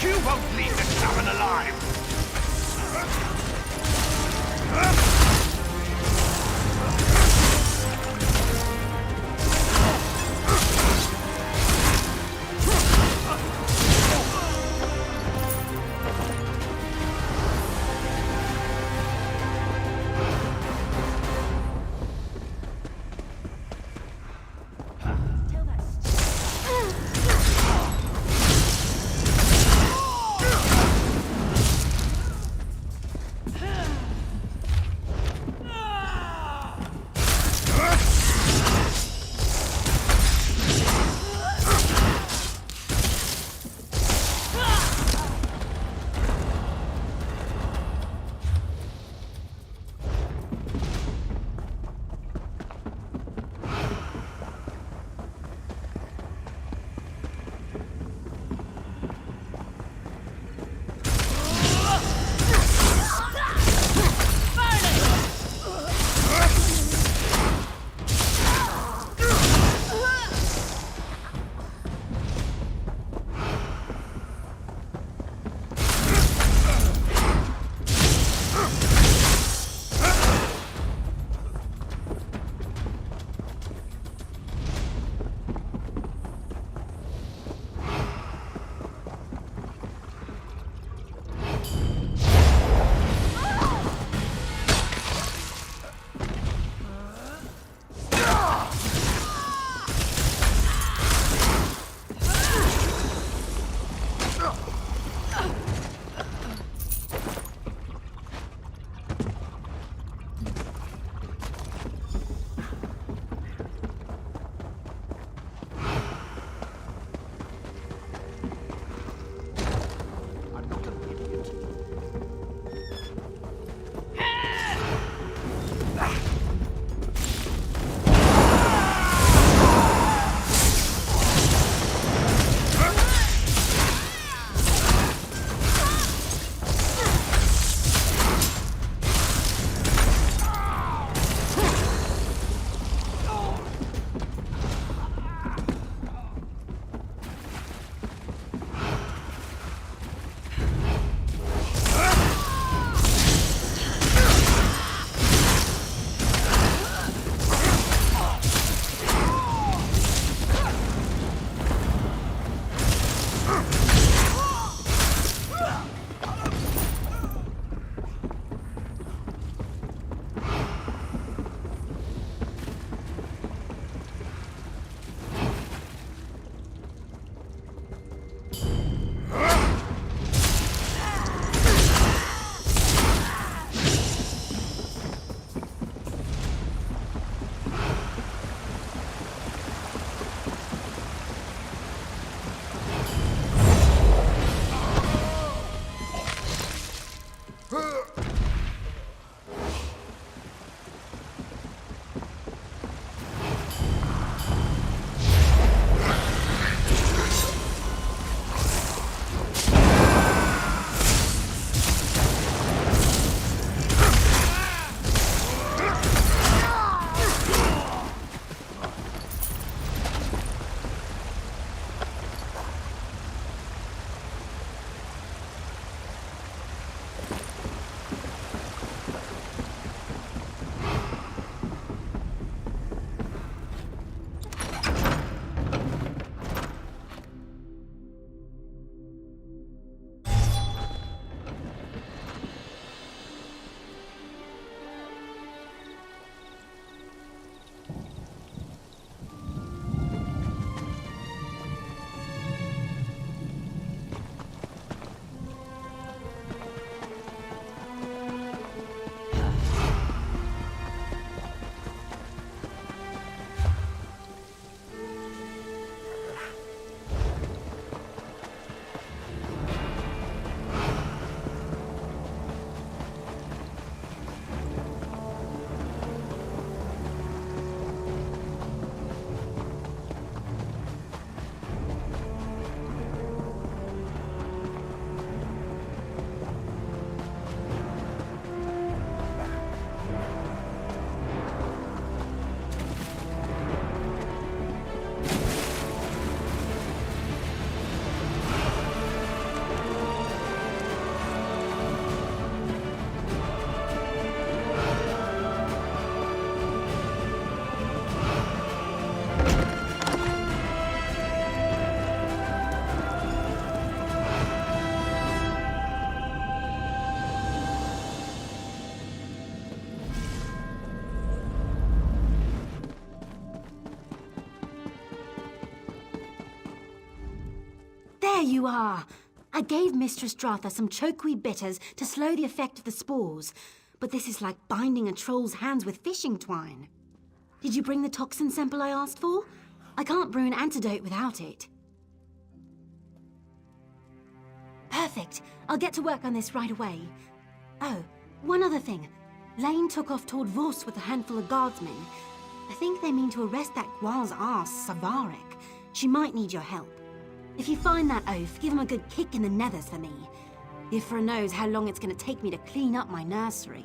You won't leave this tavern alive! There you are! I gave Mistress Dratha some chokeweed bitters to slow the effect of the spores, but this is like binding a troll's hands with fishing twine. Did you bring the toxin sample I asked for? I can't brew an antidote without it. Perfect. I'll get to work on this right away. Oh, one other thing. Lane took off toward Vos with a handful of guardsmen. I think they mean to arrest that Guar's ass, Savarik. She might need your help. If you find that oaf, give him a good kick in the nethers for me. Ifra knows how long it's going to take me to clean up my nursery.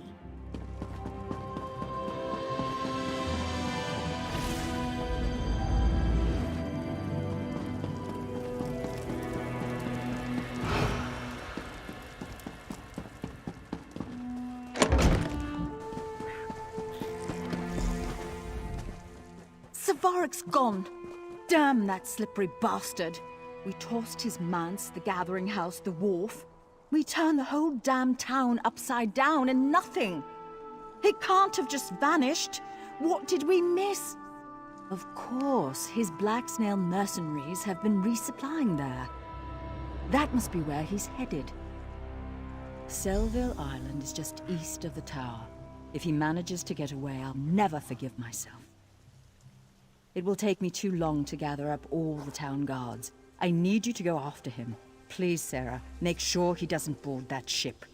Savarik's gone. Damn that slippery bastard. We tossed his manse, the gathering house, the wharf. We turned the whole damn town upside down and nothing. He can't have just vanished. What did we miss? Of course, his Black Snail mercenaries have been resupplying there. That must be where he's headed. Selville Island is just east of the tower. If he manages to get away, I'll never forgive myself. It will take me too long to gather up all the town guards. I need you to go after him. Please, Sarah, make sure he doesn't board that ship.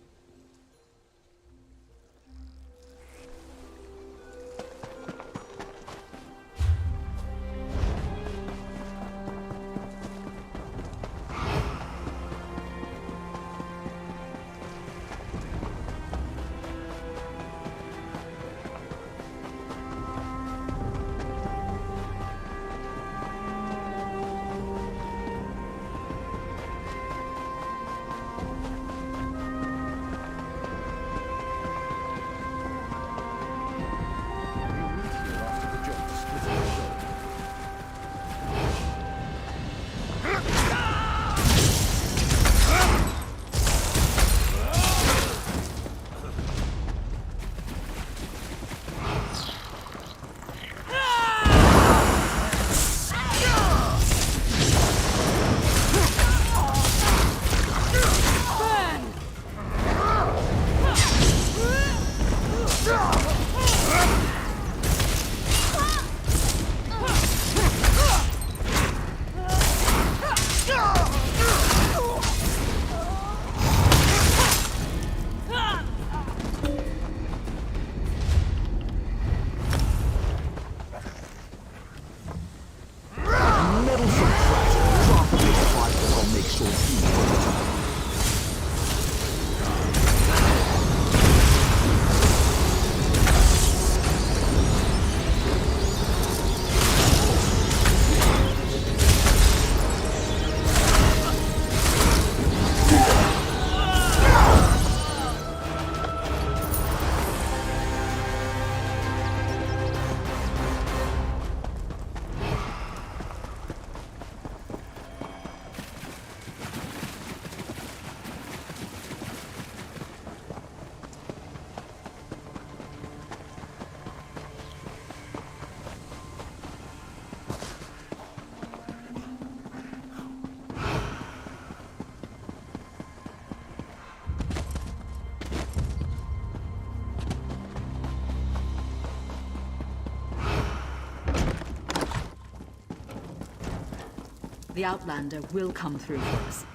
The Outlander will come through for us.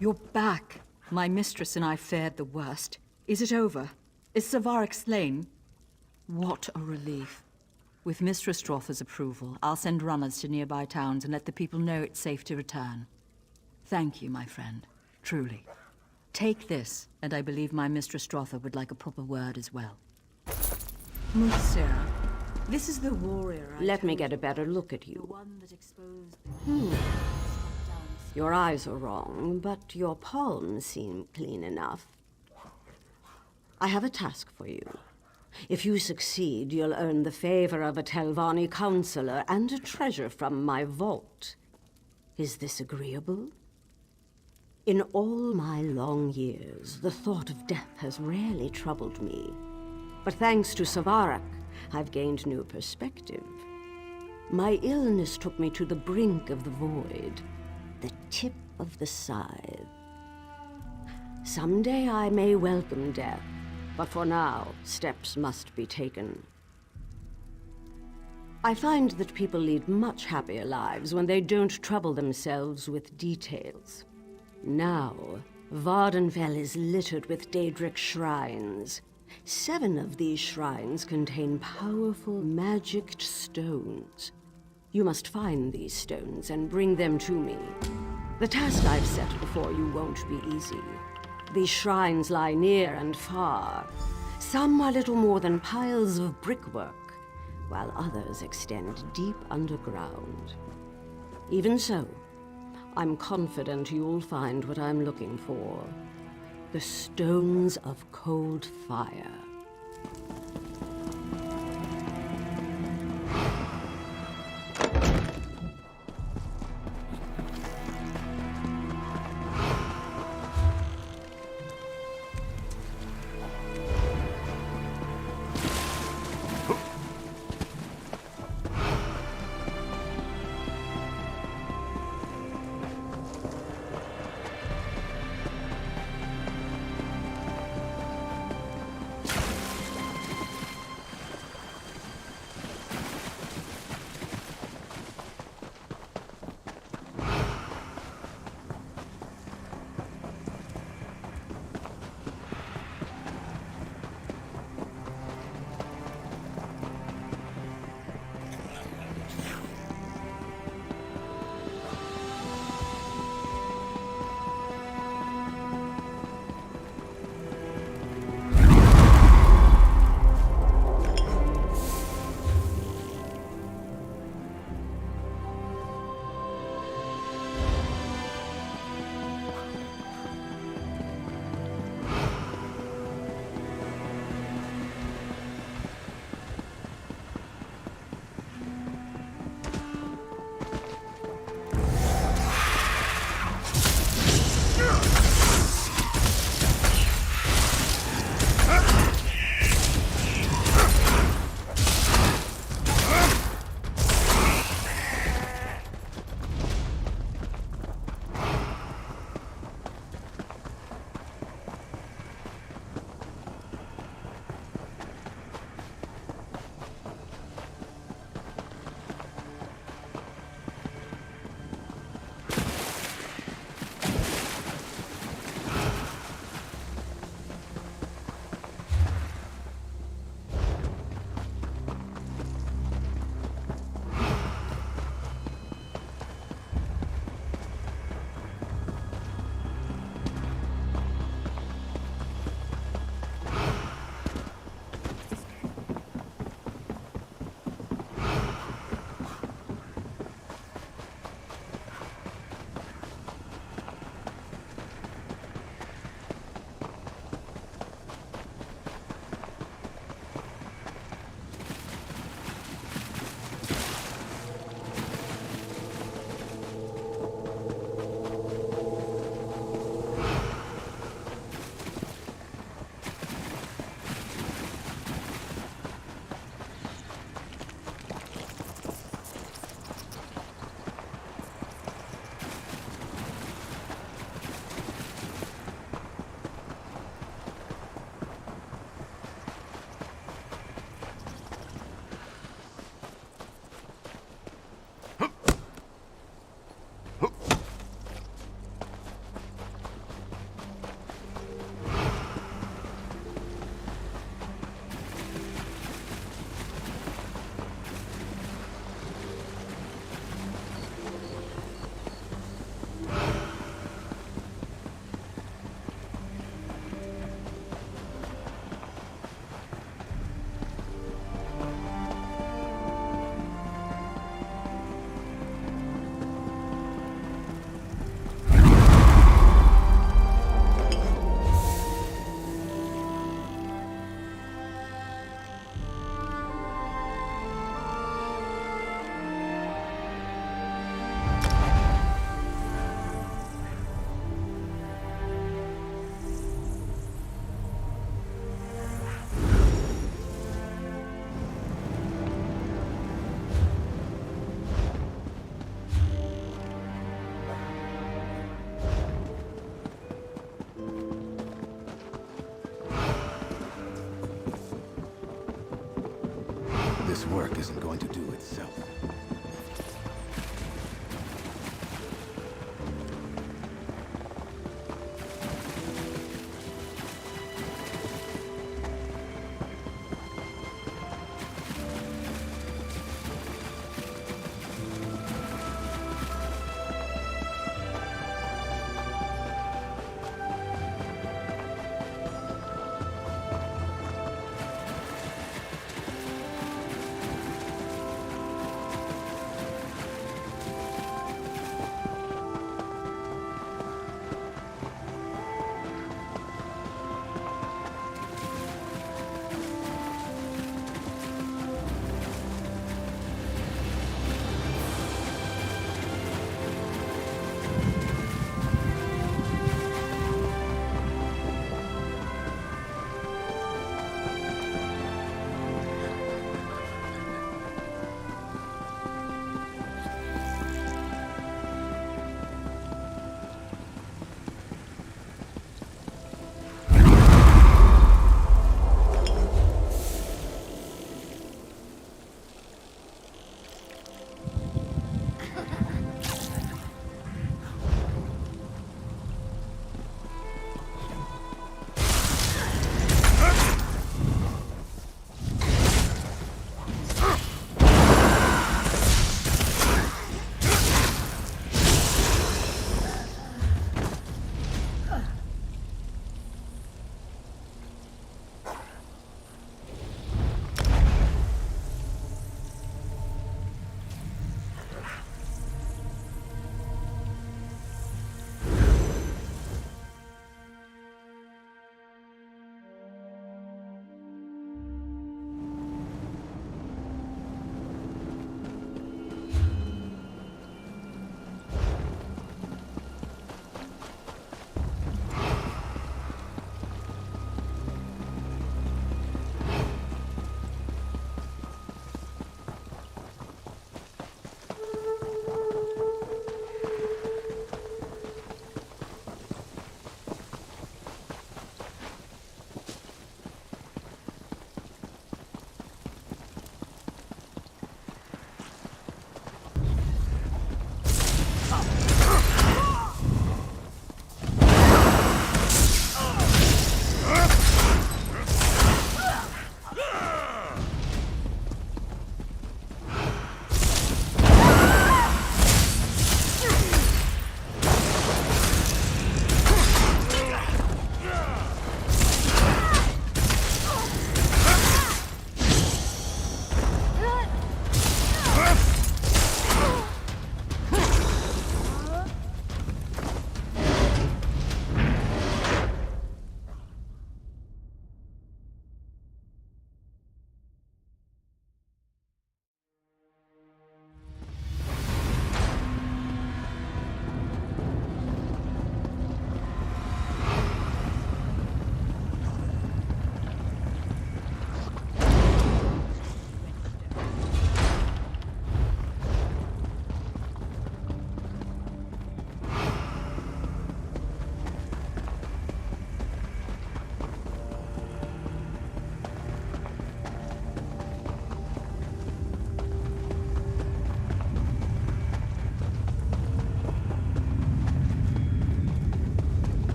You're back. My mistress and I fared the worst. Is it over? Is Savarik slain? What a relief. With Mistress Dratha's approval, I'll send runners to nearby towns and let the people know it's safe to return. Thank you, my friend. Truly. Take this, and I believe my Mistress Dratha would like a proper word as well. Sarah, this is the warrior Let me get a better look at you. Your eyes are wrong, but your palms seem clean enough. I have a task for you. If you succeed, you'll earn the favor of a Telvanni counselor and a treasure from my vault. Is this agreeable? In all my long years, the thought of death has rarely troubled me. But thanks to Savarik, I've gained new perspective. My illness took me to the brink of the void, the tip of the scythe. Someday I may welcome death, but for now, steps must be taken. I find that people lead much happier lives when they don't trouble themselves with details. Now, Vardenfell is littered with Daedric shrines. 7 of these shrines contain powerful, magicked stones. You must find these stones and bring them to me. The task I've set before you won't be easy. These shrines lie near and far. Some are little more than piles of brickwork, while others extend deep underground. Even so, I'm confident you'll find what I'm looking for. The Stones of Cold Fire. work isn't going to do itself.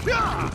Yeah!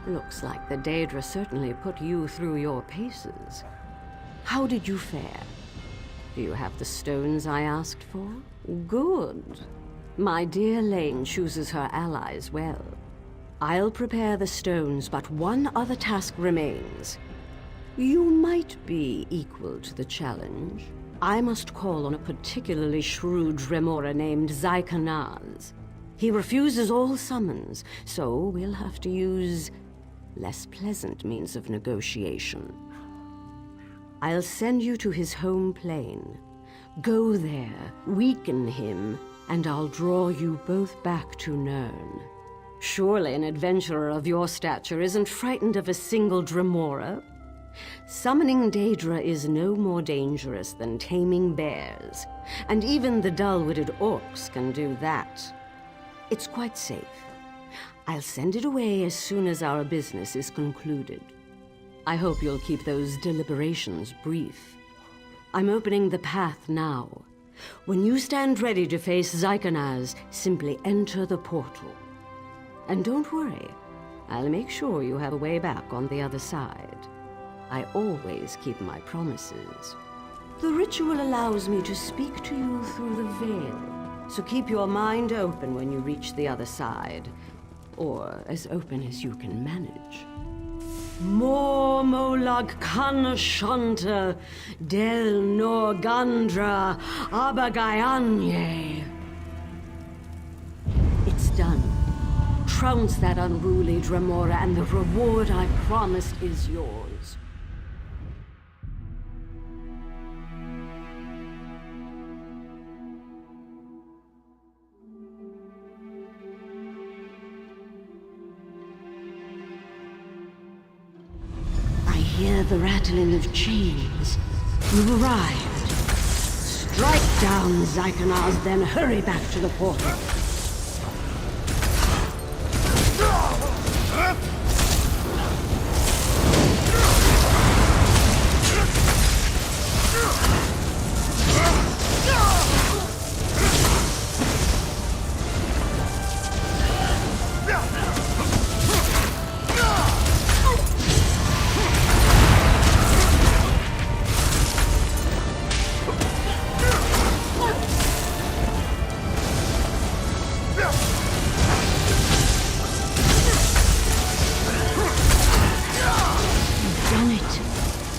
Looks like the Daedra certainly put you through your paces. How did you fare? Do you have the stones I asked for? Good. My dear Lane chooses her allies well. I'll prepare the stones, but one other task remains. You might be equal to the challenge. I must call on a particularly shrewd Remora named Zykanaz. He refuses all summons, so we'll have to use less pleasant means of negotiation. I'll send you to his home plane. Go there, weaken him, and I'll draw you both back to Nirn. Surely an adventurer of your stature isn't frightened of a single Dremora? Summoning Daedra is no more dangerous than taming bears, and even the dull-witted orcs can do that. It's quite safe. I'll send it away as soon as our business is concluded. I hope you'll keep those deliberations brief. I'm opening the path now. When you stand ready to face Zykanaz, simply enter the portal. And don't worry, I'll make sure you have a way back on the other side. I always keep my promises. The ritual allows me to speak to you through the veil, so keep your mind open when you reach the other side, or as open as you can manage. Mor molag kana shanta del norgandra abagayanye. It's done. Trounce that unruly Dremora, and the reward I promised is yours. I hear the rattling of chains. You've arrived. Strike down Zykanaz, then hurry back to the portal.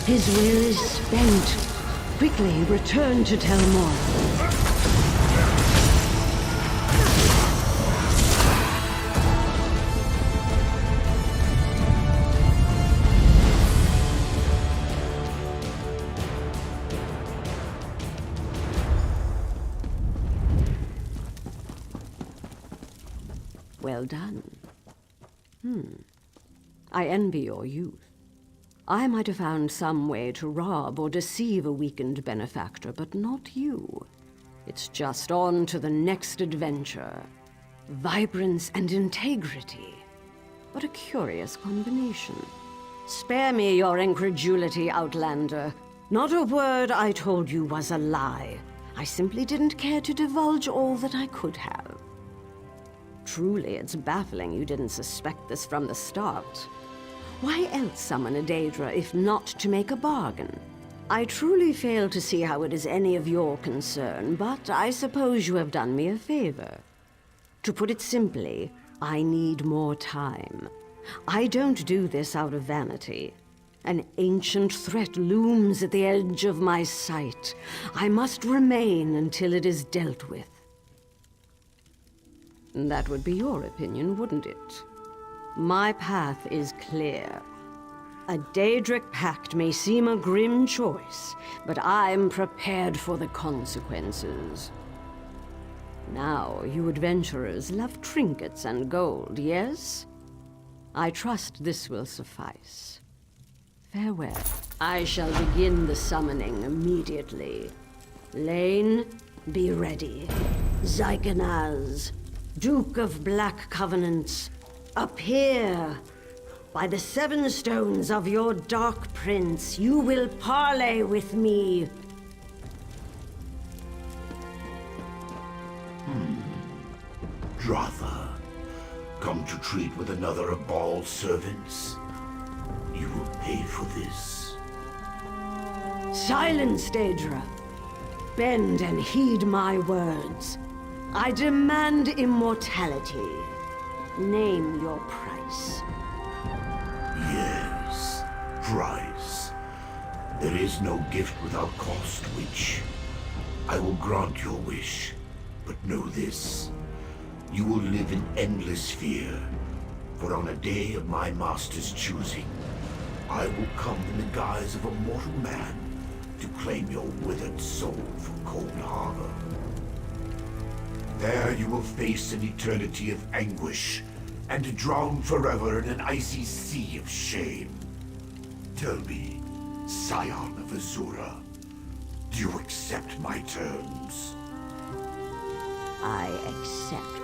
His will is spent. Quickly return to Tel Morrowind. Well done. I envy your youth. I might have found some way to rob or deceive a weakened benefactor, but not you. It's just on to the next adventure. Vibrance and integrity. What a curious combination. Spare me your incredulity, Outlander. Not a word I told you was a lie. I simply didn't care to divulge all that I could have. Truly, it's baffling you didn't suspect this from the start. Why else summon a Daedra if not to make a bargain? I truly fail to see how it is any of your concern, but I suppose you have done me a favor. To put it simply, I need more time. I don't do this out of vanity. An ancient threat looms at the edge of my sight. I must remain until it is dealt with. That would be your opinion, wouldn't it? My path is clear. A Daedric pact may seem a grim choice, but I'm prepared for the consequences. Now, you adventurers love trinkets and gold, yes? I trust this will suffice. Farewell. I shall begin the summoning immediately. Lane, be ready. Zykanaz, Duke of Black Covenants, appear! By the 7 stones of your Dark Prince, you will parley with me. Dratha, come to treat with another of Baal's servants? You will pay for this. Silence, Daedra. Bend and heed my words. I demand immortality. Name your price. Yes, price. There is no gift without cost, witch. I will grant your wish, but know this. You will live in endless fear, for on a day of my master's choosing, I will come in the guise of a mortal man to claim your withered soul from Cold Harbor. There you will face an eternity of anguish, and drown forever in an icy sea of shame. Tell me, Scion of Azura, do you accept my terms? I accept.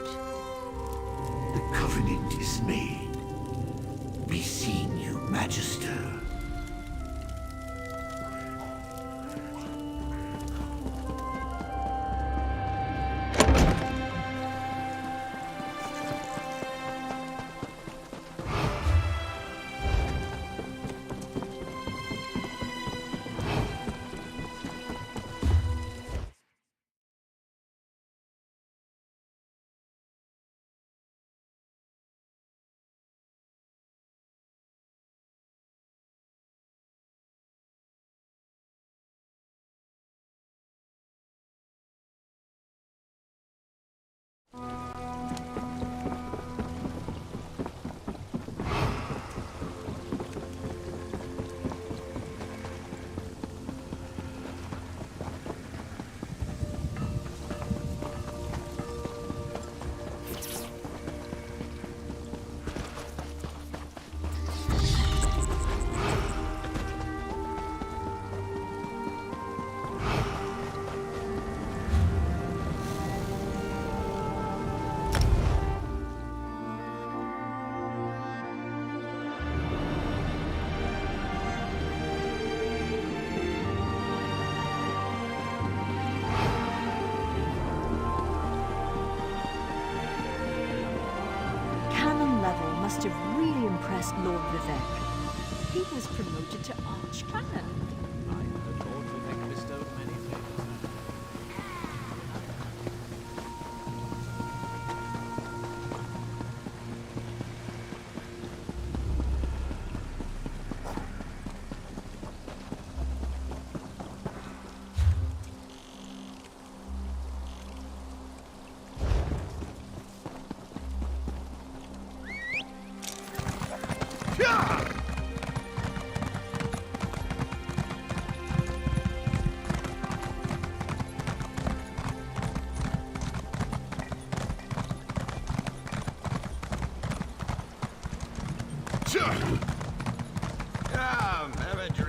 The covenant is made. Be seen, you Magister. Must have really impressed Lord Vivek. He was promoted to Archcanon. I heard Lord Vivek bestowed many favors. Come, have a drink.